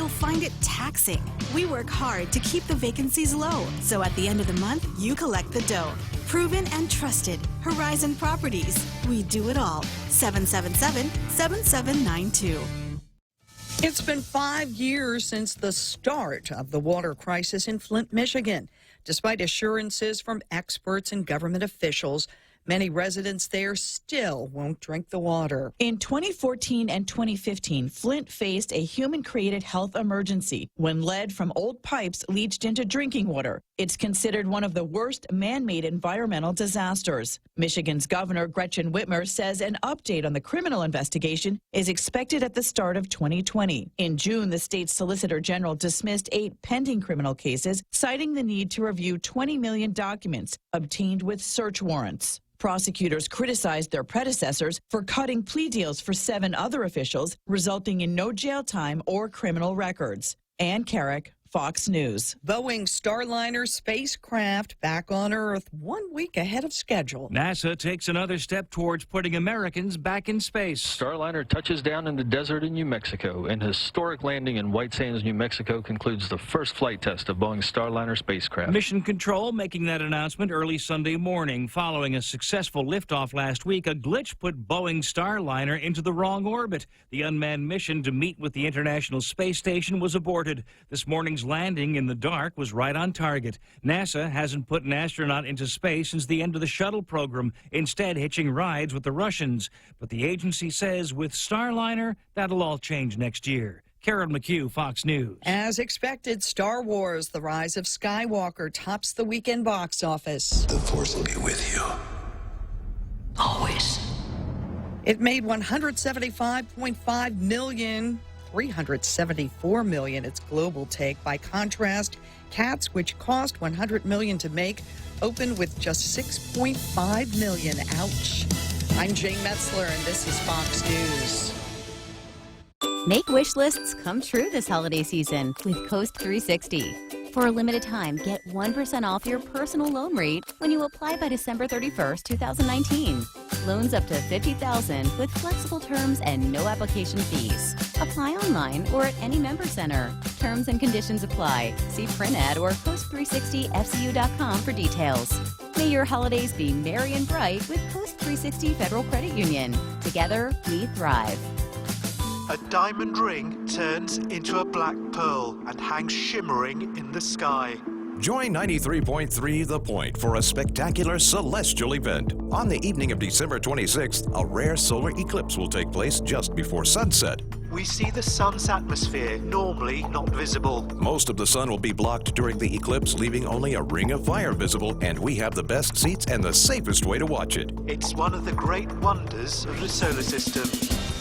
you'll find it taxing. We work hard to keep the vacancies low, so at the end of the month, you collect the dough. Proven and trusted. Horizon Properties. We do it all. 777-7792. It's been 5 years since the start of the water crisis in Flint, Michigan. Despite assurances from experts and government officials, many residents there still won't drink the water. In 2014 and 2015, Flint faced a human-created health emergency when lead from old pipes leached into drinking water. It's considered one of the worst man-made environmental disasters. Michigan's Governor Gretchen Whitmer says an update on the criminal investigation is expected at the start of 2020. In June, the state's Solicitor General dismissed 8 pending criminal cases, citing the need to review 20 million documents obtained with search warrants. Prosecutors criticized their predecessors for cutting plea deals for 7 other officials, resulting in no jail time or criminal records. Ann Carrick, Fox News. Boeing Starliner spacecraft back on Earth 1 week ahead of schedule. NASA takes another step towards putting Americans back in space. Starliner touches down in the desert in New Mexico. An historic landing in White Sands, New Mexico concludes the first flight test of Boeing's Starliner spacecraft. Mission Control making that announcement early Sunday morning. Following a successful liftoff last week, a glitch put Boeing's Starliner into the wrong orbit. The unmanned mission to meet with the International Space Station was aborted. This morning's landing in the dark was right on target. NASA hasn't put an astronaut into space since the end of the shuttle program, instead hitching rides with the Russians. But the agency says with Starliner, that'll all change next year. Carol McHugh, Fox News. As expected, Star Wars: The Rise of Skywalker tops the weekend box office. The Force will be with you. Always. It made $175.5 million. $374 million its global take. By contrast, Cats, which cost $100 million to make, opened with just $6.5 million. Ouch. I'm Jane Metzler, and this is Fox News. Make wish lists come true this holiday season with Coast 360. For a limited time, get 1% off your personal loan rate when you apply by December 31st, 2019. Loans up to $50,000 with flexible terms and no application fees. Apply online or at any member center. Terms and conditions apply. See print ad or Coast360FCU.com for details. May your holidays be merry and bright with Coast 360 Federal Credit Union. Together, we thrive. A diamond ring turns into a black pearl and hangs shimmering in the sky. Join 93.3 The Point for a spectacular celestial event. On the evening of December 26th, a rare solar eclipse will take place just before sunset. We see the sun's atmosphere, normally not visible. Most of the sun will be blocked during the eclipse, leaving only a ring of fire visible, and we have the best seats and the safest way to watch it. It's one of the great wonders of the solar system.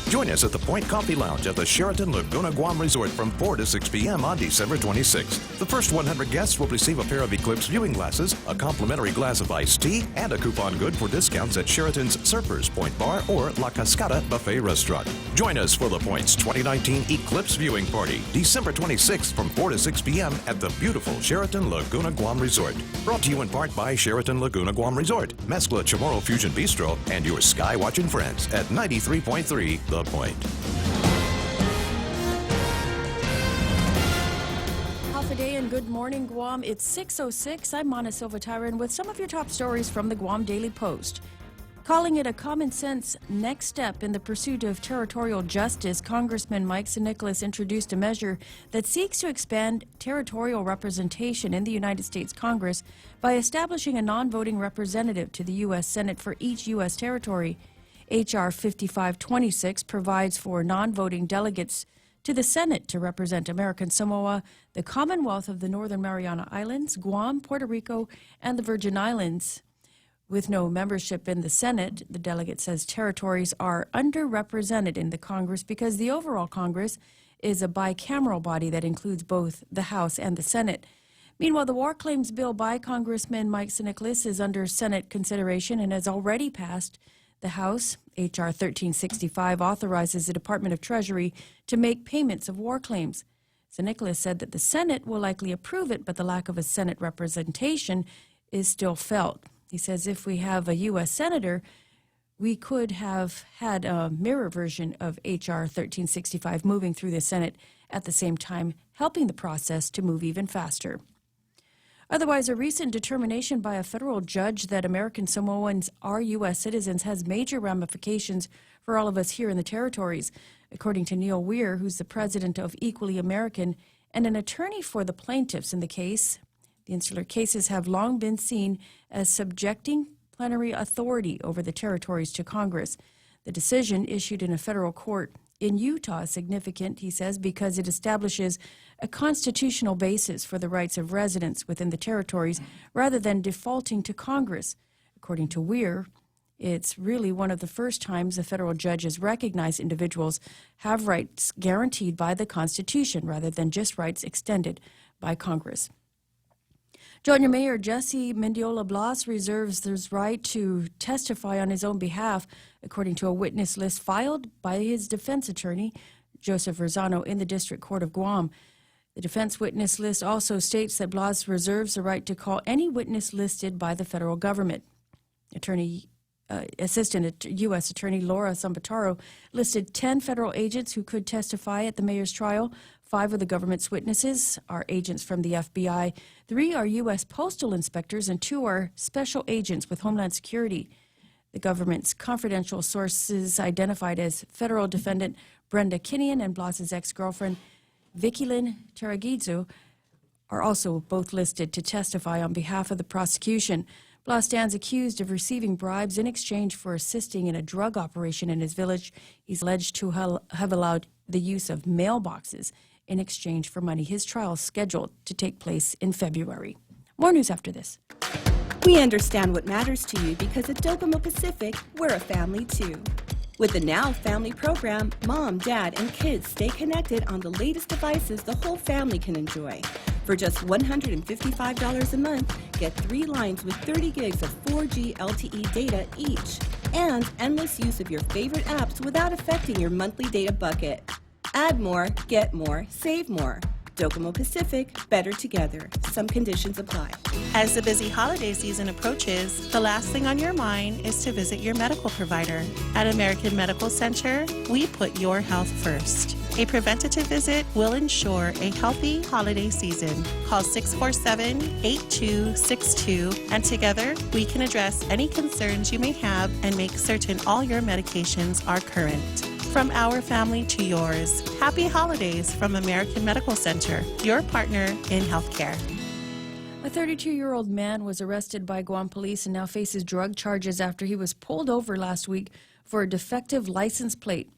Join us at the Point Coffee Lounge at the Sheraton Laguna Guam Resort from 4 to 6 p.m. on December 26th. The first 100 guests will receive a pair of Eclipse viewing glasses, a complimentary glass of iced tea, and a coupon good for discounts at Sheraton's Surfers Point Bar or La Cascada Buffet Restaurant. Join us for the Point's 2019 Eclipse Viewing Party, December 26th from 4 to 6 p.m. at the beautiful Sheraton Laguna Guam Resort. Brought to you in part by Sheraton Laguna Guam Resort, Mezcla Chamorro Fusion Bistro, and your sky-watching friends at 93.3 The Point. Half a day and good morning, Guam. It's 6:06. I'm Mana Silva Tyron with some of your top stories from the Guam Daily Post. Calling it a common sense next step in the pursuit of territorial justice, Congressman Mike Nicholas introduced a measure that seeks to expand territorial representation in the United States Congress by establishing a non-voting representative to the U.S. Senate for each U.S. territory. H.R. 5526 provides for non-voting delegates to the Senate to represent American Samoa, the Commonwealth of the Northern Mariana Islands, Guam, Puerto Rico, and the Virgin Islands. With no membership in the Senate, the delegate says territories are underrepresented in the Congress because the overall Congress is a bicameral body that includes both the House and the Senate. Meanwhile, the war claims bill by Congressman Mike Nicholas is under Senate consideration and has already passed the House. H.R. 1365 authorizes the Department of Treasury to make payments of war claims. Nicholas said that the Senate will likely approve it, but the lack of a Senate representation is still felt. He says if we have a U.S. Senator, we could have had a mirror version of H.R. 1365 moving through the Senate at the same time helping the process to move even faster. Otherwise, a recent determination by a federal judge that American Samoans are U.S. citizens has major ramifications for all of us here in the territories, according to Neil Weir, who's the president of Equally American and an attorney for the plaintiffs in the case. The insular cases have long been seen as subjecting plenary authority over the territories to Congress. The decision issued in a federal court in Utah is significant, he says, because it establishes a constitutional basis for the rights of residents within the territories rather than defaulting to Congress. According to Weir, it's really one of the first times a federal judge has recognized individuals have rights guaranteed by the Constitution rather than just rights extended by Congress. Georgia Mayor Jesse Mendiola Blas reserves his right to testify on his own behalf, according to a witness list filed by his defense attorney, Joseph Rosano, in the District Court of Guam. The defense witness list also states that Blas reserves the right to call any witness listed by the federal government. Assistant U.S. Attorney Laura Sambataro listed 10 federal agents who could testify at the mayor's trial. 5 of the government's witnesses are agents from the FBI, 3 are U.S. postal inspectors, and 2 are special agents with Homeland Security. The government's confidential sources identified as federal defendant Brenda Kinian and Blas's ex-girlfriend Vicilyn Taragidzo are also both listed to testify on behalf of the prosecution. Blas stands accused of receiving bribes in exchange for assisting in a drug operation in his village. He's alleged to have allowed the use of mailboxes in exchange for money. His trial is scheduled to take place in February. More news after this. We understand what matters to you because at Docomo Pacific, we're a family too. With the Now Family program, Mom, Dad, and kids stay connected on the latest devices the whole family can enjoy. For just $155 a month, get 3 lines with 30 gigs of 4G LTE data each, and endless use of your favorite apps without affecting your monthly data bucket. Add more, get more, save more. Docomo Pacific, better together. Some conditions apply. As the busy holiday season approaches, the last thing on your mind is to visit your medical provider. At American Medical Center, we put your health first. A preventative visit will ensure a healthy holiday season. Call 647-8262, and together we can address any concerns you may have and make certain all your medications are current. From our family to yours, happy holidays from American Medical Center, your partner in healthcare. A 32-year-old man was arrested by Guam police and now faces drug charges after he was pulled over last week for a defective license plate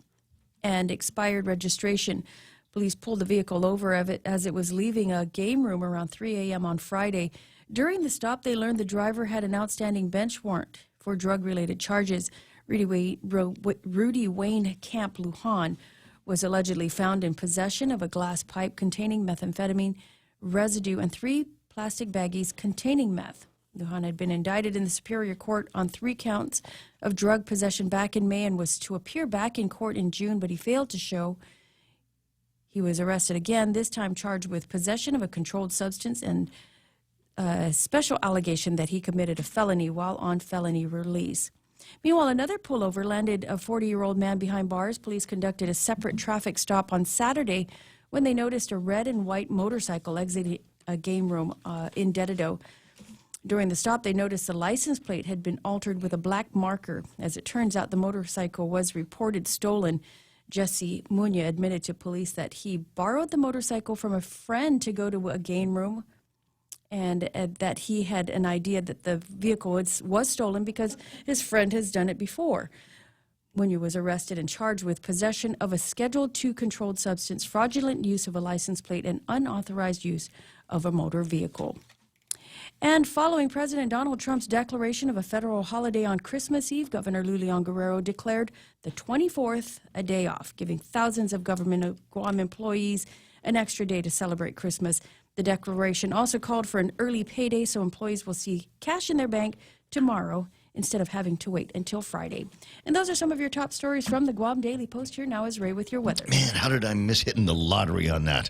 and expired registration. Police pulled the vehicle over as it was leaving a game room around 3 a.m. on Friday. During the stop, they learned the driver had an outstanding bench warrant for drug-related charges. Rudy Wayne Camp Lujan was allegedly found in possession of a glass pipe containing methamphetamine residue and 3 plastic baggies containing meth. Lujan had been indicted in the Superior Court on 3 counts of drug possession back in May and was to appear back in court in June, but he failed to show. He was arrested again, this time charged with possession of a controlled substance and a special allegation that he committed a felony while on felony release. Meanwhile, another pullover landed a 40-year-old man behind bars. Police conducted a separate traffic stop on Saturday when they noticed a red and white motorcycle exiting a game room in Dededo. During the stop, they noticed the license plate had been altered with a black marker. As it turns out, the motorcycle was reported stolen. Jesse Munya admitted to police that he borrowed the motorcycle from a friend to go to a game room, and that he had an idea that the vehicle was stolen because his friend has done it before. Munya was arrested and charged with possession of a Schedule II controlled substance, fraudulent use of a license plate, and unauthorized use of a motor vehicle. And following President Donald Trump's declaration of a federal holiday on Christmas Eve, Governor Lulian Guerrero declared the 24th a day off, giving thousands of government of Guam employees an extra day to celebrate Christmas. The declaration also called for an early payday so employees will see cash in their bank tomorrow instead of having to wait until Friday. And those are some of your top stories from the Guam Daily Post. Here now is Ray with your weather. Man, how did I miss hitting the lottery on that?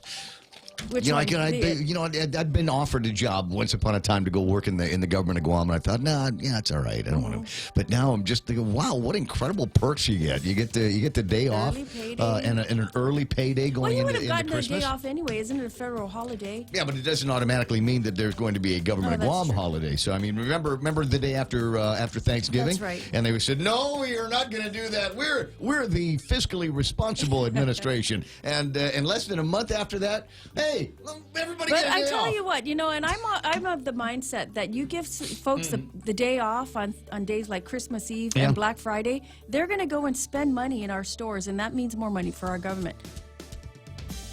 Which You know, one? I'd been offered a job once upon a time to go work in the government of Guam, and I thought, it's all right. I don't want to. But now I'm just thinking, wow, what incredible perks you get. You get the day off and an early payday going you into would have gotten Christmas. a day off anyway. Isn't it a federal holiday? Yeah, but it doesn't automatically mean that there's going to be a government of Guam holiday. So I mean, remember the day after Thanksgiving? That's right. And they said, no, you're not going to do that. We're the fiscally responsible administration. And less than a month after that, hey, everybody But get a I day tell off. you what, and I'm of the mindset that you give folks the day off on days like Christmas Eve and Black Friday, they're going to go and spend money in our stores, and that means more money for our government.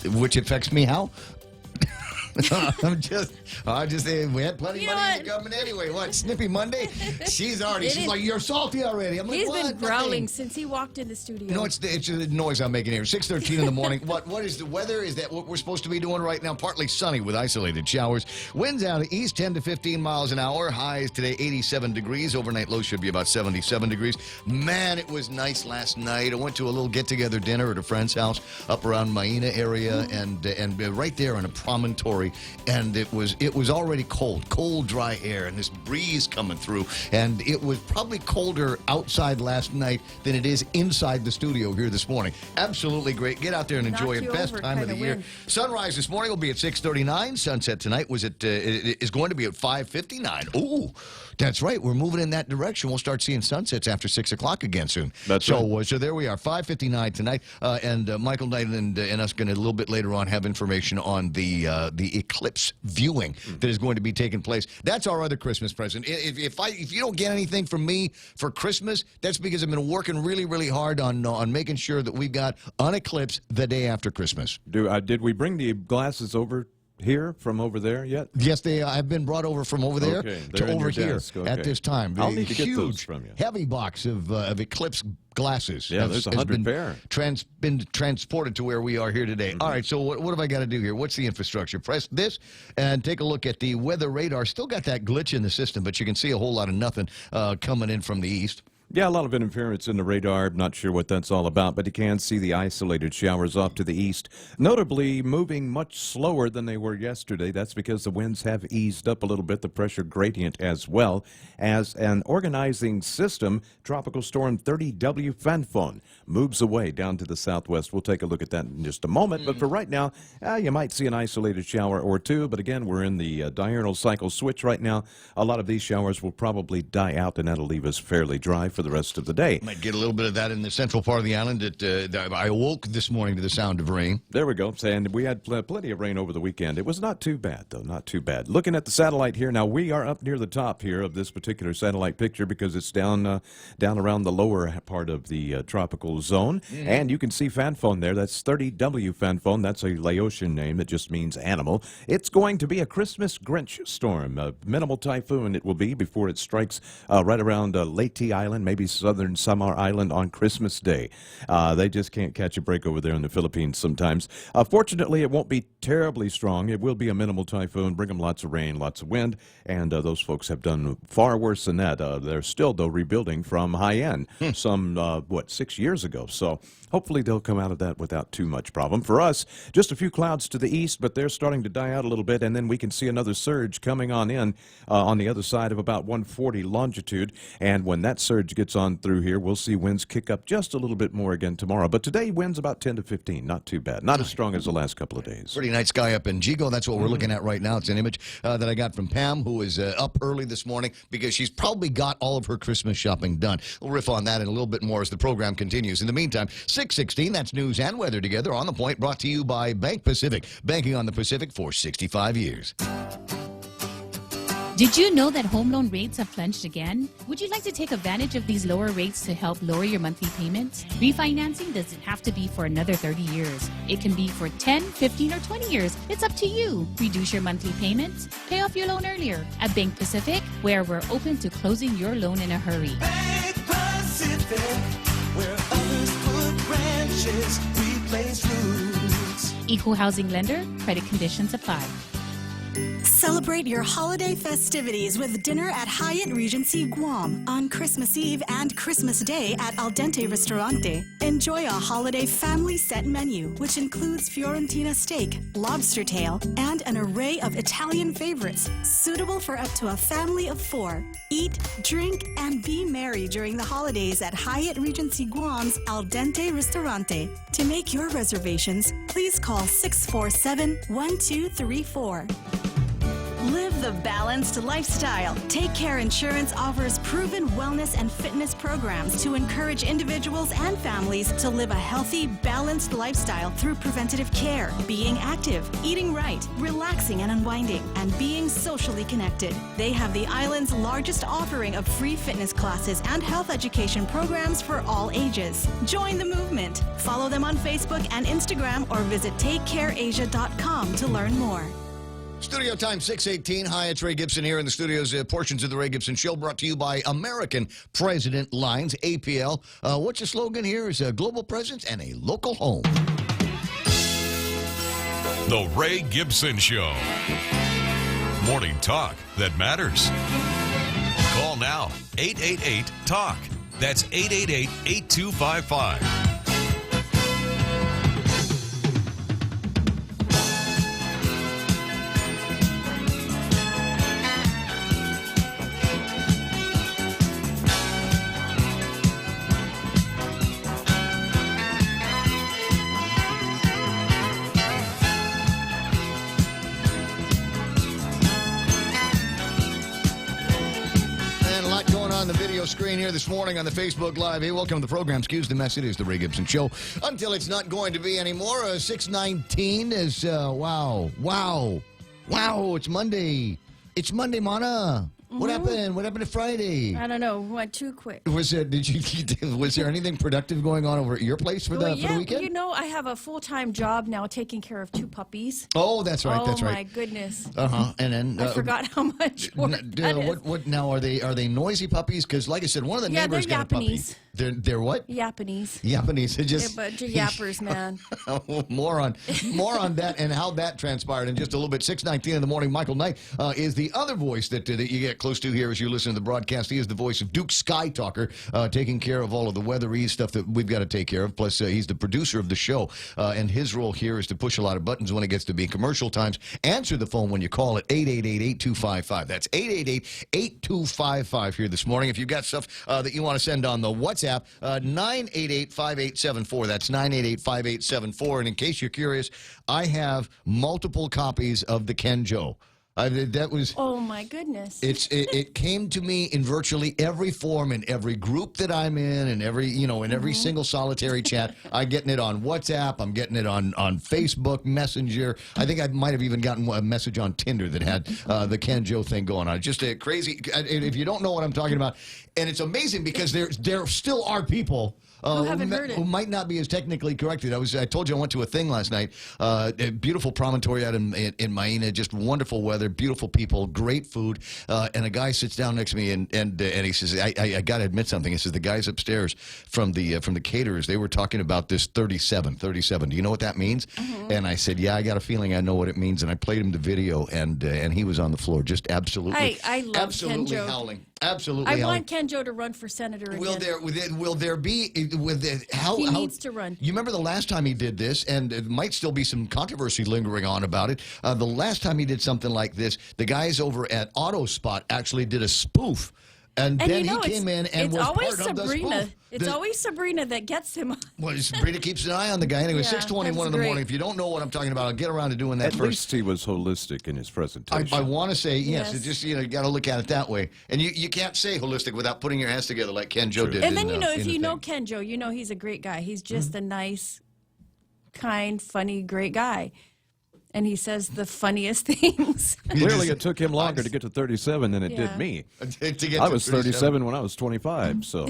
Which affects me how? I just saying we had plenty of money in the government anyway. What, Snippy Monday? She's like, you're salty already. I'm like, He's what? been growling since he walked in the studio. No, it's the noise I'm making here. 6:13 in the morning. What is the weather? Is that what we're supposed to be doing right now? Partly sunny with isolated showers. Winds out of east 10 to 15 miles an hour. Highs today 87 degrees. Overnight low should be about 77 degrees. Man, it was nice last night. I went to a little get-together dinner at a friend's house up around Maina area and right there on a promontory. And it was already cold, dry air, and this breeze coming through. And it was probably colder outside last night than it is inside the studio here this morning. Absolutely great. Get out there and enjoy it. Best time of the year. Sunrise this morning will be at 6:39. Sunset tonight is going to be at 5:59. Ooh, that's right. We're moving in that direction. We'll start seeing sunsets after 6 o'clock again soon. That's right. So there we are, 5:59 tonight. And Michael Knight and us going to a little bit later on have information on the eclipse viewing that is going to be taking place. That's our other Christmas present. If you don't get anything from me for Christmas, that's because I've been working really, really hard on making sure that we've got an eclipse the day after Christmas. Did we bring the glasses over here from over there yet? Yes, they have been brought over from over there to over here at this time. I'll need to get those huge, from you. heavy box of eclipse glasses. Yeah, there's 100 pair. Been transported to where we are here today. All right, so what have I got to do here? What's the infrastructure? Press this and take a look at the weather radar. Still got that glitch in the system, but you can see a whole lot of nothing coming in from the east. Yeah, a lot of interference in the radar. Not sure what that's all about, but you can see the isolated showers off to the east, notably moving much slower than they were yesterday. That's because the winds have eased up a little bit, the pressure gradient as well as an organizing system. Tropical Storm 30W Fanfon moves away down to the southwest. We'll take a look at that in just a moment, but for right now, you might see an isolated shower or two, but again, we're in the diurnal cycle switch right now. A lot of these showers will probably die out, and that'll leave us fairly dry for the rest of the day. Might get a little bit of that in the central part of the island. I awoke this morning to the sound of rain. There we go. And we had plenty of rain over the weekend. It was not too bad, though. Not too bad. Looking at the satellite here, now we are up near the top here of this particular satellite picture because it's down around the lower part of the tropical zone. And you can see Fanfon there. That's 30W Fanfon. That's a Laotian name that just means animal. It's going to be a Christmas Grinch storm. A minimal typhoon it will be before it strikes right around Leyte Island, maybe southern Samar Island on Christmas Day. They just can't catch a break over there in the Philippines sometimes. Fortunately, it won't be terribly strong. It will be a minimal typhoon, bring them lots of rain, lots of wind, and those folks have done far worse than that. They're still, though, rebuilding from Haiyan 6 years ago. So hopefully they'll come out of that without too much problem. For us, just a few clouds to the east, but they're starting to die out a little bit, and then we can see another surge coming on in on the other side of about 140 longitude, and when that surge gets on through here, we'll see winds kick up just a little bit more again tomorrow. But today, winds about 10 to 15. Not too bad. Not as strong as the last couple of days. Pretty nice sky up in Jigo. That's what we're looking at right now. It's an image that I got from Pam, who is up early this morning because she's probably got all of her Christmas shopping done. We'll riff on that and a little bit more as the program continues. In the meantime, 6:16, that's news and weather together on The Point, brought to you by Bank Pacific. Banking on the Pacific for 65 years. Did you know that home loan rates have plunged again? Would you like to take advantage of these lower rates to help lower your monthly payments? Refinancing doesn't have to be for another 30 years. It can be for 10, 15, or 20 years. It's up to you. Reduce your monthly payments. Pay off your loan earlier. At Bank Pacific, where we're open to closing your loan in a hurry. Bank Pacific, where others put branches, we place roots. Equal housing lender. Credit conditions apply. Celebrate your holiday festivities with dinner at Hyatt Regency Guam on Christmas Eve and Christmas Day at Al Dente Ristorante. Enjoy a holiday family set menu, which includes Fiorentina steak, lobster tail, and an array of Italian favorites, suitable for up to a family of 4. Eat, drink, and be merry during the holidays at Hyatt Regency Guam's Al Dente Ristorante. To make your reservations, please call 647-1234. Live the balanced lifestyle. Take Care Insurance offers proven wellness and fitness programs to encourage individuals and families to live a healthy, balanced lifestyle through preventative care, being active, eating right, relaxing and unwinding, and being socially connected. They have the island's largest offering of free fitness classes and health education programs for all ages. Join the movement. Follow them on Facebook and Instagram or visit takecareasia.com to learn more. Studio time 6:18. Hi, it's Ray Gibson here in the studios. Portions of the Ray Gibson Show brought to you by American President Lines, APL. What's the slogan here? Is a global presence and a local home. The Ray Gibson Show. Morning talk that matters. Call now, 888-TALK. That's 888-8255. On the video screen here this morning on the Facebook Live. Hey, welcome to the program. Excuse the mess. It is the Ray Gibson Show. Until it's not going to be anymore. 6:19 is, wow. It's Monday. It's Monday, Mana. What happened? What happened to Friday? I don't know. Went too quick. Was there anything productive going on over at your place for the weekend? You know, I have a full-time job now taking care of 2 puppies. Oh, that's right. Oh, that's right. my goodness. And then I forgot how much work that is. What now are they noisy puppies? Because like I said, one of the neighbors got a puppy. They're what? Japanese. Japanese. They're a bunch of yappers, man. more on that and how that transpired in just a little bit. 6:19 in the morning. Michael Knight is the other voice that you get close to here as you listen to the broadcast. He is the voice of Duke Sky Talker, taking care of all of the weather-y stuff that we've got to take care of. Plus, he's the producer of the show, and his role here is to push a lot of buttons when it gets to be commercial times. Answer the phone when you call at 888-8255. That's 888-8255 here this morning. If you've got stuff that you want to send on the WhatsApp, 988-5874. That's 988-5874. And in case you're curious, I have multiple copies of the Kenjo. That was. Oh my goodness! It came to me in virtually every form, in every group that I'm in, and every single solitary chat. I'm getting it on WhatsApp. I'm getting it on Facebook Messenger. I think I might have even gotten a message on Tinder that had the Kenjo thing going on. Just a crazy. If you don't know what I'm talking about, and it's amazing because there still are people. Who might not be as technically corrected. I told you I went to a thing last night. A beautiful promontory out in Maina, just wonderful weather, beautiful people, great food. And a guy sits down next to me and he says, I got to admit something. He says, the guys upstairs from the caterers, they were talking about this 37. Do you know what that means? Mm-hmm. And I said, yeah, I got a feeling I know what it means. And I played him the video, and he was on the floor, just absolutely, I love absolutely Kenjo. howling. Absolutely. I want Kenjo to run for senator again. Will there be how he needs to run? You remember the last time he did this, and it might still be some controversy lingering on about it. The last time he did something like this, the guys over at AutoSpot actually did a spoof. And then he came in and was part of the spoof. It's always Sabrina that gets him. Well, Sabrina keeps an eye on the guy. Anyway, 6:21 in the morning. If you don't know what I'm talking about, I'll get around to doing that At first. At least he was holistic in his presentation. I want to say, yes. It just, you got to look at it that way. And you can't say holistic without putting your hands together like Kenjo did. And then, if you know Kenjo, he's a great guy. He's just a nice, kind, funny, great guy. And he says the funniest things. Clearly, it took him longer to get to 37 than it did me. I was 37 when I was 25, so.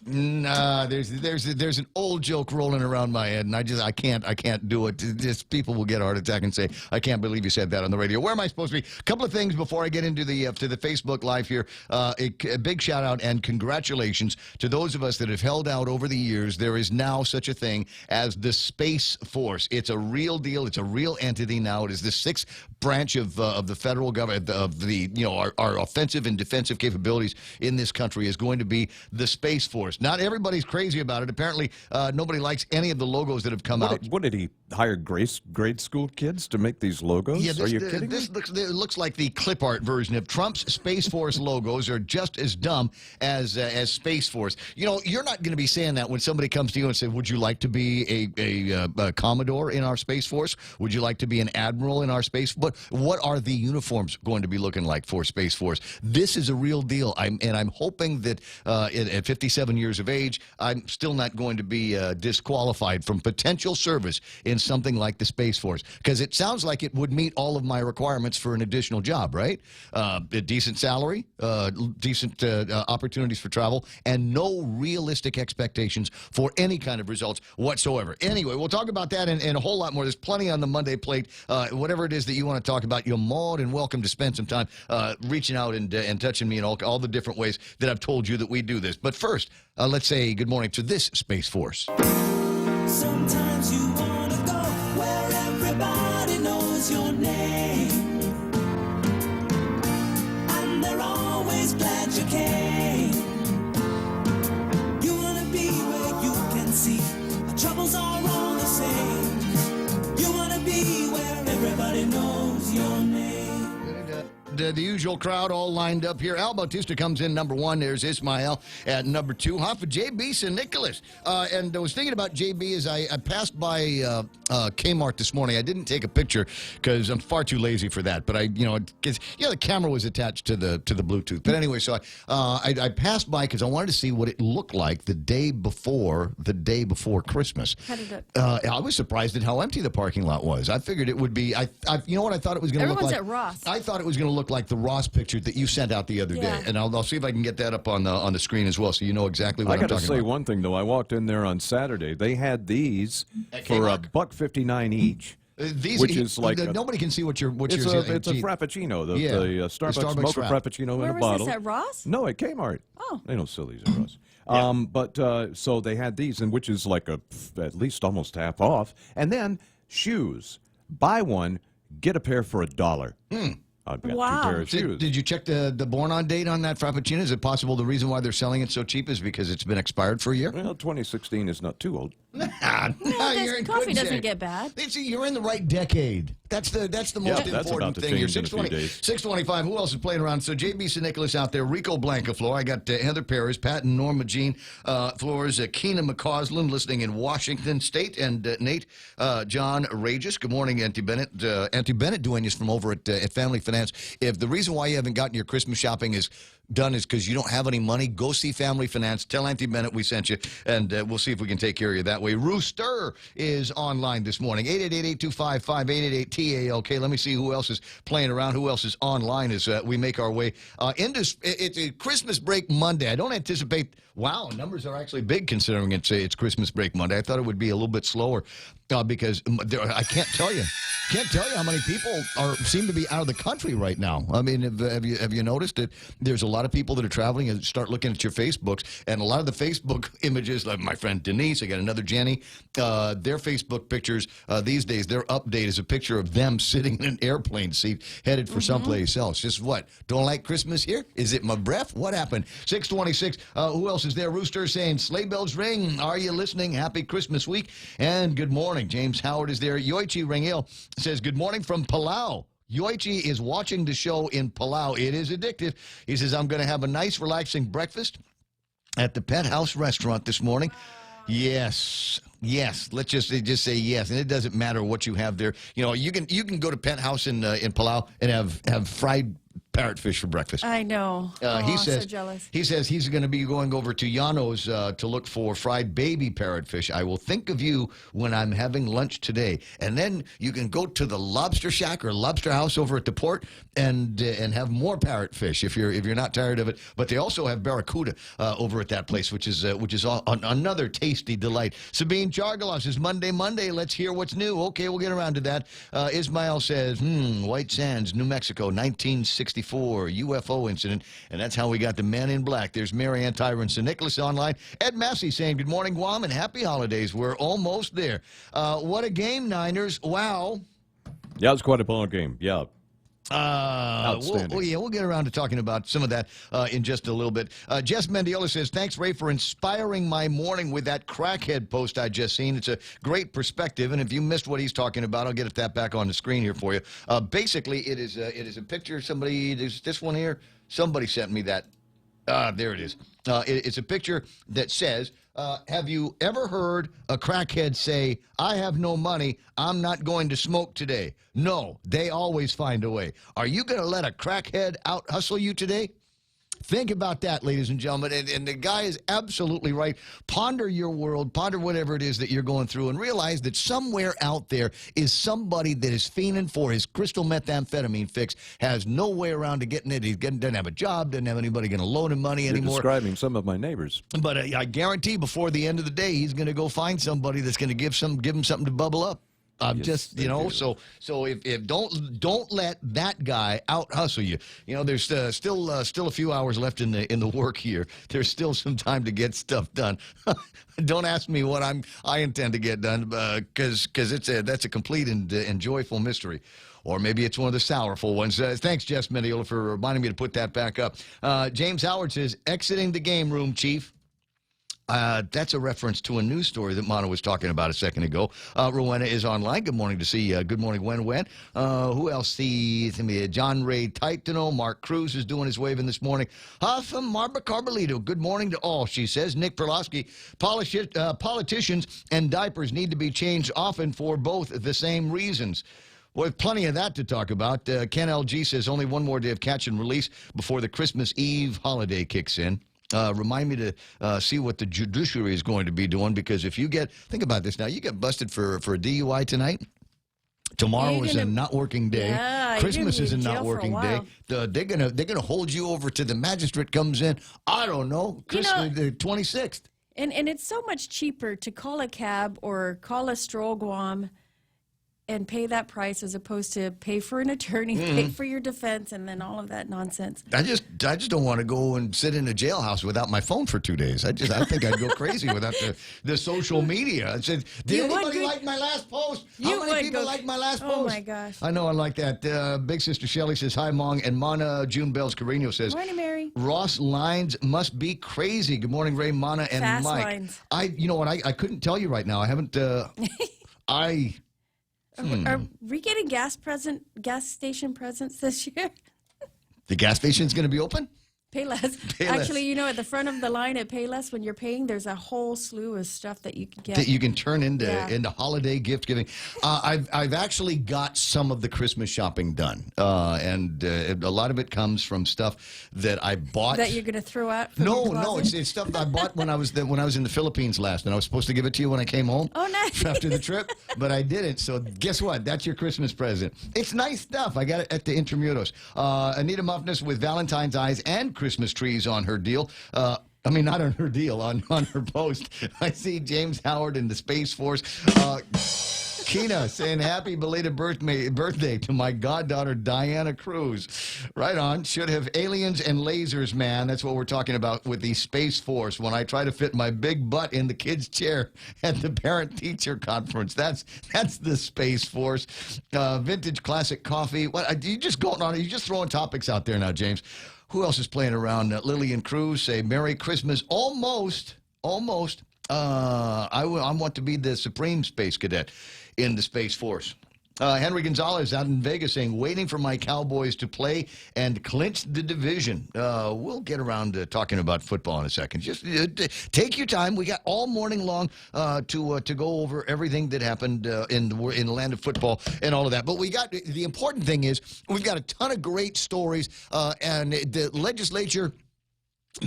Nah, there's an old joke rolling around my head, and I can't do it. Just people will get a heart attack and say, I can't believe you said that on the radio. Where am I supposed to be? A couple of things before I get into the to the Facebook Live here. A big shout out and congratulations to those of us that have held out over the years. There is now such a thing as the Space Force. It's a real deal. It's a real entity now. It is the sixth branch of the federal government, of the our offensive and defensive capabilities in this country is going to be the Space Force. Not everybody's crazy about it. Apparently, nobody likes any of the logos that have come out. What did he hire grade school kids to make these logos? Yeah, Are you kidding me? It looks like the clip art version of Trump's Space Force logos are just as dumb as Space Force. You know, you're not going to be saying that when somebody comes to you and says, would you like to be a Commodore in our Space Force? Would you like to be an Admiral in our Space Force? What are the uniforms going to be looking like for Space Force? This is a real deal. I'm hoping that at 57 years of age, I'm still not going to be disqualified from potential service in something like the Space Force, because it sounds like it would meet all of my requirements for an additional job, right? A decent salary, decent opportunities for travel, and no realistic expectations for any kind of results whatsoever. Anyway, we'll talk about that and a whole lot more. There's plenty on the Monday plate. Whatever it is that you want to talk about, you're more than welcome to spend some time reaching out and touching me in all the different ways that I've told you that we do this. But first, let's say good morning to this Space Force. Sometimes you want to go where everybody knows your name, and they're always glad you came. You want to be where you can see the troubles are all the same. You want to be where everybody knows your name. The usual crowd all lined up here. Al Bautista comes in number one. There's Ismael at number two. Huh? For JB St. Nicholas. And I was thinking about JB as I passed by Kmart this morning. I didn't take a picture because I'm far too lazy for that. But the camera was attached to the Bluetooth. But anyway, so I passed by because I wanted to see what it looked like the day before Christmas. How did it? I was surprised at how empty the parking lot was. I figured it would be. You know what I thought it was going to look like? Everyone's at Ross. I thought it was going to look like the Ross picture that you sent out the other day, and I'll see if I can get that up on the screen as well, so you know exactly what I'm talking about. I got to say one thing though. I walked in there on Saturday. They had these for $1.59 each. Which is like nobody can see what you're. It's a Frappuccino, the Starbucks mocha Frappuccino in a bottle. Was this at Ross? No, at Kmart. Oh, they don't sell these at Ross. But so they had these, and which is like at least almost half off. And then shoes, buy one, get a pair for $1. I've got 2 pair of shoes. Did you check the born-on date on that Frappuccino? Is it possible the reason why they're selling it so cheap is because it's been expired for a year? Well, 2016 is not too old. Coffee doesn't get bad. You're in the right decade. That's the most important thing here. 625. Who else is playing around? So JB St. Nicholas out there, Rico Blancaflor. I got Heather Paris, Pat and Norma Jean Flores, Keena McCausland listening in Washington State, and Nate John Regis. Good morning, Auntie Bennett. Auntie Bennett doing this from over at Family Finance. If the reason why you haven't gotten your Christmas shopping is because you don't have any money, go see Family Finance. Tell Auntie Bennett we sent you, and we'll see if we can take care of you that way. Rooster is online this morning. 888-825-5888-TALK. Let me see who else is playing around, who else is online as we make our way into it's a Christmas break Monday. I don't anticipate, wow, numbers are actually big considering it's Christmas break Monday. I thought it would be a little bit slower because I can't tell you. Can't tell you how many people seem to be out of the country right now. I mean, have you noticed that there's a lot of people that are traveling and start looking at your Facebooks, and a lot of the Facebook images, like my friend Denise, I got another Jenny, their Facebook pictures these days, their update is a picture of them sitting in an airplane seat headed for someplace else. Just what? Don't like Christmas here? Is it my breath? What happened? 626. Who else is there? Rooster saying, sleigh bells ring. Are you listening? Happy Christmas week. And good morning. James Howard is there. Yoichi Rangil says, good morning from Palau. Yoichi is watching the show in Palau. It is addictive. He says, I'm going to have a nice, relaxing breakfast at the Pet House restaurant this morning. Yes. Let's just say yes, and it doesn't matter what you have there. You know, you can go to Pet House in Palau and have fried parrotfish for breakfast. I know. He says so jealous. He says he's going to be going over to Yano's to look for fried baby parrotfish. I will think of you when I'm having lunch today, and then you can go to the Lobster Shack or Lobster House over at the port and have more parrotfish if you're not tired of it. But they also have barracuda over at that place, which is another tasty delight. Sabine Chargalos says Monday. Let's hear what's new. Okay, we'll get around to that. Ismail says White Sands, New Mexico, 1964 UFO incident, and that's how we got the Man in Black. There's Marianne Tyron St. Nicholas online. Ed Massey saying good morning, Guam, and happy holidays. We're almost there. What a game, Niners! Wow. Yeah, it was quite a ball game. Yeah. We'll get around to talking about some of that in just a little bit. Jess Mendiola says, thanks, Ray, for inspiring my morning with that crackhead post I just seen. It's a great perspective, and if you missed what he's talking about, I'll get that back on the screen here for you. Basically, it is a picture. There's this one here. Somebody sent me that. There it is. It's a picture that says, have you ever heard a crackhead say, I have no money, I'm not going to smoke today? No, they always find a way. Are you going to let a crackhead out hustle you today? Think about that, ladies and gentlemen. And the guy is absolutely right. Ponder your world, ponder whatever it is that you're going through, and realize that somewhere out there is somebody that is fiending for his crystal methamphetamine fix, has no way around to getting it. He doesn't have a job, doesn't have anybody going to loan him money anymore. You're describing some of my neighbors. But I guarantee before the end of the day, he's going to go find somebody that's going to give him something to bubble up. Yes, So if don't let that guy out hustle you. There's still a few hours left in the work year. There's still some time to get stuff done. Don't ask me what I intend to get done because that's a complete and joyful mystery. Or maybe it's one of the sourful ones. Thanks, Jess Mendiola, for reminding me to put that back up. James Howard says, exiting the game room, Chief. That's a reference to a news story that Mono was talking about a second ago. Rowena is online. Good morning good morning, Wen. Who else? John Ray Titano. Mark Cruz is doing his waving this morning. From Marba Carbolito. Good morning to all, she says. Nick Perlowski. Politicians and diapers need to be changed often for both the same reasons. Well, plenty of that to talk about. Ken LG says only one more day of catch and release before the Christmas Eve holiday kicks in. Remind me to see what the judiciary is going to be doing, because if you think about this now, you get busted for a DUI tonight. Tomorrow is a not working day. Yeah, Christmas is a not working day. They're gonna hold you over till the magistrate comes in. I don't know, Christmas the 26th. And it's so much cheaper to call a cab or call a stroll Guam and pay that price as opposed to pay for an attorney, pay for your defense, and then all of that nonsense. I just don't want to go and sit in a jailhouse without my phone for 2 days. I think I'd go crazy without the social media. I said, did anybody like my last post? How many people like my last post? Oh my gosh! I know I like that. Big Sister Shelley says hi, Mong, and Mana June Bells Carino says, morning, Mary. Ross lines must be crazy. Good morning, Ray, Mana, and Fast Mike. lines. You know what? I couldn't tell you right now. I haven't. Are we getting gas station presents this year? The gas station's going to be open? Payless. Payless. Actually, at the front of the line at Payless, when you're paying, there's a whole slew of stuff that you can get. That you can turn into holiday gift giving. I've actually got some of the Christmas shopping done, and a lot of it comes from stuff that I bought. That you're going to throw out? From No, your closet? it's stuff that I bought when I was in the Philippines last, and I was supposed to give it to you when I came home. Oh, nice. After the trip, but I didn't. So guess what? That's your Christmas present. It's nice stuff. I got it at the Intramuros. Anita Muffness with Valentine's eyes and Christmas trees on her deal. Not on her deal, on her post. I see James Howard in the Space Force. Kina saying happy belated birthday to my goddaughter Diana Cruz. Right on. Should have aliens and lasers, man. That's what we're talking about with the Space Force. When I try to fit my big butt in the kid's chair at the parent-teacher conference, that's the Space Force. Vintage classic coffee. What? You just going on? Are you just throwing topics out there now, James? Who else is playing around? Lillian Cruz say Merry Christmas. Almost. I want to be the Supreme Space Cadet in the Space Force. Henry Gonzalez out in Vegas saying, waiting for my Cowboys to play and clinch the division. We'll get around to talking about football in a second. Just take your time. We got all morning long to go over everything that happened in the land of football and all of that. But the important thing is we've got a ton of great stories, and the legislature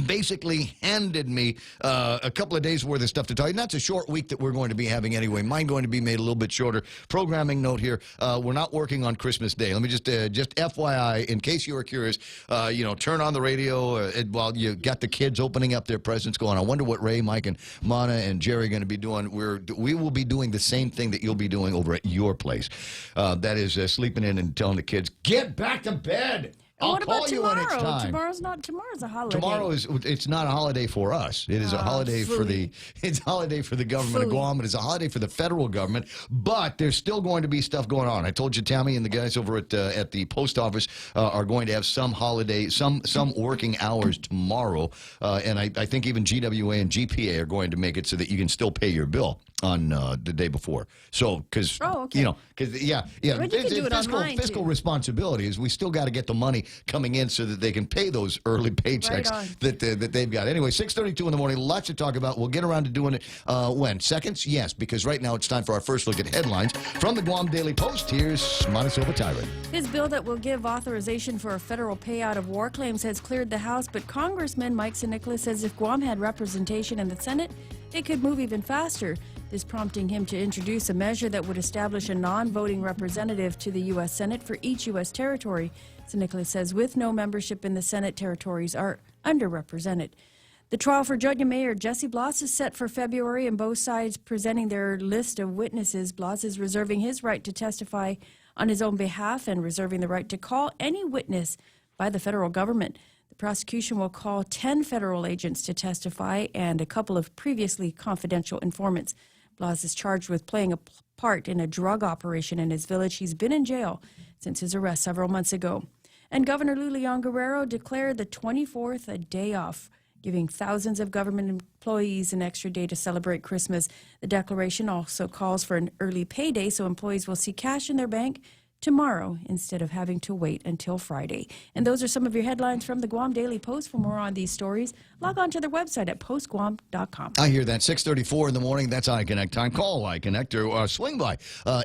basically handed me a couple of days worth of stuff to tell you. And that's a short week that we're going to be having anyway. Mine going to be made a little bit shorter. Programming note here, we're not working on Christmas Day. Let me just FYI, in case you were curious, turn on the radio while you got the kids opening up their presents going. I wonder what Ray, Mike, and Mana and Jerry are going to be doing. We will be doing the same thing that you'll be doing over at your place. That is sleeping in and telling the kids, get back to bed. I'll call you when it's time. Tomorrow's a holiday. Tomorrow it's not a holiday for us. It is a holiday it's a holiday for the government of Guam. It is a holiday for the federal government, but there's still going to be stuff going on. I told you Tammy and the guys over at the post office are going to have some holiday, some working hours tomorrow, and I think even GWA and GPA are going to make it so that you can still pay your bill on the day before. So, because fiscal responsibility is we still got to get the money coming in so that they can pay those early paychecks that they've got. Anyway, 6:32 in the morning, lots to talk about. We'll get around to doing it when? Seconds? Yes, because right now it's time for our first look at headlines. From the Guam Daily Post, here's Montezuma Tyrant. His bill that will give authorization for a federal payout of war claims has cleared the House, but Congressman Mike Nicholas says if Guam had representation in the Senate, it could move even faster. This prompting him to introduce a measure that would establish a non-voting representative to the U.S. Senate for each U.S. territory. So Nicholas says with no membership in the Senate, territories are underrepresented. The trial for Judge Mayor Jesse Bloss is set for February, and both sides presenting their list of witnesses. Bloss is reserving his right to testify on his own behalf and reserving the right to call any witness by the federal government. The prosecution will call 10 federal agents to testify and a couple of previously confidential informants. Bloss is charged with playing a part in a drug operation in his village. He's been in jail since his arrest several months ago. And Governor Lou Leon Guerrero declared the 24th a day off, giving thousands of government employees an extra day to celebrate Christmas. The declaration also calls for an early payday so employees will see cash in their bank tomorrow instead of having to wait until Friday. And those are some of your headlines from the Guam Daily Post. For more on these stories, log on to their website at postguam.com. I hear that. 6:34 in the morning. That's iConnect time. Call iConnect or swing by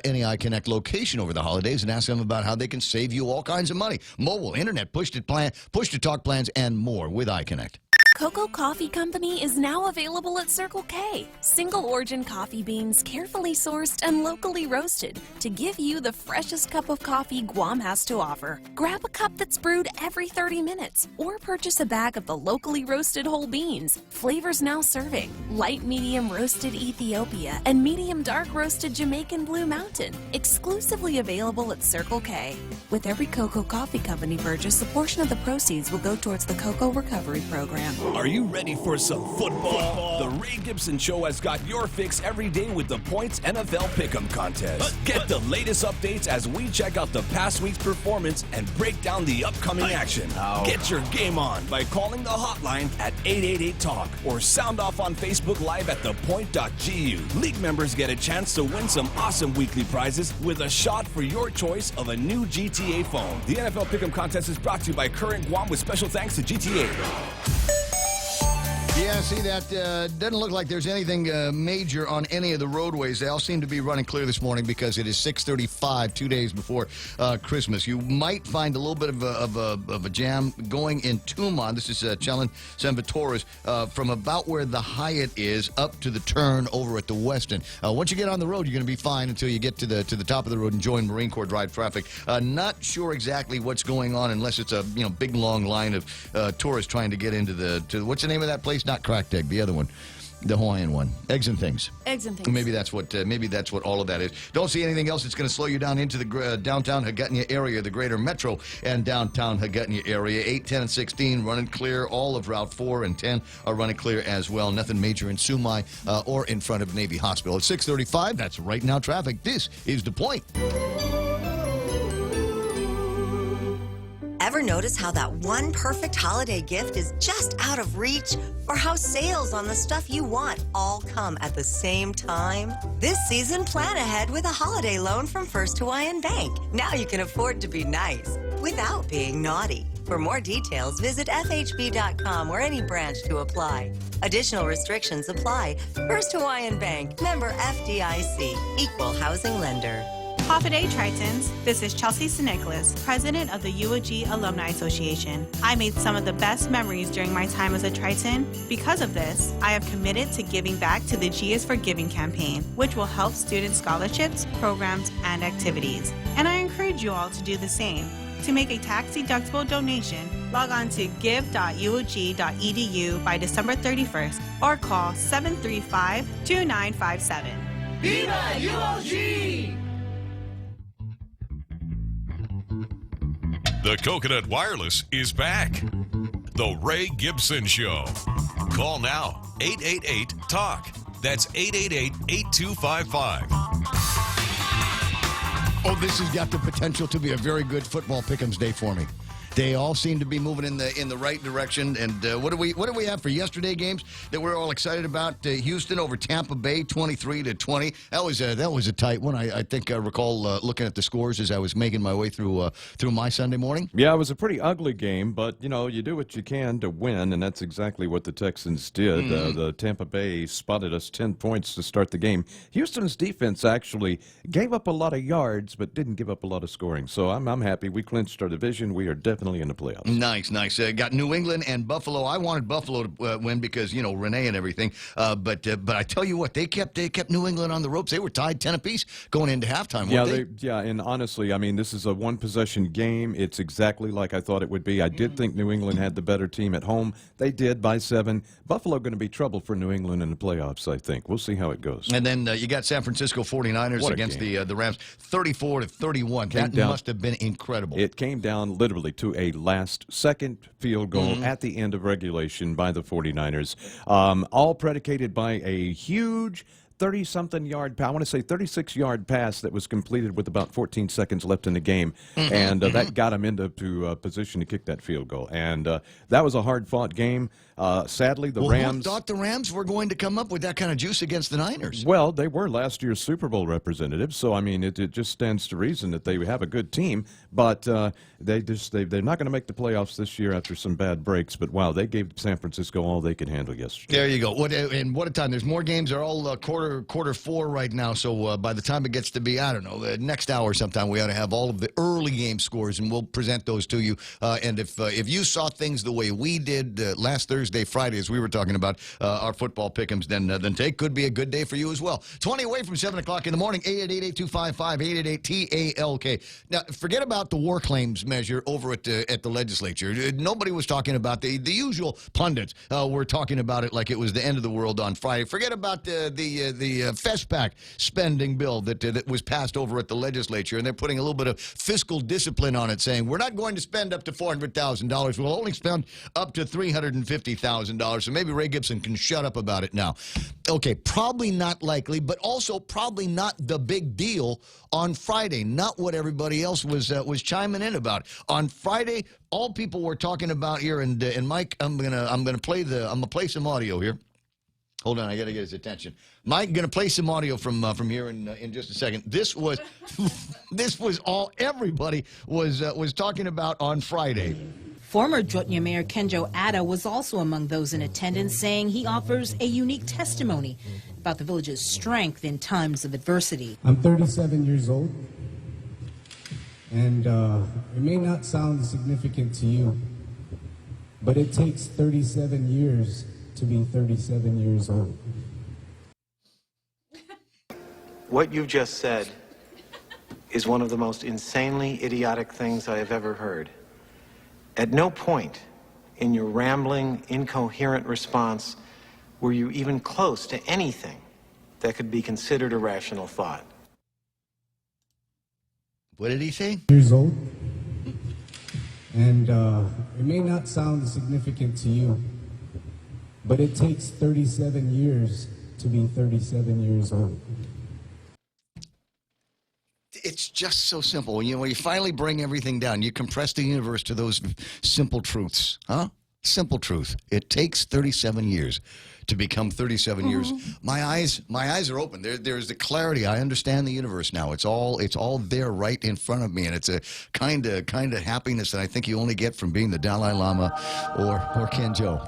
any iConnect location over the holidays and ask them about how they can save you all kinds of money. Mobile, internet, push-to-talk plans, and more with iConnect. Cocoa Coffee Company is now available at Circle K. Single origin coffee beans carefully sourced and locally roasted to give you the freshest cup of coffee Guam has to offer. Grab a cup that's brewed every 30 minutes or purchase a bag of the locally roasted whole beans. Flavors now serving: light medium roasted Ethiopia and medium dark roasted Jamaican Blue Mountain. Exclusively available at Circle K. With every Cocoa Coffee Company purchase, a portion of the proceeds will go towards the Cocoa Recovery Program. Are you ready for some football? The Ray Gibson Show has got your fix every day with the Points NFL Pick'em Contest. Get the latest updates as we check out the past week's performance and break down the upcoming action. Get your game on by calling the hotline at 888-TALK or sound off on Facebook Live at thepoint.gu. League members get a chance to win some awesome weekly prizes with a shot for your choice of a new GTA phone. The NFL Pick'em Contest is brought to you by Current Guam with special thanks to GTA. Yeah, see, that doesn't look like there's anything major on any of the roadways. They all seem to be running clear this morning because it is 6:35, 2 days before Christmas. You might find a little bit of a jam going in Tumon. This is Chelan San Vitores, from about where the Hyatt is up to the turn over at the Westin. Once you get on the road, you're going to be fine until you get to the top of the road and join Marine Corps Drive traffic. Not sure exactly what's going on unless it's a big long line of tourists trying to get into what's the name of that place? Not Cracked Egg, the other one, the Hawaiian one. Eggs and Things. Eggs and Things. Maybe that's what all of that is. Don't see anything else that's going to slow you down into the downtown Hagutnya area, the greater metro and downtown Hagutnya area. 8, 10, and 16 running clear. All of Route 4 and 10 are running clear as well. Nothing major in Sumai or in front of Navy Hospital. At 6:35, that's right now traffic. This is The Point. Ever notice how that one perfect holiday gift is just out of reach? Or how sales on the stuff you want all come at the same time? This season, plan ahead with a holiday loan from First Hawaiian Bank. Now you can afford to be nice without being naughty. For more details, visit FHB.com or any branch to apply. Additional restrictions apply. First Hawaiian Bank, member FDIC, equal housing lender. Hafa Tritons, this is Chelsea St-Nicholas, president of the UOG Alumni Association. I made some of the best memories during my time as a Triton. Because of this, I have committed to giving back to the G is for Giving campaign, which will help student scholarships, programs, and activities. And I encourage you all to do the same. To make a tax-deductible donation, log on to give.uog.edu by December 31st or call 735-2957. Viva UOG! The Coconut Wireless is back. The Ray Gibson Show. Call now, 888-TALK. That's 888-8255. Oh, this has got the potential to be a very good football pick'ems day for me. They all seem to be moving in the right direction. And what do we have for yesterday games that we're all excited about? Houston over Tampa Bay, 23-20. That was a tight one. I think I recall looking at the scores as I was making my way through my Sunday morning. Yeah, it was a pretty ugly game, but you do what you can to win, and that's exactly what the Texans did. The Tampa Bay spotted us 10 points to start the game. Houston's defense actually gave up a lot of yards, but didn't give up a lot of scoring. So I'm happy. We clinched our division. We are definitely in the playoffs. Nice. Got New England and Buffalo. I wanted Buffalo to win because Renee and everything. But I tell you what, they kept New England on the ropes. They were tied 10 apiece going into halftime. And honestly, I mean, this is a one-possession game. It's exactly like I thought it would be. I did think New England had the better team at home. They did by 7. Buffalo going to be trouble for New England in the playoffs. I think we'll see how it goes. And then you got San Francisco 49ers against the Rams, 34-31. That must have been incredible. It came down literally to a last-second field goal at the end of regulation by the 49ers, all predicated by a huge 30-something yard, I want to say 36-yard pass that was completed with about 14 seconds left in the game, and that got him into position to kick that field goal. And that was a hard-fought game. Sadly, the Rams... Who thought the Rams were going to come up with that kind of juice against the Niners? Well, they were last year's Super Bowl representatives, so, I mean, it just stands to reason that they have a good team, but they're not going to make the playoffs this year after some bad breaks. But, wow, they gave San Francisco all they could handle yesterday. There you go. What a time. There's more games. They're all quarter 4 right now, so by the time it gets to be, I don't know, the next hour sometime, we ought to have all of the early game scores, and we'll present those to you. And if you saw things the way we did last Thursday, Friday, as we were talking about our football pick'ems, then today could be a good day for you as well. 20 away from 7 o'clock in the morning, 888-8255, 888-TALK. Now, forget about the war claims measure over at the legislature. Nobody was talking about the usual pundits were talking about it like it was the end of the world on Friday. Forget about the FESPAC spending bill that was passed over at the legislature, and they're putting a little bit of fiscal discipline on it, saying we're not going to spend up to $400,000. We'll only spend up to $350,000. So maybe Ray Gibson can shut up about it now. Okay, probably not likely, but also probably not the big deal on Friday. Not what everybody else was chiming in about. On Friday, all people were talking about here, and Mike, I'm gonna play some audio here. Hold on, I got to get his attention. Mike, going to play some audio from here in just a second. This was all everybody was talking about on Friday. Former Jotnya Mayor Kenjo Ada was also among those in attendance, saying he offers a unique testimony about the village's strength in times of adversity. I'm 37 years old, and it may not sound significant to you, but it takes 37 years to be 37 years old. What you've just said is one of the most insanely idiotic things I have ever heard. At no point in your rambling, incoherent response were you even close to anything that could be considered a rational thought. What did he say? Years old, and it may not sound significant to you, but it takes 37 years to be 37 years old. It's just so simple. When you finally bring everything down, you compress the universe to those simple truths, huh? Simple truth. It takes 37 years to become 37 years. My eyes are open. There's the clarity. I understand the universe now. It's all there right in front of me, and it's a kind of happiness that I think you only get from being the Dalai Lama or Kenjo.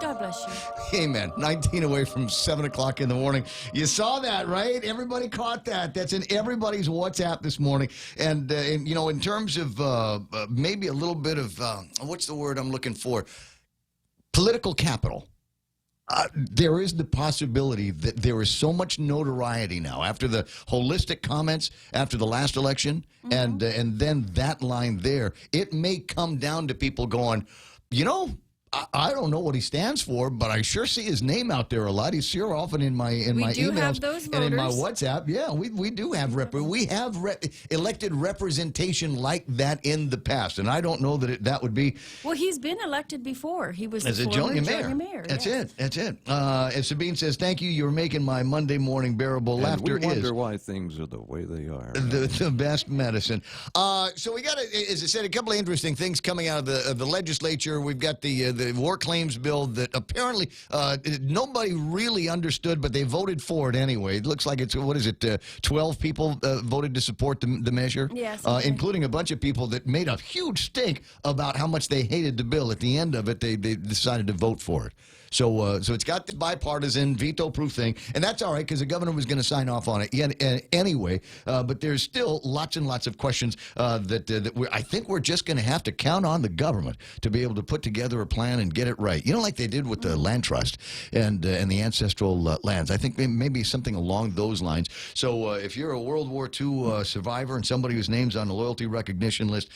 God bless you. Amen. 19 away from 7 o'clock in the morning. You saw that, right? Everybody caught that. That's in everybody's WhatsApp this morning. And in terms of maybe a little bit of, what's the word I'm looking for? Political capital. There is the possibility that there is so much notoriety now after the holistic comments after the last election, and then that line there, it may come down to people going, I don't know what he stands for, but I sure see his name out there a lot. He's sure often in my emails and in my WhatsApp. Yeah, we do have elected representation like that in the past, and I don't know that that would be. Well, he's been elected before. He was as a junior mayor. That's it. And Sabine says, "Thank you. You're making my Monday morning bearable." And laughter we wonder is why things are the way they are. The best medicine. So we got, as I said, a couple of interesting things coming out of the legislature. We've got the war claims bill that apparently nobody really understood, but they voted for it anyway. It looks like it's 12 people voted to support the measure, yes, including a bunch of people that made a huge stink about how much they hated the bill. At the end of it, they decided to vote for it. So it's got the bipartisan veto-proof thing, and that's all right because the governor was going to sign off on it anyway. But there's still lots and lots of questions that I think we're just going to have to count on the government to be able to put together a plan and get it right. Like they did with the land trust and the ancestral lands. I think maybe something along those lines. So if you're a World War II survivor and somebody whose name's on the loyalty recognition list,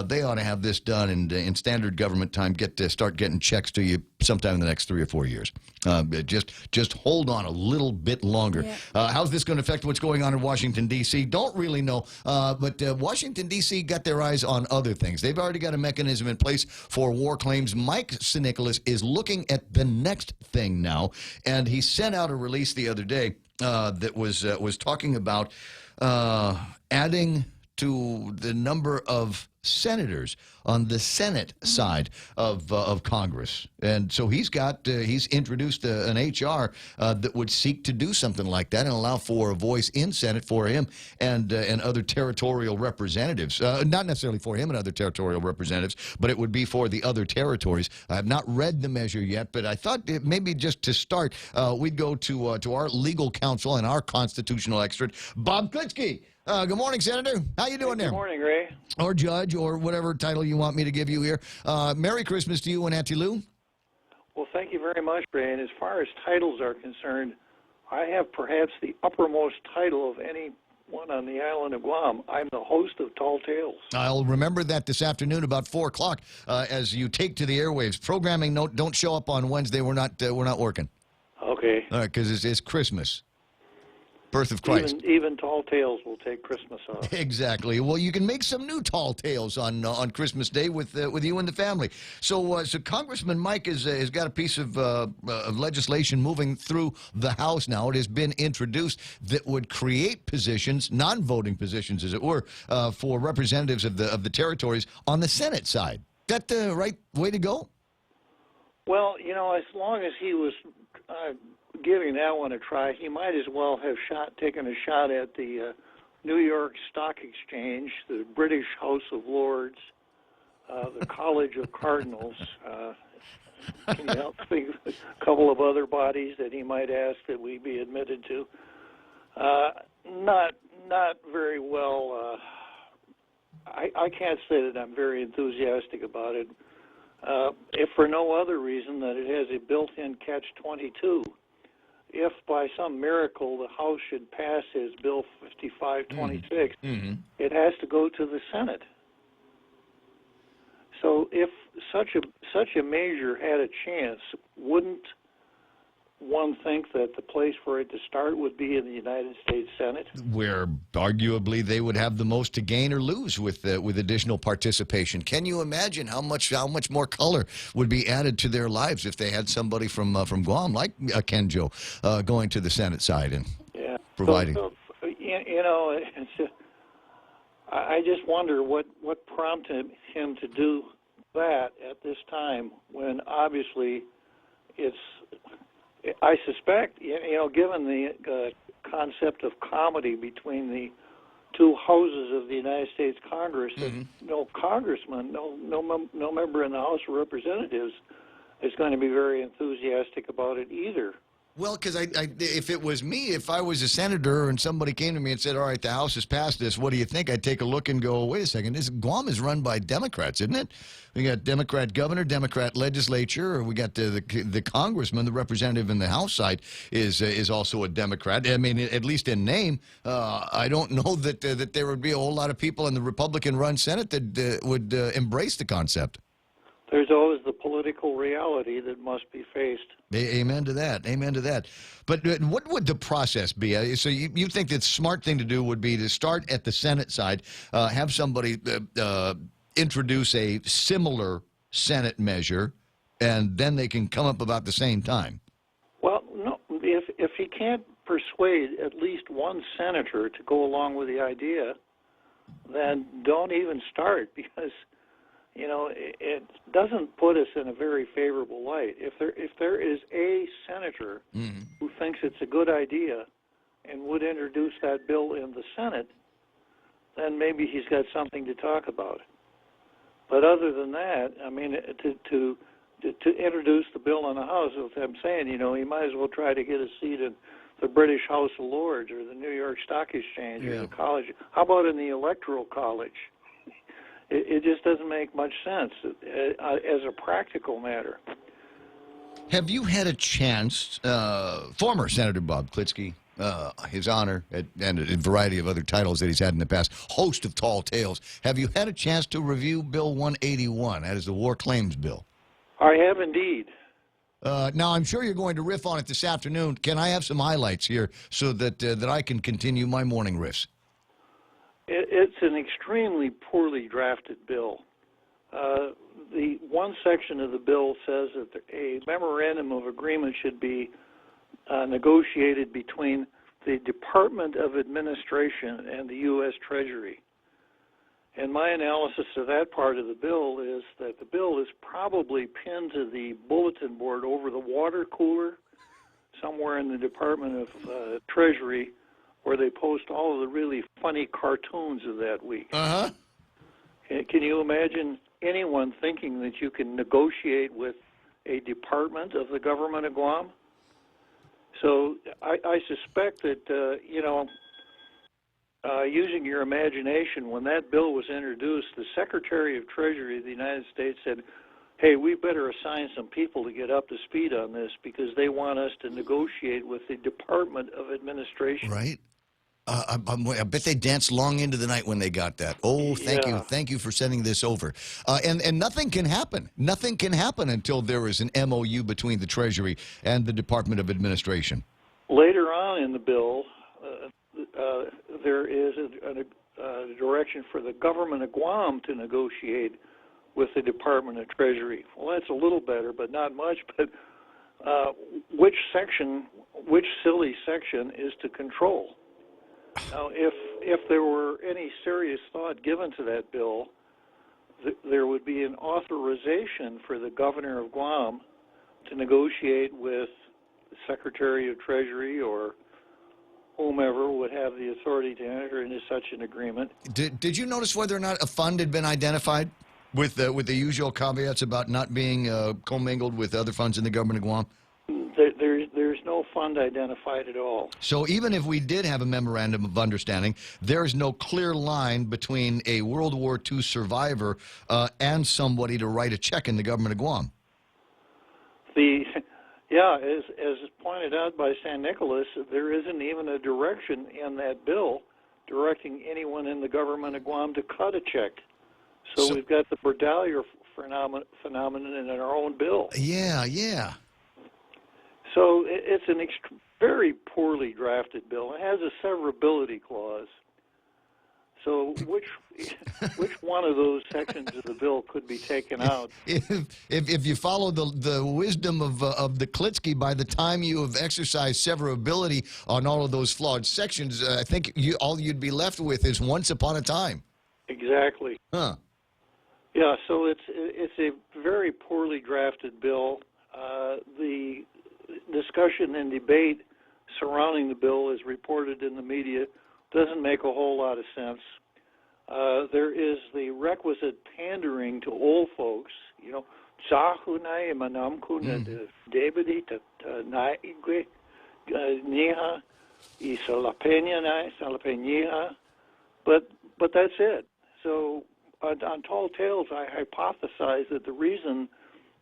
they ought to have this done and in standard government time start getting checks to you sometime in the next 3 or 4 years. Just hold on a little bit longer. Yeah. How's this going to affect what's going on in Washington, D.C.? Don't really know. But Washington, D.C. got their eyes on other things. They've already got a mechanism in place for war claims. Mike Sinicolas is looking at the next thing now, and he sent out a release the other day that was talking about adding to the number of senators on the Senate side of Congress. And so he's introduced an HR that would seek to do something like that and allow for a voice in Senate for him and other territorial representatives. Not necessarily for him and other territorial representatives, but it would be for the other territories. I have not read the measure yet, but I thought maybe just to start, we'd go to our legal counsel and our constitutional expert, Bob Klitsky. Good morning, Senator. How you doing there? Good morning, Ray. Or Judge, or whatever title you want me to give you here. Merry Christmas to you and Auntie Lou. Well, thank you very much, Ray. And as far as titles are concerned, I have perhaps the uppermost title of anyone on the island of Guam. I'm the host of Tall Tales. I'll remember that this afternoon about 4 o'clock as you take to the airwaves. Programming note: don't show up on Wednesday. We're not working. Okay. All right, because it's Christmas. Birth of Christ. Even Tall Tales will take Christmas off. Exactly. Well, you can make some new Tall Tales on Christmas Day with you and the family. So Congressman Mike has got a piece of legislation moving through the House now. It has been introduced that would create positions, non-voting positions, as it were, for representatives of the territories on the Senate side. That the right way to go? Well, as long as he was giving that one a try, he might as well have taken a shot at the New York Stock Exchange, the British House of Lords, the College of Cardinals. Can you help think of a couple of other bodies that he might ask that we be admitted to? Not very well. I can't say that I'm very enthusiastic about it, if for no other reason that it has a built-in catch-22. If by some miracle the House should pass his Bill 5526, it has to go to the Senate. So if such a measure had a chance, wouldn't one think that the place for it to start would be in the United States Senate? Where arguably they would have the most to gain or lose with additional participation. Can you imagine how much more color would be added to their lives if they had somebody from Guam like Kenjo going to the Senate side and providing? I just wonder what prompted him to do that at this time when obviously it's, I suspect, given the concept of comedy between the two houses of the United States Congress, that no congressman, no member in the House of Representatives is going to be very enthusiastic about it either. Well, because if it was me, if I was a senator and somebody came to me and said, all right, the House has passed this, what do you think? I'd take a look and go, wait a second, Guam is run by Democrats, isn't it? We got Democrat governor, Democrat legislature, or we got the congressman, the representative in the House side is also a Democrat. I mean, at least in name. I don't know that there would be a whole lot of people in the Republican-run Senate that would embrace the concept. There's always the political reality that must be faced. Amen to that. Amen to that. But what would the process be? So you think the smart thing to do would be to start at the Senate side, have somebody introduce a similar Senate measure, and then they can come up about the same time? Well, no. If he can't persuade at least one senator to go along with the idea, then don't even start, because it doesn't put us in a very favorable light. If there is a senator who thinks it's a good idea and would introduce that bill in the Senate, then maybe he's got something to talk about. But other than that, I mean, to introduce the bill in the House, I'm saying, he might as well try to get a seat in the British House of Lords or the New York Stock Exchange or the college. How about in the Electoral College? It just doesn't make much sense as a practical matter. Have you had a chance, former Senator Bob Klitsky, his honor, and a variety of other titles that he's had in the past, host of tall tales, have you had a chance to review Bill 181, that is the War Claims Bill? I have indeed. Now, I'm sure you're going to riff on it this afternoon. Can I have some highlights here so that I can continue my morning riffs? It's an extremely poorly drafted bill. The one section of the bill says that a memorandum of agreement should be negotiated between the Department of Administration and the U.S. Treasury. And my analysis of that part of the bill is that the bill is probably pinned to the bulletin board over the water cooler somewhere in the Department of Treasury, where they post all of the really funny cartoons of that week. Uh-huh. Can you imagine anyone thinking that you can negotiate with a department of the government of Guam? So I suspect that, using your imagination, when that bill was introduced, the Secretary of Treasury of the United States said, hey, we better assign some people to get up to speed on this because they want us to negotiate with the Department of Administration. Right. I bet they danced long into the night when they got that. Oh, thank you for sending this over. And nothing can happen. Nothing can happen until there is an MOU between the Treasury and the Department of Administration. Later on in the bill, there is a direction for the government of Guam to negotiate with the Department of Treasury. Well, that's a little better, but not much. But which silly section is to control? Now, if there were any serious thought given to that bill, there would be an authorization for the governor of Guam to negotiate with the Secretary of Treasury or whomever would have the authority to enter into such an agreement. Did you notice whether or not a fund had been identified with the usual caveats about not being commingled with other funds in the government of Guam? There's no fund identified at all. So even if we did have a memorandum of understanding, there's no clear line between a World War II survivor and somebody to write a check in the government of Guam. As pointed out by San Nicolas, there isn't even a direction in that bill directing anyone in the government of Guam to cut a check. So we've got the Bordalier phenomenon in our own bill. Yeah. So it's an very poorly drafted bill. It has a severability clause. So which one of those sections of the bill could be taken out? If you follow the wisdom of the Klitsky, by the time you have exercised severability on all of those flawed sections, I think all you'd be left with is once upon a time. Exactly. Huh. Yeah, so it's a very poorly drafted bill. The discussion and debate surrounding the bill, as reported in the media, doesn't make a whole lot of sense. There is the requisite pandering to old folks. You know, Zahunai Manamkuna Debidi Naigwe Niha Salapeniha. But that's it. So on Tall Tales, I hypothesized that the reason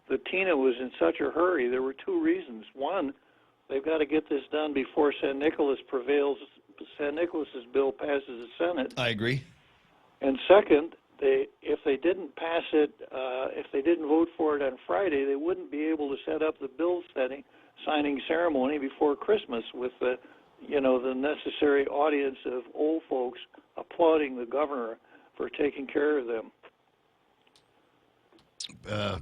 that Tina was in such a hurry, there were two reasons. One, they've got to get this done before San Nicolas prevails. San Nicolas's bill passes the Senate. I agree. And second, if they didn't pass it, if they didn't vote for it on Friday, they wouldn't be able to set up the bill signing ceremony before Christmas with the necessary audience of old folks applauding the governor for taking care of them.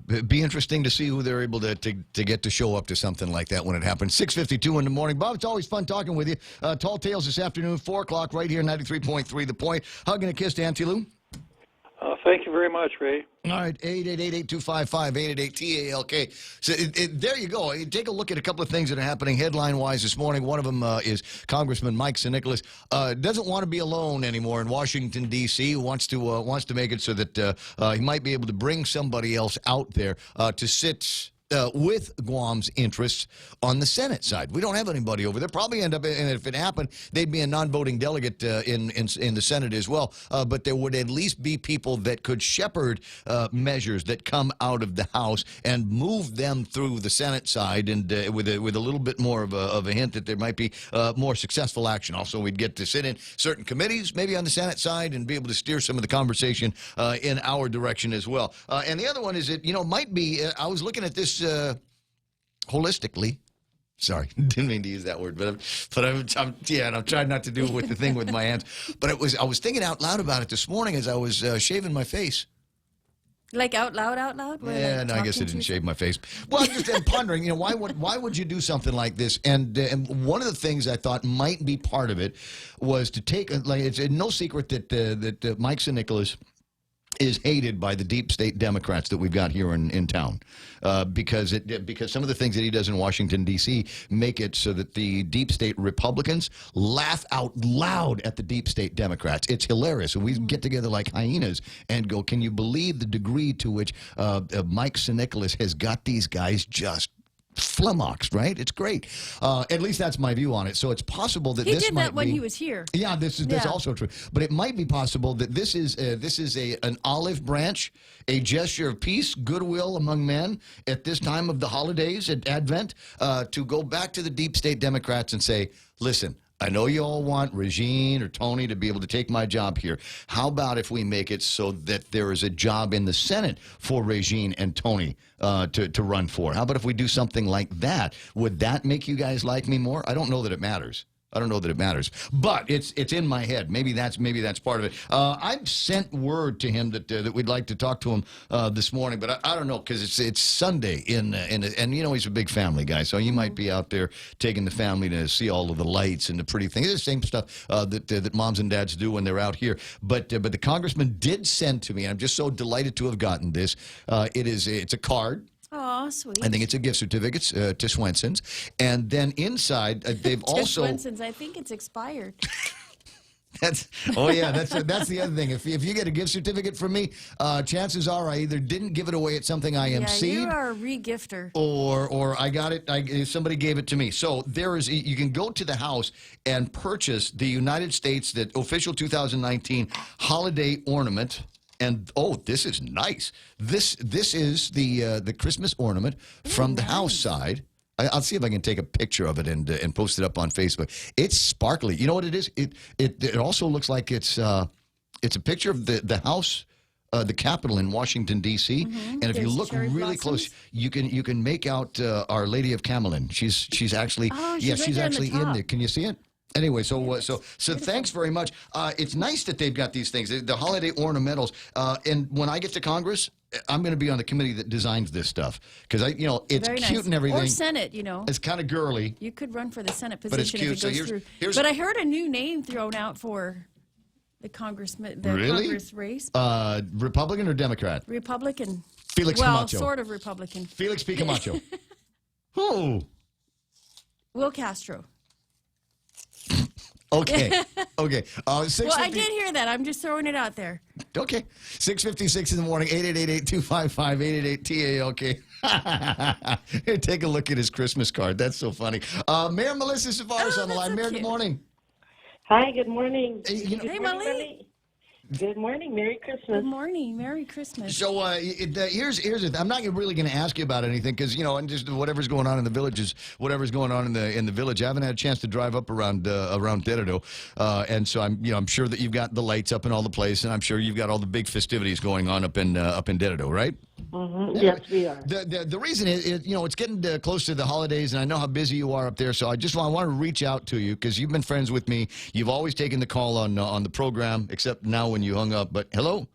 It'd be interesting to see who they're able to get to show up to something like that when it happens. 6:52 in the morning. Bob, it's always fun talking with you. Tall Tales this afternoon, 4 o'clock, right here, 93.3 The Point. Hug and a kiss to Auntie Lou. Thank you very much, Ray. All right, 888-8255, 888-TALK. So there you go. Take a look at a couple of things that are happening headline-wise this morning. One of them is Congressman Mike St. Nicholas doesn't want to be alone anymore in Washington, D.C. Wants to make it so that he might be able to bring somebody else out there to sit with Guam's interests on the Senate side. We don't have anybody over there. Probably end up, and if it happened, they'd be a non-voting delegate in the Senate as well. But there would at least be people that could shepherd measures that come out of the House and move them through the Senate side, and with a little bit more of a hint that there might be more successful action. Also, we'd get to sit in certain committees, maybe on the Senate side, and be able to steer some of the conversation in our direction as well. And the other one is that, might be, I was looking at this holistically. Sorry, didn't mean to use that word, but I'm trying not to do it with the thing with my hands. But I was thinking out loud about it this morning as I was shaving my face. Like out loud? Yeah, no, I guess I didn't shave my face. Well, I'm just pondering, why would you do something like this? And one of the things I thought might be part of it was to take, it's no secret that Mike St. Nicholas is hated by the deep state Democrats that we've got here in town, because some of the things that he does in Washington, D.C. make it so that the deep state Republicans laugh out loud at the deep state Democrats. It's hilarious. And we get together like hyenas and go, can you believe the degree to which Mike St. Nicholas has got these guys just flummoxed, right? It's great. At least that's my view on it. So it's possible that he this did might that when be, he was here. Yeah, this is also true. But it might be possible that this is an olive branch, a gesture of peace, goodwill among men at this time of the holidays at Advent, to go back to the deep state Democrats and say, listen, I know you all want Regine or Tony to be able to take my job here. How about if we make it so that there is a job in the Senate for Regine and Tony to run for? How about if we do something like that? Would that make you guys like me more? I don't know that it matters. But it's in my head. Maybe that's part of it. I've sent word to him that we'd like to talk to him this morning, but I don't know, because it's Sunday and he's a big family guy, so he might be out there taking the family to see all of the lights and the pretty things. It's the same stuff that moms and dads do when they're out here. But the congressman did send to me, and I'm just so delighted to have gotten this. It's a card. Oh, sweet. I think it's a gift certificate to Swenson's. And then inside, they've also... Swenson's, I think it's expired. That's the other thing. If you get a gift certificate from me, chances are I either didn't give it away at something I emceed. Yeah, you are a re-gifter. Or I got it, somebody gave it to me. So you can go to the house and purchase the United States, the official 2019 holiday ornament. And this is nice. This is the Christmas ornament from the house side. I'll see if I can take a picture of it and post it up on Facebook. It's sparkly. You know what it is? It also looks like it's a picture of the house, the Capitol in Washington D.C. And if you look really close, you can make out Our Lady of Camelin. She's actually she's actually in there. Can you see it? Anyway, so thanks very much. It's nice that they've got these things, the holiday ornamentals. And when I get to Congress, I'm going to be on the committee that designs this stuff, because it's Very cute nice. and everything. Or Senate, It's kind of girly. You could run for the Senate But it's position cute. if it goes So through. But I heard a new name thrown out for the congressman, the Really? Congress race. Republican or Democrat? Republican. Felix well, Camacho. sort of Republican. Felix P. Camacho. Who? Will Castro. Okay. Okay. Well, I did hear that. I'm just throwing it out there. Okay. 6:56 in the morning, 888-825-8888-TALK. Here, take a look at his Christmas card. That's so funny. Mayor Melissa Savares on the line. Mayor, good morning. Hi, good morning. Hey, Molly. Good morning. Merry Christmas. Good morning. Merry Christmas. So here's it. I'm not really going to ask you about anything because and just whatever's going on in the villages, whatever's going on in the village. I haven't had a chance to drive up around Dededo, and so I'm sure that you've got the lights up in all the place, and I'm sure you've got all the big festivities going on up in Dededo, right? Mm-hmm. Yes, we are. The reason is it's getting close to the holidays, and I know how busy you are up there. So I want to reach out to you because you've been friends with me. You've always taken the call on the program, except now when you hung up. But hello,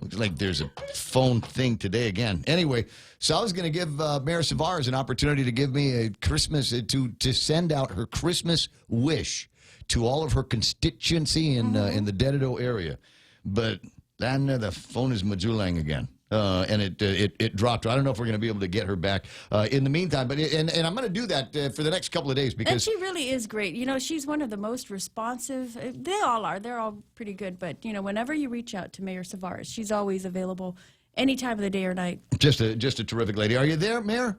looks like there's a phone thing today again. Anyway, so I was going to give Mayor Savares an opportunity to give me a Christmas to send out her Christmas wish to all of her constituency in the Dededo area, but then the phone is majulang again. And it dropped her. I don't know if we're going to be able to get her back in the meantime. But and I'm going to do that for the next couple of days because and she really is great. She's one of the most responsive. They all are. They're all pretty good. But whenever you reach out to Mayor Savares, she's always available, any time of the day or night. Just a terrific lady. Are you there, Mayor?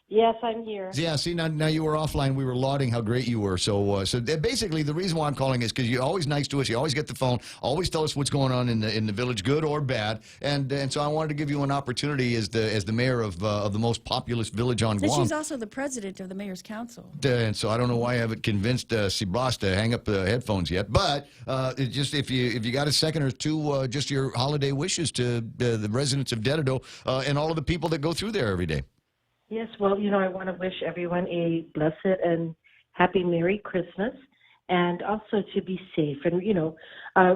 Yes, I'm here. Yeah, see, now you were offline. We were lauding how great you were. So basically, the reason why I'm calling is because you're always nice to us. You always get the phone. Always tell us what's going on in the village, good or bad. And so I wanted to give you an opportunity as the mayor of the most populous village on Guam. And she's also the president of the mayor's council. And so I don't know why I haven't convinced Sibras to hang up the headphones yet. But just if you got a second or two, just your holiday wishes to the residents of Dededo and all of the people that go through there every day. Yes, well, I want to wish everyone a blessed and happy Merry Christmas, and also to be safe. And,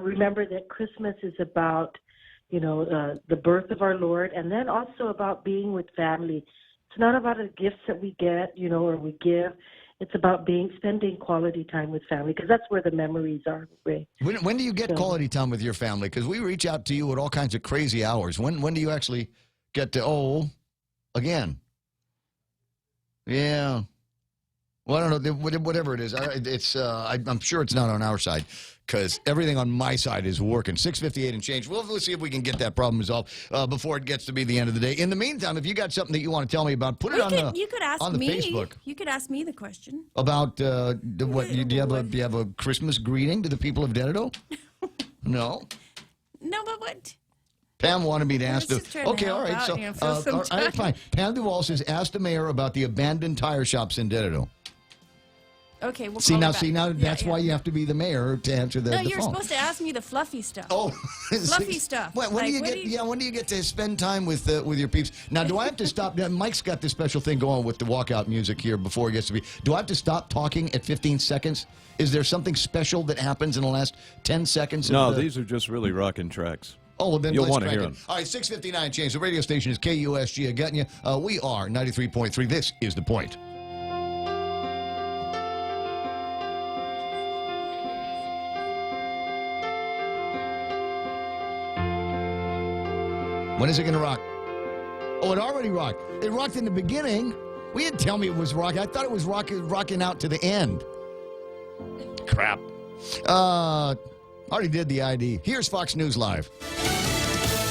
remember that Christmas is about, the birth of our Lord, and then also about being with family. It's not about the gifts that we get, or we give. It's about spending quality time with family, because that's where the memories are. When do you get quality time with your family? Because we reach out to you at all kinds of crazy hours. When do you actually get to, again? Yeah. Well, I don't know. Whatever it is, I'm sure it's not on our side because everything on my side is working. 6:58 and change. Let's see if we can get that problem resolved before it gets to be the end of the day. In the meantime, if you got something that you want to tell me about, put it on the Facebook. You could ask me the question About what? Do you have a Christmas greeting to the people of Dededo? No. No, but what? Pam wanted me to ask the. Okay, all right. So, all right, fine. Pam Duval says, ask the mayor about the abandoned tire shops in Dededo. Okay, we'll see call now. That's why you have to be the mayor to answer the. No, the you're phone. supposed to ask me the fluffy stuff. Oh, fluffy stuff. When do you get? Yeah, when do you get to spend time with your peeps? Now, do I have to stop? Mike's got this special thing going with the walkout music here before it gets to be. Do I have to stop talking at 15 seconds? Is there something special that happens in the last 10 seconds? No, these are just really rocking tracks. Oh, well, then you'll let's want to crank hear it. them. All right, 6:59 change. The radio station is KUSG. I got you. We are 93.3. This is The Point. When is it going to rock? Oh, it already rocked. It rocked in the beginning. We didn't tell me it was rocking. I thought it was rocking out to the end. Crap. Already did the ID. Here's Fox News Live.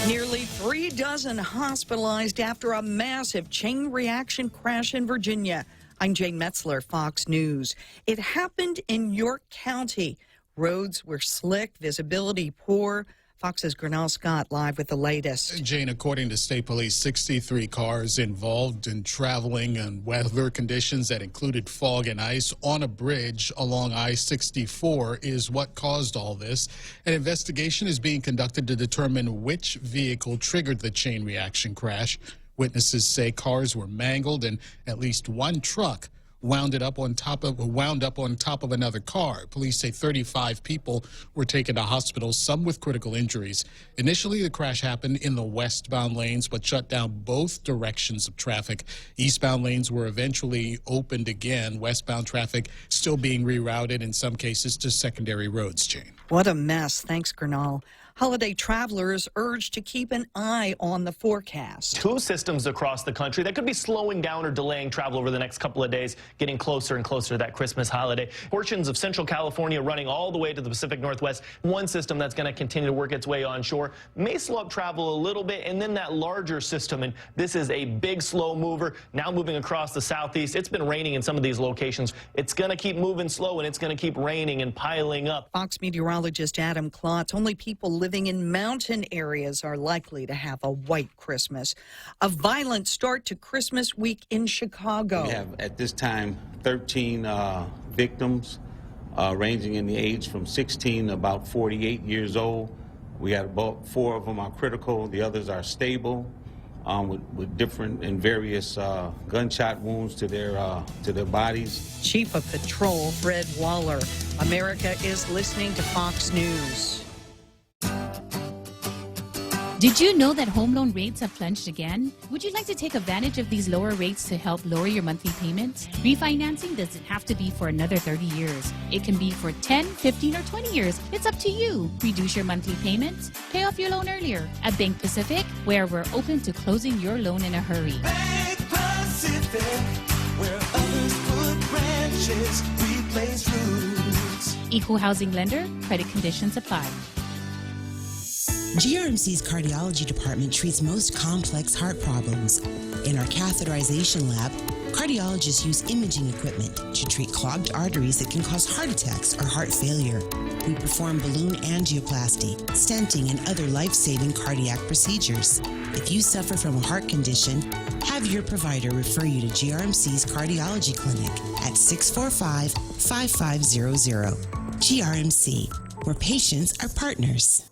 Nearly 3 dozen hospitalized after a massive chain reaction crash in Virginia. I'm Jane Metzler, Fox News. It happened in York County. Roads were slick, visibility poor. Fox's Grinnell Scott live with the latest. Jane, according to state police, 63 cars involved in traveling and weather conditions that included fog and ice on a bridge along I-64 is what caused all this. An investigation is being conducted to determine which vehicle triggered the chain reaction crash. Witnesses say cars were mangled and at least one truck wound up on top of another car. Police say 35 people were taken to hospitals, some with critical injuries. Initially, the crash happened in the westbound lanes, but shut down both directions of traffic. Eastbound lanes were eventually opened again. Westbound traffic still being rerouted in some cases to secondary roads, Jane. What a mess. Thanks, Gernal. Holiday travelers urged to keep an eye on the forecast. Two systems across the country that could be slowing down or delaying travel over the next couple of days, getting closer and closer to that Christmas holiday. Portions of Central California running all the way to the Pacific Northwest. One system that's going to continue to work its way onshore may slow up travel a little bit, and then that larger system, and this is a big slow mover, now moving across the southeast. It's been raining in some of these locations. It's going to keep moving slow, and it's going to keep raining and piling up. Fox meteorologist Adam Klotz, only people living in mountain areas are likely to have a white Christmas. A violent start to Christmas week in Chicago. We have at this time 13 victims ranging in the age from 16 to about 48 years old. We had about 4 of them are critical. The others are stable with different and various gunshot wounds to their bodies. Chief of Patrol Fred Waller. America is listening to Fox News. Did you know that home loan rates have plunged again? Would you like to take advantage of these lower rates to help lower your monthly payments? Refinancing doesn't have to be for another 30 years. It can be for 10, 15, or 20 years. It's up to you. Reduce your monthly payments. Pay off your loan earlier. At Bank Pacific, where we're open to closing your loan in a hurry. Bank Pacific, where others put branches, we place roots. Equal housing lender. Credit conditions apply. GRMC's cardiology department treats most complex heart problems. In our catheterization lab, cardiologists use imaging equipment to treat clogged arteries that can cause heart attacks or heart failure. We perform balloon angioplasty, stenting, and other life-saving cardiac procedures. If you suffer from a heart condition, have your provider refer you to GRMC's cardiology clinic at 645-5500. GRMC, where patients are partners.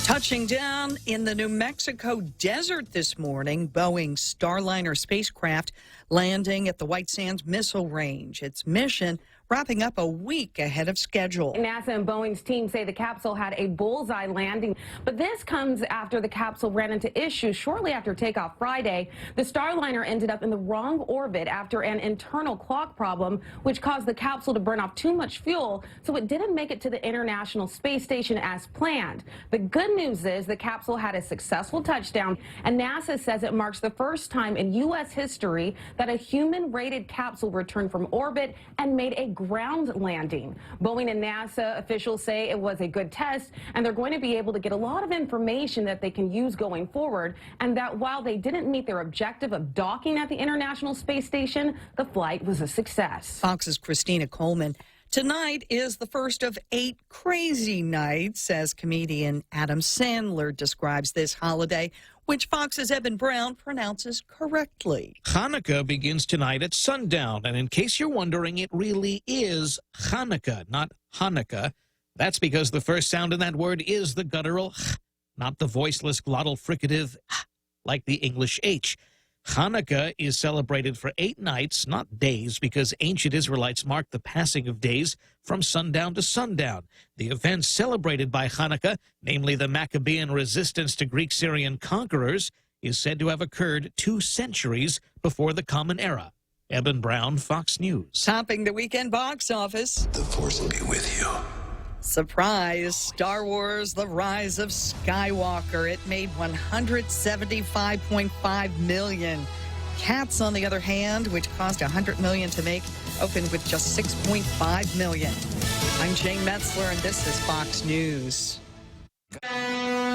Touching down in the New Mexico desert this morning, Boeing's Starliner spacecraft landing at the White Sands Missile Range. Its mission wrapping up a week ahead of schedule. NASA and Boeing's team say the capsule had a bullseye landing, but this comes after the capsule ran into issues shortly after takeoff Friday. The Starliner ended up in the wrong orbit after an internal clock problem, which caused the capsule to burn off too much fuel, so it didn't make it to the International Space Station as planned. The good news is the capsule had a successful touchdown, and NASA says it marks the first time in U.S. history that a human-rated capsule returned from orbit and made a ground landing. Boeing and NASA officials say it was a good test, and they're going to be able to get a lot of information that they can use going forward, and that while they didn't meet their objective of docking at the International Space Station, the flight was a success. Fox's Christina Coleman. Tonight is the first of 8 crazy nights, as comedian Adam Sandler describes this holiday, which Fox's Evan Brown pronounces correctly. Hanukkah begins tonight at sundown, and in case you're wondering, it really is Hanukkah, not Hanukkah. That's because the first sound in that word is the guttural ch, not the voiceless glottal fricative like the English H. Hanukkah is celebrated for 8 nights, not days, because ancient Israelites marked the passing of days from sundown to sundown. The events celebrated by Hanukkah, namely the Maccabean resistance to Greek-Syrian conquerors, is said to have occurred 2 centuries before the Common Era. Eben Brown, Fox News. Topping the weekend box office. The Force will be with you. Surprise! Star Wars The Rise of Skywalker. It made $175.5 million. Cats, on the other hand, which cost $100 million to make, opened with just $6.5 million. I'm Jane Metzler, and this is Fox News.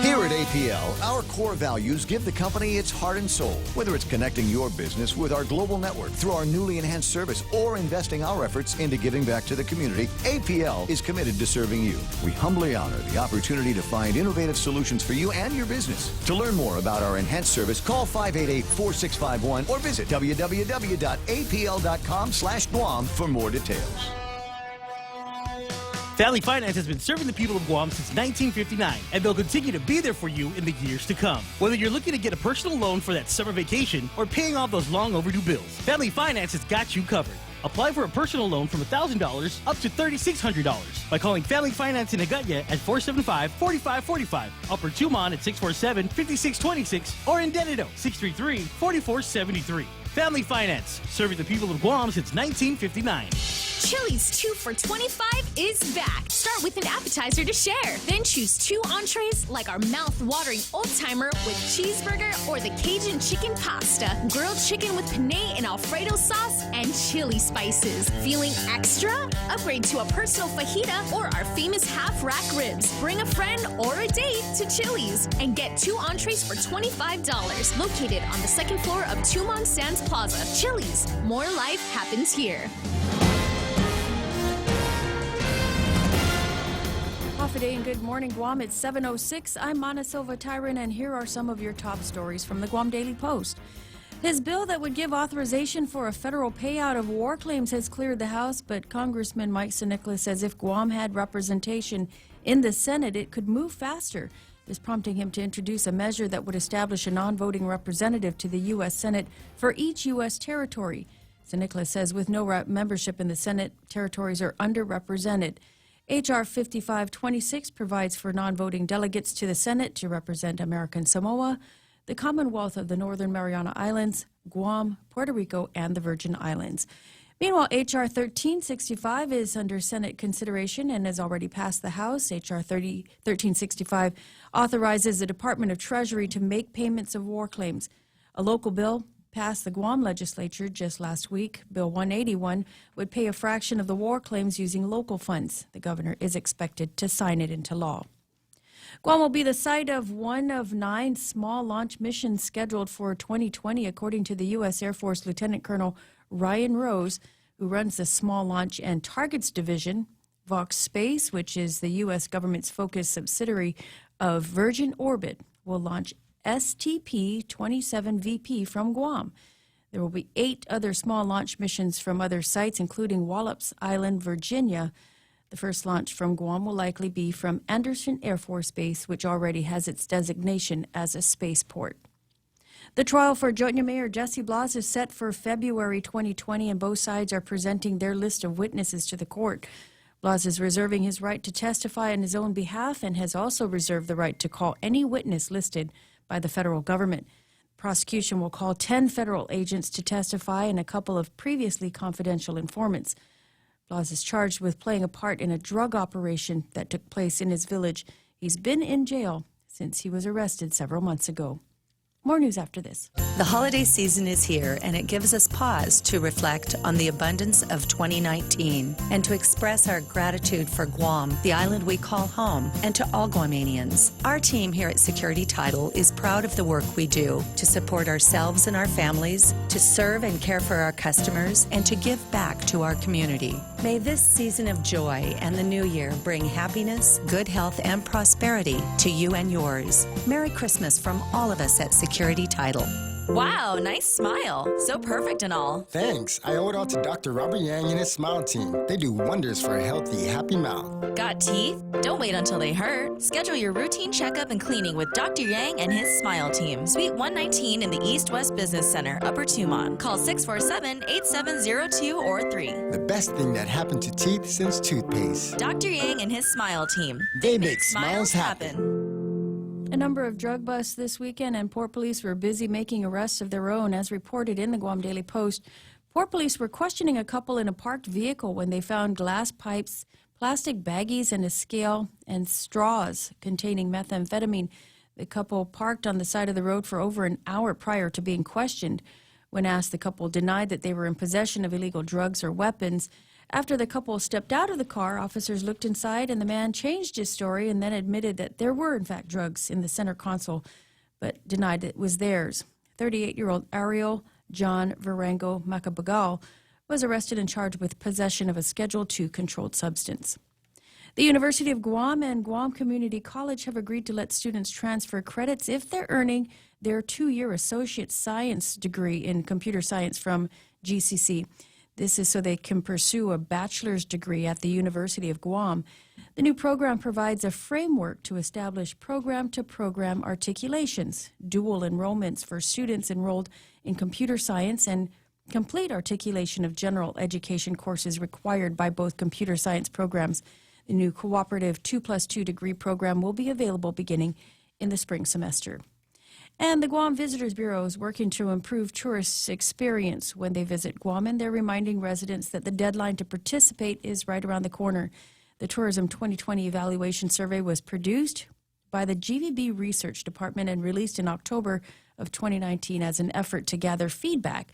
Here at APL, our core values give the company its heart and soul. Whether it's connecting your business with our global network through our newly enhanced service or investing our efforts into giving back to the community, APL is committed to serving you. We humbly honor the opportunity to find innovative solutions for you and your business. To learn more about our enhanced service, call 588-4651 or visit www.apl.com/Guam for more details. Family Finance has been serving the people of Guam since 1959, and they'll continue to be there for you in the years to come. Whether you're looking to get a personal loan for that summer vacation or paying off those long overdue bills, Family Finance has got you covered. Apply for a personal loan from $1,000 up to $3,600 by calling Family Finance in Agutya at 475-4545, Upper Tumon at 647-5626, or in Dededo, 633-4473. Family Finance, serving the people of Guam since 1959. Chili's 2 for $25 is back. Start with an appetizer to share. Then choose 2 entrees like our mouth-watering old-timer with cheeseburger or the Cajun chicken pasta, grilled chicken with penne and Alfredo sauce, and chili spices. Feeling extra? Upgrade to a personal fajita or our famous half-rack ribs. Bring a friend or a date to Chili's and get 2 entrees for $25. Located on the 2nd floor of Tumon Sands Plaza. Chili's. More life happens here. Off a day and good morning, Guam. It's 7:06. I'm Mana Silva Tyron, and here are some of your top stories from the Guam Daily Post. His bill that would give authorization for a federal payout of war claims has cleared the House, but Congressman Mike Sinicla says if Guam had representation in the Senate, it could move faster. This prompting him to introduce a measure that would establish a non-voting representative to the U.S. Senate for each U.S. territory. Sinicla says with no membership in the Senate, territories are underrepresented. H.R. 5526 provides for non-voting delegates to the Senate to represent American Samoa, the Commonwealth of the Northern Mariana Islands, Guam, Puerto Rico, and the Virgin Islands. Meanwhile, H.R. 1365 is under Senate consideration and has already passed the House. H.R. 1365 authorizes the Department of Treasury to make payments of war claims. A local bill passed the Guam legislature just last week. Bill 181 would pay a fraction of the war claims using local funds. The governor is expected to sign it into law. Guam will be the site of one of 9 small launch missions scheduled for 2020, according to the U.S. Air Force Lieutenant Colonel Ryan Rose, who runs the Small Launch and Targets Division. Vox Space, which is the U.S. government's focused subsidiary of Virgin Orbit, will launch STP-27VP from Guam. There will be 8 other small launch missions from other sites, including Wallops Island, Virginia. The first launch from Guam will likely be from Anderson Air Force Base, which already has its designation as a spaceport. The trial for Jotnya Mayor Jesse Blas is set for February 2020, and both sides are presenting their list of witnesses to the court. Blas is reserving his right to testify on his own behalf and has also reserved the right to call any witness listed by the federal government. Prosecution will call 10 federal agents to testify and a couple of previously confidential informants. Blas is charged with playing a part in a drug operation that took place in his village. He's been in jail since he was arrested several months ago. More news after this. The holiday season is here, and it gives us pause to reflect on the abundance of 2019 and to express our gratitude for Guam, the island we call home, and to all Guamanians. Our team here at Security Title is proud of the work we do to support ourselves and our families, to serve and care for our customers, and to give back to our community. May this season of joy and the new year bring happiness, good health, and prosperity to you and yours. Merry Christmas from all of us at Security Title. Wow, nice smile. So perfect and all. Thanks. I owe it all to Dr. Robert Yang and his smile team. They do wonders for a healthy, happy mouth. Got teeth? Don't wait until they hurt. Schedule your routine checkup and cleaning with Dr. Yang and his smile team. Suite 119 in the East West Business Center, Upper Tumon. Call 647-8702 or 3. The best thing that happened to teeth since toothpaste. Dr. Yang and his smile team. They make smiles happen. A number of drug busts this weekend, and Port Police were busy making arrests of their own, as reported in the Guam Daily Post. Port Police were questioning a couple in a parked vehicle when they found glass pipes, plastic baggies, and a scale and straws containing methamphetamine. The couple parked on the side of the road for over an hour prior to being questioned. When asked, the couple denied that they were in possession of illegal drugs or weapons. After the couple stepped out of the car, officers looked inside, and the man changed his story and then admitted that there were, in fact, drugs in the center console, but denied it was theirs. 38-year-old Ariel John Varango Macabagal was arrested and charged with possession of a Schedule II controlled substance. The University of Guam and Guam Community College have agreed to let students transfer credits if they're earning their 2-year associate science degree in computer science from GCC. This is so they can pursue a bachelor's degree at the University of Guam. The new program provides a framework to establish program-to-program articulations, dual enrollments for students enrolled in computer science, and complete articulation of general education courses required by both computer science programs. The new cooperative 2+2 degree program will be available beginning in the spring semester. And the Guam Visitors Bureau is working to improve tourists' experience when they visit Guam, and they're reminding residents that the deadline to participate is right around the corner. The Tourism 2020 Evaluation Survey was produced by the GVB Research Department and released in October of 2019 as an effort to gather feedback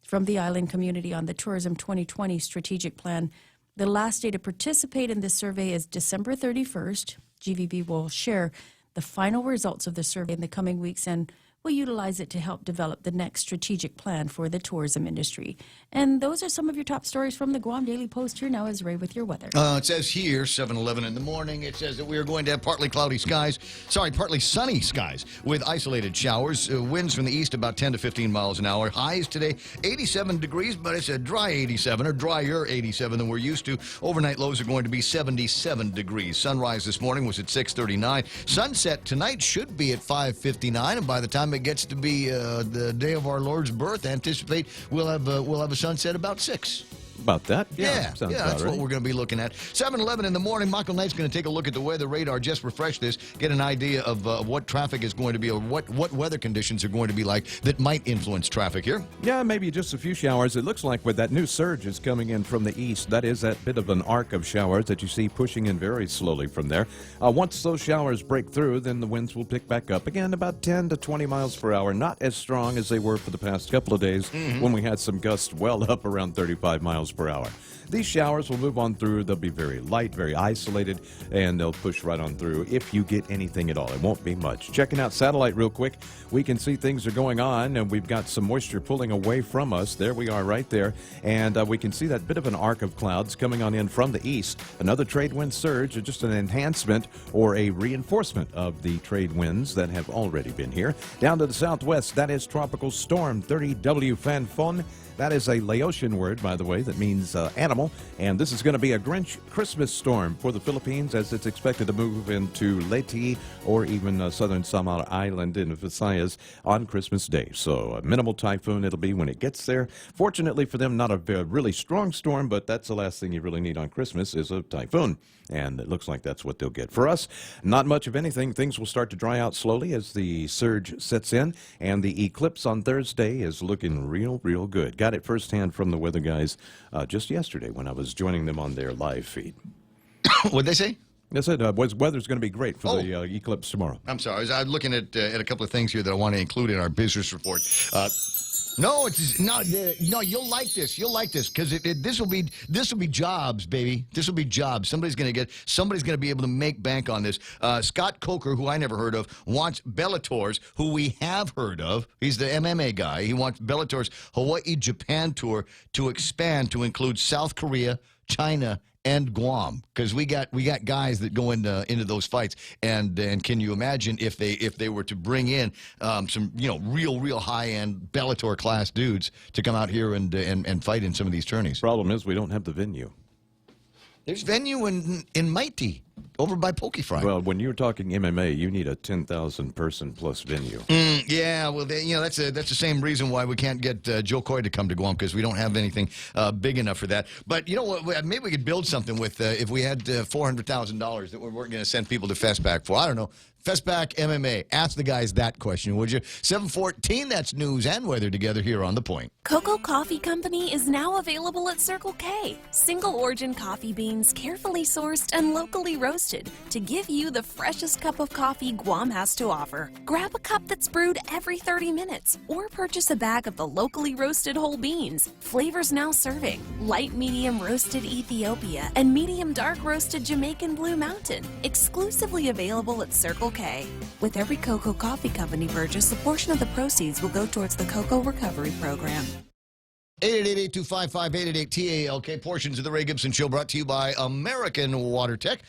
from the island community on the Tourism 2020 strategic plan. The last day to participate in this survey is December 31st. GVB will share the final results of the survey in the coming weeks and will utilize it to help develop the next strategic plan for the tourism industry. And those are some of your top stories from the Guam Daily Post. Here now is Ray with your weather. It says here, 7:11 in the morning, it says that we are going to have partly sunny skies with isolated showers. Winds from the east about 10 to 15 miles an hour. Highs today, 87 degrees, but it's a dry 87 or drier 87 than we're used to. Overnight lows are going to be 77 degrees. Sunrise this morning was at 6:39. Sunset tonight should be at 5:59, and by the time it gets to be the day of our Lord's birth, anticipate we'll have a sunset about 6. About that? Yeah, sounds about that's right. what we're going to be looking at. 7:11 in the morning. Michael Knight's going to take a look at the weather radar, just refresh this, get an idea of what traffic is going to be, or what weather conditions are going to be like that might influence traffic here. Yeah, maybe just a few showers. It looks like with that new surge is coming in from the east. That is that bit of an arc of showers that you see pushing in very slowly from there. Once those showers break through, then the winds will pick back up again, about 10 to 20 miles per hour. Not as strong as they were for the past couple of days when we had some gusts well up around 35 miles per hour. These showers will move on through. They'll be very light, very isolated, and they'll push right on through if you get anything at all. It won't be much. Checking out satellite real quick, we can see things are going on, and we've got some moisture pulling away from us. There we are right there, and we can see that bit of an arc of clouds coming on in from the east. Another trade wind surge, or just an enhancement or a reinforcement of the trade winds that have already been here. Down to the southwest, that is Tropical Storm 30W Fanfon. That is a Laotian word, by the way, that means animal. And this is going to be a Grinch Christmas storm for the Philippines, as it's expected to move into Leyte or even southern Samar Island in Visayas on Christmas Day. So a minimal typhoon it'll be when it gets there. Fortunately for them, not a really strong storm, but that's the last thing you really need on Christmas is a typhoon. And it looks like that's what they'll get. For us, not much of anything. Things will start to dry out slowly as the surge sets in. And the eclipse on Thursday is looking real good. Got it firsthand from the weather guys just yesterday when I was joining them on their live feed. What'd they say? They said weather's going to be great for the eclipse tomorrow. I'm sorry. I was looking at a couple of things here that I want to include in our business report. No, it's not. No, you'll like this. You'll like this because this will be jobs, baby. This will be jobs. Somebody's going to be able to make bank on this. Scott Coker, who I never heard of, wants Bellator's, who we have heard of. He's the MMA guy. He wants Bellator's Hawaii-Japan tour to expand to include South Korea, China, and Guam, because we got guys that go into those fights, and can you imagine if they were to bring in some real high end Bellator class dudes to come out here and fight in some of these tourneys? Problem is we don't have the venue. There's venue in Mighty over by Poke Fry. Well, when you're talking MMA, you need a 10,000 person plus venue. Yeah, well, that's the same reason why we can't get Joe Coy to come to Guam, because we don't have anything big enough for that. But you know what? Maybe we could build something with if we had $400,000 that we weren't going to send people to Festback for. I don't know. Festback MMA. Ask the guys that question, would you? 7:14, that's news and weather together here on The Point. Cocoa Coffee Company is now available at Circle K. Single origin coffee beans, carefully sourced and locally roasted to give you the freshest cup of coffee Guam has to offer. Grab a cup that's brewed every 30 minutes or purchase a bag of the locally roasted whole beans. Flavors now serving: light medium roasted Ethiopia and medium dark roasted Jamaican Blue Mountain. Exclusively available at Circle K. With every Cocoa Coffee Company purchase, a portion of the proceeds will go towards the Cocoa Recovery Program. 888-825-5888-TALK. Portions of the Ray Gibson Show brought to you by American Water Tech.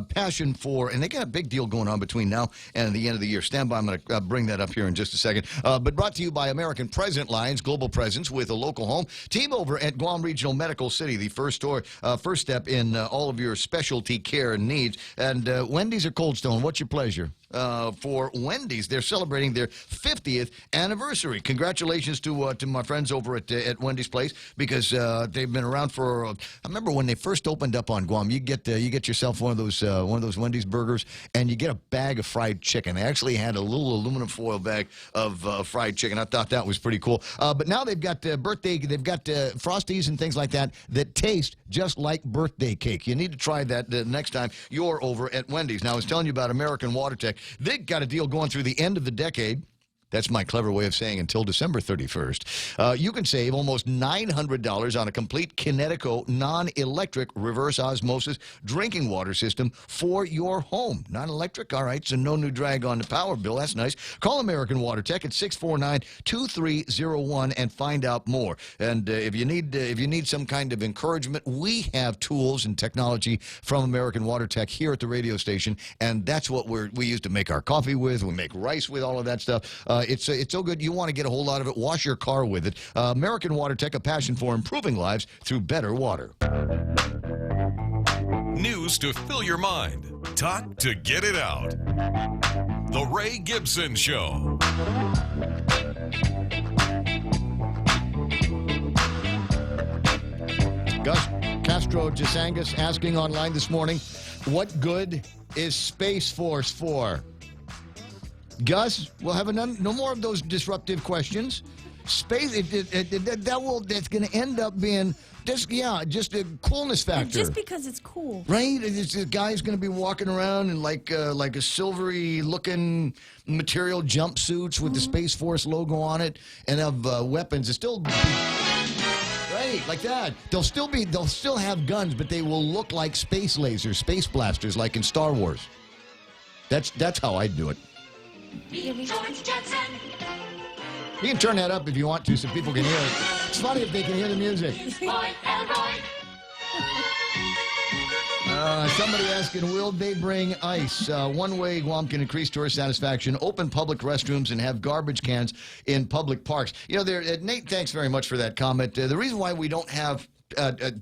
Passion for, and they got a big deal going on between now and the end of the year. Stand by, I'm going to bring that up here in just a second. But brought to you by American Present Lines, global presence with a local home. Team over at Guam Regional Medical City, the first step in all of your specialty care needs. And Wendy's or Cold Stone, what's your pleasure? for Wendy's. They're celebrating their 50th anniversary. Congratulations to my friends over at Wendy's Place, because they've been around for. I remember when they first opened up on Guam. You get yourself one of those Wendy's burgers, and you get a bag of fried chicken. They actually had a little aluminum foil bag of fried chicken. I thought that was pretty cool. But now they've got they've got Frosties and things like that taste just like birthday cake. You need to try that the next time you're over at Wendy's. Now, I was telling you about American Water Tech. They've got a deal going through the end of the decade. That's my clever way of saying until December 31st. You can save almost $900 on a complete Kinetico non-electric reverse osmosis drinking water system for your home. Non-electric? All right, so no new drag on the power bill. That's nice. Call American Water Tech at 649-2301 and find out more. And if you need some kind of encouragement, we have tools and technology from American Water Tech here at the radio station, and that's what we use to make our coffee with. We make rice with, all of that stuff. It's so good. You want to get a whole lot of it. Wash your car with it. American Water Tech, a passion for improving lives through better water. News to fill your mind. Talk to get it out. The Ray Gibson Show. Gus Castro Gisangas asking online this morning, what good is Space Force for? Gus, we'll have no more of those disruptive questions. Space, that's going to end up being just a coolness factor. Just because it's cool, right? The guy's going to be walking around in like a silvery-looking material jumpsuits with the Space Force logo on it, and have weapons. It's still right like that. They'll still have guns, but they will look like space lasers, space blasters, like in Star Wars. That's how I'd do it. You can turn that up if you want to so people can hear it. It's funny if they can hear the music. Somebody asking, will they bring ice? One way Guam can increase tourist satisfaction, open public restrooms and have garbage cans in public parks. Nate, thanks very much for that comment. The reason why we don't have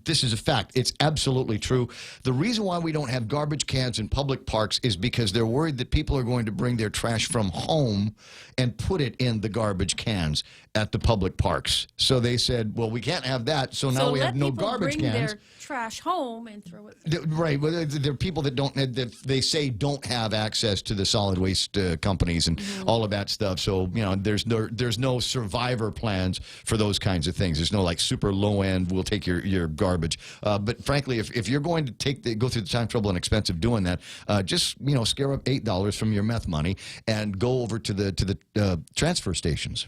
this is a fact. It's absolutely true. The reason why we don't have garbage cans in public parks is because they're worried that people are going to bring their trash from home and put it in the garbage cans at the public parks. So they said, well, we can't have that, so now we have no garbage bring cans. Their trash home and throw it. Right. Well, there are people that they say don't have access to the solid waste companies and all of that stuff. So, there's no survivor plans for those kinds of things. There's no like super low end, we'll take your garbage. But frankly, if you're going to go through the time, trouble, and expense of doing that, just scare up $8 from your meth money and go over to the transfer stations.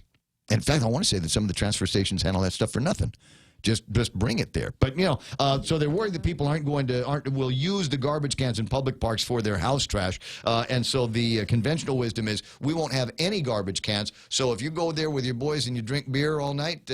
In fact, I want to say that some of the transfer stations handle that stuff for nothing. Just bring it there. But, so they're worried that people will use the garbage cans in public parks for their house trash. And so the conventional wisdom is we won't have any garbage cans. So if you go there with your boys and you drink beer all night,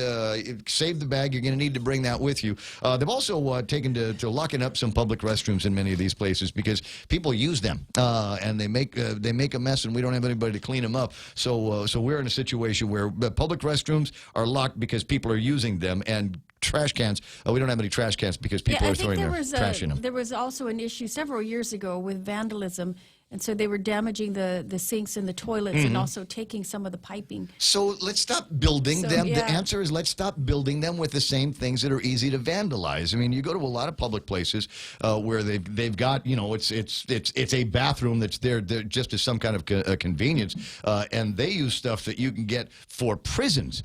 save the bag. You're going to need to bring that with you. They've also taken to locking up some public restrooms in many of these places because people use them. And they make a mess and we don't have anybody to clean them up. So we're in a situation where public restrooms are locked because people are using them, and trash cans. We don't have any trash cans because people are throwing their trash in them. There was also an issue several years ago with vandalism, and so they were damaging the sinks and the toilets and also taking some of the piping. So let's stop building them. Yeah. The answer is let's stop building them with the same things that are easy to vandalize. I mean, you go to a lot of public places where they've got, it's a bathroom that's there just as some kind of convenience, and they use stuff that you can get for prisons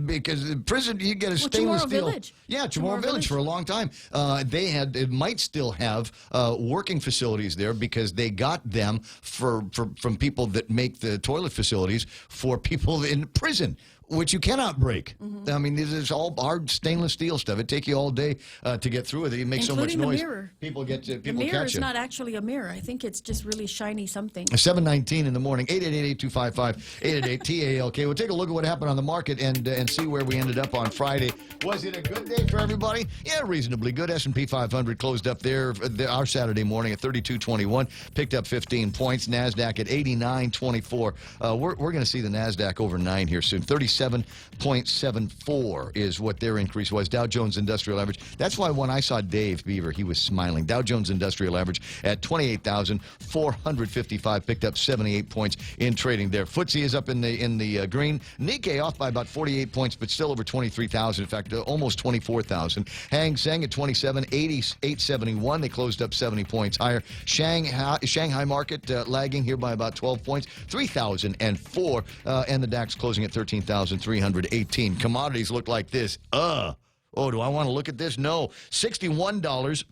because in prison you get a stainless steel. Village. Yeah, Chamorro Village for a long time. It might still have working facilities there because they got them from people that make the toilet facilities for people in prison, which you cannot break. I mean, this is all hard stainless steel stuff. It'd take you all day to get through it. You make so much noise. Mirror. People catch you. The mirror is not actually a mirror. I think it's just really shiny something. 7:19 in the morning. 888-8255-888-TALK. We'll take a look at what happened on the market and see where we ended up on Friday. Was it a good day for everybody? Yeah, reasonably good. S&P 500 closed up there our Saturday morning at 32.21. Picked up 15 points. NASDAQ at 89.24. We're going to see the NASDAQ over 9 here soon. 37. 27.74 is what their increase was. Dow Jones Industrial Average. That's why when I saw Dave Beaver, he was smiling. Dow Jones Industrial Average at 28,455, picked up 78 points in trading there. FTSE is up in the green. Nikkei off by about 48 points, but still over 23,000. In fact, almost 24,000. Hang Seng at 27,871. They closed up 70 points higher. Shanghai market lagging here by about 12 points, 3,004, and the DAX closing at 13,318. Commodities look like this. Oh, do I want to look at this? No. $61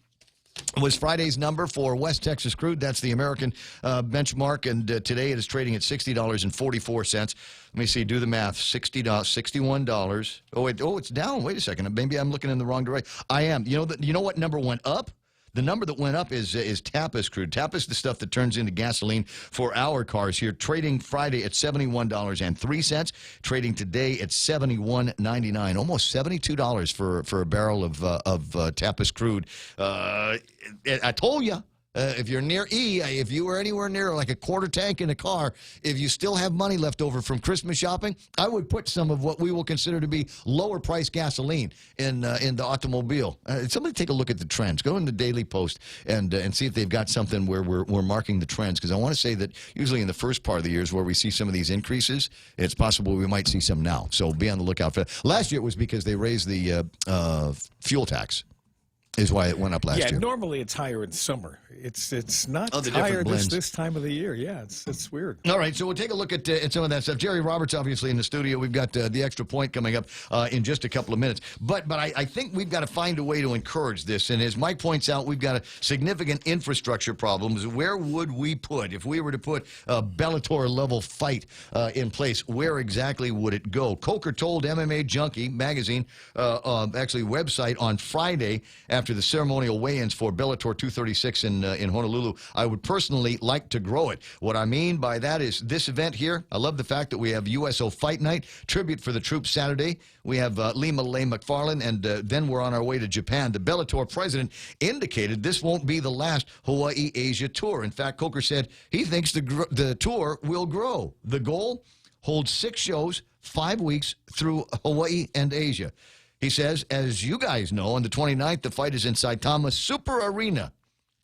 was Friday's number for West Texas crude. That's the American benchmark, and today it is trading at $60.44. Let me see, do the math. $61. Oh, it's down. Wait a second. Maybe I'm looking in the wrong direction. I am. You know what number went up? The number that went up is Tapas crude. Tapas, the stuff that turns into gasoline for our cars here. Trading Friday at $71.03. Trading today at $71.99. Almost $72 for a barrel of Tapas crude. I told you. If you're near if you were anywhere near like a quarter tank in a car, if you still have money left over from Christmas shopping, I would put some of what we will consider to be lower price gasoline in the automobile. Somebody take a look at the trends. Go in the Daily Post and see if they've got something where we're marking the trends, because I want to say that usually in the first part of the years where we see some of these increases, it's possible we might see some now. So be on the lookout for that. Last year it was because they raised the fuel tax. Is why it went up last year. Yeah, normally it's higher in summer. It's not higher this time of the year. Yeah, it's weird. All right, so we'll take a look at some of that stuff. Jerry Roberts, obviously, in the studio. We've got the extra point coming up in just a couple of minutes. But I think we've got to find a way to encourage this. And as Mike points out, we've got a significant infrastructure problems. Where would we put, if we were to put a Bellator-level fight in place, where exactly would it go? Coker told MMA Junkie magazine, actually website, on Friday after the ceremonial weigh-ins for Bellator 236 in Honolulu, I would personally like to grow it. What I mean by that is this event here, I love the fact that we have USO Fight Night, tribute for the troops Saturday. We have Lima Lay McFarlane, and then we're on our way to Japan. The Bellator president indicated this won't be the last Hawaii Asia tour. In fact, Coker said he thinks the tour will grow. The goal? Hold 6 shows, 5 weeks through Hawaii and Asia. He says, as you guys know, on the 29th, the fight is in Saitama Super Arena.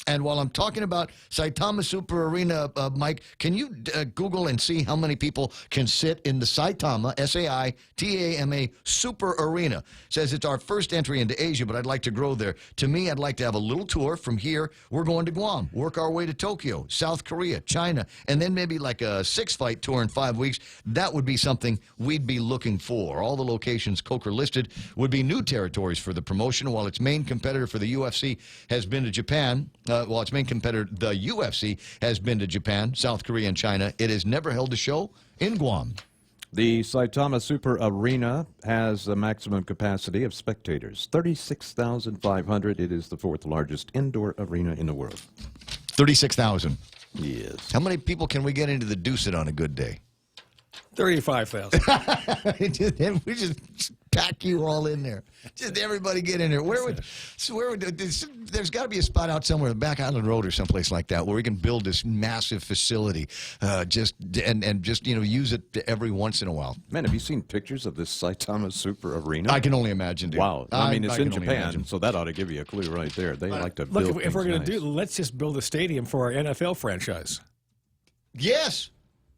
And while I'm talking about Saitama Super Arena, Mike, can you Google and see how many people can sit in the Saitama, S-A-I-T-A-M-A, Super Arena? Says it's our first entry into Asia, but I'd like to grow there. To me, I'd like to have a little tour. From here, we're going to Guam, work our way to Tokyo, South Korea, China, and then maybe like a 6-fight tour in 5 weeks. That would be something we'd be looking for. All the locations Coker listed would be new territories for the promotion, while its main competitor for the UFC has been to Japan. While its main competitor, the UFC, has been to Japan, South Korea, and China, it has never held a show in Guam. The Saitama Super Arena has a maximum capacity of spectators, 36,500. It is the 4th largest indoor arena in the world. 36,000. Yes. How many people can we get into the Deuce-It on a good day? 35,000. We just pack you all in there. Just everybody get in there. There's got to be a spot out somewhere, Back Island Road or someplace like that, where we can build this massive facility, just use it every once in a while. Man, have you seen pictures of this Saitama Super Arena? I can only imagine, dude. Wow. I mean, it's in Japan, so that ought to give you a clue right there. They like to build Look, if we're going to nice. let's just build a stadium for our NFL franchise. Yes.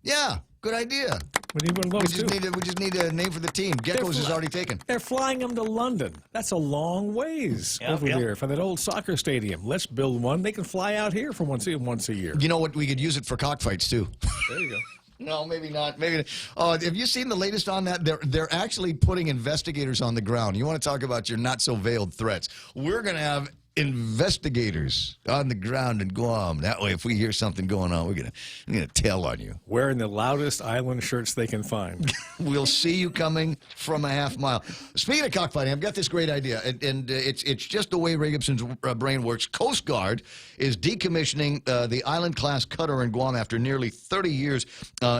Yeah. Good idea. We need one of those, we just need a name for the team. Geckos is already taken. They're flying them to London. That's a long ways over there for that old soccer stadium. Let's build one. They can fly out here for once a year. You know what? We could use it for cockfights, too. There you go. No, maybe not. Maybe. Have you seen the latest on that? They're actually putting investigators on the ground. You want to talk about your not-so-veiled threats. We're going to have investigators on the ground in Guam. That way, if we hear something going on, we're gonna tell on you. Wearing the loudest island shirts they can find. We'll see you coming from a half mile. Speaking of cockfighting, I've got this great idea, and it's just the way Ray Gibson's brain works. Coast Guard is decommissioning the Island-class cutter in Guam after nearly 30 years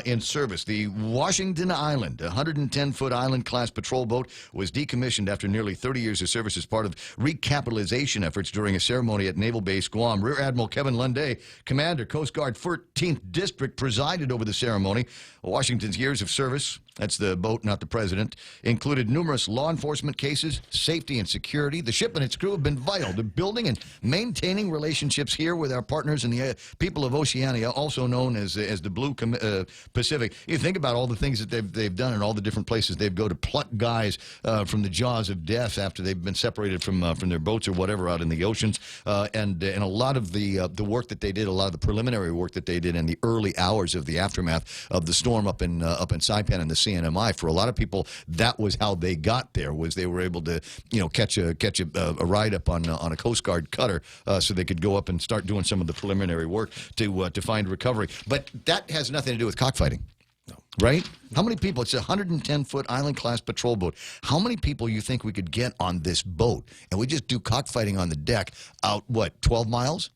in service. The Washington Island, a 110-foot Island-class patrol boat, was decommissioned after nearly 30 years of service as part of recapitalization efforts during a ceremony at Naval Base Guam. Rear Admiral Kevin Lunday, Commander, Coast Guard 14th District, presided over the ceremony. Washington's years of service That's the boat, not the president. Included numerous law enforcement cases, safety and security. The ship and its crew have been vital to building and maintaining relationships here with our partners in the people of Oceania, also known as the Blue Pacific. You think about all the things that they've done and all the different places they've go to pluck guys from the jaws of death after they've been separated from their boats or whatever out in the oceans, and a lot of the work that they did, a lot of the preliminary work that they did in the early hours of the aftermath of the storm up in Saipan and the CNMI. For a lot of people, that was how they got there. Was they were able to catch a ride up on a Coast Guard cutter so they could go up and start doing some of the preliminary work to find recovery. But that has nothing to do with cockfighting. No. Right? How many people? It's a 110-foot island-class patrol boat. How many people you think we could get on this boat? And we just do cockfighting on the deck out, 12 miles?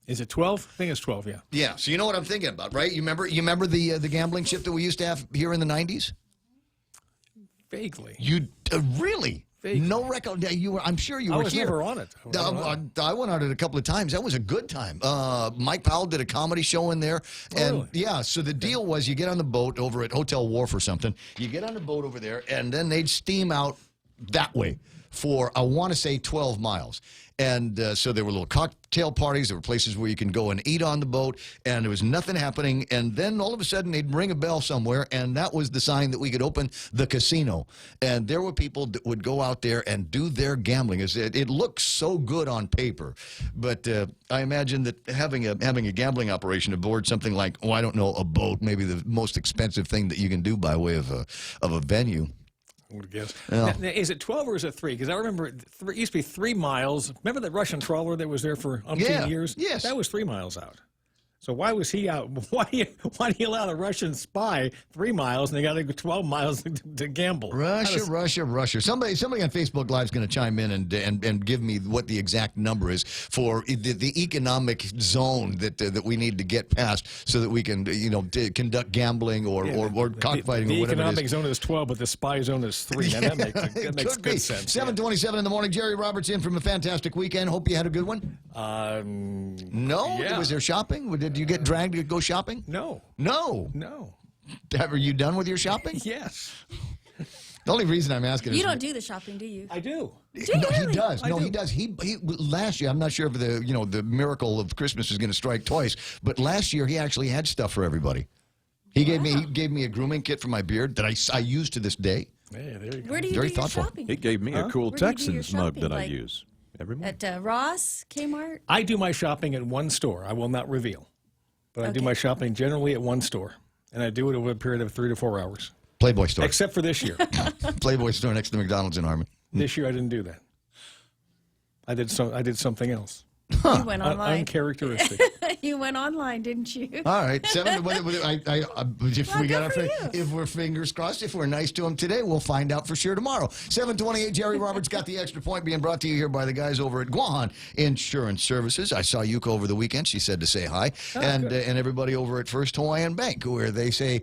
Is it 12? I think it's 12, yeah. Yeah, so you know what I'm thinking about, right? You remember the gambling ship that we used to have here in the 90s? Vaguely. You really? Vaguely. No record. I'm sure you were here. I was never on it. I went on it a couple of times. That was a good time. Mike Powell did a comedy show in there. And really? Yeah, so the deal was you get on the boat over at Hotel Wharf or something. You get on the boat over there, and then they'd steam out that way for, I want to say, 12 miles. And so there were little cocktail parties. There were places where you can go and eat on the boat, and there was nothing happening. And then all of a sudden, they'd ring a bell somewhere, and that was the sign that we could open the casino. And there were people that would go out there and do their gambling. It looks so good on paper, but I imagine that having a gambling operation aboard something like, I don't know, a boat, maybe the most expensive thing that you can do by way of a venue. I would guess. Yeah. Now, is it 12 or is it 3? Because I remember it used to be 3 miles. Remember the Russian trawler that was there for umpteen years? Yes. That was 3 miles out. So why was he out? Why do you allow the Russian spy 3 miles and they got to go 12 miles to gamble? Russia. Somebody on Facebook Live is going to chime in and give me what the exact number is for the economic zone that we need to get past so that we can conduct gambling or cockfighting or whatever it is. The economic zone is 12, but the spy zone is 3. Yeah, that makes good sense. 7:27 in the morning. Jerry Roberts in from a fantastic weekend. Hope you had a good one. No. Yeah. Was there shopping? Did you get dragged to go shopping? No. Are you done with your shopping? Yes. The only reason I'm asking is You don't do the shopping, do you? I do. Do you really? He does. He does. He last year, I'm not sure if the miracle of Christmas is going to strike twice, but last year he actually had stuff for everybody. He gave me a grooming kit for my beard that I use to this day. Hey, there you go. Where do you Very do your thoughtful. shopping? He gave me a cool Where do you do your Texans mug shopping? that I Like, use every month. At Ross, Kmart? I do my shopping at one store. I will not reveal. But I do my shopping generally at one store. And I do it over a period of 3 to 4 hours. Playboy store. Except for this year. Playboy store next to McDonald's in Harmon. This year I didn't do that. I did something else. You went online. Uncharacteristic. You went online, didn't you? All right, if we're fingers crossed, if we're nice to him today, we'll find out for sure tomorrow. 7:28. Jerry Roberts got the extra point, being brought to you here by the guys over at Guahan Insurance Services. I saw Yuka over the weekend. She said to say hi, and everybody over at First Hawaiian Bank, where they say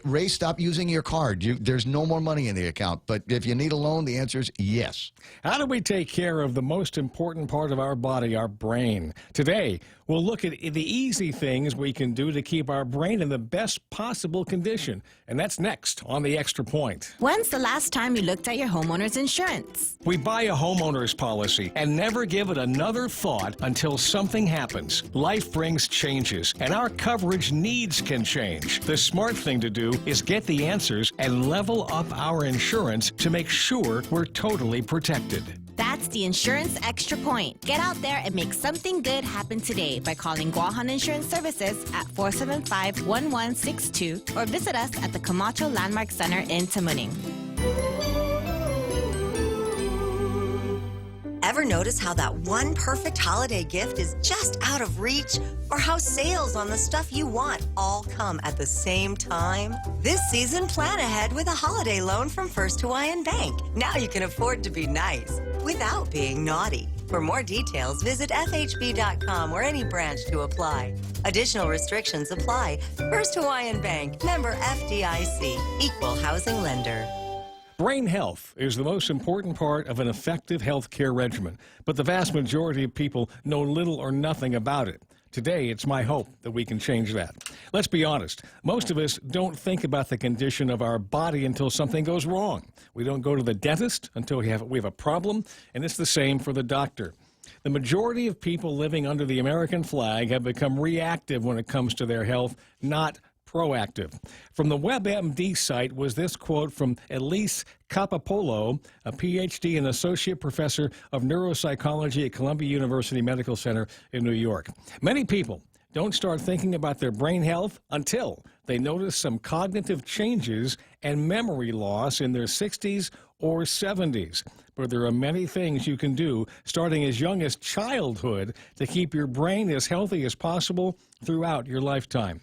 Ray, stop using your card. There's no more money in the account. But if you need a loan, the answer is yes. How do we take care of the most important part of our body, our brain? Today, we'll look at the easy things we can do to keep our brain in the best possible condition. And that's next on The Extra Point. When's the last time you looked at your homeowner's insurance? We buy a homeowner's policy and never give it another thought until something happens. Life brings changes, and our coverage needs can change. The smart thing to do is get the answers and level up our insurance to make sure we're totally protected. That's the Insurance Extra Point. Get out there and make something good happen today by calling Guahan Insurance Services at 475-1162 or visit us at the Camacho Landmark Center in Tamuning. Ever notice how that one perfect holiday gift is just out of reach? Or how sales on the stuff you want all come at the same time? This season, plan ahead with a holiday loan from First Hawaiian Bank. Now you can afford to be nice without being naughty. For more details, visit FHB.com or any branch to apply. Additional restrictions apply. First Hawaiian Bank, member FDIC, equal housing lender. Brain health is the most important part of an effective health care regimen, but the vast majority of people know little or nothing about it. Today, it's my hope that we can change that. Let's be honest. Most of us don't think about the condition of our body until something goes wrong. We don't go to the dentist until we have a problem, and it's the same for the doctor. The majority of people living under the American flag have become reactive when it comes to their health, not proactive. From the WebMD site was this quote from Elise Capopolo, a PhD and associate professor of neuropsychology at Columbia University Medical Center in New York. Many people don't start thinking about their brain health until they notice some cognitive changes and memory loss in their 60s or 70s. But there are many things you can do starting as young as childhood to keep your brain as healthy as possible throughout your lifetime.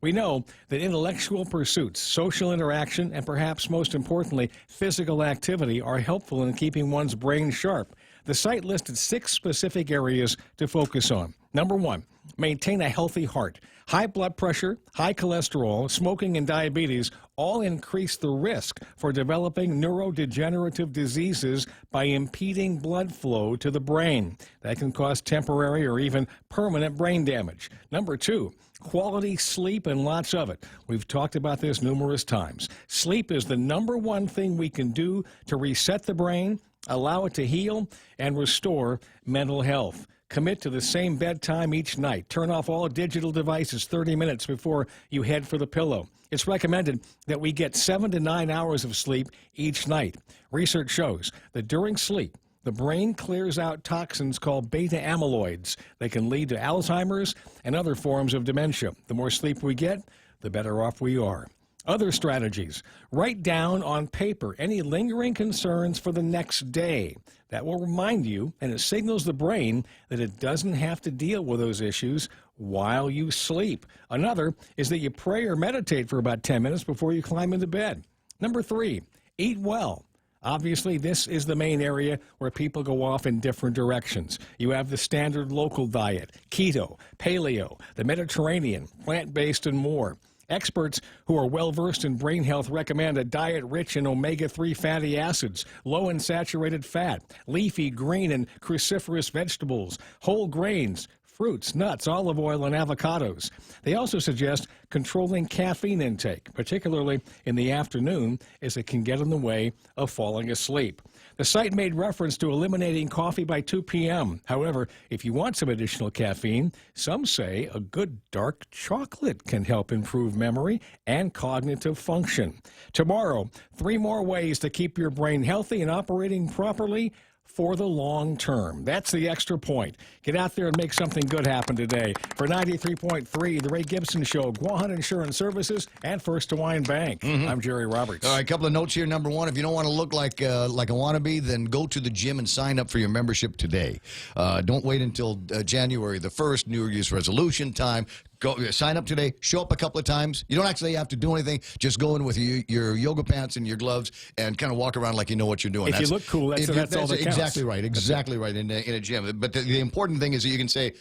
We know that intellectual pursuits, social interaction, and perhaps most importantly, physical activity are helpful in keeping one's brain sharp. The site listed 6 specific areas to focus on. Number 1, maintain a healthy heart. High blood pressure, high cholesterol, smoking, and diabetes all increase the risk for developing neurodegenerative diseases by impeding blood flow to the brain. That can cause temporary or even permanent brain damage. Number 2, quality sleep and lots of it. We've talked about this numerous times. Sleep is the number one thing we can do to reset the brain, allow it to heal, and restore mental health. Commit to the same bedtime each night. Turn off all digital devices 30 minutes before you head for the pillow. It's recommended that we get 7 to 9 hours of sleep each night. Research shows that during sleep, the brain clears out toxins called beta amyloids that can lead to Alzheimer's and other forms of dementia. The more sleep we get, the better off we are. Other strategies. Write down on paper any lingering concerns for the next day. That will remind you, and it signals the brain that it doesn't have to deal with those issues while you sleep. Another is that you pray or meditate for about 10 minutes before you climb into bed. Number 3, eat well. Obviously, this is the main area where people go off in different directions. You have the standard local diet, keto, paleo, the Mediterranean, plant-based, and more. Experts who are well-versed in brain health recommend a diet rich in omega-3 fatty acids, low in saturated fat, leafy, green, and cruciferous vegetables, whole grains, fruits, nuts, olive oil, and avocados. They also suggest controlling caffeine intake, particularly in the afternoon, as it can get in the way of falling asleep. The site made reference to eliminating coffee by 2 p.m. However, if you want some additional caffeine, some say a good dark chocolate can help improve memory and cognitive function. Tomorrow, 3 more ways to keep your brain healthy and operating properly for the long term. That's the extra point. Get out there and make something good happen today. For 93.3, The Ray Gibson Show, Guahan Insurance Services, and First Hawaiian Bank. I'm Jerry Roberts. All right, a couple of notes here. Number 1, if you don't want to look like a wannabe, then go to the gym and sign up for your membership today. Don't wait until January the 1st, New Year's resolution time. Go sign up today. Show up a couple of times. You don't actually have to do anything. Just go in with your yoga pants and your gloves and kind of walk around like you know what you're doing. If you look cool, that's all that counts. Exactly right. Exactly right in a gym. But the important thing is that you can say,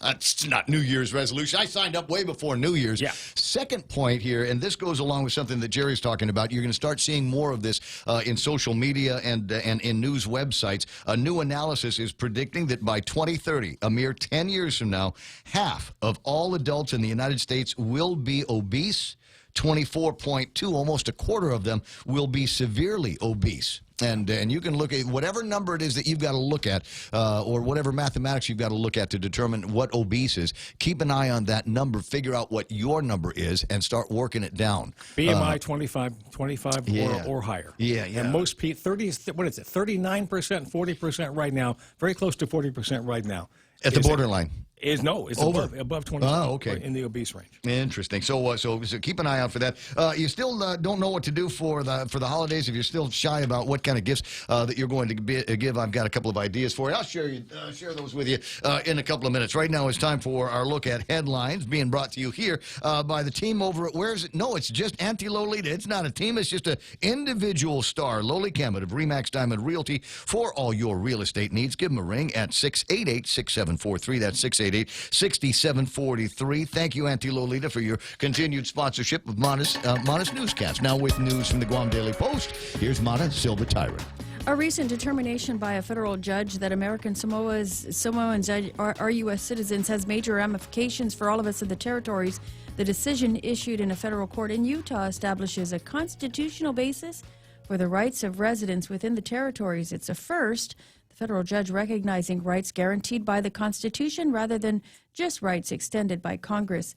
that's not New Year's resolution. I signed up way before New Year's. Yeah. Second point here, and this goes along with something that Jerry's talking about. You're going to start seeing more of this in social media and in news websites. A new analysis is predicting that by 2030, a mere 10 years from now, half of all adults in the United States will be obese. 24.2, almost a quarter of them, will be severely obese. And you can look at whatever number it is that you've got to look at, or whatever mathematics you've got to look at to determine what obese is. Keep an eye on that number, figure out what your number is, and start working it down. BMI 25 yeah. or higher. Yeah. And most people, 39%, 40% right now, very close to 40% right now. At the borderline. It's above 20 in the obese range. Interesting. So keep an eye out for that. You still don't know what to do for the holidays. If you're still shy about what kind of gifts that you're going to give, I've got a couple of ideas for you. I'll share those with you in a couple of minutes. Right now, it's time for our look at headlines, being brought to you here by the team over at No, it's just Auntie Lolita. It's not a team. It's just an individual star, Loli Cammett of Remax Diamond Realty, for all your real estate needs. Give them a ring at 688-6743. That's 688-6743. Thank you, Auntie Lolita, for your continued sponsorship of Modest Newscast. Now with news from the Guam Daily Post, here's Mata Silva Tyra. A recent determination by a federal judge that American Samoans are U.S. citizens has major ramifications for all of us in the territories. The decision issued in a federal court in Utah establishes a constitutional basis for the rights of residents within the territories. It's a first, the federal judge recognizing rights guaranteed by the Constitution rather than just rights extended by Congress.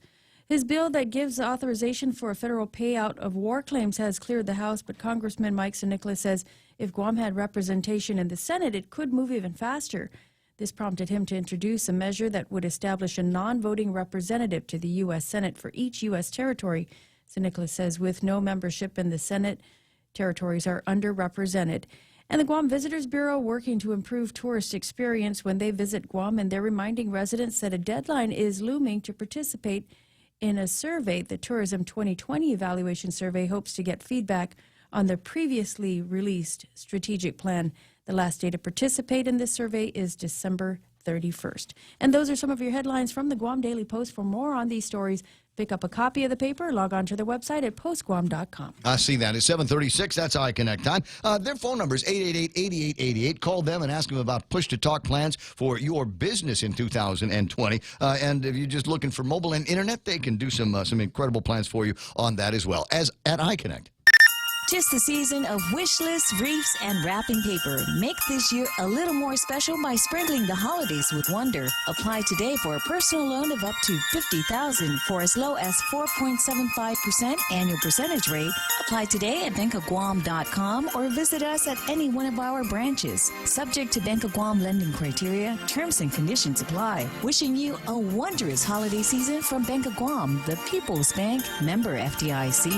His bill that gives authorization for a federal payout of war claims has cleared the House, but Congressman Mike St. Nicholas says if Guam had representation in the Senate, it could move even faster. This prompted him to introduce a measure that would establish a non-voting representative to the U.S. Senate for each U.S. territory. St. Nicholas says with no membership in the Senate, territories are underrepresented. And the Guam Visitors Bureau working to improve tourist experience when they visit Guam, and they're reminding residents that a deadline is looming to participate in a survey. The Tourism 2020 Evaluation Survey hopes to get feedback on the previously released strategic plan. The last day to participate in this survey is December 31st. And those are some of your headlines from the Guam Daily Post. For more on these stories, pick up a copy of the paper, log on to their website at postguam.com. I see that. It's 7:36. That's iConnect time. Their phone number is 888-8888. Call them and ask them about push-to-talk plans for your business in 2020. And if you're just looking for mobile and internet, they can do some incredible plans for you on that as well as at iConnect. 'Tis the season of wish lists, wreaths, and wrapping paper. Make this year a little more special by sprinkling the holidays with wonder. Apply today for a personal loan of up to $50,000 for as low as 4.75% annual percentage rate. Apply today at bankofguam.com or visit us at any one of our branches. Subject to Bank of Guam lending criteria, terms and conditions apply. Wishing you a wondrous holiday season from Bank of Guam, the People's Bank, member FDIC.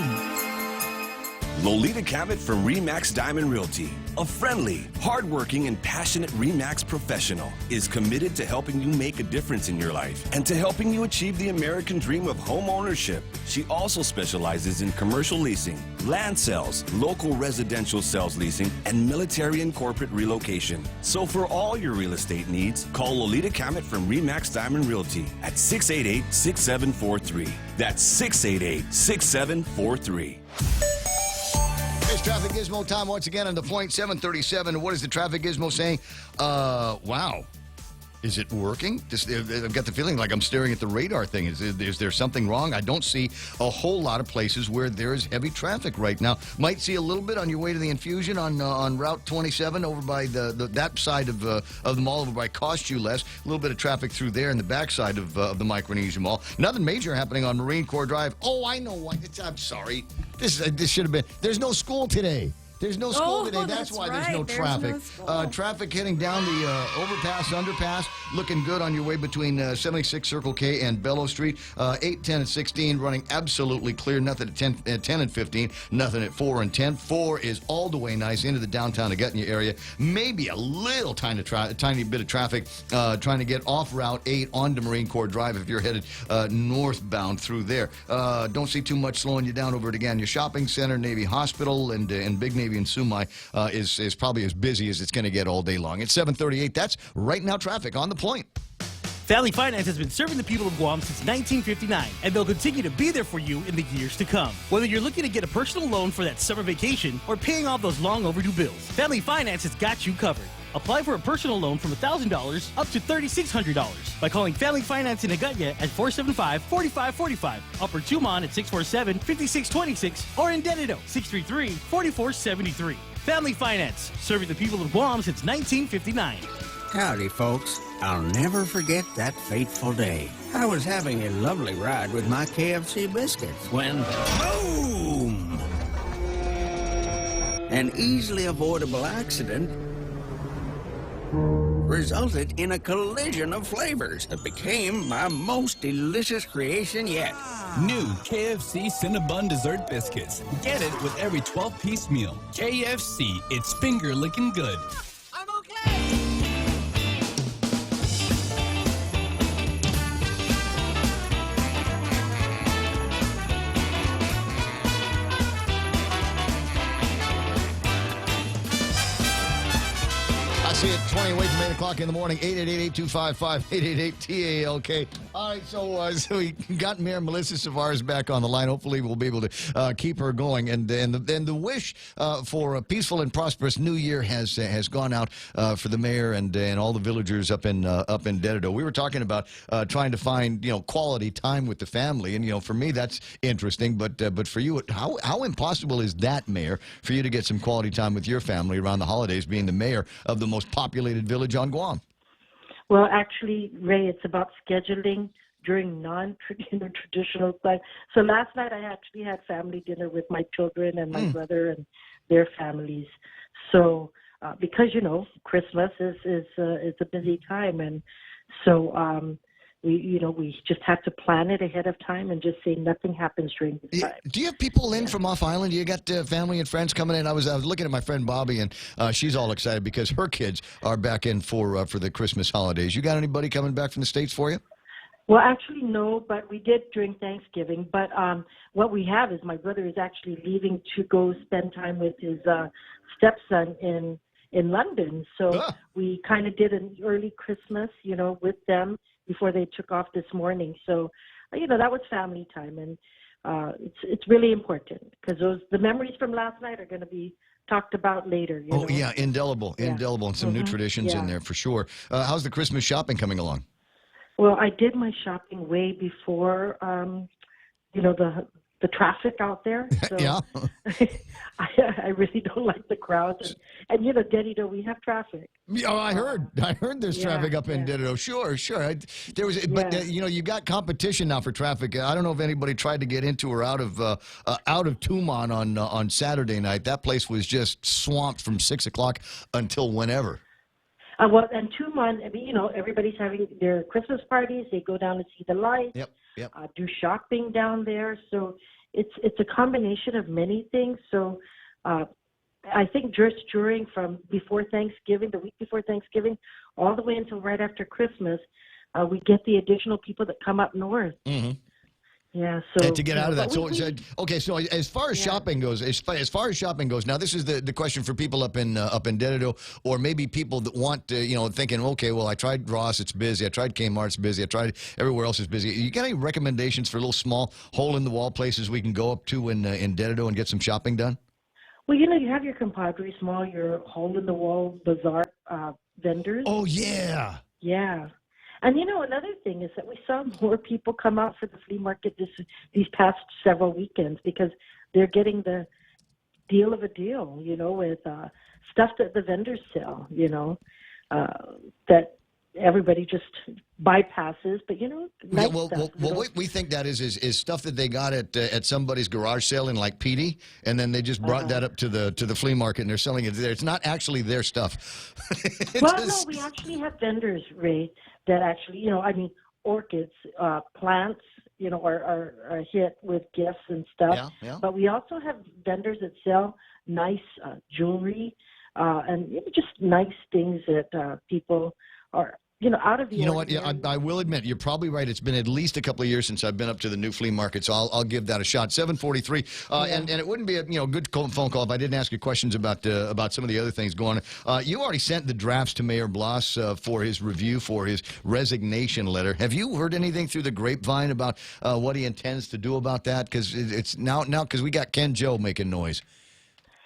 Lolita Cabot from RE/MAX Diamond Realty, a friendly, hardworking, and passionate RE/MAX professional, is committed to helping you make a difference in your life and to helping you achieve the American dream of home ownership. She also specializes in commercial leasing, land sales, local residential sales leasing, and military and corporate relocation. So for all your real estate needs, call Lolita Cabot from RE/MAX Diamond Realty at 688-6743. That's 688-6743. It's Traffic Gizmo time once again on the point, 737. What is the Traffic Gizmo saying? Wow. Is it working? I've got the feeling like I'm staring at the radar thing. Is there something wrong? I don't see a whole lot of places where there's heavy traffic right now. Might see a little bit on your way to the Infusion on Route 27 over by that side of the mall over by Cost You Less. A little bit of traffic through there in the backside of the Micronesia Mall. Nothing major happening on Marine Corps Drive. Oh, I know why. I'm sorry. This should have been. There's no school today. There's no school today. That's why there's no traffic. Traffic heading down the overpass, underpass, looking good on your way between 76 Circle K and Bellow Street. 8, 10, and 16 running absolutely clear. Nothing at 10 and 15. Nothing at 4 and 10. 4 is all the way nice into the downtown Agutnia area. Maybe a little tiny bit of traffic trying to get off Route 8 onto Marine Corps Drive if you're headed northbound through there. Don't see too much slowing you down over at Agutnia Shopping Center, Navy Hospital, and Big Navy in Sumai is probably as busy as it's going to get all day long. It's 7:38. That's right now traffic on the point. Family Finance has been serving the people of Guam since 1959, and they'll continue to be there for you in the years to come. Whether you're looking to get a personal loan for that summer vacation or paying off those long overdue bills, Family Finance has got you covered. Apply for a personal loan from $1,000 up to $3,600 by calling Family Finance in Agutnia at 475-4545, Upper Tumon at 647-5626, or in Dededo 633-4473. Family Finance, serving the people of Guam since 1959. Howdy, folks. I'll never forget that fateful day. I was having a lovely ride with my KFC biscuits when, boom! An easily avoidable accident resulted in a collision of flavors that became my most delicious creation yet. New KFC Cinnabon Dessert Biscuits. Get it with every 12-piece meal. KFC, it's finger-licking good. I'm okay! I see it 20 away from 8 o'clock in the morning, 888-8255, 888-TALK. All right, so we got Mayor Melissa Savares back on the line. Hopefully, we'll be able to keep her going. And the wish for a peaceful and prosperous New Year has gone out for the mayor and all the villagers up in Dedido. We were talking about trying to find quality time with the family, and for me that's interesting. But for you, how impossible is that, Mayor, for you to get some quality time with your family around the holidays, being the mayor of the most populated village on Guam? Well, actually, Ray, it's about scheduling during non-traditional time. So last night I actually had family dinner with my children and my brother and their families. So because Christmas is a busy time, and so we just had to plan it ahead of time and just say nothing happens during this time. Do you have people in from off island? You got family and friends coming in? I was looking at my friend Bobby, and she's all excited because her kids are back in for the Christmas holidays. You got anybody coming back from the States for you? Well, actually, no, but we did during Thanksgiving. But what we have is my brother is actually leaving to go spend time with his stepson in London. So we kind of did an early Christmas, with them before they took off this morning. So, that was family time, and it's really important because the memories from last night are going to be talked about later. Oh, yeah, indelible, and some new traditions in there for sure. How's the Christmas shopping coming along? Well, I did my shopping way before, the traffic out there. So yeah. I really don't like the crowds. And Dedido, we have traffic. Oh, I heard there's traffic up in Dedido. Sure. There was, but you got competition now for traffic. I don't know if anybody tried to get into or out of Tumon on Saturday night. That place was just swamped from 6 o'clock until whenever. Well, and 2 months, everybody's having their Christmas parties. They go down to see the lights, do shopping down there. So it's a combination of many things. So I think just from before Thanksgiving, the week before Thanksgiving, all the way until right after Christmas, we get the additional people that come up north. Mm-hmm. Yeah, so and to get out of that. So as far as shopping goes, now this is the question for people up in Dedido, or maybe people that want to, thinking, okay, well, I tried Ross, it's busy. I tried Kmart, it's busy. I tried everywhere else, is busy. You got any recommendations for little small hole in the wall places we can go up to in Dedido and get some shopping done? Well, you have your compadre small, your hole in the wall bazaar vendors. Oh yeah. Yeah. And another thing is that we saw more people come out for the flea market these past several weekends because they're getting the deal of a deal, with stuff that the vendors sell, that everybody just bypasses. But nice what we think that is stuff that they got at somebody's garage sale in like Petey, and then they just brought that up to the flea market and they're selling it there. It's not actually their stuff. No, we actually have vendors, Ray, that actually, orchids, plants, are hit with gifts and stuff. Yeah. But we also have vendors that sell nice jewelry and just nice things that people are, out of the ordinary. You know what? I will admit, you're probably right. It's been at least a couple of years since I've been up to the new flea market, so I'll give that a shot. 7:43, and it wouldn't be a good phone call if I didn't ask you questions about some of the other things going on. You already sent the drafts to Mayor Blas for his review for his resignation letter. Have you heard anything through the grapevine about what he intends to do about that? Because it's now because we got Ken Joe making noise.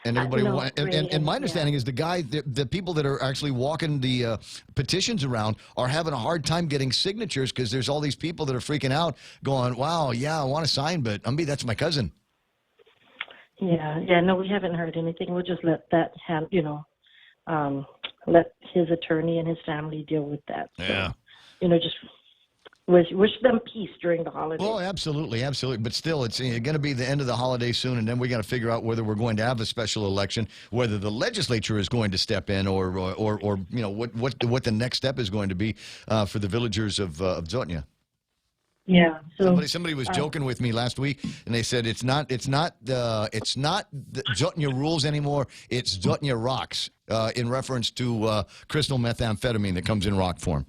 And everybody, and my understanding is the people that are actually walking the petitions around are having a hard time getting signatures because there's all these people that are freaking out, going, "Wow, yeah, I want to sign, but that's my cousin." Yeah, no, we haven't heard anything. We'll just let that let his attorney and his family deal with that. Yeah, just wish them peace during the holidays. Oh, absolutely. But still, it's going to be the end of the holiday soon, and then we got to figure out whether we're going to have a special election, whether the legislature is going to step in, or what the next step is going to be for the villagers of Zotnya. Yeah. So somebody was joking with me last week, and they said it's not the Zotnya rules anymore. It's Zotnya rocks, in reference to crystal methamphetamine that comes in rock form.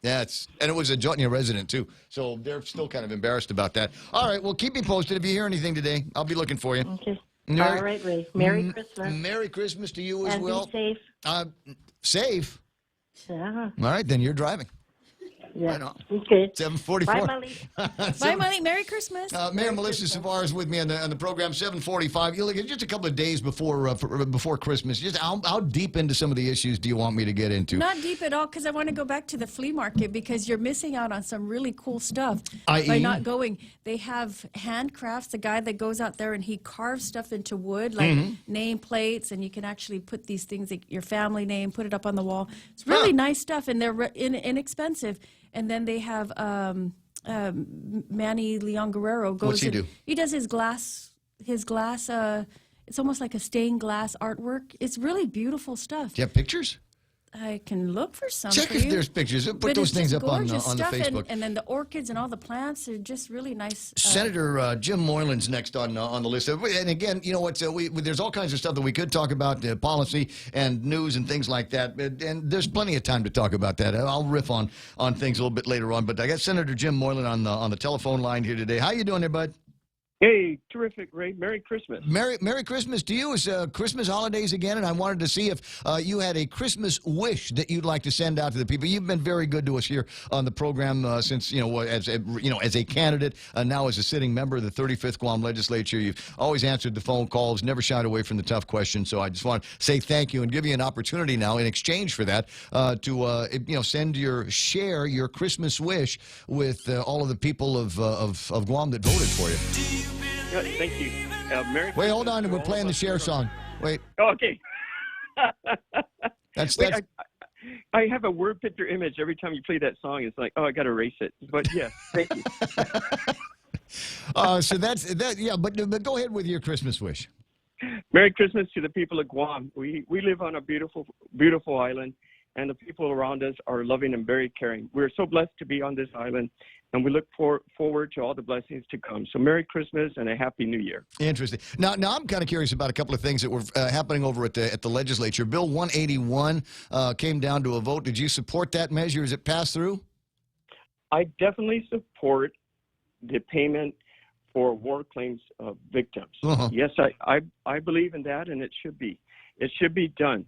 Yeah, and it was a Zotnya resident, too. So they're still kind of embarrassed about that. All right, well, keep me posted. If you hear anything today, I'll be looking for you. Okay. All right, Ray. Merry Christmas. Merry Christmas to you as well. And be safe. Safe? Yeah. All right, then you're driving. Yeah. Right on. Okay. 7:44. Bye, Molly. Bye, Molly. Merry Christmas. Mayor Melissa Savard is with me on the program. 7:45. You look at just a couple of days before Christmas. Just how deep into some of the issues do you want me to get into? Not deep at all, because I want to go back to the flea market because you're missing out on some really cool stuff I.e.? by not going. They have handcrafts. The guy that goes out there and he carves stuff into wood, like name plates, and you can actually put these things, like your family name, put it up on the wall. It's really nice stuff, and they're inexpensive. And then they have Manny Leon Guerrero goes. What's he do? He does his glass. It's almost like a stained glass artwork. It's really beautiful stuff. Do you have pictures? I can look for some. Check for if you. there's pictures. Put But those it's things just up on the gorgeous stuff, Facebook. and then the orchids and all the plants are just really nice. Senator Jim Moylan's next on the list. And again, you know what? There's all kinds of stuff that we could talk about, policy and news and things like that. And there's plenty of time to talk about that. I'll riff on things a little bit later on. But I got Senator Jim Moylan on the telephone line here today. How you doing there, bud? Hey, terrific, Ray. Merry Christmas. Merry Christmas to you. It's Christmas holidays again, and I wanted to see if you had a Christmas wish that you'd like to send out to the people. You've been very good to us here on the program since as a candidate, now as a sitting member of the 35th Guam Legislature. You've always answered the phone calls, never shied away from the tough questions. So I just want to say thank you and give you an opportunity now in exchange for that to send share your Christmas wish with all of the people of Guam that voted for you. Yeah, thank you. Merry Wait, hold on. We're playing the share song. Wait. Okay. That's. I have a word picture image every time you play that song. It's like, oh, I got to erase it. But yes, thank you. So that's that. Yeah, but go ahead with your Christmas wish. Merry Christmas to the people of Guam. We live on a beautiful, beautiful island, and the people around us are loving and very caring. We're so blessed to be on this island, and we look forward to all the blessings to come. So Merry Christmas and a Happy New Year. Interesting. Now I'm kind of curious about a couple of things that were happening over at the legislature. Bill 181 came down to a vote. Did you support that measure? Is it passed through? I definitely support the payment for war claims victims. Yes, I believe in that, and it should be. It should be done.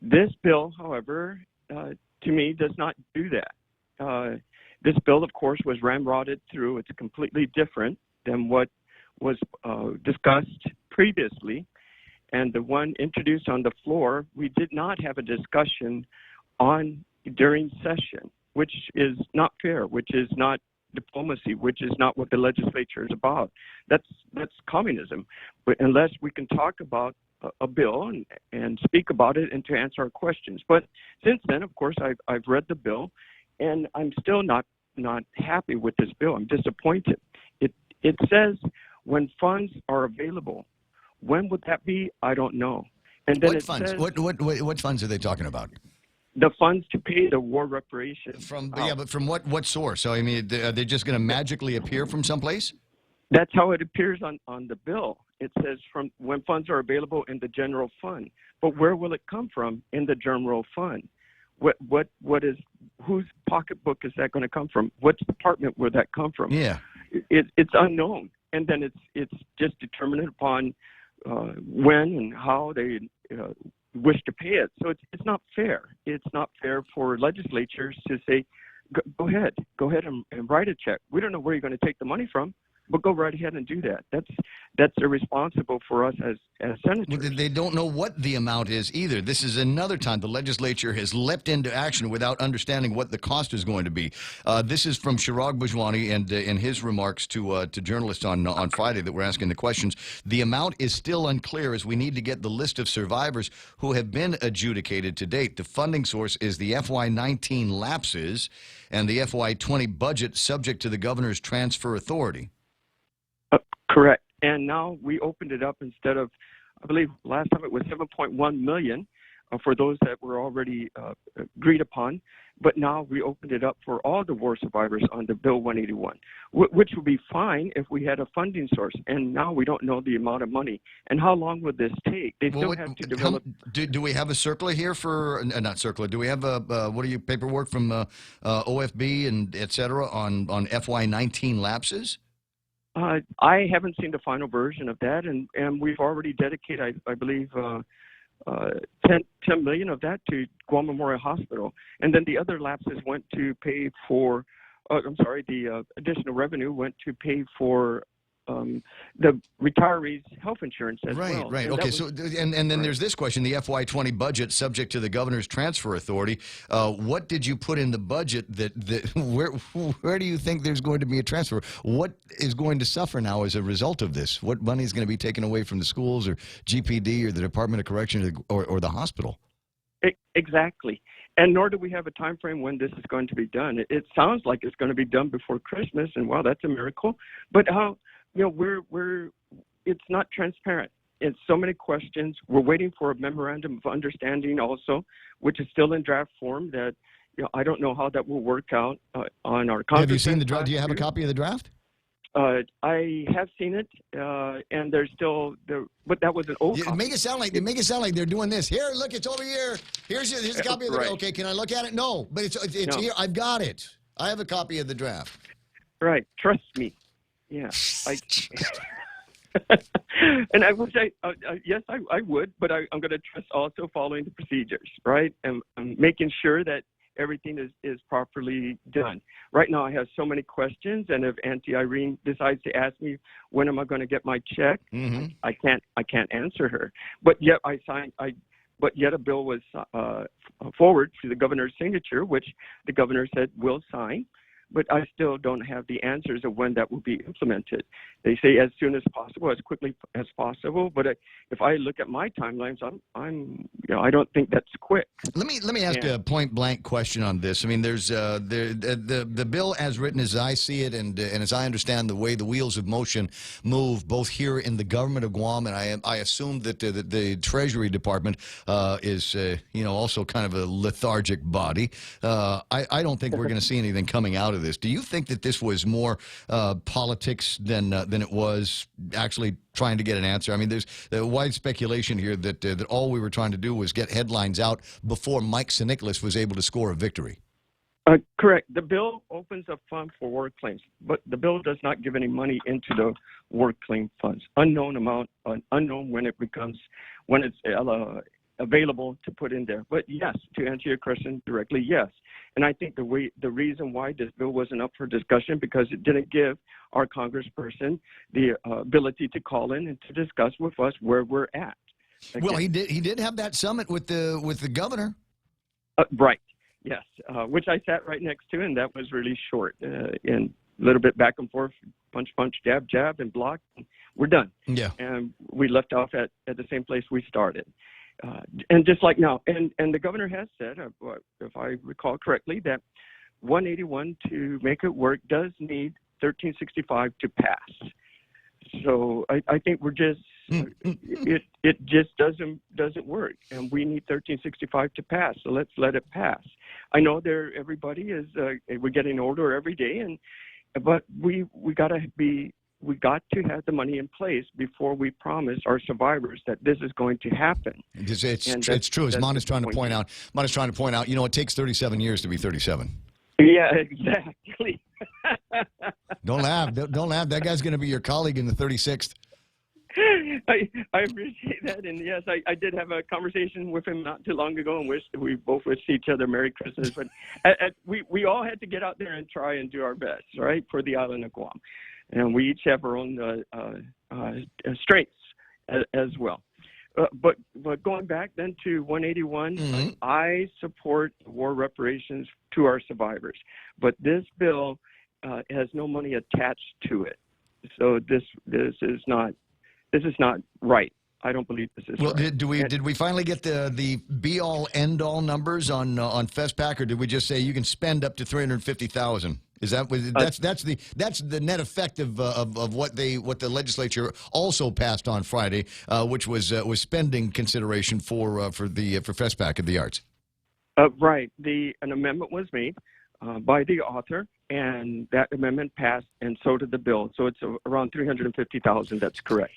This bill, however, to me, does not do that. This bill, of course, was ramrodded through. It's completely different than what was discussed previously. And the one introduced on the floor, we did not have a discussion on during session, which is not fair, which is not diplomacy, which is not what the legislature is about. That's communism. But unless we can talk about a bill and speak about it and to answer our questions. But since then, of course, I've read the bill, and I'm still not happy with this bill. I'm disappointed. It says when funds are available. When would that be? I don't know. And then what funds? Says, what funds are they talking about? The funds to pay the war reparations. But from what source? So I mean, are they just going to magically appear from someplace? That's how it appears on the bill. It says from when funds are available in the general fund. But where will it come from in the general fund? Whose pocketbook is that going to come from? What department will that come from? Yeah, it's unknown, and then it's just determined upon when and how they wish to pay it. So it's not fair. It's not fair for legislatures to say, go ahead and write a check. We don't know where you're going to take the money from, but go right ahead and do that. That's irresponsible for us as senators. They don't know what the amount is either. This is another time the legislature has leapt into action without understanding what the cost is going to be. This is from Chirag Bujwani and in his remarks to journalists on Friday that were asking the questions. The amount is still unclear as we need to get the list of survivors who have been adjudicated to date. The funding source is the FY19 lapses and the FY20 budget subject to the governor's transfer authority. Correct. And now we opened it up instead of, I believe last time it was 7.1 million for those that were already agreed upon. But now we opened it up for all the war survivors under Bill 181, which would be fine if we had a funding source. And now we don't know the amount of money. And how long would this take? They still have to develop. Do we have a circular here for, not circular, do we have paperwork from OFB and et cetera on FY19 lapses? I haven't seen the final version of that, and we've already dedicated, I believe, $10 million of that to Guam Memorial Hospital, and then the other lapses went to pay for. The additional revenue went to pay for the retirees' health insurance as well. Right. And Okay. That Then there's this question: the FY20 budget, subject to the governor's transfer authority. What did you put in the budget where do you think there's going to be a transfer? What is going to suffer now as a result of this? What money is going to be taken away from the schools or GPD or the Department of Corrections or the hospital? Exactly. And nor do we have a time frame when this is going to be done. It sounds like it's going to be done before Christmas, and wow, that's a miracle. But it's not transparent. It's so many questions. We're waiting for a memorandum of understanding also, which is still in draft form. That I don't know how that will work out on our Congress. Have you seen the draft? Do you have a copy of the draft? I have seen it, and there's still there, but that was an old. They make it sound like they're doing this. Here, look, it's over here. Here's a copy of the. Right. Okay, can I look at it? No, but it's No. here. I've got it. I have a copy of the draft. Right, trust me. Yeah, and I wish yes, I would, but I'm going to trust also following the procedures, right, and making sure that everything is properly done. Right now, I have so many questions, and if Auntie Irene decides to ask me when am I going to get my check, I can't answer her. But yet a bill was forward to the governor's signature, which the governor said will sign. But I still don't have the answers of when that will be implemented. They say as soon as possible, as quickly as possible. But if I look at my timelines, I don't think that's quick. Let me ask a point blank question on this. I mean, there's the bill as written, as I see it, and as I understand the way the wheels of motion move, both here in the government of Guam, and I assume that the Treasury Department is also kind of a lethargic body. I don't think we're going to see anything coming out of this. Do you think that this was more politics than it was actually trying to get an answer? I mean, there's wide speculation here that all we were trying to do was get headlines out before Mike St. Nicholas was able to score a victory. Correct. The bill opens a fund for war claims, but the bill does not give any money into the war claim funds. Unknown amount, unknown when it's available to put in there. But yes, to answer your question directly, yes. And I think the reason why this bill wasn't up for discussion because it didn't give our congressperson the ability to call in and to discuss with us where we're at. Again, well, he did have that summit with the governor. Right. Yes. Which I sat right next to, and that was really short and a little bit back and forth, punch, jab, jab, and block. We're done. Yeah. And we left off at the same place we started. And just like now, and the governor has said, if I recall correctly, that 181 to make it work does need 1365 to pass. So I think we're just it just doesn't work, and we need 1365 to pass. So let's let it pass. I know everybody is we're getting older every day, but we got to have the money in place before we promise our survivors that this is going to happen. It's true, as Mon is trying to point out. It takes 37 years to be 37. Yeah, exactly. Don't laugh. Don't laugh. That guy's going to be your colleague in the 36th. I appreciate that, and yes, I did have a conversation with him not too long ago, and we both wished each other Merry Christmas. But we all had to get out there and try and do our best, right, for the island of Guam. And we each have our own strengths as well. But going back then to 181, I support war reparations to our survivors. But this bill has no money attached to it, so this is not right. I don't believe this is right. Well, did we finally get the be all end all numbers on FESPAC, or did we just say you can spend up to $350,000? Is that's the net effect of what the legislature also passed on Friday, which was spending consideration for FESPAC of the arts. Right. An amendment was made by the author, and that amendment passed, and so did the bill. So it's around $350,000. That's correct.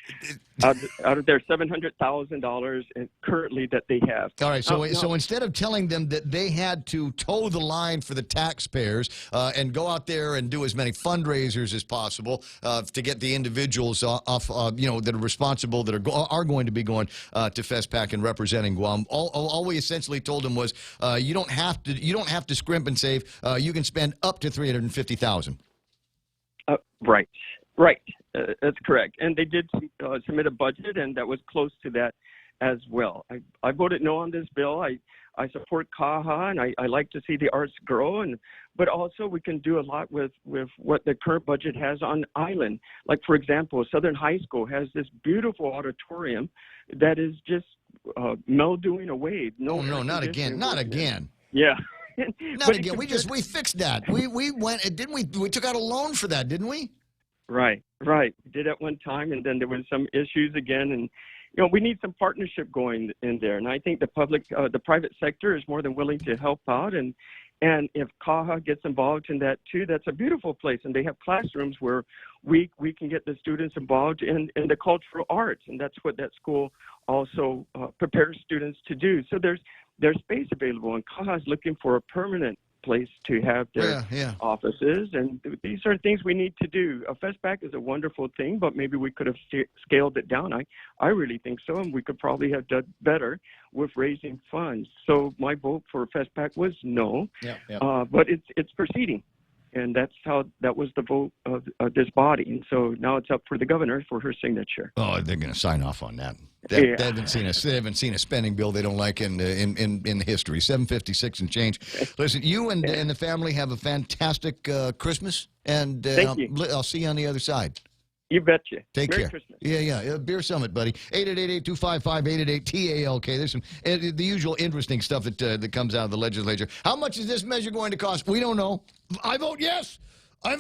Out of their $700,000 currently that they have. All right. So instead of telling them that they had to toe the line for the taxpayers and go out there and do as many fundraisers as possible to get the individuals off, that are responsible, that are going to be going to FESPAC and representing Guam, all we essentially told them was you don't have to scrimp and save. You can spend up to $350,000. Right. That's correct. And they did submit a budget, and that was close to that as well. I voted no on this bill. I support CAHA, and I like to see the arts grow, but also we can do a lot with what the current budget has on island. Like, for example, Southern High School has this beautiful auditorium that is just mildewing away. No, not again. Not again. Yeah. Not again. We fixed that. We went, didn't we? We took out a loan for that, didn't we? Right. We did at one time, and then there was some issues again, and we need some partnership going in there. And I think the private sector is more than willing to help out, and if CAHA gets involved in that too, that's a beautiful place. And they have classrooms where we can get the students involved in the cultural arts, and that's what that school also prepares students to do. So there's space available, and CAHA is looking for a permanent place to have their offices, and these are things we need to do. A FESPAC is a wonderful thing, but maybe we could have scaled it down. I really think so, and we could probably have done better with raising funds. So my vote for FESPAC was no, but it's proceeding. And that was the vote of this body. And so now it's up for the governor for her signature. Oh, they're going to sign off on that. They haven't seen a spending bill they don't like in history. $756 and change. Listen, you and the family have a fantastic Christmas, and I'll see you on the other side. You betcha. Take Merry care. Christmas. Yeah. Beer Summit, buddy. 888-825-5888-TALK. There's some the usual interesting stuff that comes out of the legislature. How much is this measure going to cost? We don't know. I vote yes. I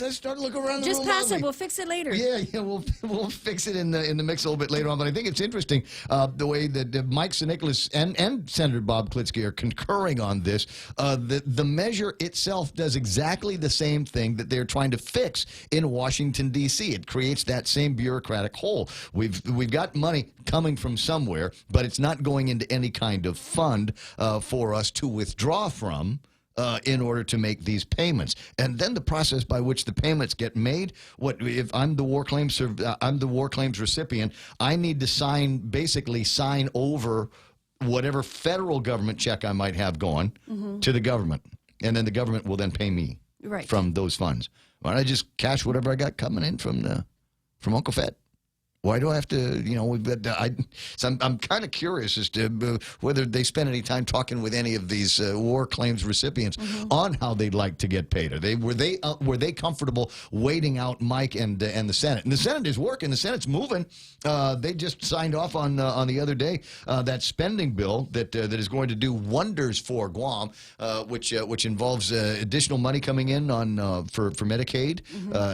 started looking around the room. Just pass it. We'll fix it later. Yeah. We'll fix it in the mix a little bit later on. But I think it's interesting the way that Mike Sinicolas and Senator Bob Klitsky are concurring on this. The measure itself does exactly the same thing that they're trying to fix in Washington, D.C. It creates that same bureaucratic hole. We've got money coming from somewhere, but it's not going into any kind of fund for us to withdraw from. In order to make these payments, and then the process by which the payments get made. What if I'm the war claims recipient? I need to sign over whatever federal government check I might have going to the government, and then the government will then pay me from those funds. Why don't I just cash whatever I got coming in from Uncle Fed? Why do I have to, I'm kind of curious as to whether they spend any time talking with any of these war claims recipients on how they'd like to get paid. Were they comfortable waiting out Mike and the Senate? And the Senate is working. The Senate's moving. They just signed off on the other day that spending bill that is going to do wonders for Guam, which involves additional money coming in for Medicaid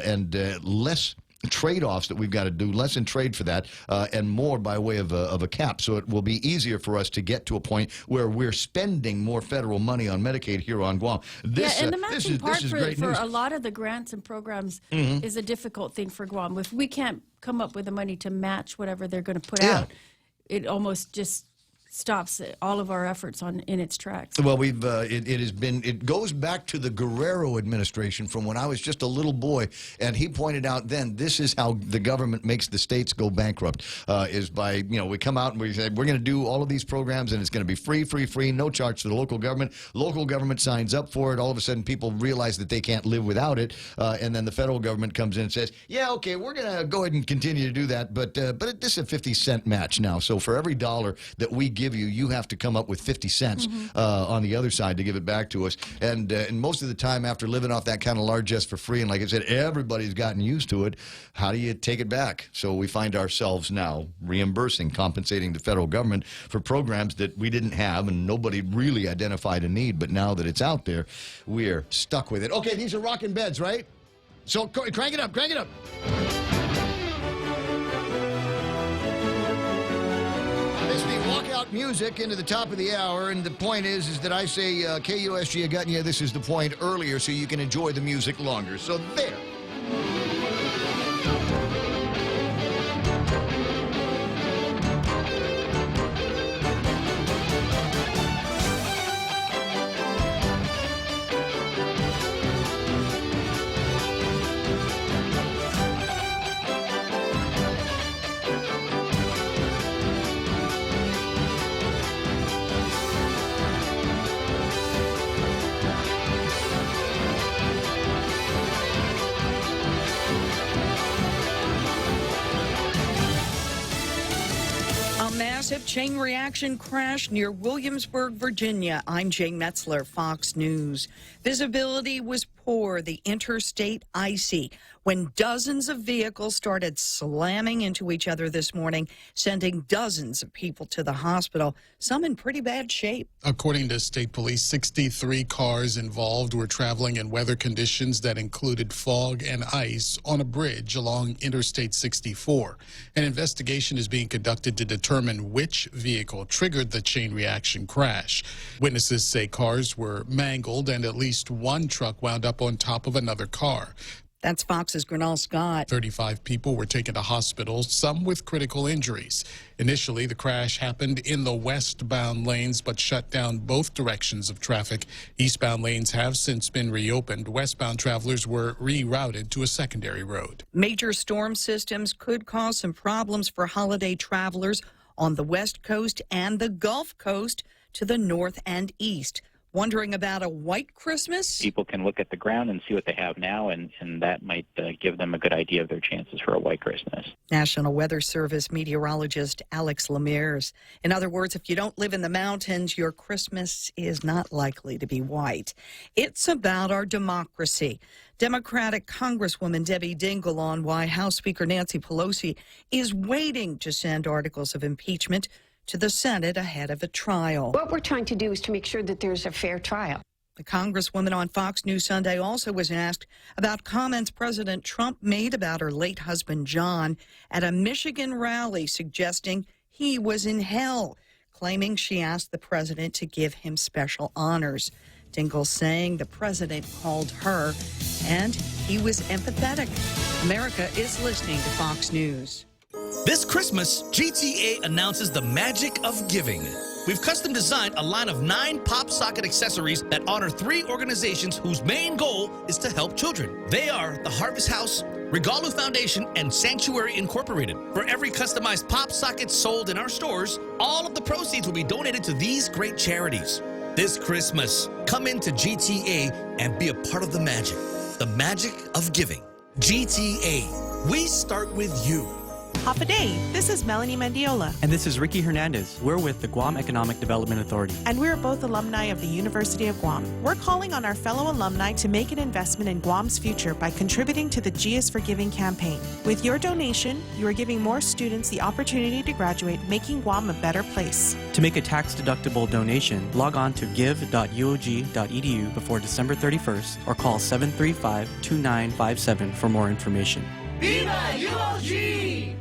and less trade-offs that we've got to do, less in trade for that, and more by way of a cap. So it will be easier for us to get to a point where we're spending more federal money on Medicaid here on Guam. And the matching part for a lot of the grants and programs is a difficult thing for Guam. If we can't come up with the money to match whatever they're going to put out, it almost just stops all of our efforts in its tracks. Well, it goes back to the Guerrero administration from when I was just a little boy, and he pointed out then this is how the government makes the states go bankrupt, is by, we come out and we say we're going to do all of these programs and it's going to be free, no charge to the local government. Local government signs up for it. All of a sudden people realize that they can't live without it, and then the federal government comes in and says, okay, we're going to go ahead and continue to do that, but this is a 50-cent match now. So for every dollar that we give you, you have to come up with 50 cents on the other side to give it back to us. And most of the time, after living off that kind of largesse for free, and like I said, everybody's gotten used to it, how do you take it back? So we find ourselves now compensating the federal government for programs that we didn't have and nobody really identified a need. But now that it's out there, we're stuck with it. Okay, these are rocking beds, right? So crank it up. This is the walkout music into the top of the hour, and the point is that I say KUSG Agutnia, this is the point earlier so you can enjoy the music longer. So there. Massive chain reaction crash near Williamsburg, Virginia. I'm Jane Metzler, Fox News. Visibility was poor, the interstate icy, when dozens of vehicles started slamming into each other this morning, sending dozens of people to the hospital, some in pretty bad shape. According to state police, 63 cars involved were traveling in weather conditions that included fog and ice on a bridge along Interstate 64. An investigation is being conducted to determine which vehicle triggered the chain reaction crash. Witnesses say cars were mangled and at least one truck wound up on top of another car. That's Fox's Grenell Scott. 35 people were taken to hospitals, some with critical injuries. Initially, the crash happened in the westbound lanes, but shut down both directions of traffic. Eastbound lanes have since been reopened. Westbound travelers were rerouted to a secondary road. Major storm systems could cause some problems for holiday travelers on the West Coast and the Gulf Coast to the north and east. Wondering about a white Christmas? People can look at the ground and see what they have now, and that might give them a good idea of their chances for a white Christmas. National Weather Service meteorologist Alex Lemires. In other words, if you don't live in the mountains, your Christmas is not likely to be white. It's about our democracy. Democratic Congresswoman Debbie Dingell on why House Speaker Nancy Pelosi is waiting to send articles of impeachment to the Senate ahead of a trial. What we're trying to do is to make sure that there's a fair trial. The Congresswoman on Fox News Sunday also was asked about comments President Trump made about her late husband, John, at a Michigan rally, suggesting he was in hell, claiming she asked the president to give him special honors. Dingell saying the president called her, and he was empathetic. America is listening to Fox News. This Christmas, GTA announces the magic of giving. We've custom designed a line of 9 pop socket accessories that honor 3 organizations whose main goal is to help children. They are the Harvest House, Regalu Foundation, and Sanctuary Incorporated. For every customized pop socket sold in our stores, all of the proceeds will be donated to these great charities. This Christmas, come into GTA and be a part of the magic of giving. GTA, we start with you. Half a day. This is Melanie Mendiola. And this is Ricky Hernandez. We're with the Guam Economic Development Authority. And we're both alumni of the University of Guam. We're calling on our fellow alumni to make an investment in Guam's future by contributing to the G is for Giving campaign. With your donation, you are giving more students the opportunity to graduate, making Guam a better place. To make a tax-deductible donation, log on to give.uog.edu before December 31st or call 735-2957 for more information. Viva UOG!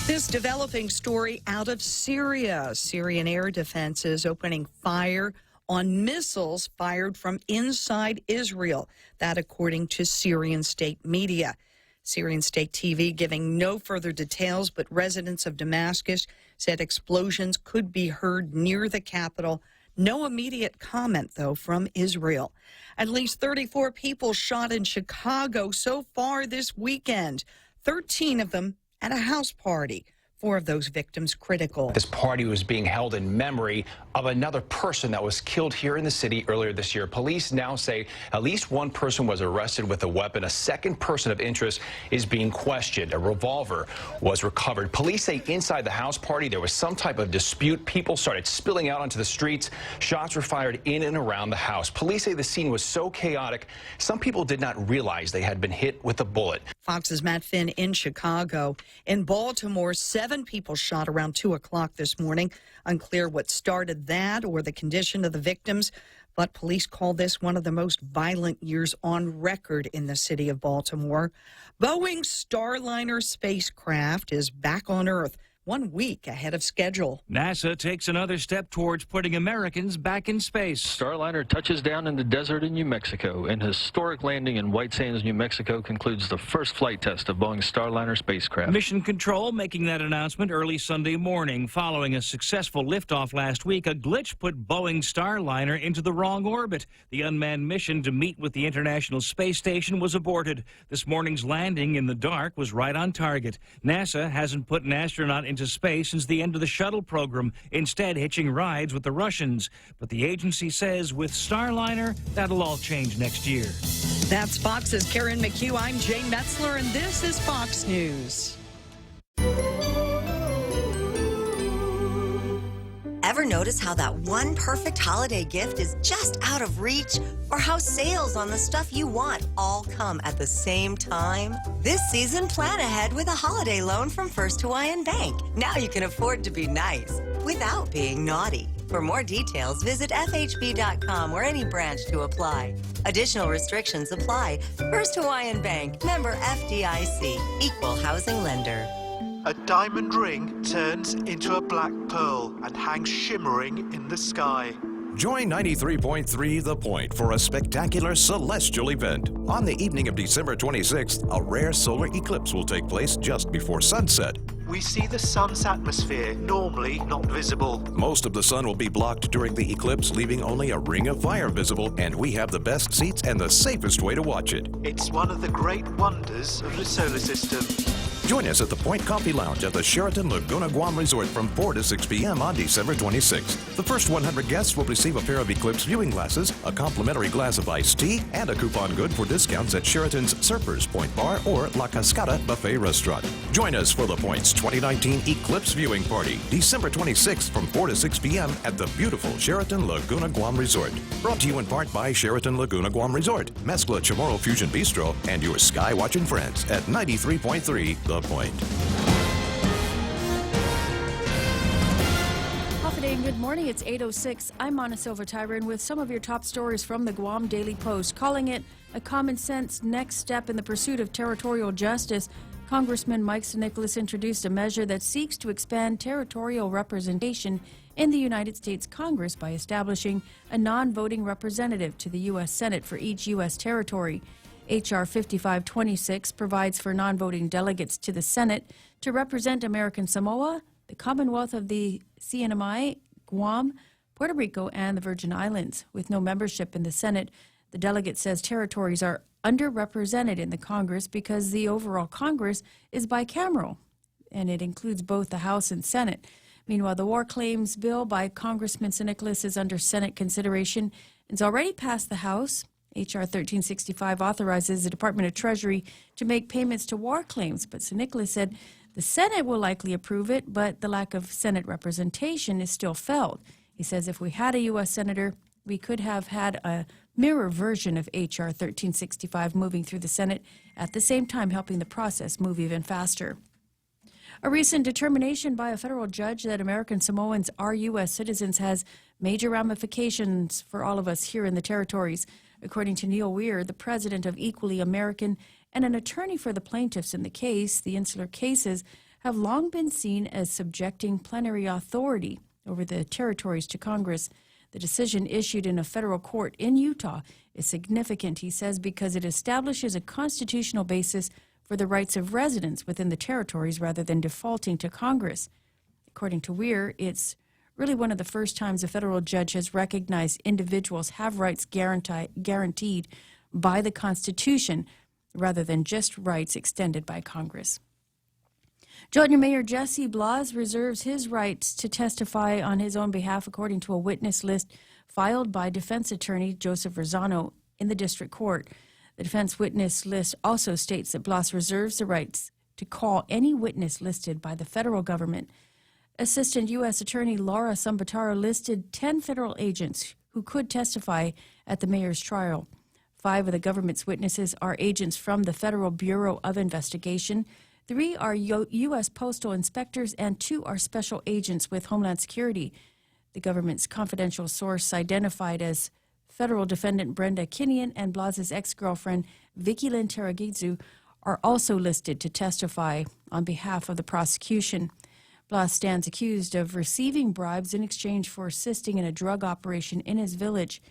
This developing story out of Syria. Syrian air defenses opening fire on missiles fired from inside Israel. That according to Syrian state media. Syrian state TV giving no further details, but residents of Damascus said explosions could be heard near the capital. No immediate comment, though, from Israel. At least 34 people shot in Chicago so far this weekend, 13 of them at a house party. 4 of those victims critical. This party was being held in memory of another person that was killed here in the city earlier this year. Police now say at least one person was arrested with a weapon. A second person of interest is being questioned. A revolver was recovered. Police say inside the house party there was some type of dispute. People started spilling out onto the streets. Shots were fired in and around the house. Police say the scene was so chaotic, some people did not realize they had been hit with a bullet. Fox's Matt Finn in Chicago. In Baltimore, 7 people shot around 2 o'clock this morning. Unclear what started that or the condition of the victims, but police call this one of the most violent years on record in the city of Baltimore. Boeing's Starliner spacecraft is back on Earth 1 week ahead of schedule. NASA takes another step towards putting Americans back in space. Starliner touches down in the desert in New Mexico. An historic landing in White Sands, New Mexico concludes the first flight test of Boeing's Starliner spacecraft. Mission Control making that announcement early Sunday morning. Following a successful liftoff last week, a glitch put Boeing's Starliner into the wrong orbit. The unmanned mission to meet with the International Space Station was aborted. This morning's landing in the dark was right on target. NASA hasn't put an astronaut into space since the end of the shuttle program, instead hitching rides with the Russians. But the agency says with Starliner, that'll all change next year. That's Fox's Karen McHugh. I'm Jay Metzler, and this is Fox News. Ever notice how that one perfect holiday gift is just out of reach? Or how sales on the stuff you want all come at the same time? This season, plan ahead with a holiday loan from First Hawaiian Bank. Now you can afford to be nice without being naughty. For more details, visit FHB.com or any branch to apply. Additional restrictions apply. First Hawaiian Bank, member FDIC, equal housing lender. A diamond ring turns into a black pearl and hangs shimmering in the sky. Join 93.3 The Point for a spectacular celestial event. On the evening of December 26th, a rare solar eclipse will take place just before sunset. We see the sun's atmosphere, normally not visible. Most of the sun will be blocked during the eclipse, leaving only a ring of fire visible, and we have the best seats and the safest way to watch it. It's one of the great wonders of the solar system. Join us at the Point Coffee Lounge at the Sheraton Laguna Guam Resort from 4 to 6 p.m. on December 26th. The first 100 guests will receive a pair of Eclipse viewing glasses, a complimentary glass of iced tea, and a coupon good for discounts at Sheraton's Surfers Point Bar or La Cascada Buffet Restaurant. Join us for the Point's 2019 Eclipse Viewing Party, December 26th from 4 to 6 p.m. at the beautiful Sheraton Laguna Guam Resort. Brought to you in part by Sheraton Laguna Guam Resort, Mezcla Chamorro Fusion Bistro, and your sky-watching friends at 93.3 The Point. Day and good morning. It's 8:06. I'm Mana Silva Tyron with some of your top stories from the Guam Daily Post. Calling it a common sense next step in the pursuit of territorial justice, Congressman Mike Nicholas introduced a measure that seeks to expand territorial representation in the United States Congress by establishing a non-voting representative to the U.S. Senate for each U.S. territory. H.R. 5526 provides for non-voting delegates to the Senate to represent American Samoa, the Commonwealth of the CNMI, Guam, Puerto Rico, and the Virgin Islands. With no membership in the Senate, the delegate says territories are underrepresented in the Congress because the overall Congress is bicameral, and it includes both the House and Senate. Meanwhile, the war claims bill by Congressman Nicholas is under Senate consideration. It's already passed the House. H.R. 1365 authorizes the Department of Treasury to make payments to war claims, but Nicholas said the Senate will likely approve it, but the lack of Senate representation is still felt. He says if we had a U.S. Senator, we could have had a mirror version of H.R. 1365 moving through the Senate, at the same time helping the process move even faster. A recent determination by a federal judge that American Samoans are U.S. citizens has major ramifications for all of us here in the territories. According to Neil Weir, the president of Equally American and an attorney for the plaintiffs in the case, the insular cases have long been seen as subjecting plenary authority over the territories to Congress. The decision issued in a federal court in Utah is significant, he says, because it establishes a constitutional basis for the rights of residents within the territories rather than defaulting to Congress. According to Weir, it's really one of the first times a federal judge has recognized individuals have rights guaranteed by the Constitution rather than just rights extended by Congress. Georgia Mayor Jesse Blas reserves his rights to testify on his own behalf according to a witness list filed by defense attorney Joseph Rosano in the district court. The defense witness list also states that Blas reserves the rights to call any witness listed by the federal government. Assistant U.S. Attorney Laura Sambatara listed 10 federal agents who could testify at the mayor's trial. 5 of the government's witnesses are agents from the Federal Bureau of Investigation. 3 are U.S. postal inspectors, and 2 are special agents with Homeland Security. The government's confidential source identified as federal defendant Brenda Kinian and Blas's ex-girlfriend Vicky Lynn Taragizu are also listed to testify on behalf of the prosecution. Blas stands accused of receiving bribes in exchange for assisting in a drug operation in his village.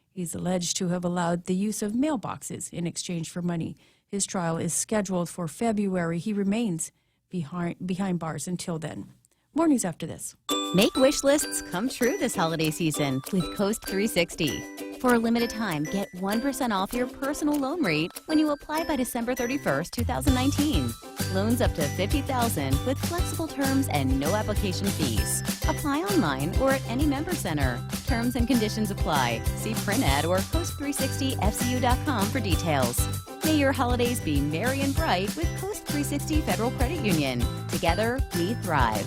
He's alleged to have allowed the use of mailboxes in exchange for money. His trial is scheduled for February. He remains behind bars until then. More news after this. Make wish lists come true this holiday season with Coast 360. For a limited time, get 1% off your personal loan rate when you apply by December 31st, 2019. Loans up to $50,000 with flexible terms and no application fees. Apply online or at any member center. Terms and conditions apply. See print ad or coast360fcu.com for details. May your holidays be merry and bright with Coast 360 Federal Credit Union. Together, we thrive.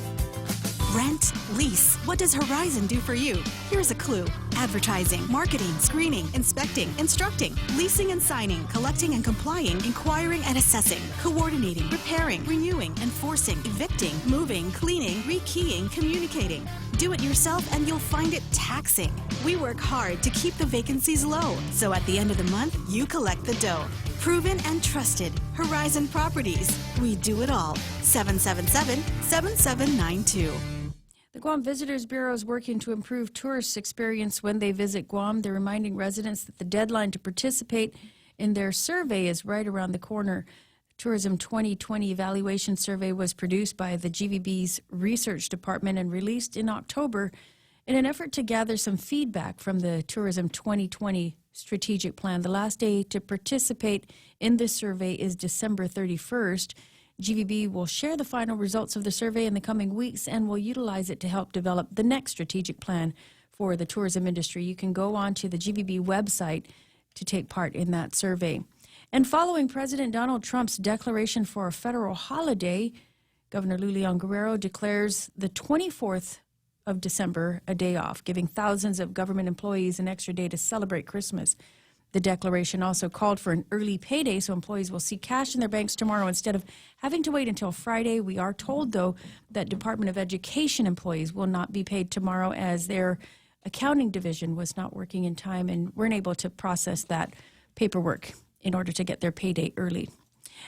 Rent, lease. What does Horizon do for you? Here's a clue. Advertising, marketing, screening, inspecting, instructing, leasing and signing, collecting and complying, inquiring and assessing, coordinating, repairing, renewing, enforcing, evicting, moving, cleaning, rekeying, communicating. Do it yourself and you'll find it taxing. We work hard to keep the vacancies low, so at the end of the month, you collect the dough. Proven and trusted. Horizon Properties. We do it all. 777-7792. The Guam Visitors Bureau is working to improve tourists' experience when they visit Guam. They're reminding residents that the deadline to participate in their survey is right around the corner. Tourism 2020 Evaluation Survey was produced by the GVB's Research Department and released in October in an effort to gather some feedback from the Tourism 2020 Strategic Plan. The last day to participate in this survey is December 31st. GVB will share the final results of the survey in the coming weeks and will utilize it to help develop the next strategic plan for the tourism industry. You can go on to the GVB website to take part in that survey. And following President Donald Trump's declaration for a federal holiday, Governor Lulian Guerrero declares the 24th of December a day off, giving thousands of government employees an extra day to celebrate Christmas. The declaration also called for an early payday so employees will see cash in their banks tomorrow instead of having to wait until Friday. We are told, though, that Department of Education employees will not be paid tomorrow as their accounting division was not working in time and weren't able to process that paperwork in order to get their payday early.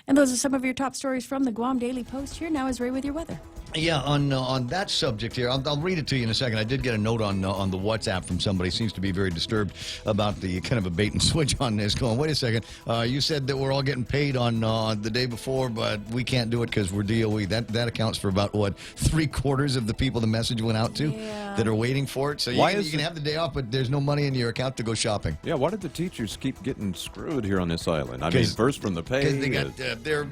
And those are some of your top stories from the Guam Daily Post. Here now is Ray with your weather. Yeah, on that subject here, I'll read it to you in a second. I did get a note on the WhatsApp from somebody. Seems to be very disturbed about the kind of a bait and switch on this. Going, wait a second. You said that we're all getting paid on the day before, but we can't do it because we're DOE. That accounts for about, what, 3/4 of the people the message went out to that are waiting for it. So you can have the day off, but there's no money in your account to go shopping. Yeah, why did the teachers keep getting screwed here on this island? I mean, first from the pay, they got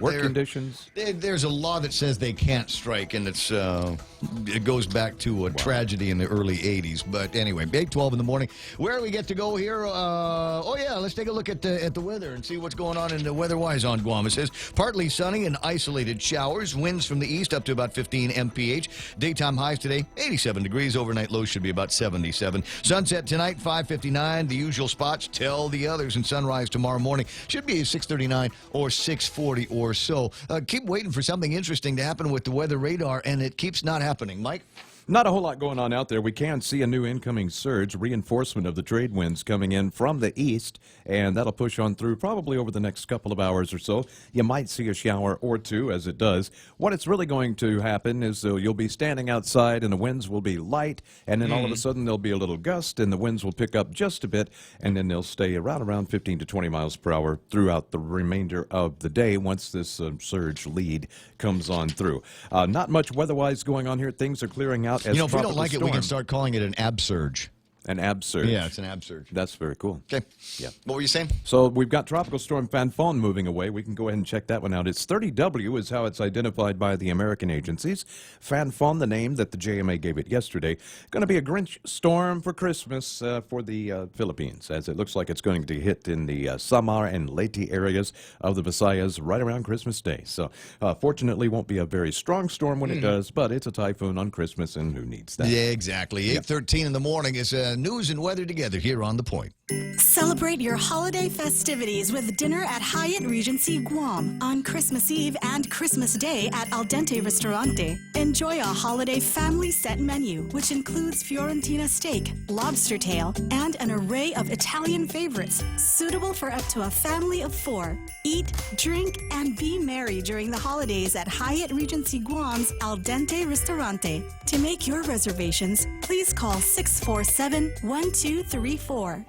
work conditions. There's a law that says they can't strike, and it goes back to a tragedy in the early 80s. But anyway, 8:12 in the morning. Where we get to go here? Let's take a look at the weather and see what's going on in the weather-wise on Guam. It says partly sunny and isolated showers. Winds from the east up to about 15 mph. Daytime highs today, 87 degrees. Overnight lows should be about 77. Sunset tonight, 5:59. The usual spots, tell the others. And sunrise tomorrow morning should be 6:39 or 6:40 or so. Keep waiting for something interesting to happen with the weather radar, and it keeps not happening. Mike? Not a whole lot going on out there. We can see a new incoming surge, reinforcement of the trade winds coming in from the east, and that'll push on through probably over the next couple of hours or so. You might see a shower or two as it does. What it's really going to happen is you'll be standing outside and the winds will be light, and then all of a sudden there'll be a little gust and the winds will pick up just a bit, and then they'll stay around 15 to 20 miles per hour throughout the remainder of the day once this surge lead comes on through. Not much weather-wise going on here. Things are clearing out. If we don't like it, we can start calling it an absurge. An absurge. Yeah, it's an absurge. That's very cool. Okay. Yeah. What were you saying? So we've got Tropical Storm Fanfon moving away. We can go ahead and check that one out. It's 30W is how it's identified by the American agencies. Fanfon, the name that the JMA gave it yesterday. Going to be a Grinch storm for Christmas for the Philippines, as it looks like it's going to hit in the Samar and Leyte areas of the Visayas right around Christmas Day. So fortunately won't be a very strong storm when it does, but it's a typhoon on Christmas, and who needs that? Yeah, exactly. 8:13 in the morning is news and weather together here on The Point. Celebrate your holiday festivities with dinner at Hyatt Regency Guam on Christmas Eve and Christmas Day at Al Dente Ristorante. Enjoy a holiday family set menu, which includes Fiorentina steak, lobster tail, and an array of Italian favorites, suitable for up to a family of 4. Eat, drink, and be merry during the holidays at Hyatt Regency Guam's Al Dente Ristorante. To make your reservations, please call 647-1234.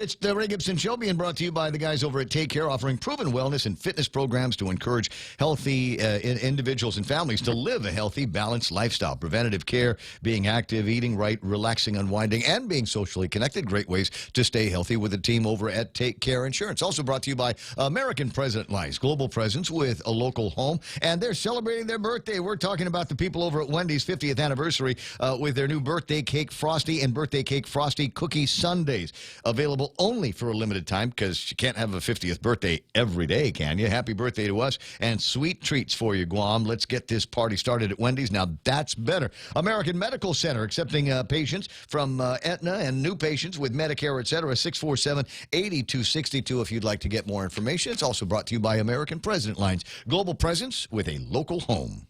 It's the Ray Gibson Show, being brought to you by the guys over at Take Care, offering proven wellness and fitness programs to encourage healthy individuals and families to live a healthy, balanced lifestyle. Preventative care, being active, eating right, relaxing, unwinding, and being socially connected. Great ways to stay healthy with the team over at Take Care Insurance. Also brought to you by American President Lines, global presence with a local home, and they're celebrating their birthday. We're talking about the people over at Wendy's 50th anniversary with their new birthday cake frosty and birthday cake frosty cookie sundaes, available only for a limited time, because you can't have a 50th birthday every day, can you? Happy birthday to us, and sweet treats for you, Guam. Let's get this party started at Wendy's. Now, that's better. American Medical Center, accepting patients from Aetna and new patients with Medicare, etc. 647-8262 if you'd like to get more information. It's also brought to you by American President Lines, global presence with a local home.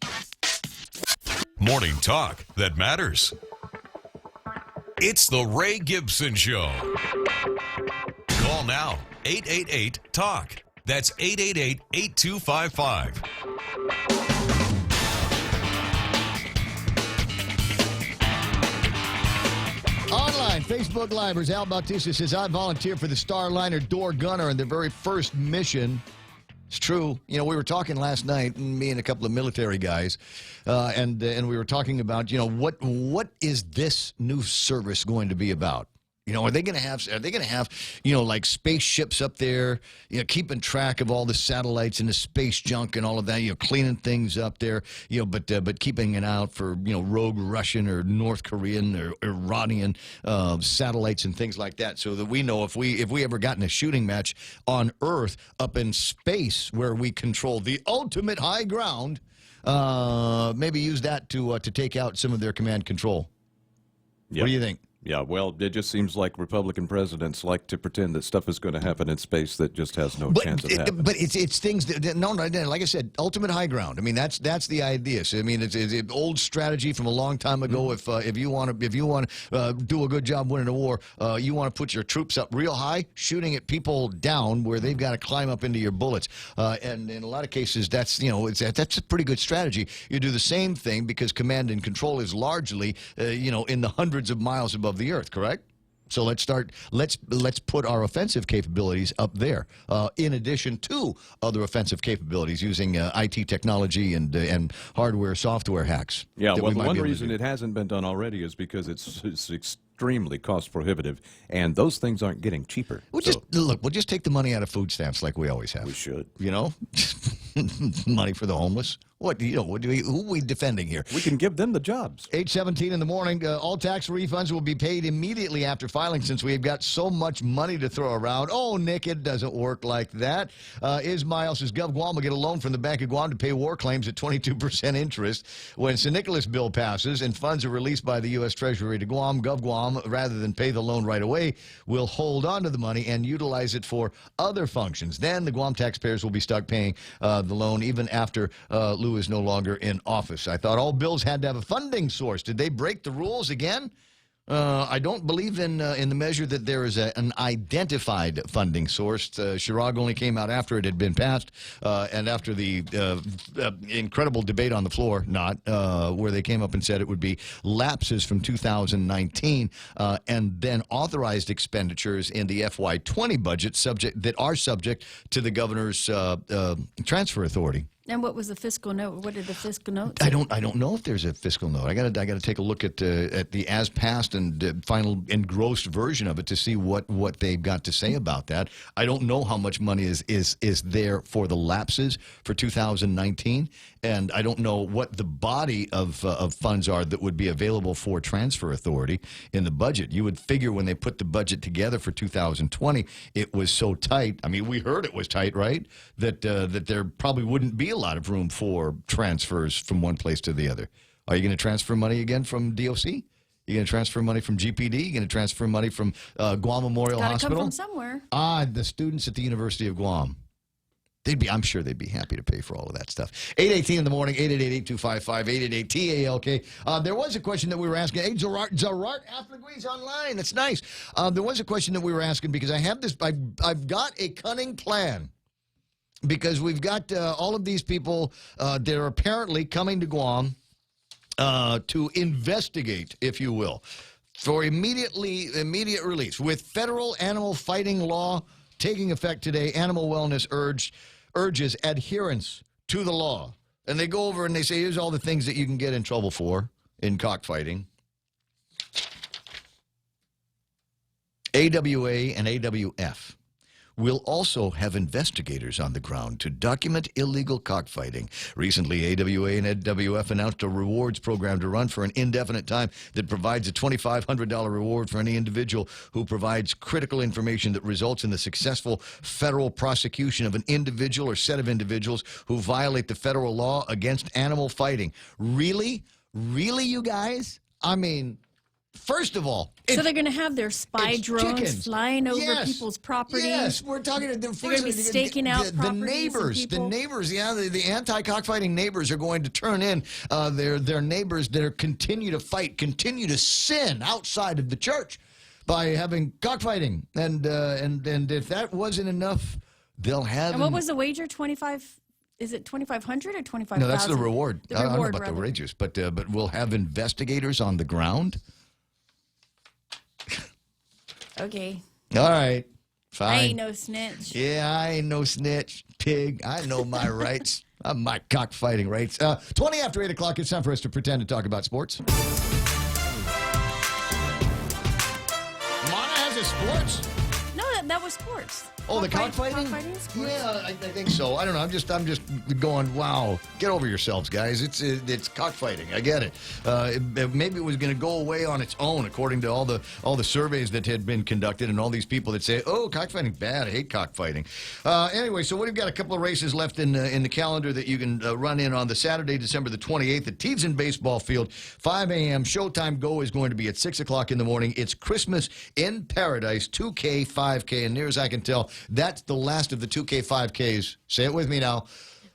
Morning talk that matters. It's the Ray Gibson Show. Call now, 888-TALK. That's 888-8255. Online, Facebook Livers, Al Bautista says, I volunteered for the Starliner Door Gunner in their very first mission. It's true. You know, we were talking last night, me and a couple of military guys, and we were talking about, you know, what is this new service going to be about? You know, are they going to have, you know, like spaceships up there, you know, keeping track of all the satellites and the space junk and all of that, you know, cleaning things up there, you know, but keeping it out for, you know, rogue Russian or North Korean or Iranian satellites and things like that, so that we know if we ever got in a shooting match on Earth up in space where we control the ultimate high ground, maybe use that to take out some of their command control. Yep. What do you think? Yeah, well, it just seems like Republican presidents like to pretend that stuff is going to happen in space that just has no chance of happening. But it's things that, no, like I said, ultimate high ground. I mean, that's the idea. So, I mean, it's an old strategy from a long time ago. If you want to do a good job winning a war, you want to put your troops up real high, shooting at people down where they've got to climb up into your bullets. And in a lot of cases, that's a pretty good strategy. You do the same thing because command and control is largely in the hundreds of miles above the Earth, correct? So let's put our offensive capabilities up there, in addition to other offensive capabilities using IT technology and hardware, software hacks. Yeah, well, the one reason it hasn't been done already is because it's extremely cost prohibitive, and those things aren't getting cheaper. We'll just take the money out of food stamps like we always have. We should. You know, money for the homeless. Who are we defending here? We can give them the jobs. 8:17 in the morning. All tax refunds will be paid immediately after filing, since we've got so much money to throw around. Oh, Nick, it doesn't work like that. Ismail says Gov Guam will get a loan from the Bank of Guam to pay war claims at 22% interest. When St. Nicholas bill passes and funds are released by the U.S. Treasury to Guam, Gov Guam, rather than pay the loan right away, will hold on to the money and utilize it for other functions. Then the Guam taxpayers will be stuck paying the loan even after Lou is no longer in office. I thought all bills had to have a funding source. Did they break the rules again? I don't believe in the measure that there is an identified funding source. Chirag only came out after it had been passed, and after the incredible debate on the floor, where they came up and said it would be lapses from 2019, and then authorized expenditures in the FY20 budget that are subject to the governor's transfer authority. And what was the fiscal note? What did the fiscal note say? I don't know if there's a fiscal note. I got to take a look at the as passed and final engrossed version of it to see what they've got to say about that. I don't know how much money is there for the lapses for 2019, and I don't know what the body of funds are that would be available for transfer authority in the budget. You would figure when they put the budget together for 2020, it was so tight. I mean, we heard it was tight, right? That there probably wouldn't be a lot of room for transfers from one place to the other. Are you going to transfer money again from DOC? You going to transfer money from GPD? You going to transfer money from Guam Memorial Gotta Hospital? come from somewhere. The students at the University of Guam. I'm sure they'd be happy to pay for all of that stuff. 8:18 in the morning, 888-8255-888-TALK. There was a question that we were asking. Hey, Gerard Afflegui's online. That's nice. There was a question that we were asking because I have this. I've got a cunning plan because we've got all of these people that are apparently coming to Guam to investigate, if you will, for immediate release. With federal animal fighting law taking effect today, Animal Wellness urges adherence to the law. And they go over and they say, here's all the things that you can get in trouble for in cockfighting. AWA and AWF will also have investigators on the ground to document illegal cockfighting. Recently, AWA and AWF announced a rewards program to run for an indefinite time that provides a $2,500 reward for any individual who provides critical information that results in the successful federal prosecution of an individual or set of individuals who violate the federal law against animal fighting. Really? Really, you guys? I mean, first of all, So they're going to have their spy drones chickens. flying over Yes. people's property. Yes, we're talking to They're going to be staking out the properties neighbors. and The people. neighbors, the anti-cockfighting neighbors are going to turn in their neighbors that are continue to fight, continue to sin outside of the church by having cockfighting. And if that wasn't enough, they'll have. And what was the wager? 25. Is it 2,500 or 25,000? No, that's the reward. The I don't know reward, about the rather. wages, but we'll have investigators on the ground. Okay. All right. Fine. I ain't no snitch. Yeah, I ain't no snitch, pig. I know my rights. I'm my cockfighting rights. 20 after 8 o'clock, it's time for us to pretend to talk about sports. Mana has a sports? No, that was sports. Oh, the cockfighting? Cockfighting is sports. Yeah, I think so. I don't know. I'm just going. Wow, get over yourselves, guys. It's cockfighting. I get it. Maybe it was going to go away on its own, according to all the surveys that had been conducted, and all these people that say, "Oh, cockfighting bad. I hate cockfighting." Anyway, so we've got a couple of races left in the calendar that you can run in on the Saturday, December the 28th at Teedson Baseball Field, 5 a.m. Showtime go is going to be at 6 o'clock in the morning. It's Christmas in Paradise 2K 5K, and near as I can tell, that's the last of the 2K 5Ks. Say it with me now.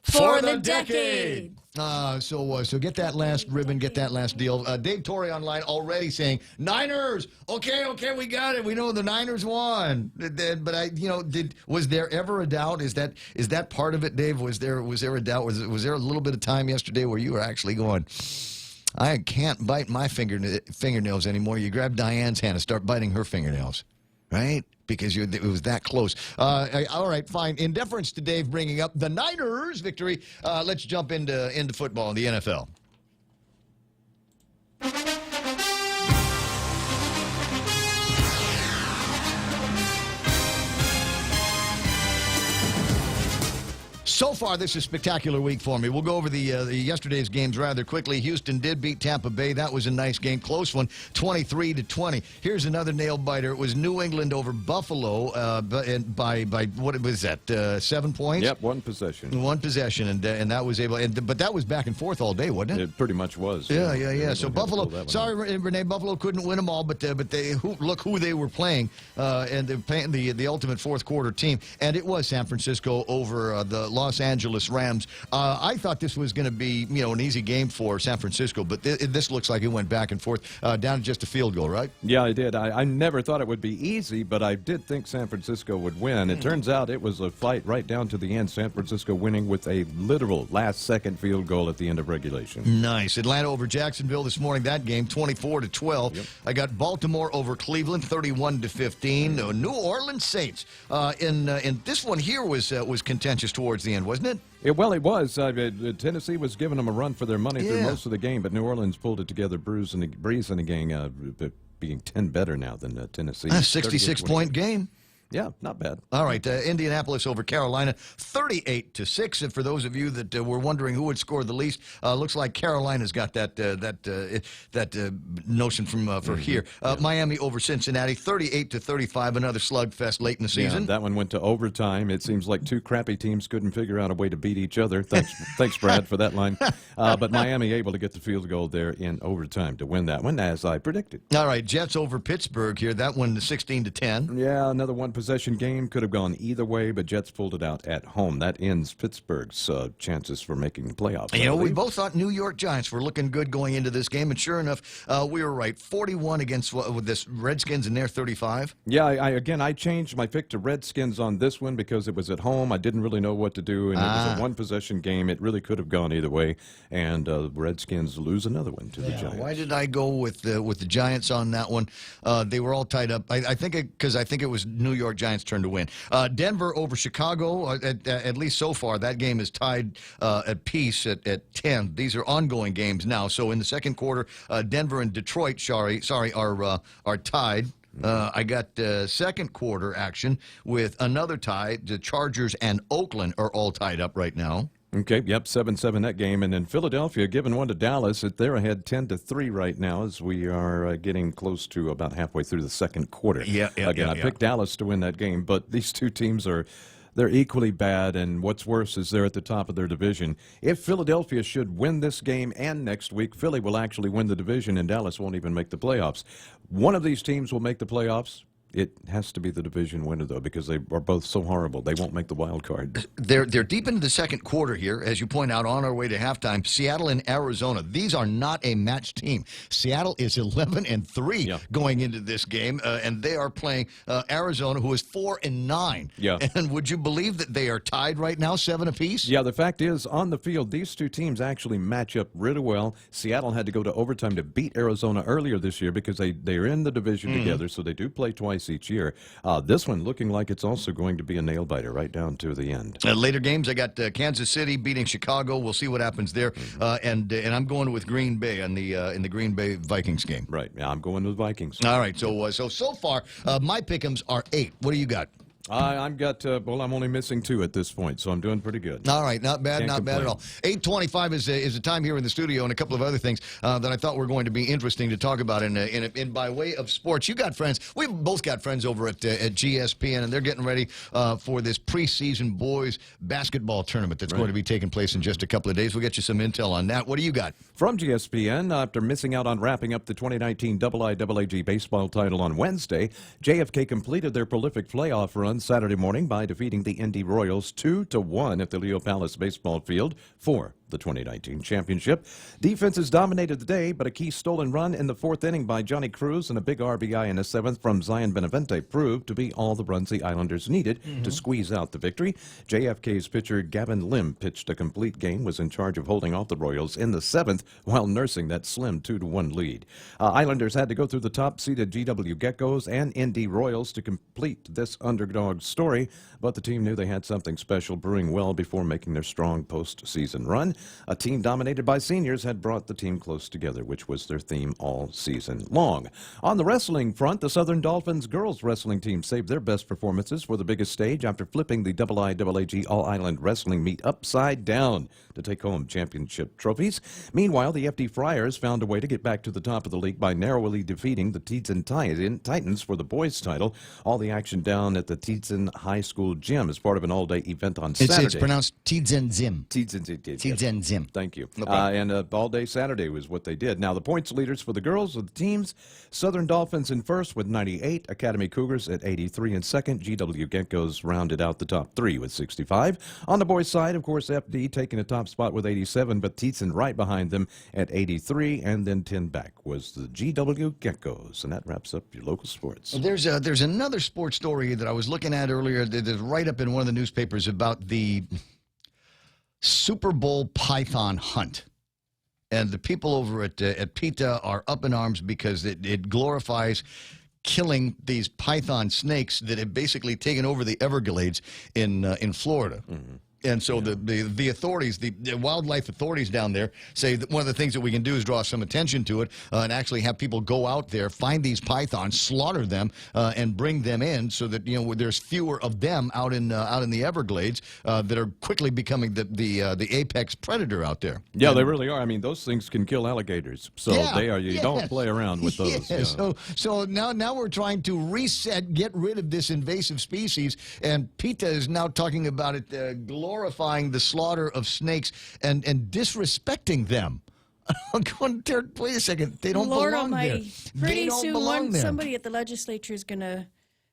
For the decade. So get that last ribbon, get that last deal. Dave Torrey online already saying, Niners! Okay, we got it. We know the Niners won. But was there ever a doubt? Is that part of it, Dave? Was there a doubt? Was there a little bit of time yesterday where you were actually going, I can't bite my fingernails anymore? You grab Diane's hand and start biting her fingernails, right? Because it was that close. All right, fine. In deference to Dave bringing up the Niners' victory, let's jump into football in the NFL. So far, this is a spectacular week for me. We'll go over the yesterday's games rather quickly. Houston did beat Tampa Bay. That was a nice game. Close one, 23-20. Here's another nail-biter. It was New England over Buffalo by what was that, 7 points? Yep, one possession. One possession, and that was able. But that was back and forth all day, wasn't it? It pretty much was. Yeah. So Buffalo, sorry, Renee, Buffalo couldn't win them all, but look who they were playing, and they're playing the ultimate fourth quarter team, and it was San Francisco over the Los Angeles Rams. I thought this was going to be, an easy game for San Francisco, but this looks like it went back and forth down to just a field goal, right? Yeah, I did. I never thought it would be easy, but I did think San Francisco would win. It turns out it was a fight right down to the end. San Francisco winning with a literal last-second field goal at the end of regulation. Nice. Atlanta over Jacksonville this morning. That game, 24-12. Yep. I got Baltimore over Cleveland, 31-15. New Orleans Saints. In this one here was contentious towards the end, wasn't it? It was. Tennessee was giving them a run for their money through most of the game, but New Orleans pulled it together, breezing the gang, being 10 better now than Tennessee. A 66-point game. Yeah, not bad. All right, Indianapolis over Carolina, 38-6. And for those of you that were wondering who would score the least, looks like Carolina's got that notion from for here. Miami over Cincinnati, 38-35. Another slugfest late in the season. Yeah, that one went to overtime. It seems like two crappy teams couldn't figure out a way to beat each other. Thanks, Brad, for that line. But Miami able to get the field goal there in overtime to win that one, as I predicted. All right, Jets over Pittsburgh here. That one 16-10. Yeah, another one-possession game. Could have gone either way, but Jets pulled it out at home. That ends Pittsburgh's chances for making the playoffs. You know, we both thought New York Giants were looking good going into this game, and sure enough, we were right. 41 against with this Redskins, and they're 35. Yeah, I changed my pick to Redskins on this one because it was at home. I didn't really know what to do, and it was a one-possession game. It really could have gone either way, and the Redskins lose another one to the Giants. Why did I go with the Giants on that one? They were all tied up. I think because I think it was New York Giants' turn to win. Denver over Chicago. At least so far, that game is tied at peace at 10. These are ongoing games now. So in the second quarter, Denver and Detroit, are tied. I got second quarter action with another tie. The Chargers and Oakland are all tied up right now. Okay, yep, 7-7 that game. And then Philadelphia giving one to Dallas. They're ahead 10-3 right now as we are getting close to about halfway through the second quarter. I picked Dallas to win that game, but these two teams they're equally bad, and what's worse is they're at the top of their division. If Philadelphia should win this game and next week, Philly will actually win the division, and Dallas won't even make the playoffs. One of these teams will make the playoffs. It has to be the division winner, though, because they are both so horrible. They won't make the wild card. They're deep into the second quarter here, as you point out, on our way to halftime. Seattle and Arizona. These are not a matched team. Seattle is 11-3 going into this game, and they are playing Arizona, who is 4-9. Yeah. And would you believe that they are tied right now, 7 apiece? Yeah, the fact is, on the field, these two teams actually match up really well. Seattle had to go to overtime to beat Arizona earlier this year because they're in the division together, so they do play twice each year. This one looking like it's also going to be a nail-biter right down to the end. Later games, I got Kansas City beating Chicago. We'll see what happens there. And I'm going with Green Bay in the Green Bay Vikings game. Right. Yeah, I'm going with Vikings. All right. So far, my pick'ems are 8. What do you got? I'm only missing 2 at this point, so I'm doing pretty good. All right, not bad at all. 8:25 is the time here in the studio, and a couple of other things that I thought were going to be interesting to talk about in by way of sports. You got friends. We've both got friends over at GSPN, and they're getting ready for this preseason boys basketball tournament that's going to be taking place in just a couple of days. We'll get you some intel on that. What do you got? From GSPN, after missing out on wrapping up the 2019 IIAAG baseball title on Wednesday, JFK completed their prolific playoff run Saturday morning by defeating the Indy Royals 2-1 at the Leo Palace baseball field for the 2019 championship. Defenses dominated the day, but a key stolen run in the 4th inning by Johnny Cruz and a big RBI in the 7th from Zion Benavente proved to be all the runs the Islanders needed to squeeze out the victory. JFK's pitcher Gavin Lim pitched a complete game, was in charge of holding off the Royals in the 7th while nursing that slim 2-1 lead. Islanders had to go through the top-seeded GW Geckos and Indy Royals to complete this underdog story, but the team knew they had something special brewing well before making their strong postseason run. A team dominated by seniors had brought the team close together, which was their theme all season long. On the wrestling front, the Southern Dolphins girls wrestling team saved their best performances for the biggest stage after flipping the IIAAG All-Island Wrestling meet upside down to take home championship trophies. Meanwhile, the FD Friars found a way to get back to the top of the league by narrowly defeating the Tietzen Titans for the boys' title. All the action down at the Tietzen High School gym as part of an all-day event on Saturday. It's pronounced Tietzen Zim. Tietzen Zim. Thank you. No and all-day Saturday was what they did. Now, the points leaders for the girls of the teams, Southern Dolphins in first with 98, Academy Cougars at 83 in second, GW Geckos rounded out the top 3 with 65. On the boys' side, of course, FD taking a top spot with 87, but Tietzen right behind them at 83, and then 10 back was the GW Geckos. And that wraps up your local sports. There's another sports story that I was looking at earlier. There's a write-up in one of the newspapers about the Super Bowl python hunt. And the people over at PETA are up in arms because it glorifies killing these python snakes that have basically taken over the Everglades in Florida. And so the authorities, the wildlife authorities down there say that one of the things that we can do is draw some attention to it and actually have people go out there, find these pythons, slaughter them, and bring them in so that there's fewer of them out in the Everglades that are quickly becoming the apex predator out there. Yeah, they really are. I mean, those things can kill alligators, so they are. You don't play around with those. Yes. So now we're trying to reset, get rid of this invasive species, and PETA is now talking about it. Glorifying the slaughter of snakes and disrespecting them. I'm going there. Wait a second. They don't Lord belong Almighty. there. Pretty soon, somebody at the legislature is going to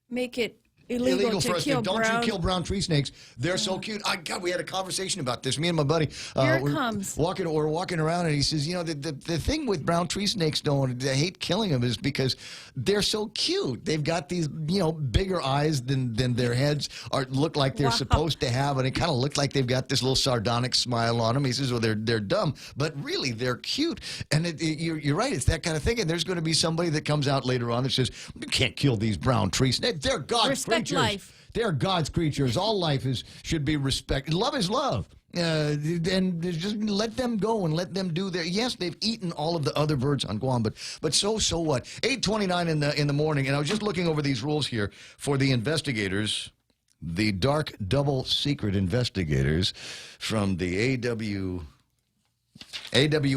make it illegal to for us kill to, don't brown. you kill brown tree snakes. They're so cute. God, we had a conversation about this. Me and my buddy. Here it we're comes. We're walking around, and he says, the thing with brown tree snakes, I hate killing them, is because they're so cute. They've got these, bigger eyes than their heads look like they're supposed to have, and it kind of looks like they've got this little sardonic smile on them. He says, well, they're dumb, but really they're cute. And you're right. It's that kind of thing. And there's going to be somebody that comes out later on that says, you can't kill these brown tree snakes. They're God's creatures. Life. They're God's creatures. All life should be respected. Love is love. And just let them go and let them do their. Yes, they've eaten all of the other birds on Guam, but so what? 8:29 in the morning, and I was just looking over these rules here for the investigators, the dark double secret investigators from the AW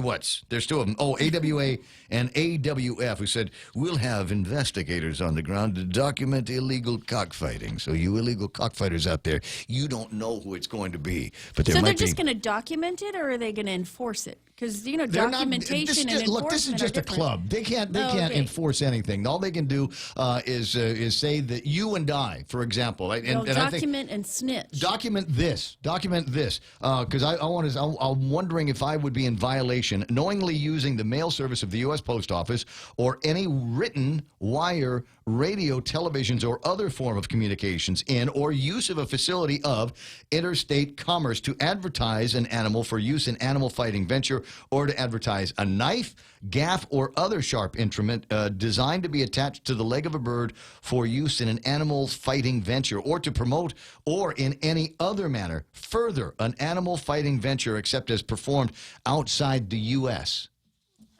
what's? There's two of them. Oh, AWA and AWF, who said, we'll have investigators on the ground to document illegal cockfighting. So you illegal cockfighters out there, you don't know who it's going to be. But So they're just going to document it, or are they going to enforce it? Because, documentation and enforcement look, this is just a club. They can't enforce anything. All they can do is say that you and I, for example. They'll document and snitch. Document this. Because I'm wondering if I would be in violation knowingly using the mail service of the U.S. Post Office or any written, wire, radio, televisions, or other form of communications in or use of a facility of interstate commerce to advertise an animal for use in animal fighting venture, or to advertise a knife, gaff, or other sharp instrument designed to be attached to the leg of a bird for use in an animal fighting venture, or to promote or in any other manner further an animal fighting venture except as performed outside the U.S.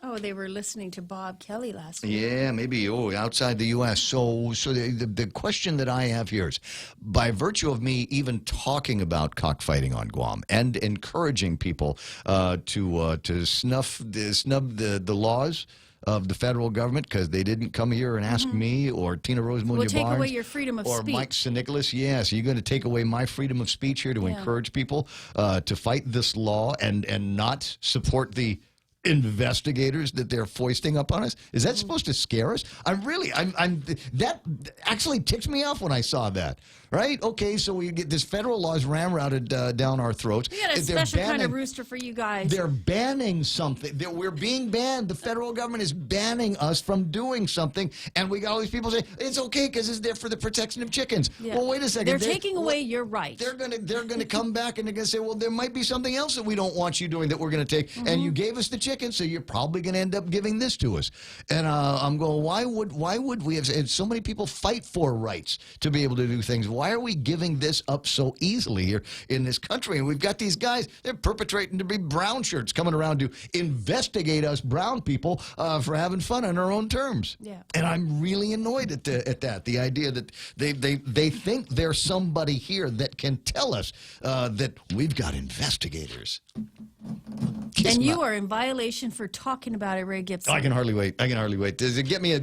Oh, they were listening to Bob Kelly last week. Yeah, maybe. Outside the U.S. So the question that I have here is, by virtue of me even talking about cockfighting on Guam and encouraging people to snub the laws of the federal government because they didn't come here and ask me or Tina Rose Munoz We'll take away your freedom of or speech. Mike Nicholas. Yes, you're going to take away my freedom of speech here to encourage people to fight this law and not support the investigators that they're foisting up on us. Is that supposed to scare us? That actually ticked me off when I saw that. Right? Okay, so we get this federal laws ramrodded down our throats. We got a special kind of rooster for you guys. They're banning something. We're being banned. The federal government is banning us from doing something, and we got all these people say it's okay because it's there for the protection of chickens. Yeah. Well, wait a second. They're taking away your rights. They're gonna come back and they're gonna say, well, there might be something else that we don't want you doing that we're gonna take, and you gave us the chicken, so you're probably gonna end up giving this to us. And I'm going, why would we have? And so many people fight for rights to be able to do things. Why are we giving this up so easily here in this country? And we've got these guys, they're perpetrating to be brown shirts coming around to investigate us brown people for having fun on our own terms. Yeah. And I'm really annoyed at that. The idea that they think there's somebody here that can tell us that we've got investigators. And you are in violation for talking about it, Ray Gibson. I can hardly wait. Does it get me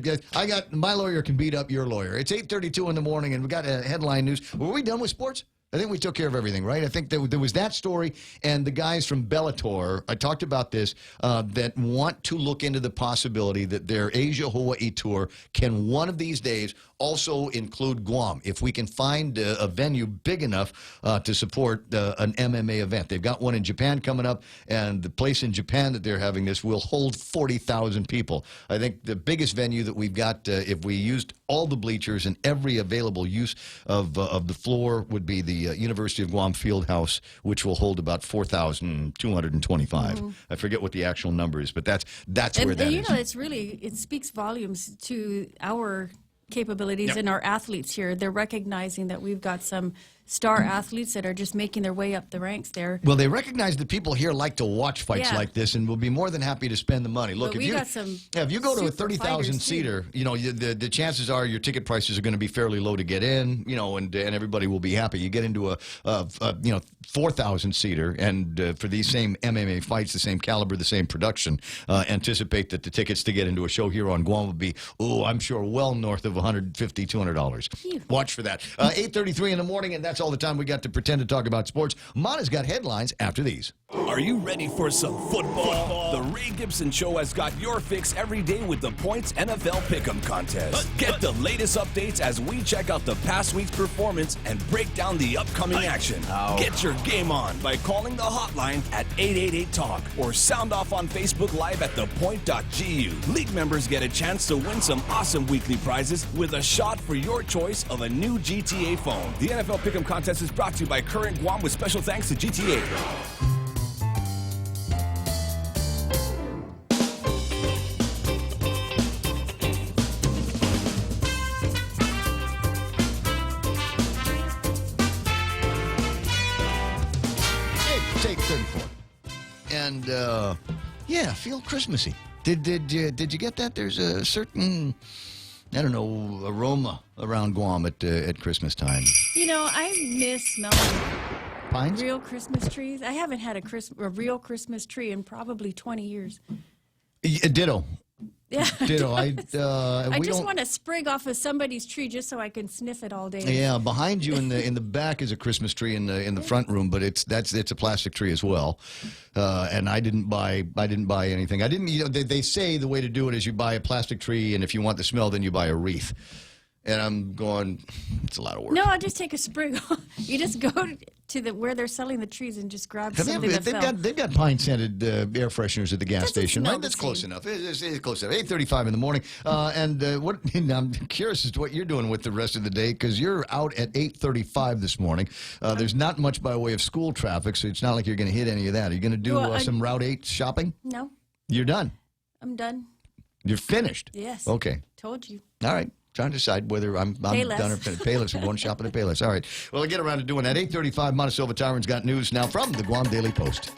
my lawyer can beat up your lawyer. It's 8:32 in the morning, and we got a headline news. Were we done with sports? I think we took care of everything, right? I think there was that story, and the guys from Bellator, I talked about this, that want to look into the possibility that their Asia-Hawaii tour can one of these days also include Guam, if we can find a venue big enough to support an MMA event. They've got one in Japan coming up, and the place in Japan that they're having this will hold 40,000 people. I think the biggest venue that we've got, if we used all the bleachers and every available use of the floor, would be the University of Guam Fieldhouse, which will hold about 4,225. I forget what the actual number is, but that's where that is. It speaks volumes to our capabilities and our athletes here. They're recognizing that we've got some star athletes that are just making their way up the ranks there. Well, they recognize that people here like to watch fights Yeah. like this, and will be more than happy to spend the money. Look, But if we you got some if you go to a super 30,000 fighters, too. seater, the chances are your ticket prices are going to be fairly low to get in, and everybody will be happy. You get into a 4,000 seater, and for these same MMA fights, the same caliber, the same production, anticipate that the tickets to get into a show here on Guam would be, I'm sure, well north of $150, $200. Watch for that. 8:33 in the morning, and that's all the time we got to pretend to talk about sports. Mana's got headlines after these. Are you ready for some football? The Ray Gibson Show has got your fix every day with the Points NFL Pick'em Contest. Get the latest updates as we check out the past week's performance and break down the upcoming action. Get your game on by calling the hotline at 888-TALK or sound off on Facebook Live at thepoint.gu. League members get a chance to win some awesome weekly prizes with a shot for your choice of a new GTA phone. The NFL Pick'em Contest is brought to you by Current Guam with special thanks to GTA. Take 34. And, feel Christmassy. Did you get that? There's a certain, aroma around Guam at Christmas time. I miss smelling Pines? real Christmas trees. I haven't had a real Christmas tree in probably 20 years. Ditto. Yeah. Ditto. I We just don't- want to sprig off of somebody's tree just so I can sniff it all day. Yeah, behind you in the back is a Christmas tree in the front room, but it's a plastic tree as well. And I didn't buy anything. I didn't. They say the way to do it is you buy a plastic tree, and if you want the smell, then you buy a wreath. And I'm going, it's a lot of work. No, I'll just take a sprig. You just go to where they're selling the trees and just grab something that fell. They've got pine scented air fresheners at the gas station, smell right? the That's close same. enough. It's close enough. 8:35 in the morning. I'm curious as to what you're doing with the rest of the day, because you're out at 8:35 this morning. There's not much by way of school traffic, so it's not like you're going to hit any of that. Are you going to do some Route 8 shopping? No, You're done. I'm done. You're finished. Yes. Okay. Told you. All right. Trying to decide whether I'm Payless. done or finished. Payless. We're going shopping at Payless. All right. Well, I'll get around to doing that. 8:35, Montecillo Tyrant's got news now from the Guam Daily Post.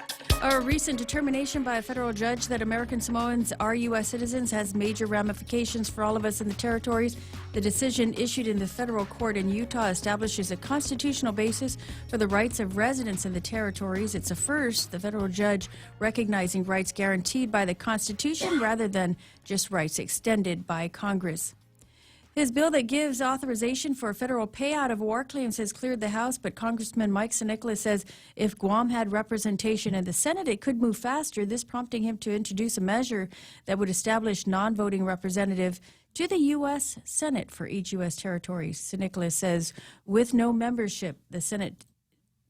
A recent determination by a federal judge that American Samoans are U.S. citizens has major ramifications for all of us in the territories. The decision issued in the federal court in Utah establishes a constitutional basis for the rights of residents in the territories. It's a first, the federal judge recognizing rights guaranteed by the Constitution rather than just rights extended by Congress. His bill that gives authorization for a federal payout of war claims has cleared the House, but Congressman Mike Sinicola says if Guam had representation in the Senate, it could move faster, this prompting him to introduce a measure that would establish non-voting representative to the U.S. Senate for each U.S. territory. Sinicola says with no membership, the Senate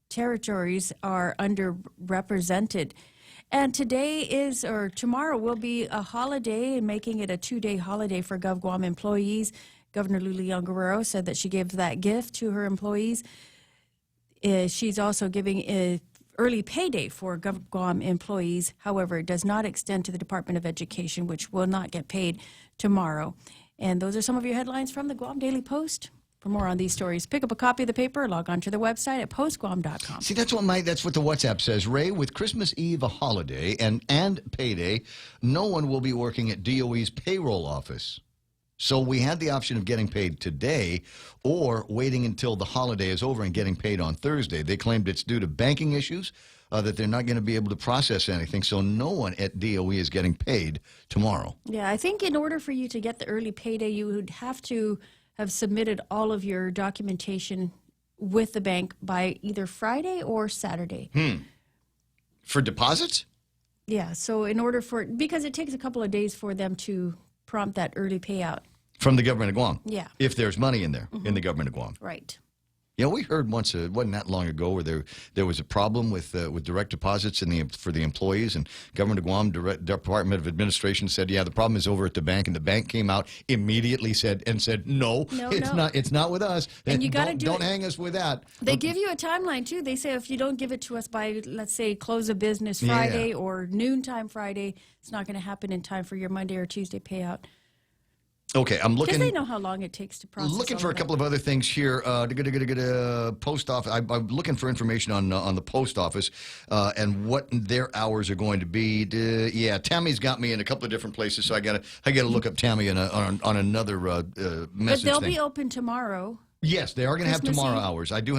territories are underrepresented. And tomorrow will be a holiday, making it a 2-day holiday for GovGuam employees. Governor Lulian Guerrero said that she gives that gift to her employees. She's also giving an early payday for GovGuam employees. However, it does not extend to the Department of Education, which will not get paid tomorrow. And those are some of your headlines from the Guam Daily Post. For more on these stories, pick up a copy of the paper, log on to the website at postguam.com. See, that's what the WhatsApp says. Ray, with Christmas Eve a holiday and payday, no one will be working at DOE's payroll office. So we had the option of getting paid today or waiting until the holiday is over and getting paid on Thursday. They claimed it's due to banking issues, that they're not going to be able to process anything. So no one at DOE is getting paid tomorrow. Yeah, I think in order for you to get the early payday, you would have to have submitted all of your documentation with the bank by either Friday or Saturday. For deposits? Yeah, so because it takes a couple of days for them to prompt that early payout. From the government of Guam? Yeah. If there's money in there, in the government of Guam. Right. We heard once, it wasn't that long ago, where there was a problem with direct deposits for the employees, and Government of Guam Department of Administration said, the problem is over at the bank, and the bank came out immediately said, no, it's not with us. And you got to don't hang us with that. They give you a timeline too. They say if you don't give it to us by, let's say, close of business Friday or noontime Friday, it's not going to happen in time for your Monday or Tuesday payout. Okay, I'm looking. Because they know how long it takes to process. Looking all for a of couple of other things here. Post office. I'm looking for information on the post office and what their hours are going to be. Yeah, Tammy's got me in a couple of different places, so I gotta look up Tammy on another message. But they'll thing. be open tomorrow. Yes, they are going to have Christmas tomorrow Eve? hours. I do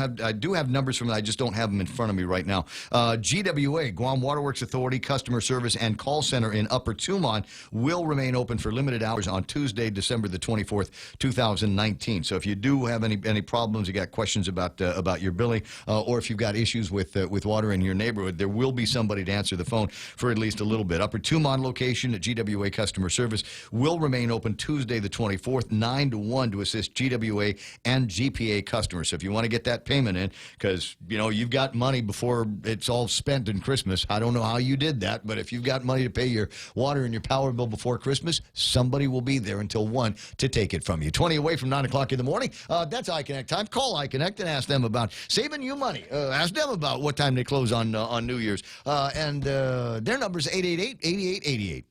have numbers from them. I just don't have them in front of me right now. GWA, Guam Waterworks Authority, Customer Service and Call Center in Upper Tumon will remain open for limited hours on Tuesday, December the 24th, 2019. So if you do have any problems, you got questions about your billing, or if you've got issues with water in your neighborhood, there will be somebody to answer the phone for at least a little bit. Upper Tumon location at GWA Customer Service will remain open Tuesday the 24th, 9 to 1 to assist GWA and GPA customers. So if you want to get that payment in, because you've got money before it's all spent in Christmas. I don't know how you did that, but if you've got money to pay your water and your power bill before Christmas, somebody will be there until 1 to take it from you. 20 away from 9 o'clock in the morning. That's iConnect time. Call iConnect and ask them about saving you money. Ask them about what time they close on New Year's. And their number is 888-8888.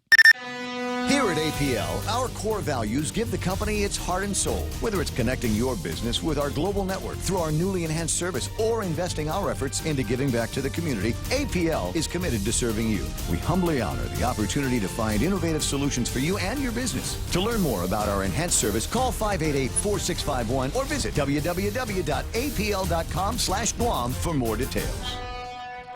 Here at APL, our core values give the company its heart and soul. Whether it's connecting your business with our global network through our newly enhanced service or investing our efforts into giving back to the community, APL is committed to serving you. We humbly honor the opportunity to find innovative solutions for you and your business. To learn more about our enhanced service, call 588-4651 or visit www.apl.com/Guam for more details.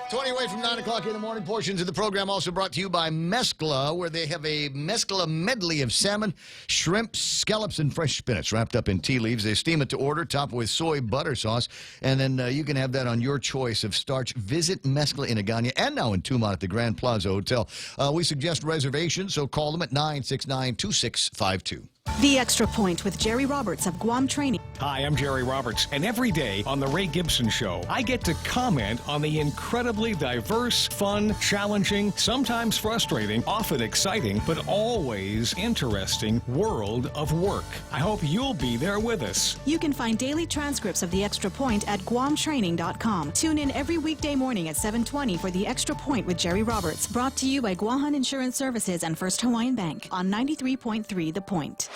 20 away from 9 o'clock in the morning. Portions of the program also brought to you by Mescla, where they have a Mescla medley of salmon, shrimp, scallops, and fresh spinach wrapped up in tea leaves. They steam it to order, top with soy butter sauce, and then you can have that on your choice of starch. Visit Mescla in Agana and now in Tumon at the Grand Plaza Hotel. We suggest reservations, so call them at 969-2652. The Extra Point with Jerry Roberts of Guam Training. Hi, I'm Jerry Roberts, and every day on The Ray Gibson Show, I get to comment on the incredibly diverse, fun, challenging, sometimes frustrating, often exciting, but always interesting world of work. I hope you'll be there with us. You can find daily transcripts of The Extra Point at guamtraining.com. Tune in every weekday morning at 7:20 for The Extra Point with Jerry Roberts, brought to you by Guahan Insurance Services and First Hawaiian Bank on 93.3 The Point.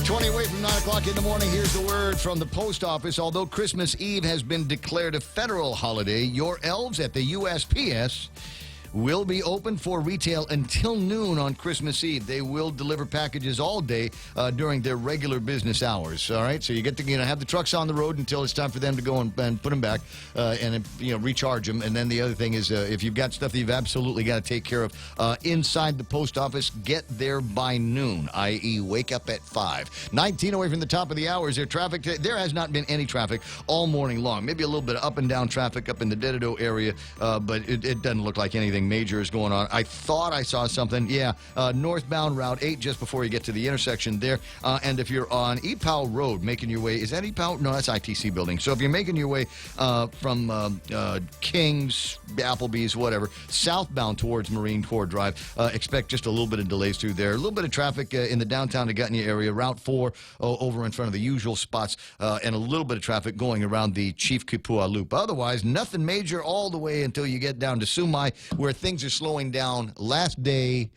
20 away from 9 o'clock in the morning. Here's the word from the post office. Although Christmas Eve has been declared a federal holiday, your elves at the USPS will be open for retail until noon on Christmas Eve. They will deliver packages all day during their regular business hours. All right, so you get to have the trucks on the road until it's time for them to go and put them back and recharge them. And then the other thing is, if you've got stuff that you've absolutely got to take care of inside the post office, get there by noon, i.e., wake up at 5. 19 away from the top of the hour. Is there traffic? There has not been any traffic all morning long. Maybe a little bit of up and down traffic up in the Dededo area, but it doesn't look like anything major is going on. I thought I saw something. Yeah, northbound Route 8 just before you get to the intersection there. And if you're on Epau Road making your way, is that Epau? No, that's ITC building. So if you're making your way from King's, Applebee's, whatever, southbound towards Marine Corps Drive, expect just a little bit of delays through there. A little bit of traffic in the downtown Agutnia area, Route 4 over in front of the usual spots, and a little bit of traffic going around the Chief Kipua Loop. Otherwise, nothing major all the way until you get down to Sumai, where things are slowing down. Last day,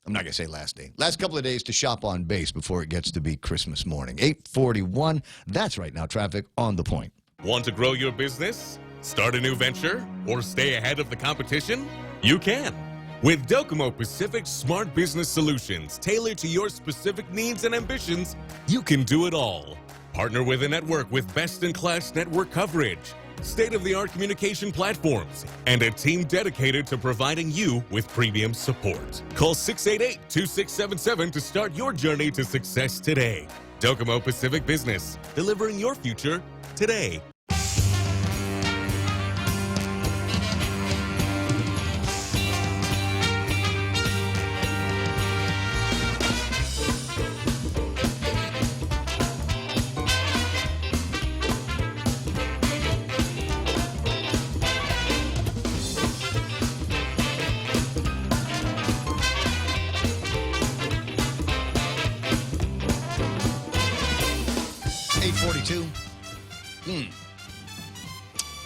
I'm not going to say last day, last couple of days to shop on base before it gets to be Christmas morning. 8:41, that's right now traffic on the point. Want to grow your business? Start a new venture? Or stay ahead of the competition? You can. With Docomo Pacific Smart Business Solutions tailored to your specific needs and ambitions, you can do it all. Partner with a network with best-in-class network coverage, state-of-the-art communication platforms, and a team dedicated to providing you with premium support. Call 688-2677 to start your journey to success today. Docomo Pacific Business, delivering your future today.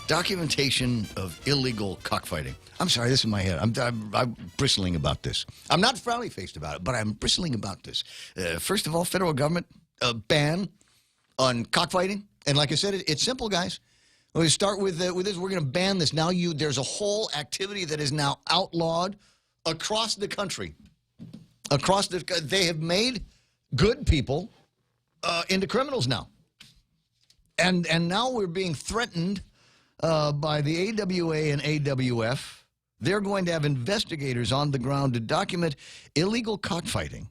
Documentation of illegal cockfighting. I'm sorry, this is in my head. I'm bristling about this. I'm not frowny-faced about it, but I'm bristling about this. First of all, federal government ban on cockfighting. And like I said, it's simple, guys. We start with this. We're going to ban this. Now there's a whole activity that is now outlawed across the country. They have made good people into criminals now. And now we're being threatened by the AWA and AWF. They're going to have investigators on the ground to document illegal cockfighting.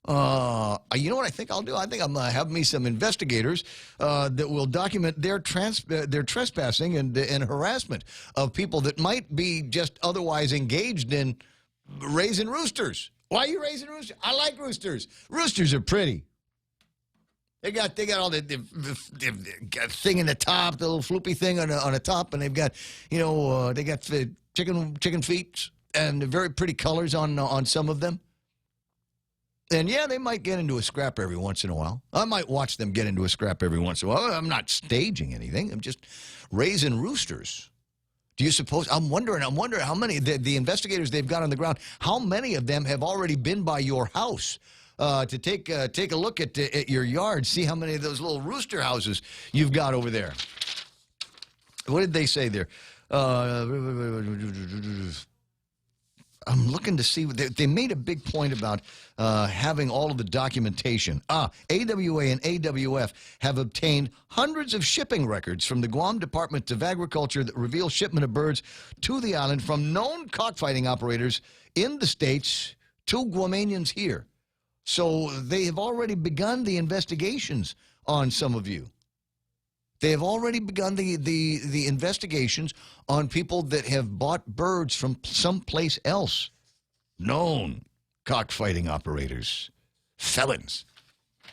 You know what I think I'll do? I think I'm going to have me some investigators that will document their trespassing and harassment of people that might be just otherwise engaged in raising roosters. Why are you raising roosters? I like roosters. Roosters are pretty. They got all the thing in the top, the little floopy thing on the top, and they've got, they got chicken feet and very pretty colors on some of them. And yeah, they might get into a scrap every once in a while. I might watch them get into a scrap every once in a while. I'm not staging anything. I'm just raising roosters. Do you suppose? I'm wondering how many the investigators they've got on the ground. How many of them have already been by your house? To take a look at your yard, see how many of those little rooster houses you've got over there. What did they say there? I'm looking to see. They made a big point about having all of the documentation. AWA and AWF have obtained hundreds of shipping records from the Guam Department of Agriculture that reveal shipment of birds to the island from known cockfighting operators in the States to Guamanians here. So they have already begun the investigations on some of you. They have already begun the investigations on people that have bought birds from someplace else. Known cockfighting operators, felons,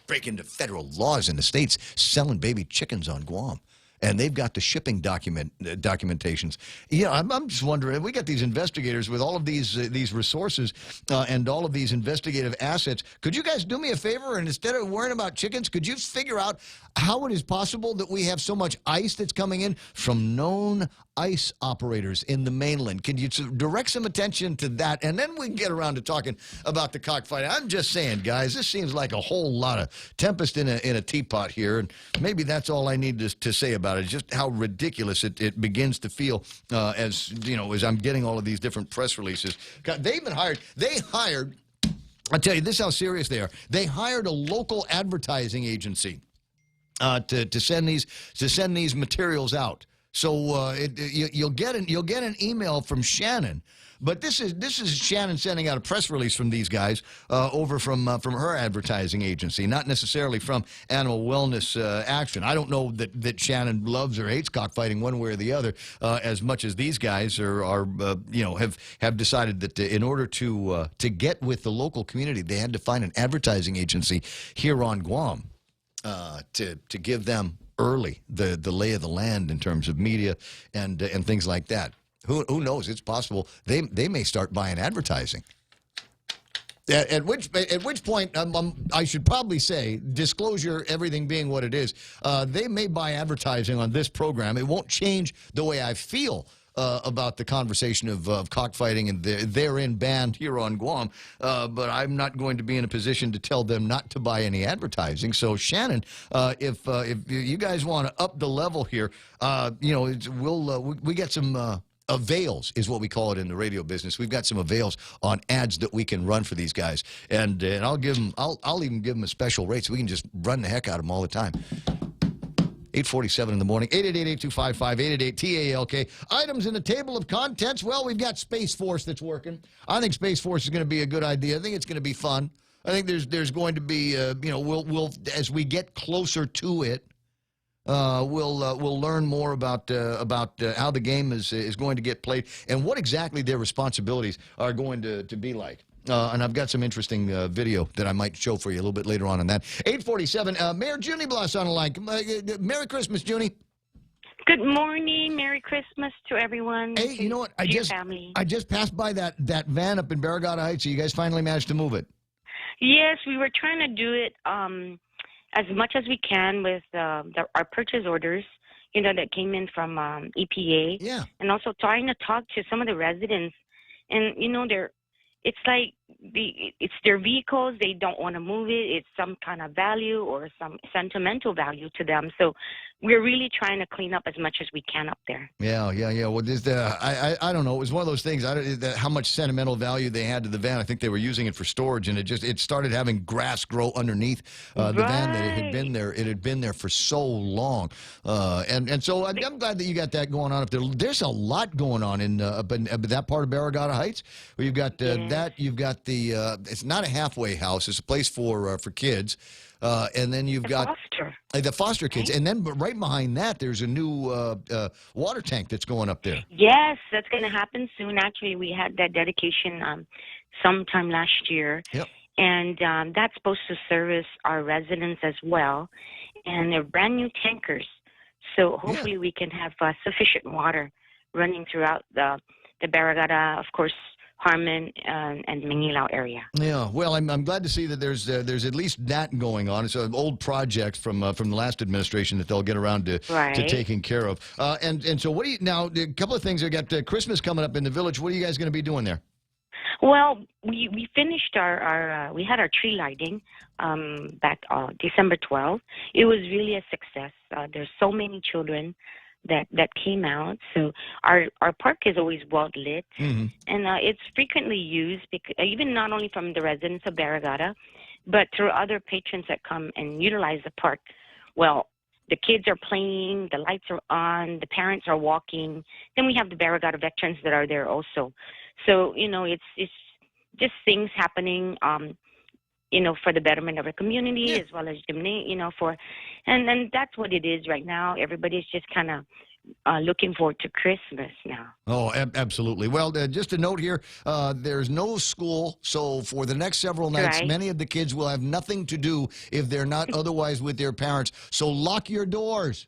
break into federal laws in the States, selling baby chickens on Guam. And they've got the shipping documentations. Yeah, I'm just wondering, we got these investigators with all of these resources and all of these investigative assets. Could you guys do me a favor, and instead of worrying about chickens, could you figure out how it is possible that we have so much ice that's coming in from known ice operators in the mainland? Can you direct some attention to that? And then we can get around to talking about the cockfighting. I'm just saying, guys, this seems like a whole lot of tempest in a teapot here, and maybe that's all I need to say about it, just how ridiculous it begins to feel as I'm getting all of these different press releases. They've been hired. They hired, I'll tell you, this is how serious they are. They hired a local advertising agency to send these materials out. So you'll get an email from Shannon, but this is Shannon sending out a press release from these guys over from her advertising agency, not necessarily from Animal Wellness Action. I don't know that Shannon loves or hates cockfighting one way or the other as much as these guys have decided that in order to get with the local community, they had to find an advertising agency here on Guam to give them early the lay of the land in terms of media and things like that. Who knows? It's possible they may start buying advertising. At which point I should probably say, disclosure, everything being what it is, they may buy advertising on this program. It won't change the way I feel about the conversation of cockfighting and therein banned here on Guam, but I'm not going to be in a position to tell them not to buy any advertising. So Shannon, if you guys want to up the level here, we get some avails is what we call it in the radio business. We've got some avails on ads that we can run for these guys, and I'll even give them a special rate so we can just run the heck out of them all the time. 8:47 in the morning, 888-255-888-TALK. Items in the table of contents. Well, we've got Space Force that's working. I think Space Force is going to be a good idea. I think it's going to be fun. I think there's going to be, we'll as we get closer to it, we'll learn more about how the game is going to get played and what exactly their responsibilities are going to be like. And I've got some interesting video that I might show for you a little bit later on that. 8:47. Mayor Junie Blas on the line. Merry Christmas, Junie. Good morning. Merry Christmas to everyone. Hey, you know what? I just passed by that van up in Barragata Heights. So you guys finally managed to move it. Yes, we were trying to do it as much as we can with our purchase orders. that came in from EPA. Yeah. And also trying to talk to some of the residents. And, it's like it's their vehicles. They don't want to move it. It's some kind of value or some sentimental value to them. So we're really trying to clean up as much as we can up there. Yeah. Well, I don't know. It was one of those things. How much sentimental value they had to the van. I think they were using it for storage, and it started having grass grow underneath the van. That it had been there. It had been there for so long, and so I'm glad that you got that going on up there. There's a lot going on in that part of Barragata Heights. Where you've got that. You've got the. It's not a halfway house. It's a place for kids. And then you've got the foster kids. And then right behind that, there's a new water tank that's going up there. Yes, that's going to happen soon. Actually, we had that dedication sometime last year. Yep. And that's supposed to service our residents as well. And they're brand new tankers. So hopefully we can have sufficient water running throughout the Barragata, of course, Harmon and Mangilao area. Yeah, well, I'm glad to see that there's at least that going on. It's an old project from the last administration that they'll get around to taking care of. And so what do you now? A couple of things. I got Christmas coming up in the village. What are you guys going to be doing there? Well, we finished we had our tree lighting back December 12th. It was really a success. There's so many children that came out. So our park is always well lit, and it's frequently used, even not only from the residents of Barragata, but through other patrons that come and utilize the park. Well, the kids are playing, the lights are on, the parents are walking. Then we have the Barragata veterans that are there also. So it's just things happening. For the betterment of our community, as well as and that's what it is right now. Everybody's just kind of looking forward to Christmas now. Oh, absolutely. Well, just a note here, there's no school, so for the next several nights, many of the kids will have nothing to do if they're not otherwise with their parents. So lock your doors.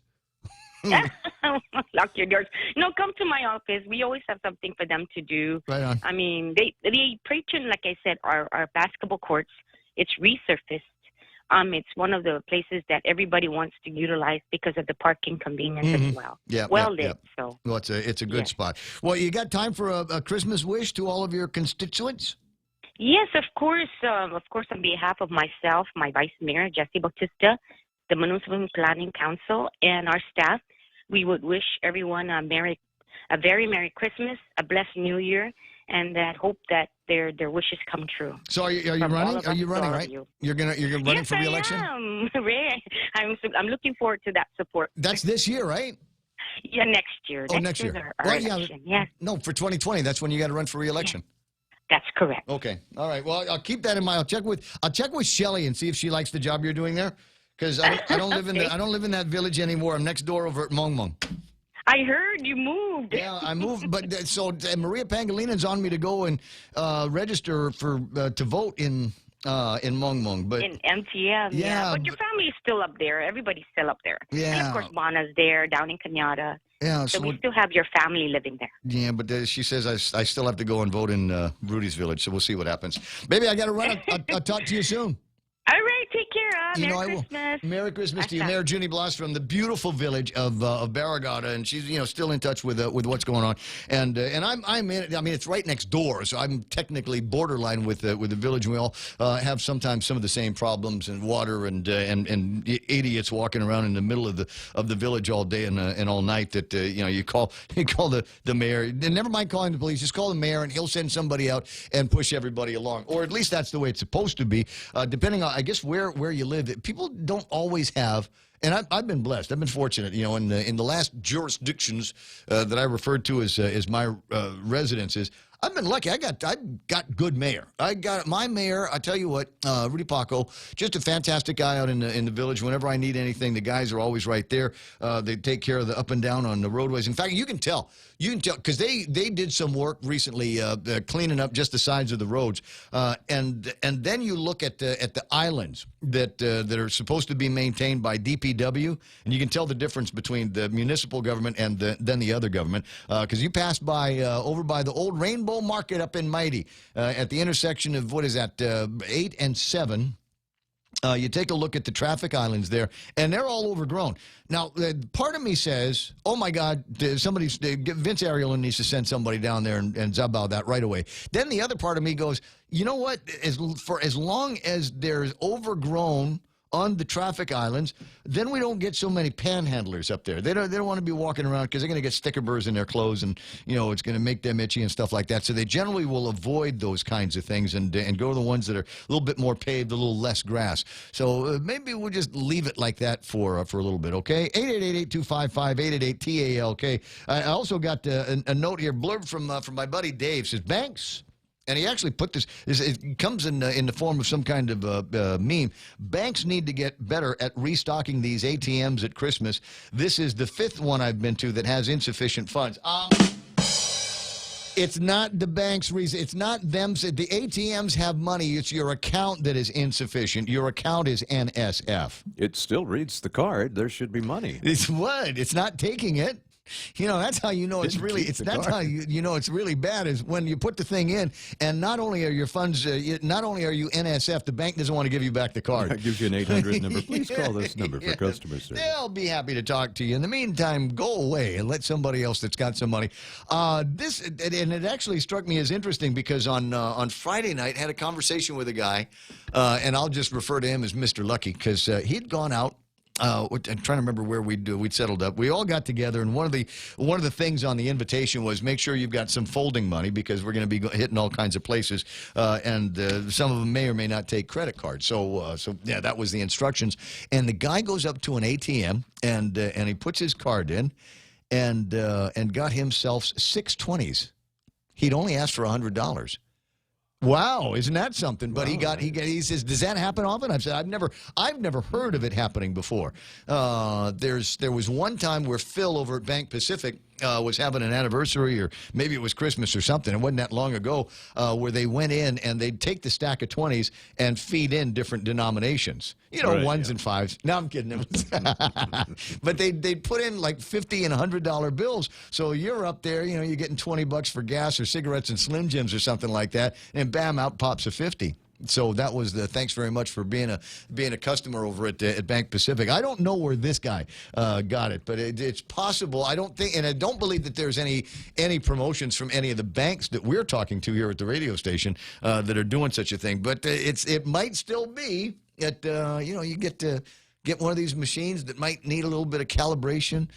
Lock your doors. No, come to my office. We always have something for them to do. Right on. I mean, they patron, like I said, our basketball courts. It's resurfaced. It's one of the places that everybody wants to utilize because of the parking convenience as well. Yeah, lit. So well, it's a good spot. Well, you got time for a Christmas wish to all of your constituents? Yes, of course. On behalf of myself, my Vice Mayor Jesse Bautista, the Municipal Planning Council, and our staff, we would wish everyone a very Merry Christmas, a blessed New Year, and that hope that their wishes come true. So are you running? Are you running? Right? You're running for re-election? Yes, I am. Ray, I'm looking forward to that support. That's this year, right? Yeah, next year. Oh, next year. Our election. Yes. No, for 2020. That's when you got to run for re-election. Yeah. That's correct. Okay. All right. Well, I'll keep that in mind. I'll check with Shelley and see if she likes the job you're doing there. Because I don't live in that village anymore. I'm next door over at Mong Mong. I heard you moved. Yeah, I moved, but Maria Pangalinen's on me to go and register to vote in Mong Mong, but in MTM. Yeah, but your family is still up there. Everybody's still up there. Yeah, and of course Mana's there down in Cañada. Yeah, so we still have your family living there. Yeah, but she says I still have to go and vote in Rudy's village, so we'll see what happens. Baby, I got to run. I'll talk to you soon. All right, take care. Merry Christmas. Merry Christmas to you, Mayor Junie Blas from the beautiful village of Barragata, and she's still in touch with what's going on. And I'm in it. I mean, it's right next door, so I'm technically borderline with the village. We all have sometimes some of the same problems and water and idiots walking around in the middle of the village all day and all night. That you call the mayor. Never mind calling the police. Just call the mayor, and he'll send somebody out and push everybody along. Or at least that's the way it's supposed to be. Depending on, I guess, where you live. People don't always have, and I've been blessed. I've been fortunate, in the last jurisdictions that I referred to as my residences. I've been lucky. I got good mayor. I got my mayor. I tell you what, Rudy Paco, just a fantastic guy out in the village. Whenever I need anything, the guys are always right there. They take care of the up and down on the roadways. In fact, you can tell because they did some work recently cleaning up just the sides of the roads, and then you look at the islands that are supposed to be maintained by DPW, and you can tell the difference between the municipal government and then the other government, because you pass by over by the old Rainbow Market up in Mighty at the intersection of what is that 8 and 7. You take a look at the traffic islands there, and they're all overgrown. Now, part of me says, oh, my God, Vince Ariel needs to send somebody down there and zabao that right away. Then the other part of me goes, you know what? For as long as there's overgrown on the traffic islands, then we don't get so many panhandlers up there. They don't want to be walking around because they're going to get sticker burrs in their clothes, and it's going to make them itchy and stuff like that. So they generally will avoid those kinds of things and go to the ones that are a little bit more paved, a little less grass. So maybe we'll just leave it like that for a little bit. Okay, 888-8255-888-TALK. I also got a note here, blurb from my buddy Dave. Says Banks. And he actually put this, it comes in the form of some kind of meme. Banks need to get better at restocking these ATMs at Christmas. This is the 5th one I've been to that has insufficient funds. It's not the bank's reason. It's not them. The ATMs have money. It's your account that is insufficient. Your account is NSF. It still reads the card. There should be money. It's what? It's not taking it. That's how you know it's really. That's how you know it's really bad is when you put the thing in, and not only are your funds, not only are you NSF, the bank doesn't want to give you back the card. It gives you an 800 number. Please call this number for customer service. They'll be happy to talk to you. In the meantime, go away and let somebody else that's got some money. And it actually struck me as interesting because on Friday night I had a conversation with a guy, and I'll just refer to him as Mr. Lucky because he'd gone out. I'm trying to remember where we'd settled up. We all got together, and one of the things on the invitation was make sure you've got some folding money because we're going to be hitting all kinds of places, and some of them may or may not take credit cards. So yeah, that was the instructions. And the guy goes up to an ATM and he puts his card in, and got himself 6 20s. He'd only asked for $100. Wow, isn't that something? But wow. He says, does that happen often? I've said I've never heard of it happening before. There was one time where Phil over at Bank Pacific was having an anniversary, or maybe it was Christmas or something. It wasn't that long ago, where they went in and they'd take the stack of 20s and feed in different denominations. Right, ones and fives. No, I'm kidding. But they'd put in like $50 and $100 bills. So you're up there, you're getting $20 for gas or cigarettes and Slim Jims or something like that, and bam, out pops a 50. So that was the thanks very much for being a customer over at Bank Pacific. I don't know where this guy got it, but it's possible. I don't think, and I don't believe that there's any promotions from any of the banks that we're talking to here at the radio station that are doing such a thing. But it might still be that you get to get one of these machines that might need a little bit of calibration,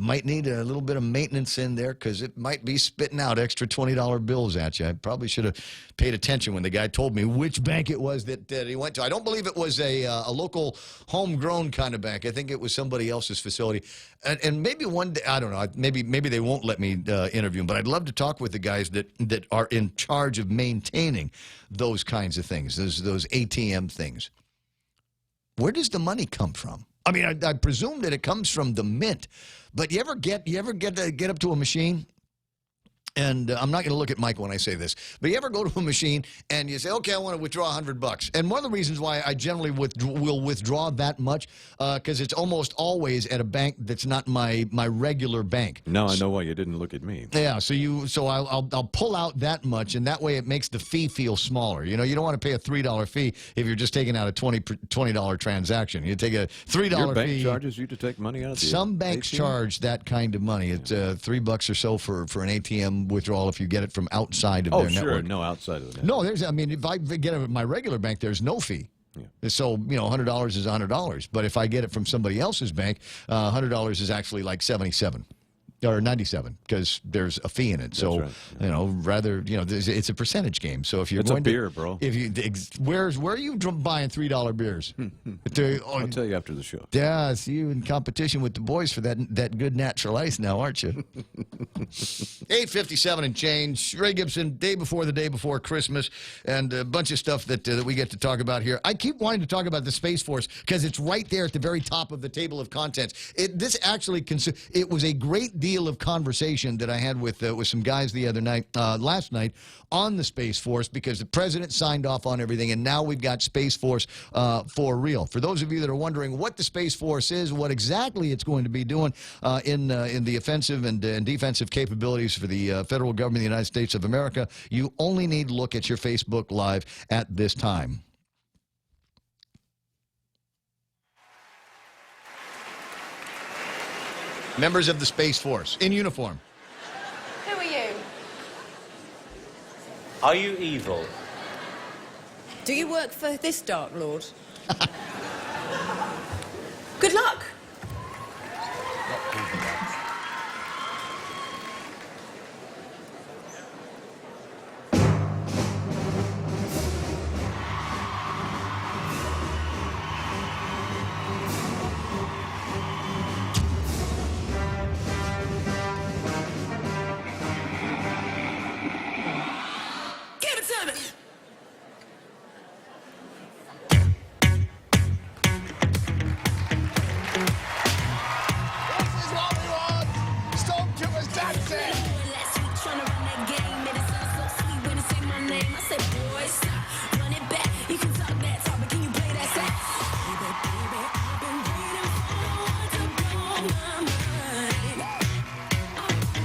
might need a little bit of maintenance in there because it might be spitting out extra $20 bills at you. I probably should have paid attention when the guy told me which bank it was that he went to. I don't believe it was a local homegrown kind of bank. I think it was somebody else's facility. And maybe one day, I don't know, maybe they won't let me interview him, but I'd love to talk with the guys that are in charge of maintaining those kinds of things, those ATM things. Where does the money come from? I mean, I presume that it comes from the mint, but you ever get up to a machine? And I'm not going to look at Mike when I say this, but you ever go to a machine and you say, okay, I want to withdraw $100. And one of the reasons why I generally will withdraw that much, because it's almost always at a bank that's not my regular bank. Now I know why you didn't look at me. Yeah, so I'll pull out that much, and that way it makes the fee feel smaller. You don't want to pay a $3 fee if you're just taking out a $20 transaction. You take a $3 Your bank fee. charges you to take money out of the Some banks ATM? charge that kind of money. It's $3 or so for an ATM withdrawal if you get it from outside of their network. No, outside of the network. No, if I get it at my regular bank, there's no fee. Yeah. So, $100 is $100. But if I get it from somebody else's bank, $100 is actually like 77 or 97 because there's a fee in it. So, right. Yeah. It's a percentage game. So if you're It's going a beer, bro. Where are you buying $3 beers? I'll tell you after the show. Yeah, see you in competition with the boys for that good natural ice now, aren't you? 8:57 and change. Ray Gibson, day before Christmas, and a bunch of stuff that we get to talk about here. I keep wanting to talk about the Space Force because it's right there at the very top of the table of contents. It was a great deal of conversation that I had with some guys last night on the Space Force because the president signed off on everything, and now we've got Space Force for real. For those of you that are wondering what the Space Force is, what exactly it's going to be doing in the offensive and defensive capabilities for the federal government of the United States of America, you only need to look at your Facebook Live at this time. Members of the Space Force in uniform. Who are you? Are you evil? Do you work for this Dark Lord? Good luck. Give it to me.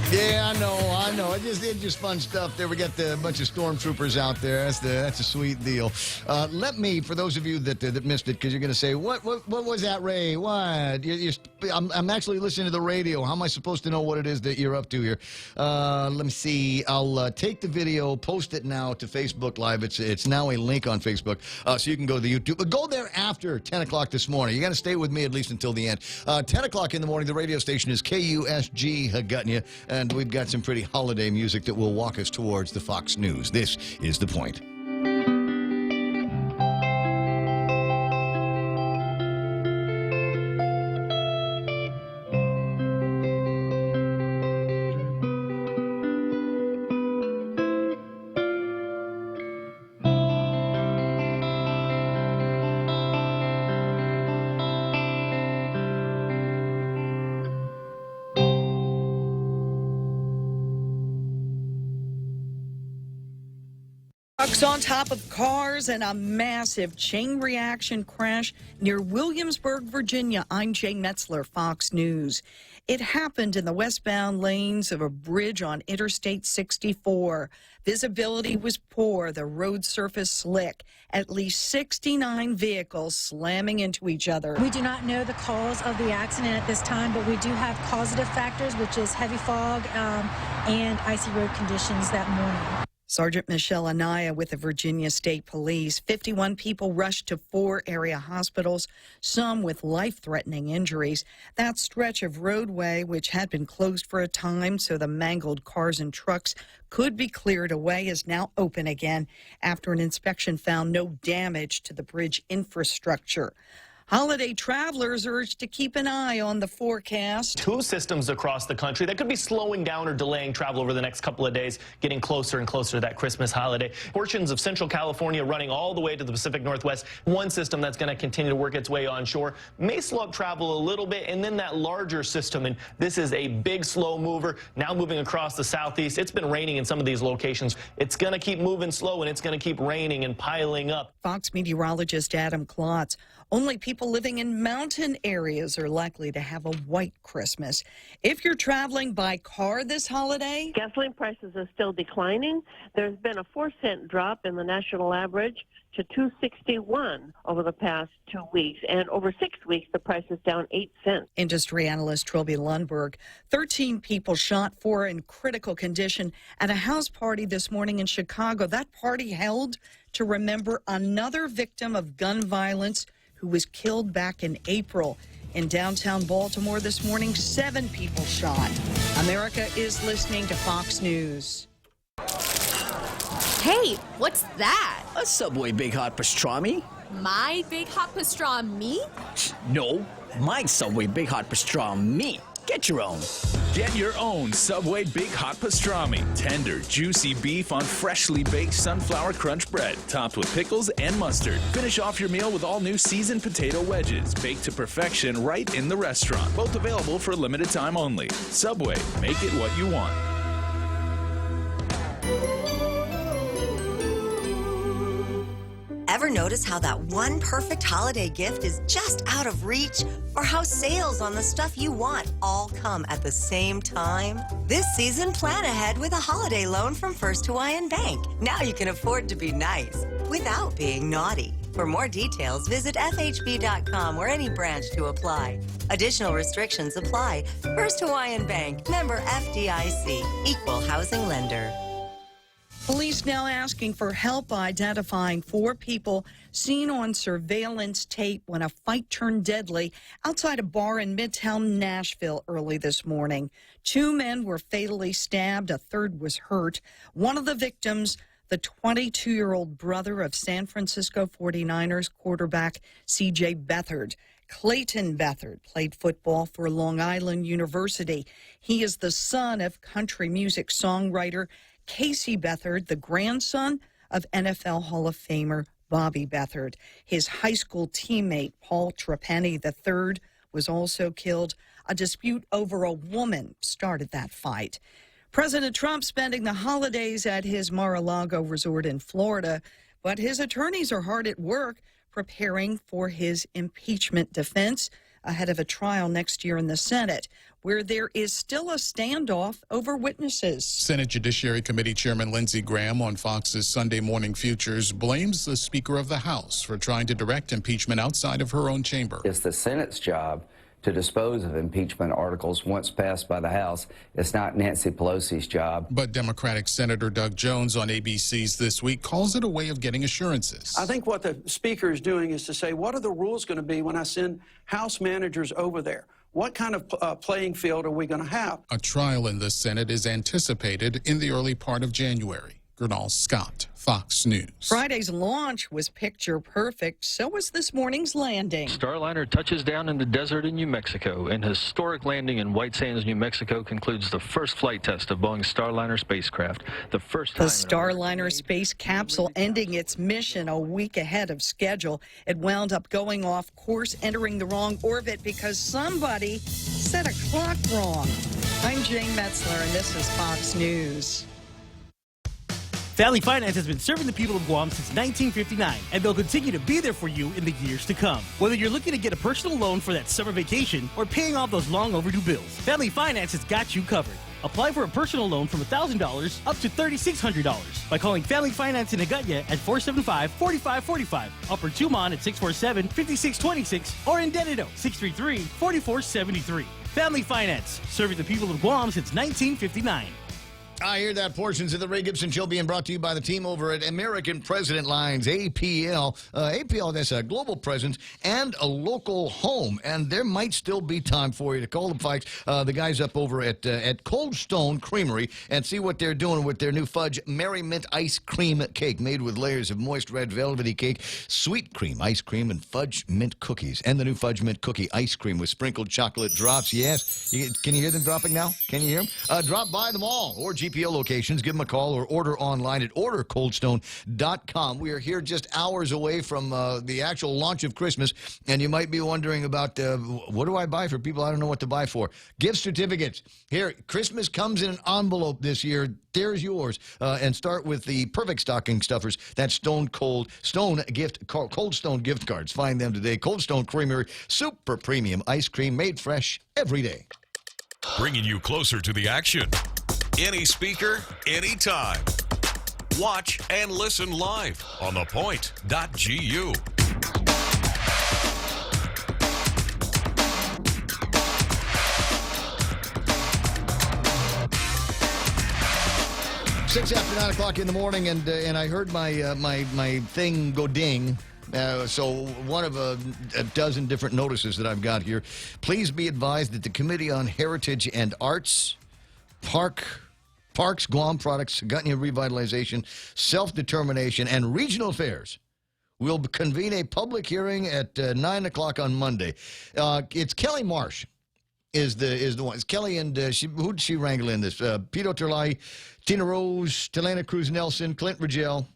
Yeah, I know. It's just fun stuff there. We got the bunch of stormtroopers out there. That's a sweet deal. Let me, for those of you that missed it, because you're going to say, what was that, Ray? What? I'm actually listening to the radio. How am I supposed to know what it is that you're up to here? Let me see. I'll take the video, post it now to Facebook Live. It's now a link on Facebook, so you can go to the YouTube. But go there after 10 o'clock this morning. You got to stay with me at least until the end. 10 o'clock in the morning, the radio station is KUSG Hagutnya, and we've got some pretty holiday music that will walk us towards the Fox News. This is The Point. Trucks on top of cars and a massive chain reaction crash near Williamsburg, Virginia. I'm Jane Metzler, Fox News. It happened in the westbound lanes of a bridge on Interstate 64. Visibility was poor, the road surface slick. At least 69 vehicles slamming into each other. We do not know the cause of the accident at this time, but we do have causative factors, which is heavy fog and icy road conditions that morning. Sergeant Michelle Anaya with the Virginia State Police. 51 people rushed to 4 area hospitals, some with life-threatening injuries. That stretch of roadway, which had been closed for a time so the mangled cars and trucks could be cleared away, is now open again after an inspection found no damage to the bridge infrastructure. Holiday travelers urged to keep an eye on the forecast. 2 systems across the country that could be slowing down or delaying travel over the next couple of days, getting closer and closer to that Christmas holiday. Portions of Central California running all the way to the Pacific Northwest. One system that's going to continue to work its way onshore may slow up travel a little bit, and then that larger system, and this is a big slow mover, now moving across the southeast. It's been raining in some of these locations. It's going to keep moving slow, and it's going to keep raining and piling up. Fox meteorologist Adam Klotz. Only people living in mountain areas are likely to have a white Christmas. If you're traveling by car this holiday, gasoline prices are still declining. There's been a 4-cent drop in the national average to $2.61 over the past 2 weeks. And over 6 weeks, the price is down 8 cents. Industry analyst Trilby Lundberg. 13 people shot, 4 in critical condition at a house party this morning in Chicago. That party held to remember another victim of gun violence who was killed back in April. In downtown Baltimore this morning, 7 people shot. America is listening to Fox News. Hey, what's that? A Subway Big Hot Pastrami? My Big Hot Pastrami? No, my Subway Big Hot Pastrami. Get your own. Get your own Subway Big Hot Pastrami. Tender, juicy beef on freshly baked sunflower crunch bread, topped with pickles and mustard. Finish off your meal with all new seasoned potato wedges, baked to perfection right in the restaurant. Both available for a limited time only. Subway, make it what you want. Ever notice how that one perfect holiday gift is just out of reach? Or how sales on the stuff you want all come at the same time? This season, plan ahead with a holiday loan from First Hawaiian Bank. Now you can afford to be nice without being naughty. For more details, visit FHB.com or any branch to apply. Additional restrictions apply. First Hawaiian Bank, member FDIC, equal housing lender. Police now asking for help identifying 4 people seen on surveillance tape when a fight turned deadly outside a bar in Midtown Nashville early this morning. 2 men were fatally stabbed. A third was hurt. One of the victims, the 22-year-old brother of San Francisco 49ers quarterback C.J. Beathard. Clayton Beathard played football for Long Island University. He is the son of country music songwriter Casey Beathard, the grandson of NFL Hall of Famer Bobby Beathard. His high school teammate, Paul Trapani III, was also killed. A dispute over a woman started that fight. President Trump spending the holidays at his Mar-a-Lago resort in Florida, but his attorneys are hard at work preparing for his impeachment defense ahead of a trial next year in the Senate, where there is still a standoff over witnesses. Senate Judiciary Committee Chairman Lindsey Graham on Fox's Sunday Morning Futures blames the Speaker of the House for trying to direct impeachment outside of her own chamber. It's the Senate's job to dispose of impeachment articles once passed by the House. It's not Nancy Pelosi's job. But Democratic Senator Doug Jones on ABC's This Week calls it a way of getting assurances. I think what the Speaker is doing is to say, what are the rules going to be when I send House managers over there? What kind of playing field are we going to have? A trial in the Senate is anticipated in the early part of January. Gernal Scott, Fox News. Friday's launch was picture perfect. So was this morning's landing. Starliner touches down in the desert in New Mexico. An historic landing in White Sands, New Mexico concludes the first flight test of Boeing's Starliner spacecraft. The Starliner space capsule ending its mission a week ahead of schedule. It wound up going off course, entering the wrong orbit because somebody set a clock wrong. I'm Jane Metzler, and this is Fox News. Family Finance has been serving the people of Guam since 1959, and they'll continue to be there for you in the years to come. Whether you're looking to get a personal loan for that summer vacation or paying off those long overdue bills, Family Finance has got you covered. Apply for a personal loan from $1,000 up to $3,600 by calling Family Finance in Agutya at 475-4545, Upper Tumon at 647-5626, or in Dededo 633-4473. Family Finance, serving the people of Guam since 1959. I hear that. Portions of the Ray Gibson Show being brought to you by the team over at American President Lines, APL. APL has a global presence and a local home, and there might still be time for you to call the guys up over at Cold Stone Creamery and see what they're doing with their new fudge Merry Mint ice cream cake made with layers of moist red velvety cake, sweet cream ice cream, and fudge mint cookies, and the new fudge mint cookie ice cream with sprinkled chocolate drops. Yes, can you hear them dropping now? Can you hear them? Drop by the mall or GPO locations. Give them a call or order online at ordercoldstone.com. We are here just hours away from the actual launch of Christmas, and you might be wondering about what do I buy for people I don't know what to buy for? Gift certificates. Here, Christmas comes in an envelope this year. There's yours. And start with the perfect stocking stuffers. That's Cold Stone gift cards. Find them today. Cold Stone Creamery, super premium ice cream made fresh every day. Bringing you closer to the action. Any speaker, anytime. Watch and listen live on thepoint.gu. Six after 9 o'clock in the morning, and I heard my thing go ding. So one of a dozen different notices that I've got here. Please be advised that the Committee on Heritage and Arts, Parks, Guam Products, Gutnia Revitalization, Self-Determination, and Regional Affairs will convene a public hearing at 9 o'clock on Monday. It's Kelly Marsh is the one. It's Kelly and who did she wrangle in this? Pito Terlai, Tina Rose, Telena Cruz Nelson, Clint Rigel,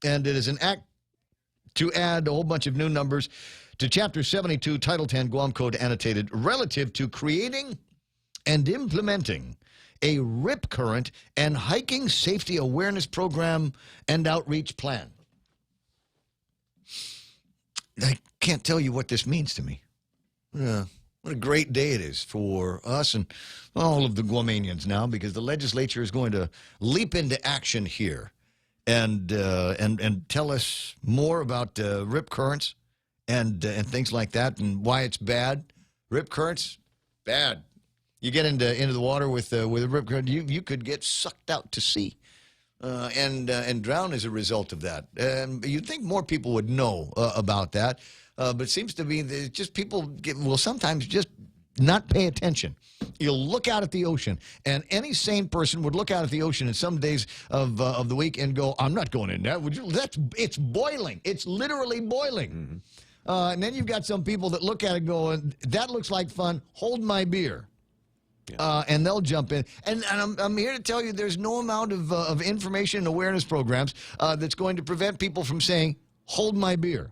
and it is an act to add a whole bunch of new numbers to Chapter 72, Title 10, Guam Code Annotated, relative to creating and implementing a rip current and hiking safety awareness program and outreach plan. I can't tell you what this means to me. What a great day it is for us and all of the Guamanians now, because the legislature is going to leap into action here and tell us more about rip currents and things like that and why it's bad. Rip currents, bad. You get into the water with a rip current, you could get sucked out to sea. And drown as a result of that. And you'd think more people would know about that, but it seems to be that just people will sometimes just not pay attention. You'll look out at the ocean, and any sane person would look out at the ocean in some days of the week and go, "I'm not going in there." Would you? It's boiling. It's literally boiling. And then you've got some people that look at it going, "That looks like fun. Hold my beer." And they'll jump in. And I'm here to tell you there's no amount of information and awareness programs that's going to prevent people from saying, hold my beer.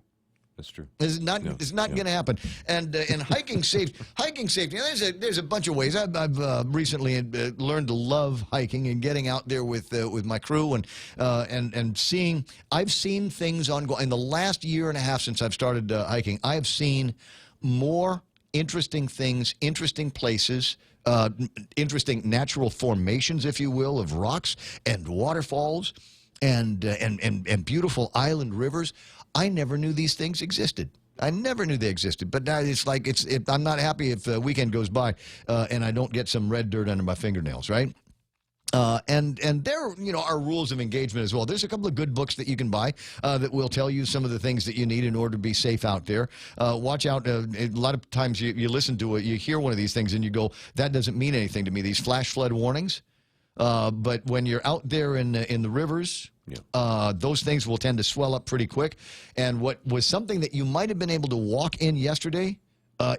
That's true. It's not going to happen. And hiking safety. You know, there's a bunch of ways. I've recently learned to love hiking and getting out there with my crew and seeing. I've seen things in the last year and a half since I've started hiking. I've seen more interesting things, interesting places, interesting natural formations, if you will, of rocks and waterfalls and beautiful island rivers. I never knew these things existed. I never knew they existed. But now it's like I'm not happy if a weekend goes by and I don't get some red dirt under my fingernails, right? And there, are rules of engagement as well. There's a couple of good books that you can buy that will tell you some of the things that you need in order to be safe out there. Watch out. A lot of times you listen to it, you hear one of these things, and you go, that doesn't mean anything to me, these flash flood warnings. But when you're out there in the rivers, those things will tend to swell up pretty quick. And what was something that you might have been able to walk in yesterday,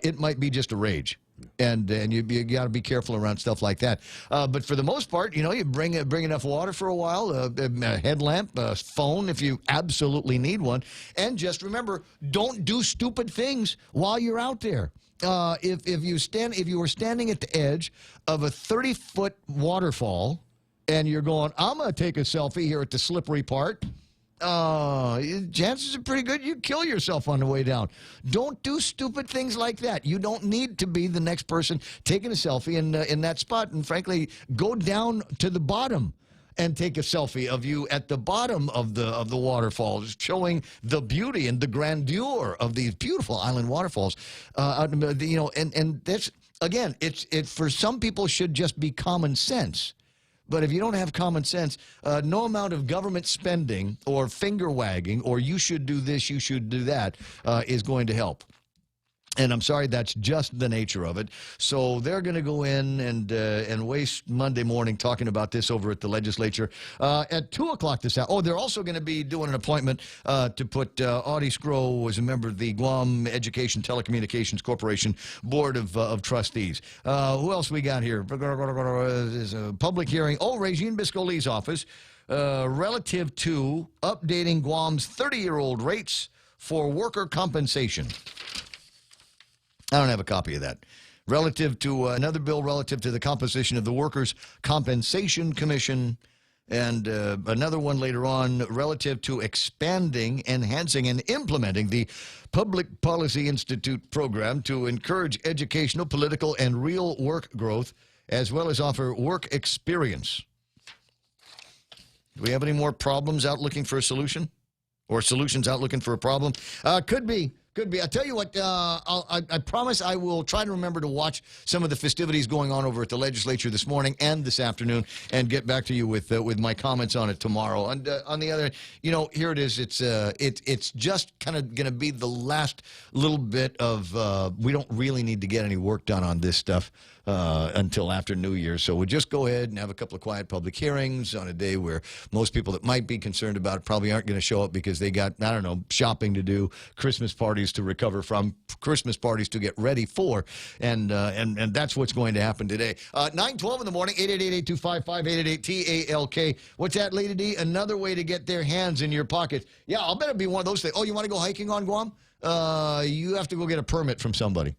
it might be just a rage. And you got to be careful around stuff like that. But for the most part, you bring enough water for a while, a headlamp, a phone if you absolutely need one. And just remember, don't do stupid things while you're out there. If you were standing at the edge of a 30-foot waterfall and you're going, I'm going to take a selfie here at the slippery part, chances are pretty good you kill yourself on the way down. Don't do stupid things like that. You don't need to be the next person taking a selfie in that spot. And frankly, go down to the bottom and take a selfie of you at the bottom of the waterfalls, showing the beauty and the grandeur of these beautiful island waterfalls. And that's, again, it for some people should just be common sense. But if you don't have common sense, no amount of government spending or finger wagging or you should do this, you should do that is going to help. And I'm sorry, that's just the nature of it. So they're going to go in and waste Monday morning talking about this over at the legislature. At 2 o'clock this hour. Oh, they're also going to be doing an appointment to put Audie Scrow as a member of the Guam Education Telecommunications Corporation Board of Trustees. Who else we got here? There's a public hearing. Oh, Regine Biscoli's office relative to updating Guam's 30-year-old rates for worker compensation. I don't have a copy of that. Relative to another bill relative to the composition of the Workers' Compensation Commission, and another one later on relative to expanding, enhancing, and implementing the Public Policy Institute program to encourage educational, political, and real work growth, as well as offer work experience. Do we have any more problems out looking for a solution? Or solutions out looking for a problem? Could be. Could be. I tell you what, I promise I will try to remember to watch some of the festivities going on over at the legislature this morning and this afternoon and get back to you with my comments on it tomorrow. And on the other, here it is. It's just kind of going to be the last little bit of we don't really need to get any work done on this stuff until after New Year's. So we'll just go ahead and have a couple of quiet public hearings on a day where most people that might be concerned about it probably aren't going to show up because they got, I don't know, shopping to do, Christmas parties to recover from, Christmas parties to get ready for, and that's what's going to happen today. 9:12 in the morning, 888-825-5888-TALK. What's that, Lady D? Another way to get their hands in your pockets. Yeah, I'll bet it'll be one of those things. Oh, you want to go hiking on Guam? You have to go get a permit from somebody.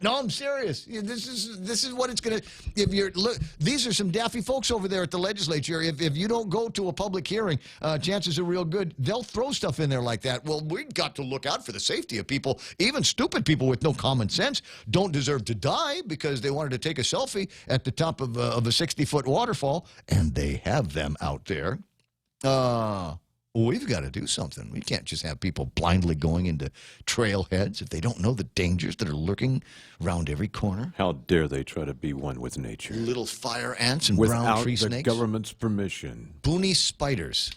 No, I'm serious. This is what it's going to. If you're look, these are some daffy folks over there at the legislature. If you don't go to a public hearing, chances are real good they'll throw stuff in there like that. Well, we've got to look out for the safety of people. Even stupid people with no common sense don't deserve to die because they wanted to take a selfie at the top of a 60-foot waterfall, and they have them out there. We've got to do something. We can't just have people blindly going into trailheads if they don't know the dangers that are lurking around every corner. How dare they try to be one with nature? Little fire ants and without brown tree the snakes. Government's permission. Boony spiders.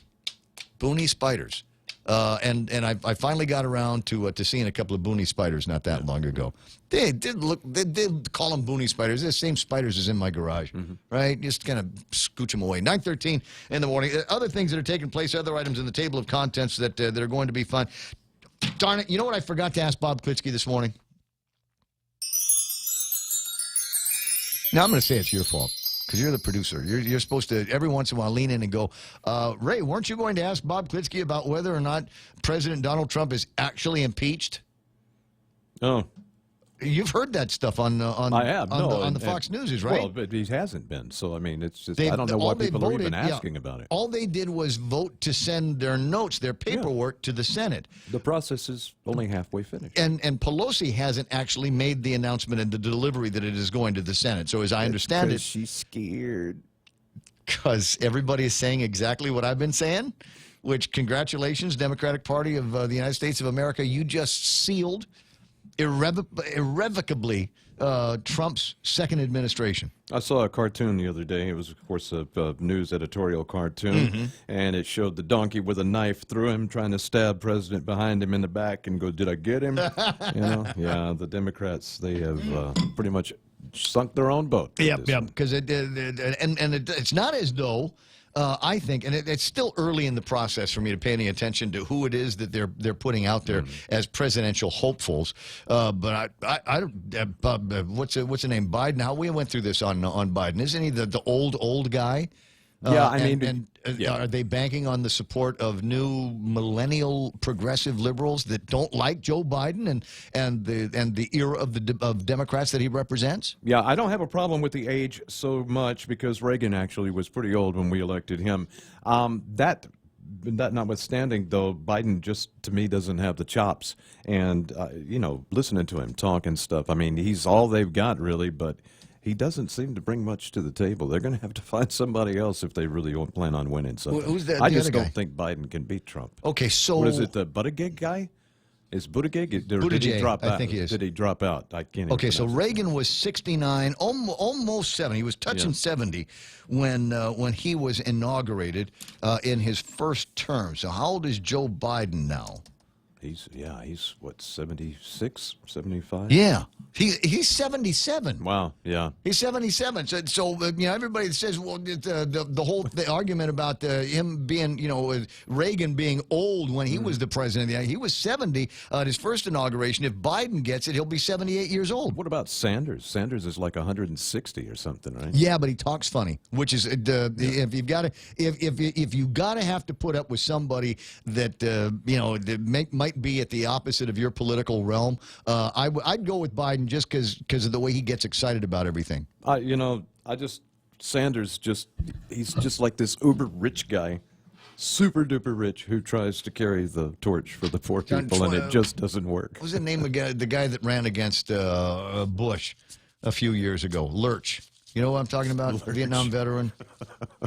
Boony spiders. And I finally got around to seeing a couple of boony spiders not that long ago. They did look. They did call them boony spiders. They're the same spiders as in my garage, right? Just kind of scooch them away. 9:13 in the morning. Other things that are taking place. Other items in the table of contents that are going to be fun. Darn it! You know what I forgot to ask Bob Klitsky this morning? Now I'm going to say it's your fault. Because you're the producer. You're supposed to, every once in a while, lean in and go, Ray, weren't you going to ask Bob Klitsky about whether or not President Donald Trump is actually impeached? Oh. You've heard that stuff on the Fox News, right? Well, but he hasn't been. So, I mean, it's just, I don't know why people are even asking about it. All they did was vote to send their notes, their paperwork to the Senate. The process is only halfway finished. And Pelosi hasn't actually made the announcement and the delivery that it is going to the Senate. So as I understand it, she's scared. Because everybody is saying exactly what I've been saying, which congratulations, Democratic Party of the United States of America, you just sealed irrevocably Trump's second administration. I saw a cartoon the other day. It was, of course, a news editorial cartoon, and it showed the donkey with a knife through him, trying to stab President behind him in the back, and go, "Did I get him?" Yeah. The Democrats, they have pretty much sunk their own boat. Yep. Because it's not as though. I think, and it's still early in the process for me to pay any attention to who it is that they're putting out there as presidential hopefuls. But what's the name? Biden. How we went through this on Biden? Isn't he the old guy? Yeah, I mean, are they banking on the support of new millennial progressive liberals that don't like Joe Biden and the era of Democrats that he represents? Yeah, I don't have a problem with the age so much because Reagan actually was pretty old when we elected him. That notwithstanding, though, Biden just, to me, doesn't have the chops. And, listening to him talk and stuff, I mean, he's all they've got, really, but he doesn't seem to bring much to the table. They're going to have to find somebody else if they really plan on winning something. Who's that? I just don't think Biden can beat Trump. Okay, so what is it? The Buttigieg guy? Is Buttigieg? Did he drop out? I think he is. Did he drop out? I can't. Okay, so Reagan was 69, almost 70. He was touching 70 when he was inaugurated in his first term. So how old is Joe Biden now? He's what, 76, 75? Yeah. He's 77. Wow, yeah. He's 77. So everybody says, well, the argument about him being, Reagan being old when he was the president, he was 70 at his first inauguration. If Biden gets it, he'll be 78 years old. What about Sanders? Sanders is like 160 or something, right? Yeah, but he talks funny, which is if you gotta have to put up with somebody that that might be at the opposite of your political realm, I'd go with Biden just because of the way he gets excited about everything. Sanders he's just like this uber rich guy, super duper rich, who tries to carry the torch for the poor people, and it just doesn't work. What was the name of the guy that ran against Bush a few years ago? Lurch. You know what I'm talking about? Lurch. Vietnam veteran.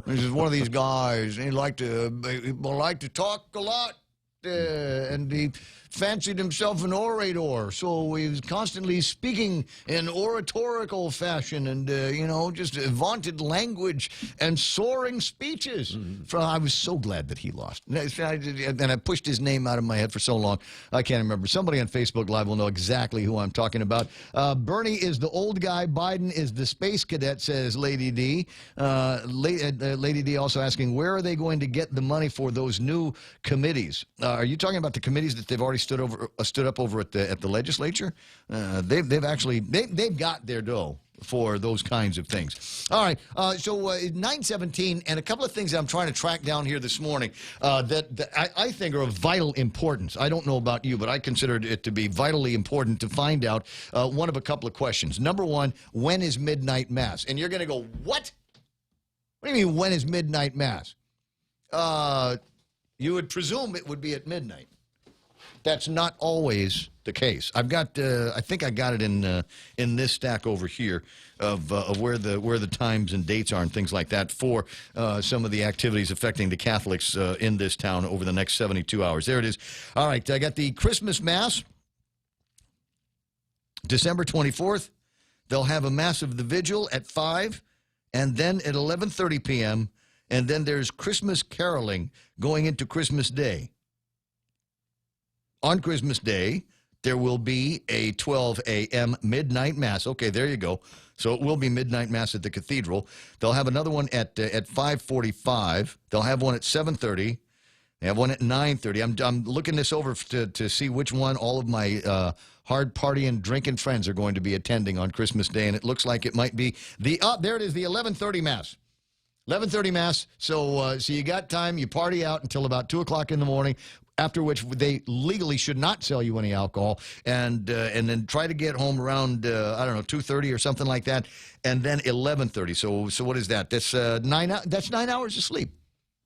He's just one of these guys. He liked to talk a lot. And he fancied himself an orator, so he was constantly speaking in oratorical fashion and, just vaunted language and soaring speeches. I was so glad that he lost. And I pushed his name out of my head for so long, I can't remember. Somebody on Facebook Live will know exactly who I'm talking about. Bernie is the old guy. Biden is the space cadet, says Lady D. Lady D also asking, where are they going to get the money for those new committees? Are you talking about the committees that they've already stood up over at the legislature? They've got their dough for those kinds of things. All right, so 9:17, and a couple of things that I'm trying to track down here this morning that I think are of vital importance. I don't know about you, but I considered it to be vitally important to find out one of a couple of questions. Number one, when is midnight mass? And you're going to go, what? What do you mean, when is midnight mass? You would presume it would be at midnight. That's not always the case. I've got, I think I got it in this stack over here of where the times and dates are and things like that for some of the activities affecting the Catholics in this town over the next 72 hours. There it is. All right, I got the Christmas Mass, December 24th. They'll have a Mass of the Vigil at 5, and then at 11:30 p.m., and then there's Christmas caroling going into Christmas Day. On Christmas Day, there will be a 12 a.m. midnight mass. Okay, there you go. So it will be midnight mass at the cathedral. They'll have another one at 5:45. They'll have one at 7:30. They have one at 9:30. I'm looking this over to see which one all of my hard partying, drinking friends are going to be attending on Christmas Day, and it looks like it might be there it is, the 11:30 mass. 11:30 mass. So you got time. You party out until about 2 o'clock in the morning. After which they legally should not sell you any alcohol, and then try to get home around 2:30 or something like that, and then 11:30. So what is that? That's 9 hours of sleep.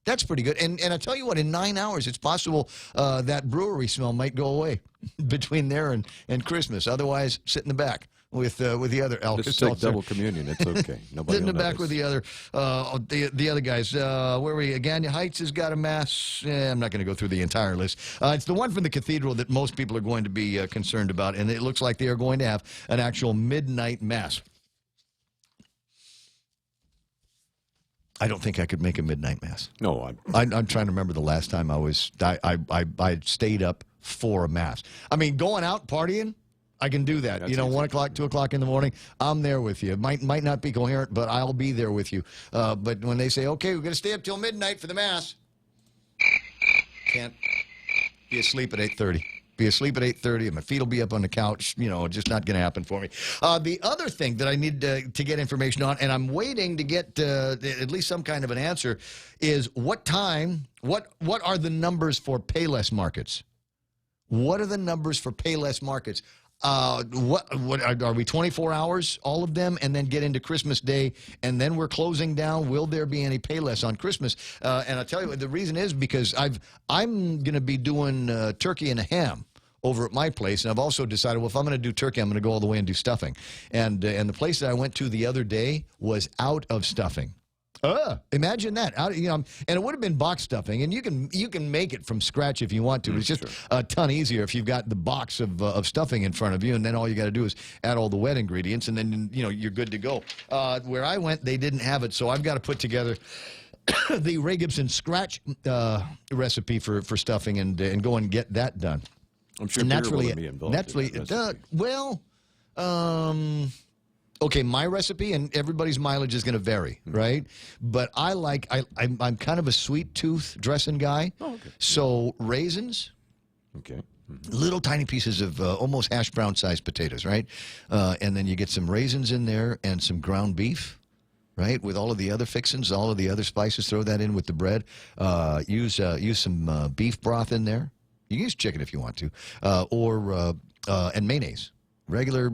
That's pretty good. And I tell you what, in 9 hours, it's possible that brewery smell might go away between there and Christmas. Otherwise, sit in the back with the other alcohol. Just take double communion. It's okay. Nobody Sit in the back notice. with the other guys. Where were we? Agania Heights has got a mass. I'm not going to go through the entire list. It's the one from the cathedral that most people are going to be concerned about, and it looks like they are going to have an actual midnight mass. I don't think I could make a midnight mass. No, I'm trying to remember the last time I stayed up for a mass. I mean, going out partying, I can do that. That's 1 o'clock, 2 o'clock in the morning, I'm there with you. It might not be coherent, but I'll be there with you. But when they say, okay, we're going to stay up till midnight for the mass, can't be asleep at 8:30. Be asleep at 8:30, and my feet will be up on the couch. Just not going to happen for me. The other thing that I need to get information on, and I'm waiting to get at least some kind of an answer, is what are the numbers for Payless markets? What are the numbers for Payless markets? What are we 24 hours, all of them, and then get into Christmas Day, and then we're closing down? Will there be any Payless on Christmas? And I'll tell you what, the reason is because I'm going to be doing turkey and a ham over at my place, and I've also decided, well, if I'm going to do turkey, I'm going to go all the way and do stuffing. And the place that I went to the other day was out of stuffing. Imagine that. And it would have been box stuffing, and you can make it from scratch if you want to. It's just a ton easier if you've got the box of stuffing in front of you, and then all you got to do is add all the wet ingredients, and then you're good to go. Where I went, they didn't have it, so I've got to put together the Ray Gibson scratch recipe for stuffing and go and get that done. I'm sure beer will be involved. Okay, my recipe and everybody's mileage is going to vary, right? But I'm kind of a sweet tooth dressing guy. Oh, okay. So raisins. Okay. Little tiny pieces of almost hash brown sized potatoes, right? And then you get some raisins in there and some ground beef, right? With all of the other fixings, all of the other spices. Throw that in with the bread. Use some beef broth in there. You can use chicken if you want to, and mayonnaise, regular,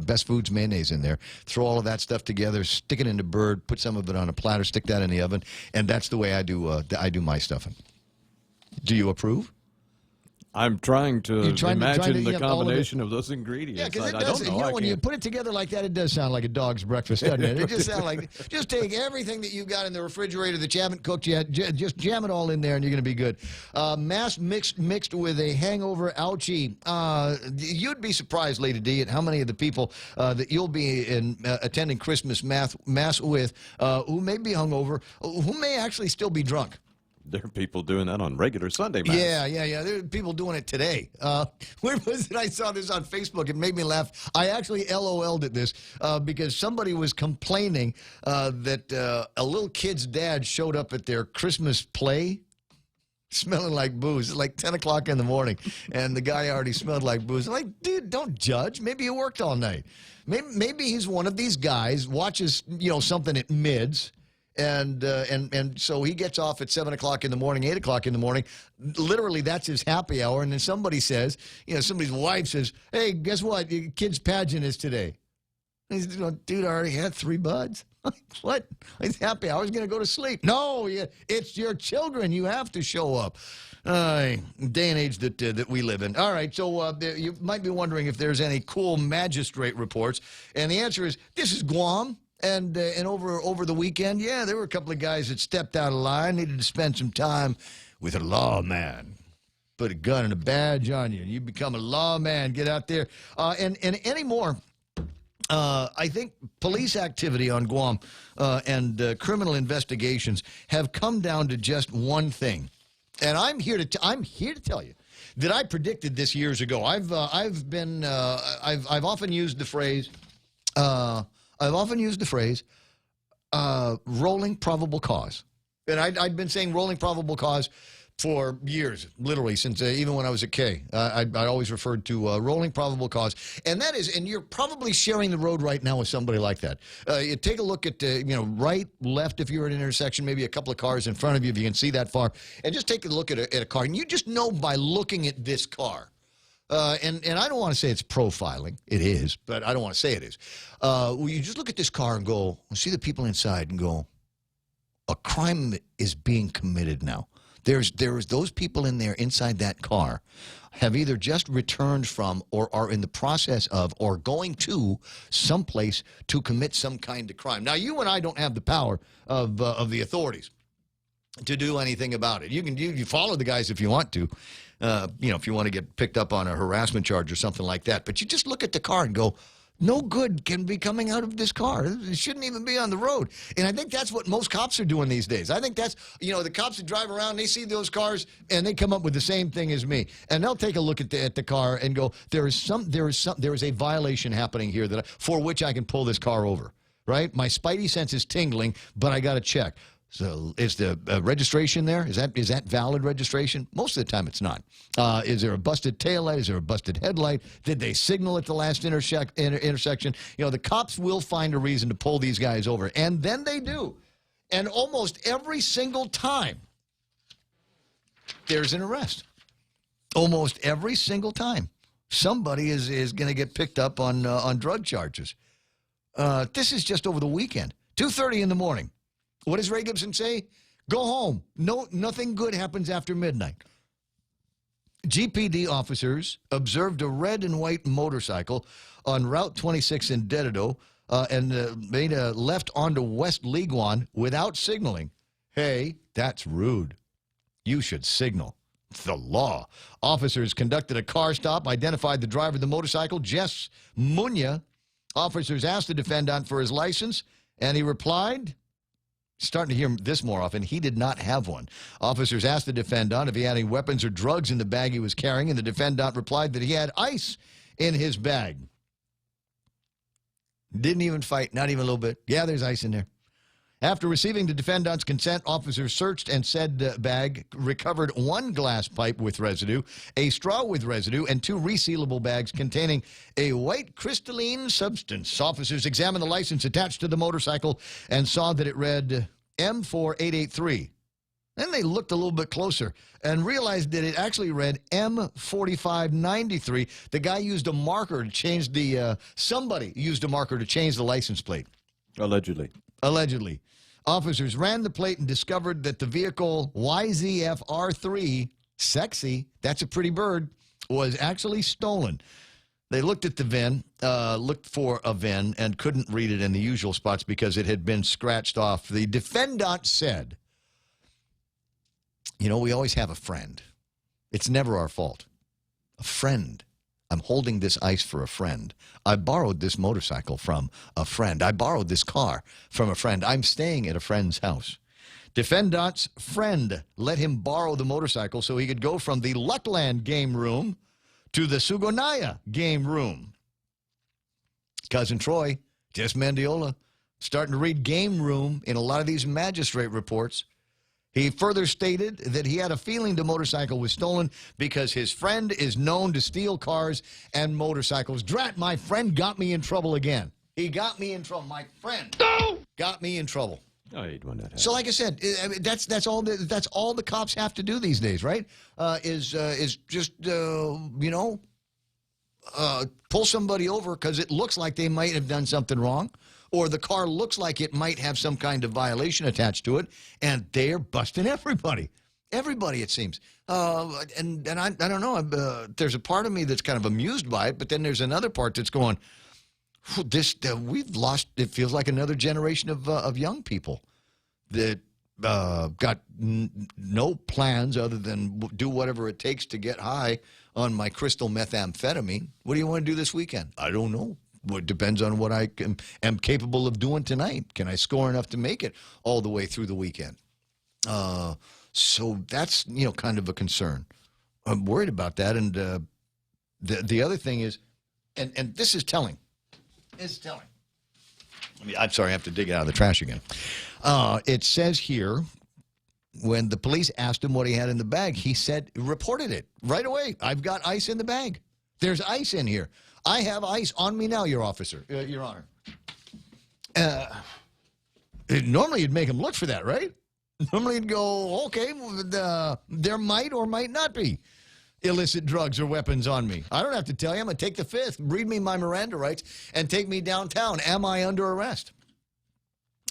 Best Foods mayonnaise in there. Throw all of that stuff together, stick it into bird, put some of it on a platter, stick that in the oven, and that's the way I do my stuffing. Do you approve? I'm trying to imagine the yeah, combination of those ingredients. Yeah, because I don't know. When you put it together like that, it does sound like a dog's breakfast, doesn't it? It just sounds like, just take everything that you've got in the refrigerator that you haven't cooked yet, just jam it all in there, and you're going to be good. Mass mixed with a hangover, ouchie. You'd be surprised, Lady D, at how many of the people that you'll be attending Christmas mass with who may be hungover, who may actually still be drunk. There are people doing that on regular Sunday mass. Yeah. There are people doing it today. Where was it? I saw this on Facebook. It made me laugh. I actually LOL'd at this because somebody was complaining that a little kid's dad showed up at their Christmas play smelling like booze. It's like 10 o'clock in the morning, and the guy already smelled like booze. I'm like, dude, don't judge. Maybe he worked all night. Maybe he's one of these guys, watches, something at mids, and so he gets off at 7 o'clock in the morning, 8 o'clock in the morning. Literally, that's his happy hour. And then somebody says, somebody's wife says, hey, guess what? Your kid's pageant is today. And he's going, dude, I already had 3 buds. What? It's happy hour. I was going to go to sleep. No, it's your children. You have to show up. Day and age that we live in. All right, so you might be wondering if there's any cool magistrate reports. And the answer is, this is Guam. And over the weekend, yeah, there were a couple of guys that stepped out of line, needed to spend some time with a lawman. Put a gun and a badge on you, and you become a lawman. Get out there. And anymore, I think police activity on Guam and criminal investigations have come down to just one thing. And I'm here to tell you that I predicted this years ago. I've often used the phrase rolling probable cause. And I'd been saying rolling probable cause for years, literally, since even when I was at K. I always referred to rolling probable cause. And that is, and you're probably sharing the road right now with somebody like that. You take a look at, right, left, if you're at an intersection, maybe a couple of cars in front of you, if you can see that far. And just take a look at a car. And you just know by looking at this car. And I don't want to say it's profiling. It is, but I don't want to say it is. You just look at this car and go, see the people inside and go, a crime is being committed now. There's those people in there inside that car have either just returned from or are in the process of or going to someplace to commit some kind of crime. Now, you and I don't have the power of the authorities to do anything about it. You follow the guys if you want to, if you want to get picked up on a harassment charge or something like that. But you just look at the car and go, no good can be coming out of this car. It shouldn't even be on the road. And I think that's what most cops are doing these days. I think that's, the cops that drive around, they see those cars, and they come up with the same thing as me. And they'll take a look at the car and go, there is a violation happening here for which I can pull this car over, right? My spidey sense is tingling, but I got to check. So is the registration there? Is that valid registration? Most of the time it's not. Is there a busted taillight? Is there a busted headlight? Did they signal at the last intersection? The cops will find a reason to pull these guys over, and then they do. And almost every single time, there's an arrest. Almost every single time. Somebody is going to get picked up on drug charges. This is just over the weekend. 2:30 in the morning. What does Ray Gibson say? Go home. No, nothing good happens after midnight. GPD officers observed a red and white motorcycle on Route 26 in Dededo and made a left onto West Liguan without signaling. Hey, that's rude. You should signal. It's the law. Officers conducted a car stop, identified the driver of the motorcycle, Jess Munya. Officers asked the defendant for his license, and he replied, starting to hear this more often, he did not have one. Officers asked the defendant if he had any weapons or drugs in the bag he was carrying, and the defendant replied that he had ice in his bag. Didn't even fight, not even a little bit. Yeah, there's ice in there. After receiving the defendant's consent, officers searched and said bag, recovered 1 glass pipe with residue, a straw with residue, and 2 resealable bags containing a white crystalline substance. Officers examined the license attached to the motorcycle and saw that it read M4883. Then they looked a little bit closer and realized that it actually read M4593. The guy used a marker to change somebody used a marker to change the license plate. Allegedly. Officers ran the plate and discovered that the vehicle YZF-R3, sexy, that's a pretty bird, was actually stolen. They looked at the VIN, looked for a VIN, and couldn't read it in the usual spots because it had been scratched off. The defendant said, we always have a friend. It's never our fault. A friend. I'm holding this ice for a friend. I borrowed this motorcycle from a friend. I borrowed this car from a friend. I'm staying at a friend's house. Defendant's friend let him borrow the motorcycle so he could go from the Luckland game room to the Sugonaya game room. Cousin Troy, Jess Mendiola, starting to read game room in a lot of these magistrate reports. He further stated that he had a feeling the motorcycle was stolen because his friend is known to steal cars and motorcycles. Drat, my friend got me in trouble again. He got me in trouble. My friend got me in trouble. I hate when that happens. So, like I said, that's all the cops have to do these days, right? Is just pull somebody over because it looks like they might have done something wrong, or the car looks like it might have some kind of violation attached to it, and they're busting everybody. Everybody, it seems. And I don't know. There's a part of me that's kind of amused by it, but then there's another part that's going, we've lost, it feels like another generation of young people that got no plans other than do whatever it takes to get high on my crystal methamphetamine. What do you want to do this weekend? I don't know. Well, it depends on what I am capable of doing tonight. Can I score enough to make it all the way through the weekend? So that's, kind of a concern. I'm worried about that. And the other thing is, and this is telling. It's telling. I'm sorry, I have to dig it out of the trash again. It says here, when the police asked him what he had in the bag, he reported it right away. I've got ice in the bag. There's ice in here. I have ice on me now, Your Honor. Normally, you'd make him look for that, right? Normally, you'd go, okay, there might or might not be illicit drugs or weapons on me. I don't have to tell you. I'm going to take the fifth. Read me my Miranda rights and take me downtown. Am I under arrest?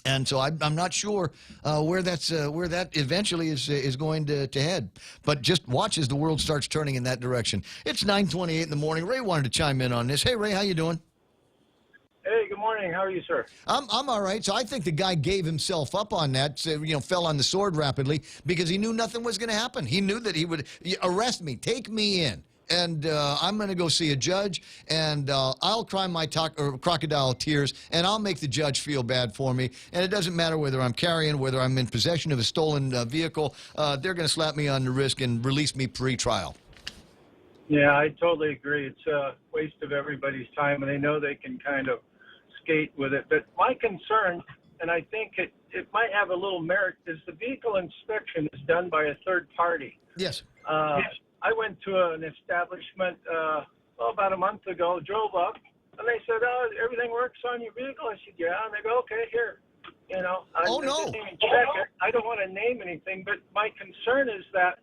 And so I'm not sure where that eventually is going to head. But just watch as the world starts turning in that direction. It's 9:28 in the morning. Ray wanted to chime in on this. Hey, Ray, how you doing? Hey, good morning. How are you, sir? I'm all right. So I think the guy gave himself up on that, fell on the sword rapidly because he knew nothing was going to happen. He knew that he would arrest me, take me in, and I'm going to go see a judge, and I'll cry my crocodile tears, and I'll make the judge feel bad for me. And it doesn't matter whether I'm carrying, whether I'm in possession of a stolen vehicle. They're going to slap me on the wrist and release me pre-trial. Yeah, I totally agree. It's a waste of everybody's time, and they know they can kind of skate with it. But my concern, and I think it might have a little merit, is the vehicle inspection is done by a third party. Yes. I went to an establishment about a month ago, drove up, and they said, "Oh, everything works on your vehicle?" I said, "Yeah." And they go, "Okay, here." I didn't even check it. I don't want to name anything, but my concern is that,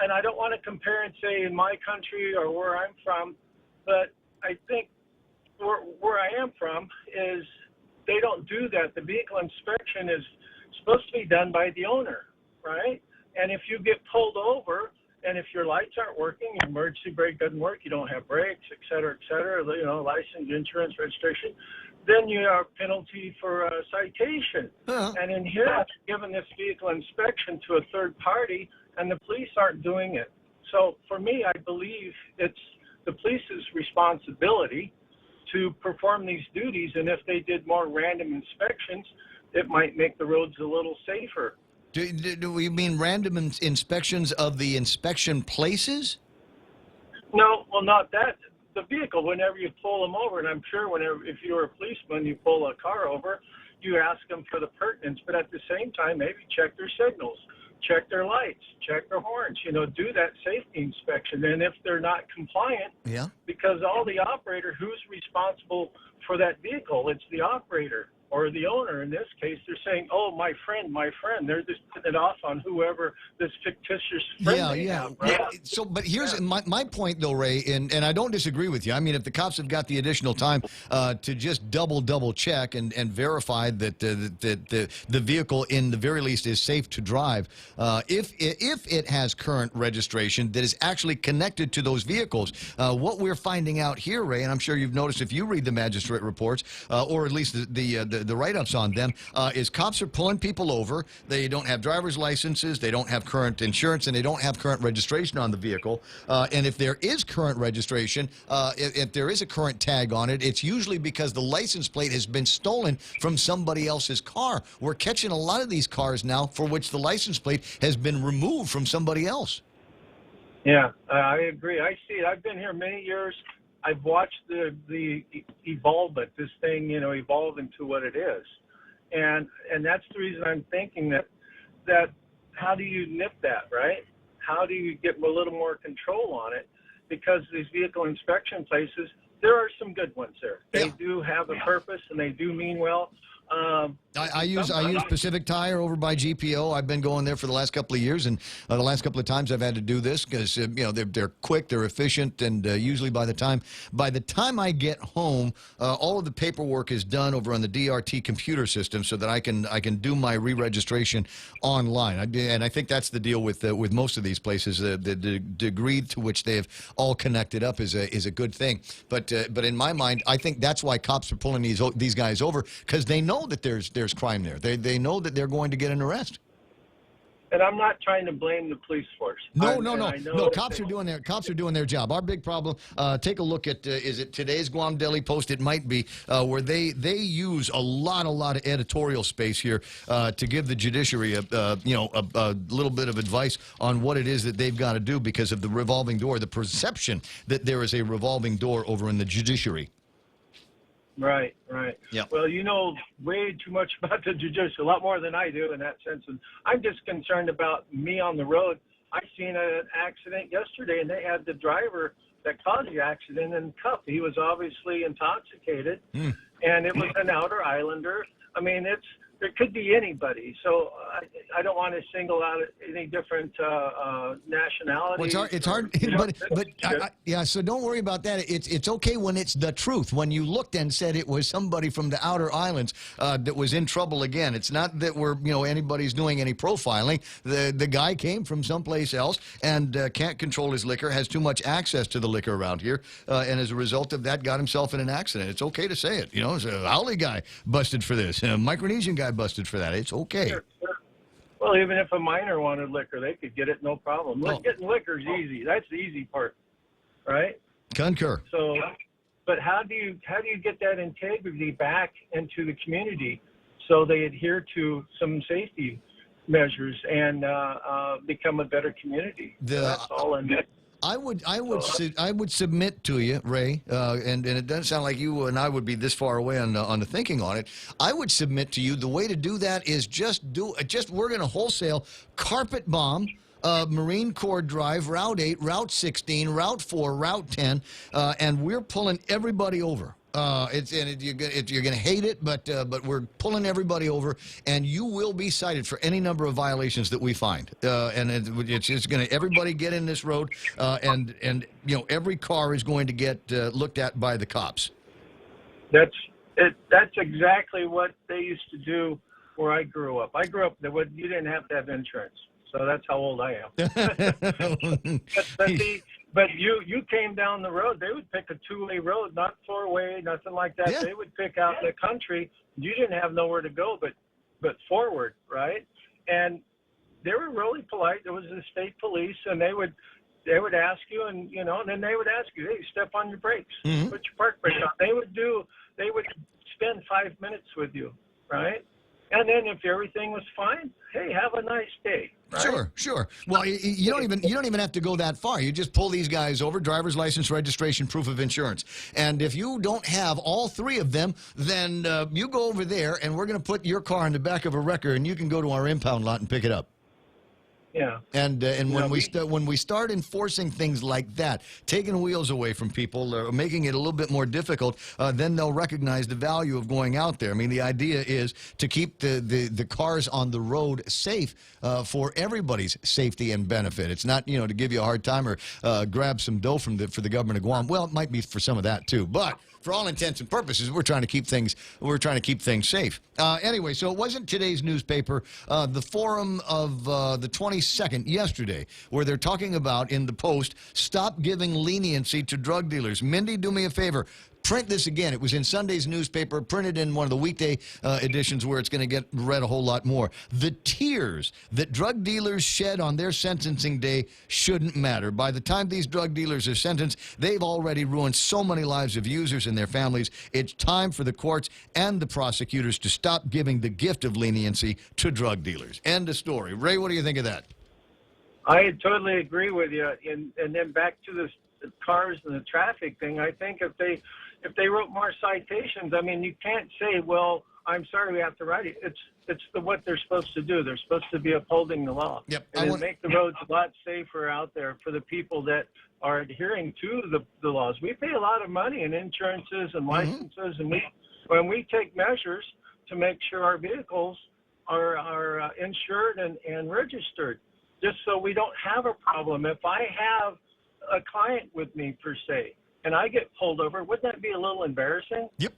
and I don't want to compare and say in my country or where I'm from, but I think where I am from is they don't do that. The vehicle inspection is supposed to be done by the owner, right? And if you get pulled over, and if your lights aren't working, your emergency brake doesn't work, you don't have brakes, et cetera, license, insurance, registration, then you have a penalty for a citation. And in here, given this vehicle inspection to a third party, and the police aren't doing it. So for me, I believe it's the police's responsibility to perform these duties, and if they did more random inspections, it might make the roads a little safer. Do we mean random inspections of the inspection places? No, well, not that. The vehicle, whenever you pull them over, and I'm sure if you're a policeman, you pull a car over, you ask them for the pertinence, but at the same time, maybe check their signals, check their lights, check their horns, do that safety inspection. And if they're not compliant, because all the operator, who's responsible for that vehicle? It's the operator or the owner. In this case, they're saying, "Oh, my friend." They're just putting it off on whoever this fictitious friend they have, right? So, but here's my point, though, Ray, and I don't disagree with you. I mean, if the cops have got the additional time to just double check and verify that the vehicle, in the very least, is safe to drive, if it has current registration that is actually connected to those vehicles, what we're finding out here, Ray, and I'm sure you've noticed if you read the magistrate reports, or at least the write-ups on them, is cops are pulling people over. They don't have driver's licenses, they don't have current insurance, and they don't have current registration on the vehicle. And if there is current registration, if there is a current tag on it, it's usually because the license plate has been stolen from somebody else's car. We're catching a lot of these cars now for which the license plate has been removed from somebody else. Yeah, I agree. I see it. I've been here many years. I've watched the evolvement, this thing, evolve into what it is. And that's the reason I'm thinking that how do you nip that, right? How do you get a little more control on it? Because these vehicle inspection places, there are some good ones there. They do have a purpose and they do mean well. I use Pacific Tire over by GPO. I've been going there for the last couple of years, and the last couple of times I've had to do this because they're quick, they're efficient, and usually by the time I get home, all of the paperwork is done over on the DRT computer system, so that I can do my re-registration online. And I think that's the deal with most of these places. The degree to which they have all connected up is a good thing. But in my mind, I think that's why cops are pulling these guys over, because they know that there's crime there. They know that they're going to get an arrest. And I'm not trying to blame the police force. No. Cops are doing their job. Our big problem. Take a look at is it today's Guam Daily Post? It might be where they use a lot of editorial space here to give the judiciary a little bit of advice on what it is that they've got to do because of the revolving door, the perception that there is a revolving door over in the judiciary. Right. Yeah. Well, you know way too much about the judiciary, a lot more than I do in that sense. And I'm just concerned about me on the road. I seen an accident yesterday, and they had the driver that caused the accident in cuffed. He was obviously intoxicated, and it was an outer islander. I mean, there could be anybody. So I don't want to single out any different nationalities. Well, it's hard, yeah. So don't worry about that. It's okay when it's the truth. When you looked and said it was somebody from the outer islands that was in trouble again. It's not that anybody's doing any profiling. The guy came from someplace else and can't control his liquor. Has too much access to the liquor around here, and as a result of that, got himself in an accident. It's okay to say it. It's a Howley guy busted for this. A Micronesian guy busted for that. It's okay. Sure. Well, even if a minor wanted liquor, they could get it, no problem. Getting liquor's easy. That's the easy part, right? Concur. So, but how do you get that integrity back into the community so they adhere to some safety measures and become a better community? That's all I'm doing. I would submit to you, Ray, and it doesn't sound like you and I would be this far away on the thinking on it. I would submit to you the way to do that is we're going to wholesale carpet bomb Marine Corps Drive, Route 8, Route 16, Route 4, Route 10, and we're pulling everybody over. You're going to hate it, but we're pulling everybody over, and you will be cited for any number of violations that we find. And it's just going to everybody get in this road, and every car is going to get looked at by the cops. That's exactly what they used to do where I grew up. You didn't have to have insurance, so that's how old I am. But you came down the road. They would pick a two-way road, not four-way, nothing like that. Yeah. They would pick out the country. You didn't have nowhere to go but forward, right? And they were really polite. There was the state police, and they would ask you, and then they would ask you, hey, step on your brakes, put your park brake on. They would spend 5 minutes with you, right? And then if everything was fine, hey, have a nice day. Right? Sure. Well, you don't even have to go that far. You just pull these guys over: driver's license, registration, proof of insurance. And if you don't have all three of them, then you go over there, and we're going to put your car in the back of a wrecker, and you can go to our impound lot and pick it up. Yeah. And when we start enforcing things like that, taking wheels away from people, or making it a little bit more difficult, then they'll recognize the value of going out there. I mean, the idea is to keep the cars on the road safe for everybody's safety and benefit. It's not to give you a hard time or grab some dough for the government of Guam. Well, it might be for some of that too, but for all intents and purposes, we're trying to keep things safe. Anyway, so it wasn't today's newspaper, the forum of the 22nd yesterday, where they're talking about in the Post, stop giving leniency to drug dealers. Mindy, do me a favor. Print this again. It was in Sunday's newspaper, printed in one of the weekday editions where it's going to get read a whole lot more. The tears that drug dealers shed on their sentencing day shouldn't matter. By the time these drug dealers are sentenced, they've already ruined so many lives of users and their families. It's time for the courts and the prosecutors to stop giving the gift of leniency to drug dealers. End of story. Ray, what do you think of that? I totally agree with you. And then back to the cars and the traffic thing, I think if they wrote more citations, I mean, you can't say, well, I'm sorry we have to write it. It's what they're supposed to do. They're supposed to be upholding the law. Yep. And it'll make the roads a lot safer out there for the people that are adhering to the laws. We pay a lot of money in insurances and licenses, and when we take measures to make sure our vehicles are insured and registered, just so we don't have a problem. If I have a client with me, per se, and I get pulled over, wouldn't that be a little embarrassing? Yep.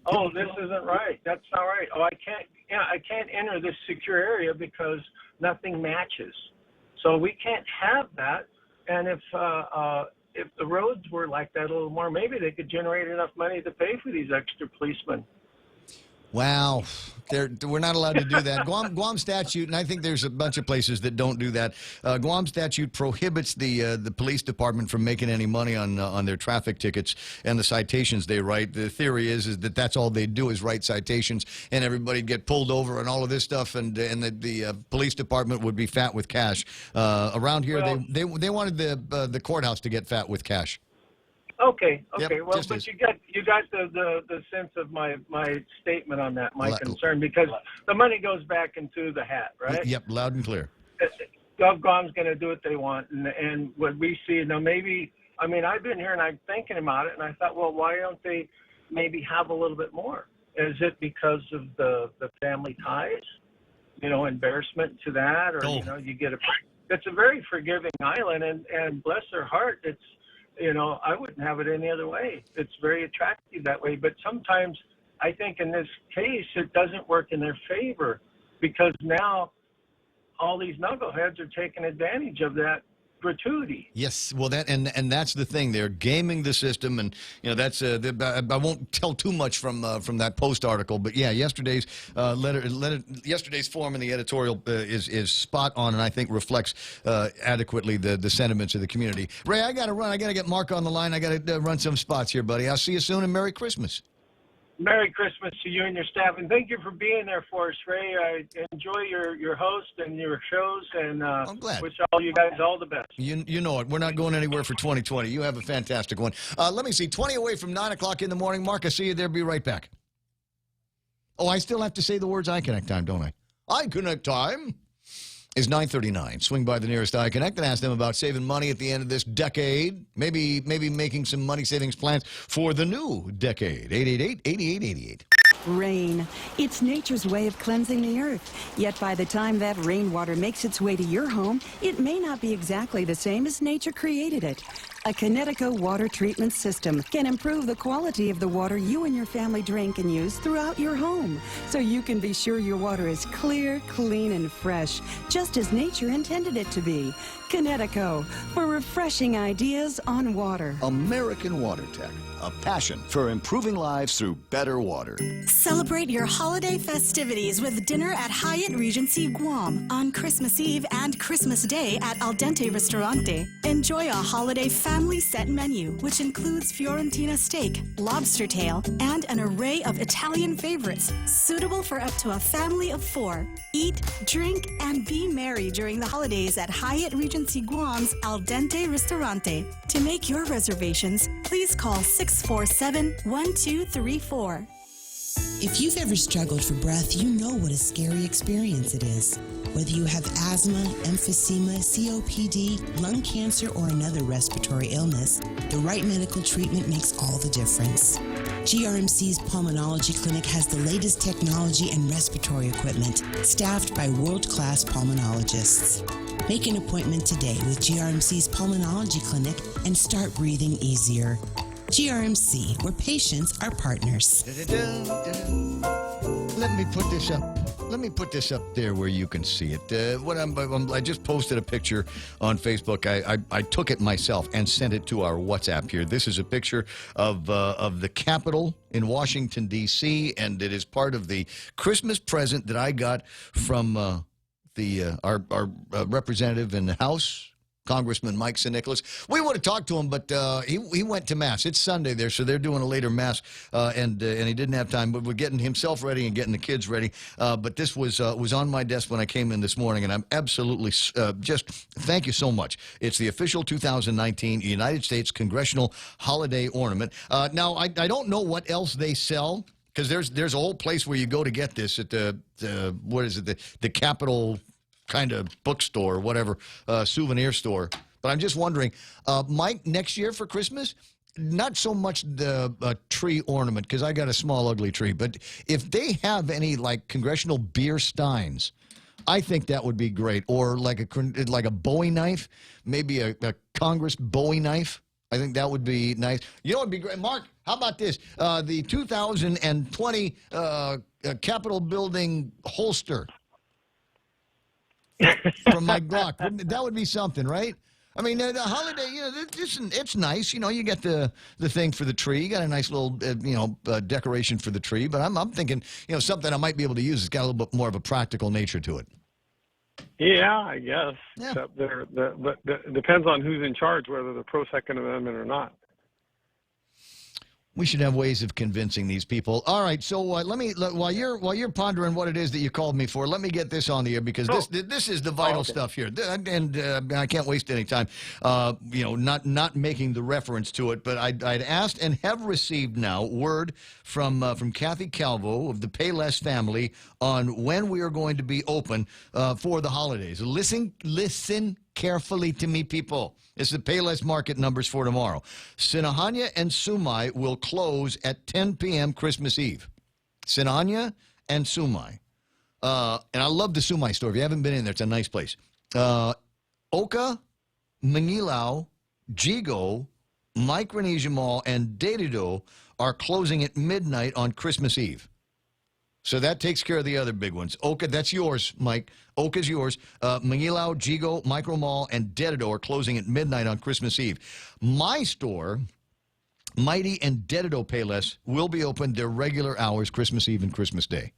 Oh, this isn't right. That's not right. Oh, I can't enter this secure area because nothing matches. So we can't have that. And if the roads were like that a little more, maybe they could generate enough money to pay for these extra policemen. Wow. We're not allowed to do that. Guam statute, and I think there's a bunch of places that don't do that. Guam statute prohibits the police department from making any money on their traffic tickets and the citations they write. The theory is that that's all they do is write citations, and everybody get pulled over and all of this stuff, and the police department would be fat with cash. Around here, well, they wanted the courthouse to get fat with cash. Okay. Yep, Well, but you got the sense of my statement on that, my concern, because the money goes back into the hat, right? Yep, loud and clear. GovCom's going to do what they want, and what we see now, maybe. I mean, I've been here and I'm thinking about it, and I thought, well, why don't they maybe have a little bit more? Is it because of the family ties? Embarrassment to that, or you get it's a very forgiving island, and bless their heart, it's. I wouldn't have it any other way. It's very attractive that way. But sometimes I think in this case, it doesn't work in their favor, because now all these knuckleheads are taking advantage of that gratuity. Yes, well, that's the thing. They're gaming the system, and that's I won't tell too much from that Post article, but yeah, yesterday's yesterday's form in the editorial is spot on, and I think reflects adequately the sentiments of the community. Ray, I got to run. I got to get Mark on the line. I got to run some spots here, buddy. I'll see you soon, and Merry Christmas. Merry Christmas to you and your staff, and thank you for being there for us, Ray. I enjoy your host and your shows, and I'm glad. Wish all you guys all the best. You know it. We're not going anywhere for 2020. You have a fantastic one. Let me see. 20 away from 9 o'clock in the morning. Mark, I see you there. Be right back. Oh, I still have to say the words iConnect time, don't I? iConnect time is 9:39. Swing by the nearest iConnect and ask them about saving money at the end of this decade. Maybe making some money savings plans for the new decade. 888-8888. Rain. It's nature's way of cleansing the earth. Yet by the time that rainwater makes its way to your home, it may not be exactly the same as nature created it. A Connecticut water treatment system can improve the quality of the water you and your family drink and use throughout your home, so you can be sure your water is clear, clean, and fresh, just as nature intended it to be. Connecticut, for refreshing ideas on water. American Water Tech, a passion for improving lives through better water. Celebrate your holiday festivities with dinner at Hyatt Regency Guam on Christmas Eve and Christmas Day at Al Dente Ristorante. Enjoy a holiday family set menu, which includes Fiorentina steak, lobster tail, and an array of Italian favorites, suitable for up to a family of 4. Eat, drink, and be merry during the holidays at Hyatt Regency Guam's Al Dente Ristorante. To make your reservations, please call 647-1234. If you've ever struggled for breath, you know what a scary experience it is. Whether you have asthma, emphysema, COPD, lung cancer, or another respiratory illness, the right medical treatment makes all the difference. GRMC's Pulmonology Clinic has the latest technology and respiratory equipment, staffed by world-class pulmonologists. Make an appointment today with GRMC's Pulmonology Clinic and start breathing easier. GRMC, where patients are partners. Let me put this up. Let me put this up there where you can see it. I just posted a picture on Facebook. I took it myself and sent it to our WhatsApp here. This is a picture of the Capitol in Washington, D.C., and it is part of the Christmas present that I got from our representative in the House, Congressman Mike St. Nicholas. We would have talked to him, but he went to Mass. It's Sunday there, so they're doing a later Mass, and he didn't have time. But we're getting himself ready and getting the kids ready. But this was on my desk when I came in this morning, and I'm absolutely just thank you so much. It's the official 2019 United States Congressional Holiday Ornament. Now, I don't know what else they sell Because there's a whole place where you go to get this at the what is it, the Capitol kind of bookstore, whatever, souvenir store. But I'm just wondering, Mike, next year for Christmas, not so much the tree ornament, because I got a small, ugly tree, but if they have any, like, congressional beer steins, I think that would be great. Or like a Bowie knife, maybe a Congress Bowie knife. I think that would be nice. You know what would be great? Mark, how about this? The 2020 Capitol building holster from my Glock. That would be something, right? I mean, the holiday, you know, it's nice. You know, you get the thing for the tree. You got a nice little, decoration for the tree. But I'm thinking, you know, something I might be able to use. It's got a little bit more of a practical nature to it. Yeah, I guess. Yeah. Except but it depends on who's in charge, whether they're pro-Second Amendment or not. We should have ways of convincing these people. All right, so while you're pondering what it is that you called me for, let me get this on the air because this is the vital stuff here, and I can't waste any time. Not making the reference to it, but I'd asked and have received now word from Kathy Calvo of the Payless family on when we are going to be open for the holidays. Listen carefully to me, people. It's the Payless market numbers for tomorrow. Sinahanya and Sumai will close at 10 p.m. Christmas Eve. Sinahanya and Sumai. And I love the Sumai store. If you haven't been in there, it's a nice place. Oka, Manilao, Jigo, Micronesia Mall, and Dedido are closing at midnight on Christmas Eve. So that takes care of the other big ones. Oka, that's yours, Mike. Oka's yours. Manilao, Jigo, Micro Mall, and Dedido are closing at midnight on Christmas Eve. My store, Mighty and Dedido Payless, will be open their regular hours Christmas Eve and Christmas Day,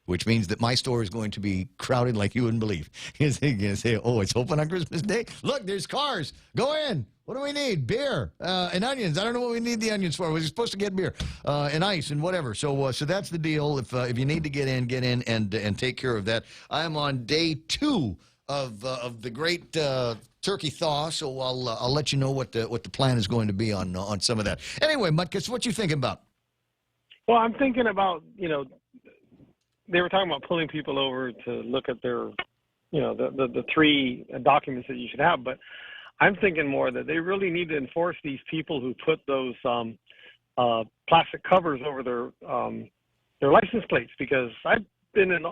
which means that my store is going to be crowded like you wouldn't believe. You're going to say, oh, it's open on Christmas Day? Look, there's cars. Go in. What do we need? Beer and onions. I don't know what we need the onions for. We're supposed to get beer and ice and whatever. So that's the deal. If you need to get in and take care of that. I am on day 2 of the great turkey thaw, so I'll let you know what the plan is going to be on some of that. Anyway, Mutkus, what you thinking about? Well, I'm thinking about, they were talking about pulling people over to look at their, the 3 documents that you should have, but I'm thinking more that they really need to enforce these people who put those plastic covers over their license plates, because I've been in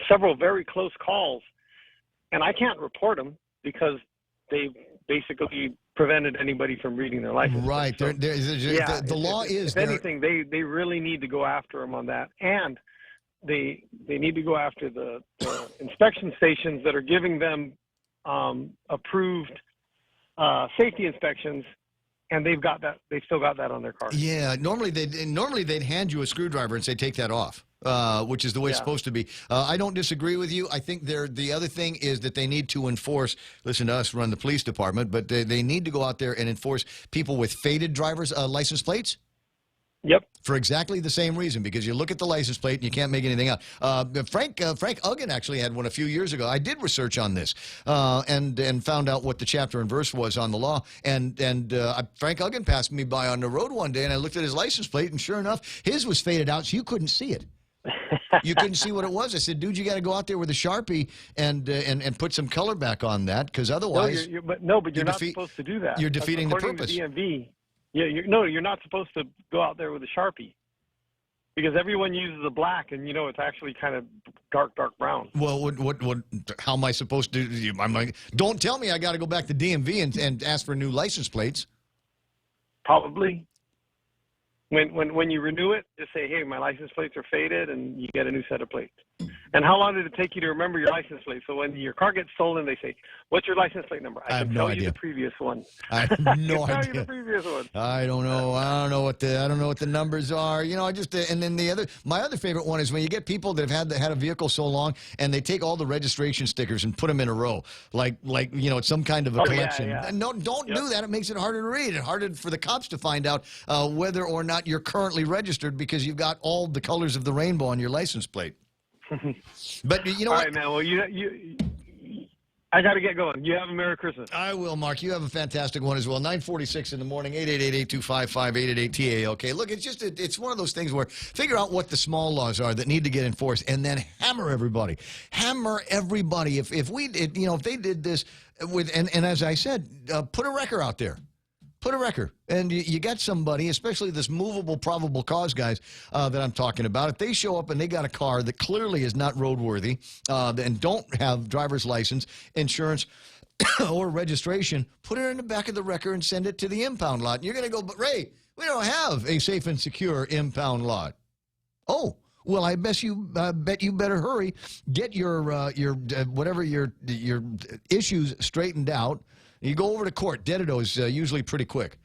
several very close calls, and I can't report them because they basically prevented anybody from reading their license. Right. So, the law is. If anything, they really need to go after them on that, and they need to go after the inspection stations that are giving them approved safety inspections, and they've still got that on their car. Yeah, normally they'd hand you a screwdriver and say take that off, which is the way it's supposed to be. I don't disagree with you. I think the other thing is that they need to enforce. Listen to us run the police department, but they need to go out there and enforce people with faded driver's license plates. Yep. For exactly the same reason, because you look at the license plate and you can't make anything out. Frank Uggan actually had one a few years ago. I did research on this and found out what the chapter and verse was on the law. And Frank Uggan passed me by on the road one day, and I looked at his license plate, and sure enough, his was faded out, so you couldn't see it. You couldn't see what it was. I said, dude, you got to go out there with a Sharpie and put some color back on that, because otherwise... No, but you're not supposed to do that. You're defeating the purpose. To DMV. Yeah, you're not supposed to go out there with a Sharpie, because everyone uses a black, and it's actually kind of dark brown. Well, how am I supposed to? Don't tell me I got to go back to DMV and ask for new license plates. Probably. When you renew it, just say, hey, my license plates are faded, and you get a new set of plates. And how long did it take you to remember your license plate? So when your car gets stolen, they say, what's your license plate number? I have can no tell idea. you the previous one. I have no I can idea. tell you the previous one. I don't know. I don't know what the numbers are. I just and then my other favorite one is when you get people that have had a vehicle so long, and they take all the registration stickers and put them in a row, like it's some kind of a collection. Yeah. No, don't do that. It makes it harder to read. It's harder for the cops to find out whether or not you're currently registered, because you've got all the colors of the rainbow on your license plate. But all right, man. Well, I got to get going. You have a Merry Christmas. I will, Mark. You have a fantastic one as well. 9:46 in the morning, 888-8255-888-TALK. Look, it's one of those things where figure out what the small laws are that need to get enforced, and then hammer everybody. Hammer everybody. If they did this with, and as I said, put a wrecker out there. Put a wrecker. And you got somebody, especially this movable probable cause guys that I'm talking about. If they show up and they got a car that clearly is not roadworthy and don't have driver's license, insurance, or registration, put it in the back of the wrecker and send it to the impound lot. And you're going to go, but Ray, we don't have a safe and secure impound lot. Oh, well, I bet you better hurry. Get your whatever your issues straightened out. You go over to court. Dedito's usually pretty quick.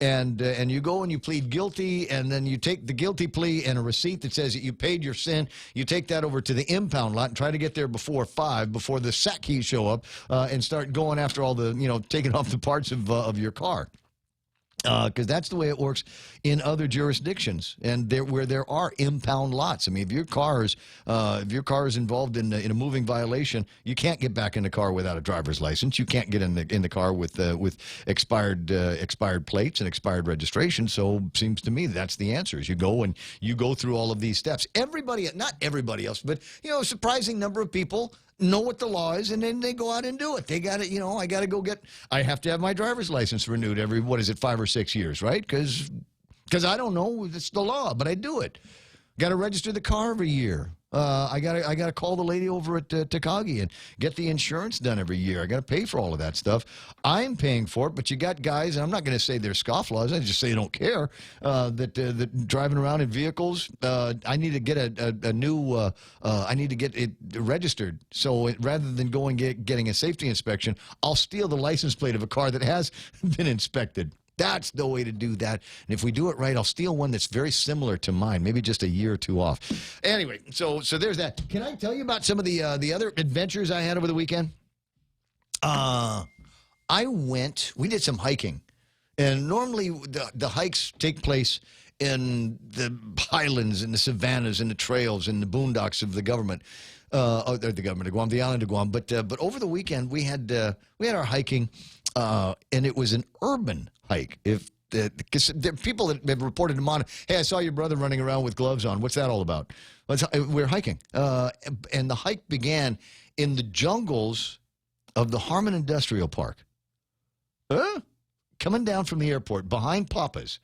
And you go and you plead guilty, and then you take the guilty plea and a receipt that says that you paid your sin. You take that over to the impound lot and try to get there before 5, before the SAC keys show up, and start going after all the, taking off the parts of your car. Because that's the way it works in other jurisdictions, and where there are impound lots. I mean, if your car is involved in a moving violation, you can't get back in the car without a driver's license. You can't get in the car with expired plates and expired registration. So, it seems to me that's the answer. Is you go through all of these steps. Everybody, not everybody else, but a surprising number of people know what the law is, and then they go out and do it. They got it. I have to have my driver's license renewed every, 5 or 6 years, right? Because I don't know, it's the law, but I do it. Got to register the car every year. I got to call the lady over at Takagi and get the insurance done every year. I got to pay for all of that stuff. I'm paying for it, but you got guys, and I'm not going to say they're scofflaws. I just say they don't care. That driving around in vehicles. I need to get a new. I need to get it registered. So rather than getting a safety inspection, I'll steal the license plate of a car that has been inspected. That's the way to do that. And if we do it right, I'll steal one that's very similar to mine, maybe just a year or two off. Anyway, so there's that. Can I tell you about some of the other adventures I had over the weekend? We did some hiking. And normally the hikes take place in the highlands and the savannas and the trails and the boondocks of the government. The government of Guam, the island of Guam. But over the weekend, we had our hiking, and it was an urban hike. Because there are people that have reported to hey, I saw your brother running around with gloves on. What's that all about? We're hiking. And the hike began in the jungles of the Harmon Industrial Park. Coming down from the airport, behind Papa's,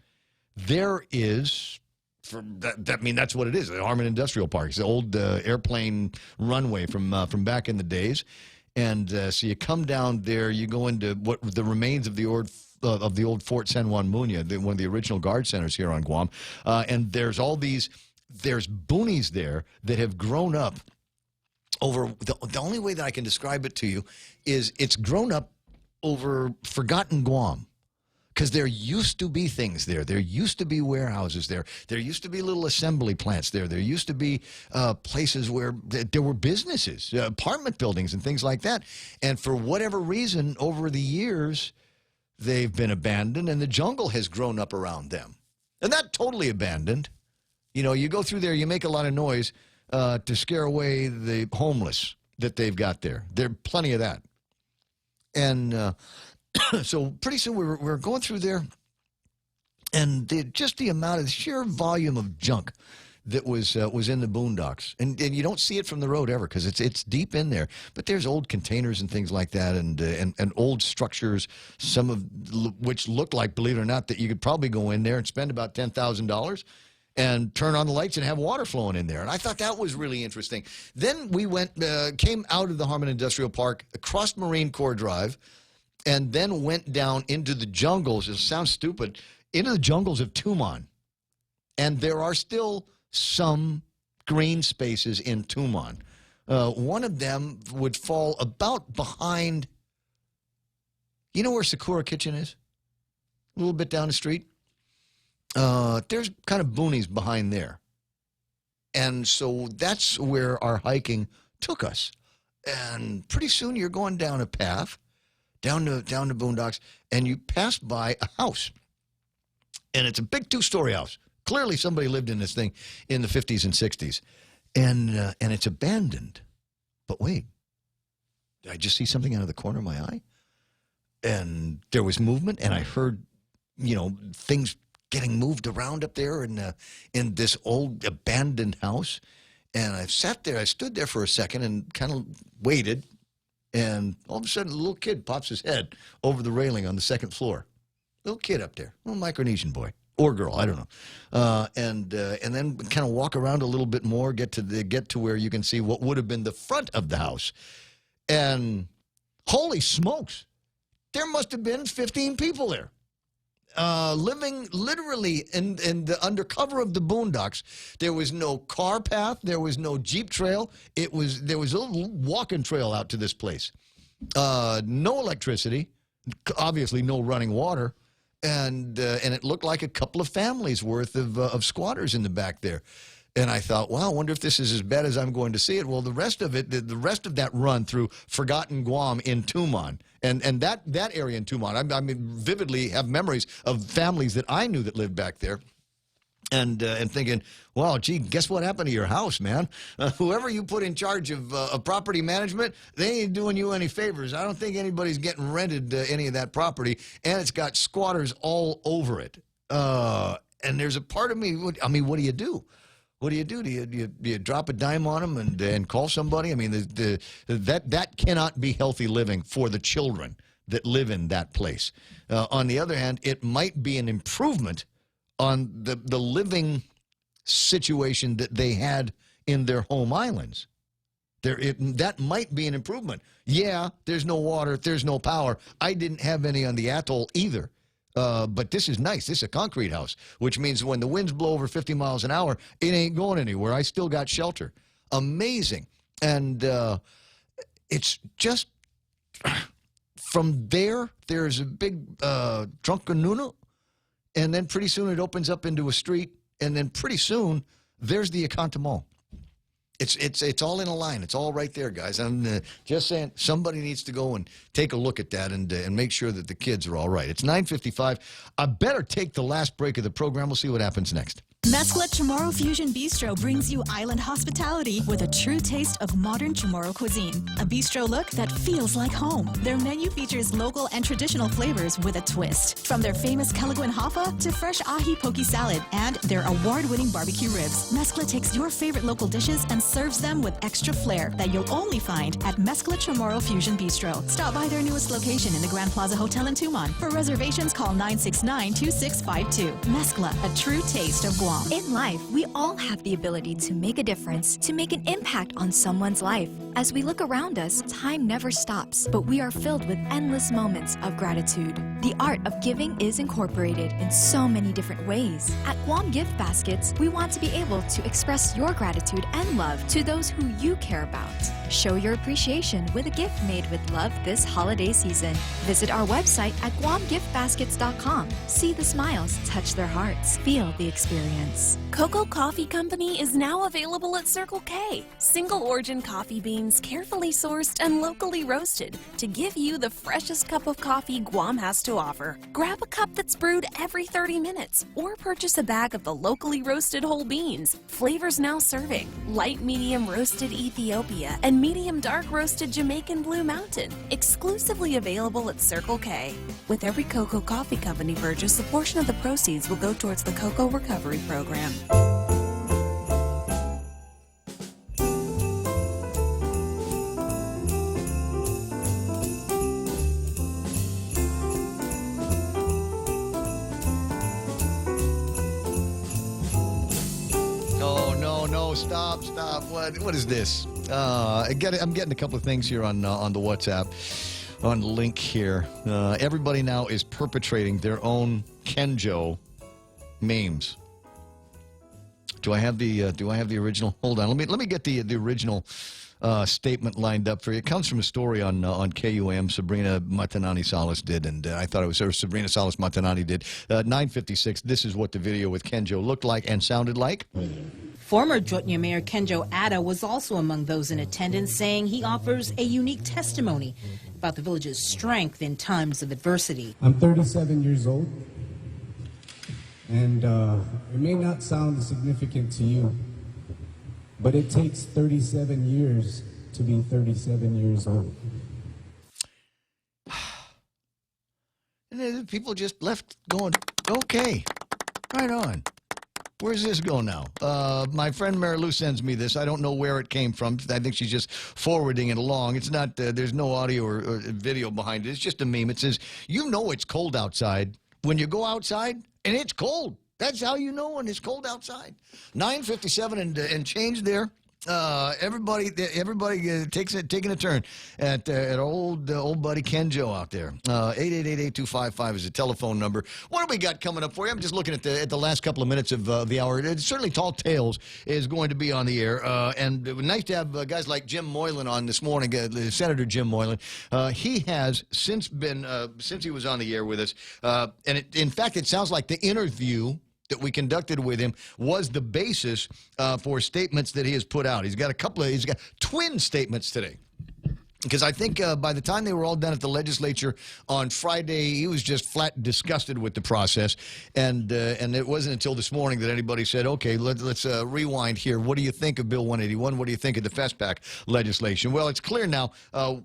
there is... that's what it is. The Harmon Industrial Park. It's the old airplane runway from back in the days, and so you come down there. You go into what the remains of the old Fort San Juan Munya, one of the original guard centers here on Guam, and there's boonies there that have grown up over. The only way that I can describe it to you is it's grown up over forgotten Guam. Because there used to be things there. There used to be warehouses there. There used to be little assembly plants there. There used to be places where there were businesses, apartment buildings and things like that. And for whatever reason, over the years, they've been abandoned, and the jungle has grown up around them. And not totally abandoned. You go through there, you make a lot of noise to scare away the homeless that they've got there. There are plenty of that. And... so pretty soon we were going through there, and just the amount of sheer volume of junk that was in the boondocks, and you don't see it from the road ever because it's deep in there. But there's old containers and things like that, and old structures, some of which look like, believe it or not, that you could probably go in there and spend about $10,000 and turn on the lights and have water flowing in there. And I thought that was really interesting. Then we came out of the Harmon Industrial Park, across Marine Corps Drive, and then went down into the jungles. It sounds stupid. Into the jungles of Tumon. And there are still some green spaces in Tumon. One of them would fall about behind, where Sakura Kitchen is? A little bit down the street. There's kind of boonies behind there. And so that's where our hiking took us. And pretty soon you're going down a path, down to boondocks, and you pass by a house. And it's a big 2-story house. Clearly somebody lived in this thing in the 50s and 60s. And it's abandoned. But wait, did I just see something out of the corner of my eye? And there was movement, and I heard, things getting moved around up there in this old abandoned house. And I stood there for a second and kind of waited. And all of a sudden, a little kid pops his head over the railing on the second floor. Little kid up there, little Micronesian boy or girl, I don't know. And then kind of walk around a little bit more, get to where you can see what would have been the front of the house. And holy smokes, there must have been 15 people there. Living literally in the under cover of the boondocks. There was no car path. There was no Jeep trail. There was a little walking trail out to this place. No electricity. Obviously, no running water. And it looked like a couple of families worth of squatters in the back there. And I thought, wow, I wonder if this is as bad as I'm going to see it. Well, the rest of it, the rest of that run through Forgotten Guam in Tumon, and that area in Tumon, I mean, vividly have memories of families that I knew that lived back there. And thinking, wow, gee, guess what happened to your house, man? Whoever you put in charge of property management, they ain't doing you any favors. I don't think anybody's getting rented any of that property, and it's got squatters all over it. And there's a part of me, what do you do? What do you do? Do you drop a dime on them and call somebody? I mean, that cannot be healthy living for the children that live in that place. On the other hand, it might be an improvement on the living situation that they had in their home islands. That might be an improvement. Yeah, there's no water, there's no power. I didn't have any on the atoll either. But this is nice. This is a concrete house, which means when the winds blow over 50 miles an hour, it ain't going anywhere. I still got shelter. Amazing. And it's just from there's a big Trunkanunu, and then pretty soon it opens up into a street, and then pretty soon there's the Akanta Mall. It's all in a line. It's all right there, guys. I'm just saying somebody needs to go and take a look at that and make sure that the kids are all right. It's 9:55. I better take the last break of the program. We'll see what happens next. Mescla Chamorro Fusion Bistro brings you island hospitality with a true taste of modern Chamorro cuisine. A bistro look that feels like home. Their menu features local and traditional flavors with a twist. From their famous Calaguan Hapa to fresh ahi poke salad and their award-winning barbecue ribs. Mescla takes your favorite local dishes and serves them with extra flair that you'll only find at Mescla Chamorro Fusion Bistro. Stop by their newest location in the Grand Plaza Hotel in Tumon. For reservations, call 969-2652. Mescla, a true taste of Guam. In life, we all have the ability to make a difference, to make an impact on someone's life. As we look around us, time never stops, but we are filled with endless moments of gratitude. The art of giving is incorporated in so many different ways. At Guam Gift Baskets, we want to be able to express your gratitude and love to those who you care about. Show your appreciation with a gift made with love this holiday season. Visit our website at guamgiftbaskets.com. See the smiles, touch their hearts, feel the experience. Cocoa Coffee Company is now available at Circle K. Single origin coffee beans carefully sourced and locally roasted to give you the freshest cup of coffee Guam has to offer. Grab a cup that's brewed every 30 minutes or purchase a bag of the locally roasted whole beans. Flavors now serving: light medium roasted Ethiopia and medium dark roasted Jamaican Blue Mountain. Exclusively available at Circle K. With every Cocoa Coffee Company purchase, a portion of the proceeds will go towards the Cocoa Recovery Program. No, stop. What is this? I'm getting a couple of things here on the WhatsApp, on the link here. Everybody now is perpetrating their own Kenjo memes. Do I have the original? Hold on. Let me get the original statement lined up for you. It comes from a story on KUM. Sabrina Matanani Salas did, and I thought it was her. Sabrina Salas Matanani did. 9:56. This is what the video with Kenjo looked like and sounded like. Former Jotnya Mayor Kenjo Ada was also among those in attendance, saying he offers a unique testimony about the village's strength in times of adversity. I'm 37 years old, and it may not sound significant to you, but it takes 37 years to be 37 years old. And then people just left going, okay, right on. Where's this going now? My friend Mary Lou sends me this. I don't know where it came from. I think she's just forwarding it along. It's not, there's no audio or video behind it. It's just a meme. It says, you know it's cold outside when you go outside, and it's cold. That's how you know when it's cold outside. 9:57 and change there. Everybody taking a turn at old buddy Ken Joe out there. 888-8255 is the telephone number. What do we got coming up for you? I'm just looking at the last couple of minutes of the hour. It's certainly Tall Tales is going to be on the air, and it was nice to have guys like Jim Moylan on this morning. Senator Jim Moylan. He has since he was on the air with us, and in fact, it sounds like the interview that we conducted with him was the basis for statements that he has put out. He's got twin statements today. Because I think by the time they were all done at the legislature on Friday, he was just flat disgusted with the process. And it wasn't until this morning that anybody said, okay, let's rewind here. What do you think of Bill 181? What do you think of the FESPAC legislation? Well, it's clear now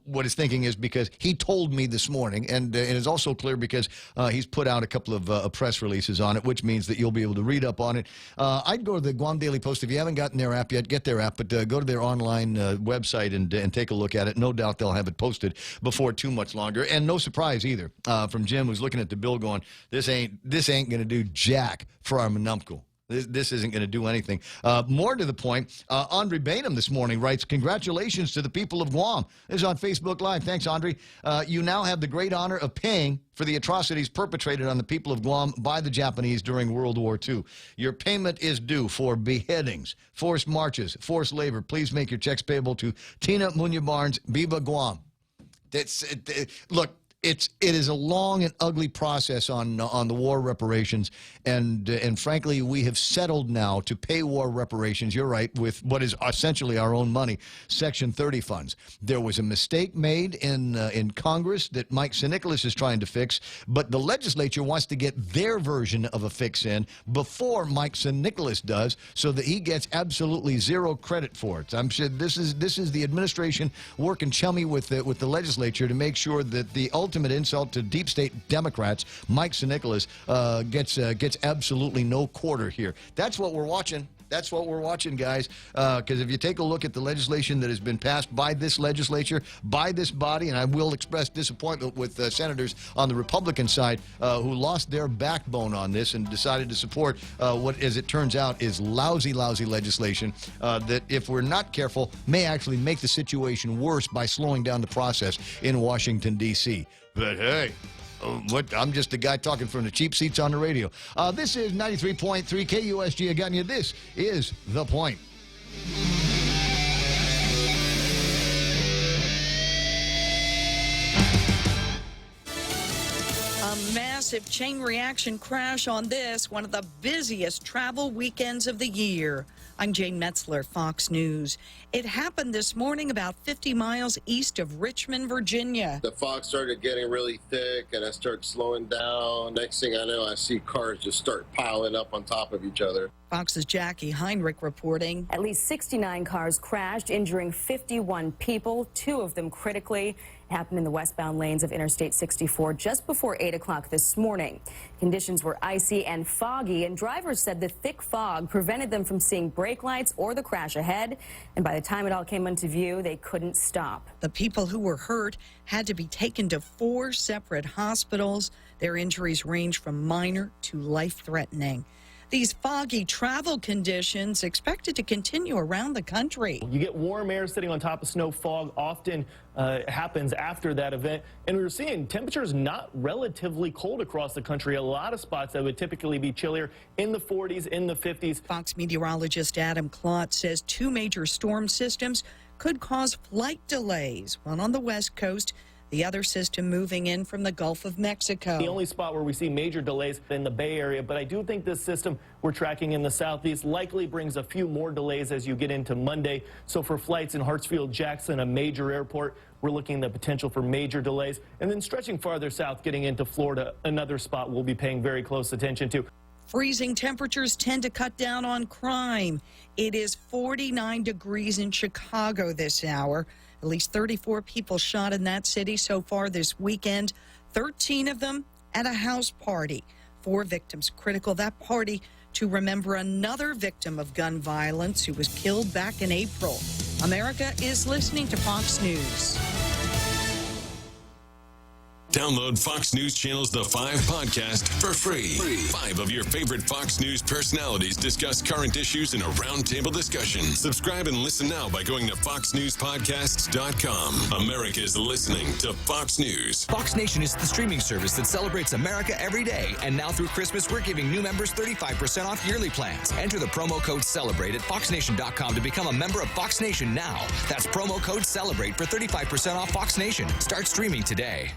what his thinking is because he told me this morning. And it is also clear because he's put out a couple of press releases on it, which means that you'll be able to read up on it. I'd go to the Guam Daily Post. If you haven't gotten their app yet, get their app. But go to their online website and take a look at it. No doubt they'll have it posted before too much longer. And no surprise either from Jim, who's looking at the bill going, this ain't going to do jack for our Manumco. This isn't going to do anything. More to the point, Andre Bainham this morning writes, congratulations to the people of Guam. This is on Facebook Live. Thanks, Andre. You now have the great honor of paying for the atrocities perpetrated on the people of Guam by the Japanese during World War II. Your payment is due for beheadings, forced marches, forced labor. Please make your checks payable to Tina Munya Barnes, Viva Guam. Look, it is a long and ugly process on the war reparations, and frankly, we have settled now to pay war reparations. You're right, with what is essentially our own money, Section 30 funds. There was a mistake made in Congress that Mike Nicholas is trying to fix, but the legislature wants to get their version of a fix in before Mike Nicholas does, so that he gets absolutely zero credit for it. I'm sure this is the administration working chummy with the legislature to make sure that the ultimate insult to deep state Democrats, Mike Nicholas, gets absolutely no quarter here. That's what we're watching. That's what we're watching, guys, because if you take a look at the legislation that has been passed by this legislature, by this body, and I will express disappointment with senators on the Republican side who lost their backbone on this and decided to support what, as it turns out, is lousy legislation that, if we're not careful, may actually make the situation worse by slowing down the process in Washington, D.C. But hey, I'm just a guy talking from the cheap seats on the radio. This is 93.3 KUSG. Again, you. This is The Point. A massive chain reaction crash on this, one of the busiest travel weekends of the year. I'm Jane Metzler, Fox News. It happened this morning about 50 miles east of Richmond, Virginia. The fog started getting really thick, and I started slowing down. Next thing I know, I see cars just start piling up on top of each other. Fox's Jackie Heinrich reporting. At least 69 cars crashed, injuring 51 people, 2 of them critically. It happened in the westbound lanes of Interstate 64 just before 8 o'clock this morning. Conditions were icy and foggy, and drivers said the thick fog prevented them from seeing brake lights or the crash ahead. And by the time it all came into view, they couldn't stop. The people who were hurt had to be taken to 4 separate hospitals. Their injuries range from minor to life-threatening. These foggy travel conditions expected to continue around the country. You get warm air sitting on top of snow. Fog often happens after that event. And we're seeing temperatures not relatively cold across the country. A lot of spots that would typically be chillier in the 40s, in the 50s. Fox meteorologist Adam Klotz says 2 major storm systems could cause flight delays, one on the west coast, the other system moving in from the Gulf of Mexico. The only spot where we see major delays in the Bay Area, but I do think this system we're tracking in the southeast likely brings a few more delays as you get into Monday. So for flights in Hartsfield, Jackson, a major airport, we're looking at the potential for major delays. And then stretching farther south, getting into Florida, another spot we'll be paying very close attention to. Freezing temperatures tend to cut down on crime. It is 49 degrees in Chicago this hour. At least 34 people shot in that city so far this weekend, 13 of them at a house party. 4 victims critical that party to remember another victim of gun violence who was killed back in April. America is listening to Fox News. Download Fox News Channel's The 5 podcast for free. 5 of your favorite Fox News personalities discuss current issues in a roundtable discussion. Subscribe and listen now by going to foxnewspodcasts.com. America is listening to Fox News. Fox Nation is the streaming service that celebrates America every day. And now through Christmas, we're giving new members 35% off yearly plans. Enter the promo code CELEBRATE at foxnation.com to become a member of Fox Nation now. That's promo code CELEBRATE for 35% off Fox Nation. Start streaming today.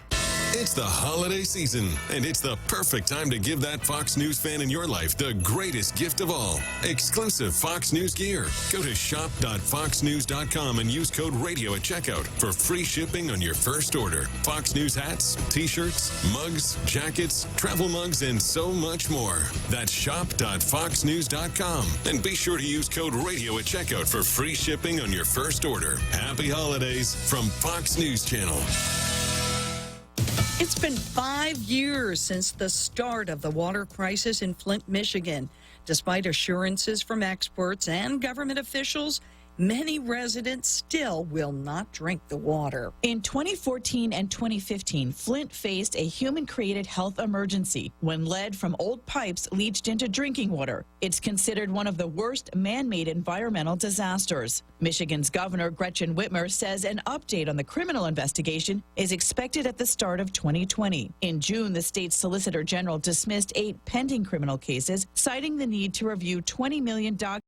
It's the holiday season, and it's the perfect time to give that Fox News fan in your life the greatest gift of all, exclusive Fox News gear. Go to shop.foxnews.com and use code RADIO at checkout for free shipping on your first order. Fox News hats, t-shirts, mugs, jackets, travel mugs, and so much more. That's shop.foxnews.com, and be sure to use code RADIO at checkout for free shipping on your first order. Happy holidays from Fox News Channel. It's been 5 years since the start of the water crisis in Flint, Michigan. Despite assurances from experts and government officials, many residents still will not drink the water. In 2014 and 2015, Flint faced a human-created health emergency when lead from old pipes leached into drinking water. It's considered one of the worst man-made environmental disasters. Michigan's Governor Gretchen Whitmer says an update on the criminal investigation is expected at the start of 2020. In June, the state's Solicitor General dismissed 8 pending criminal cases, citing the need to review $20 million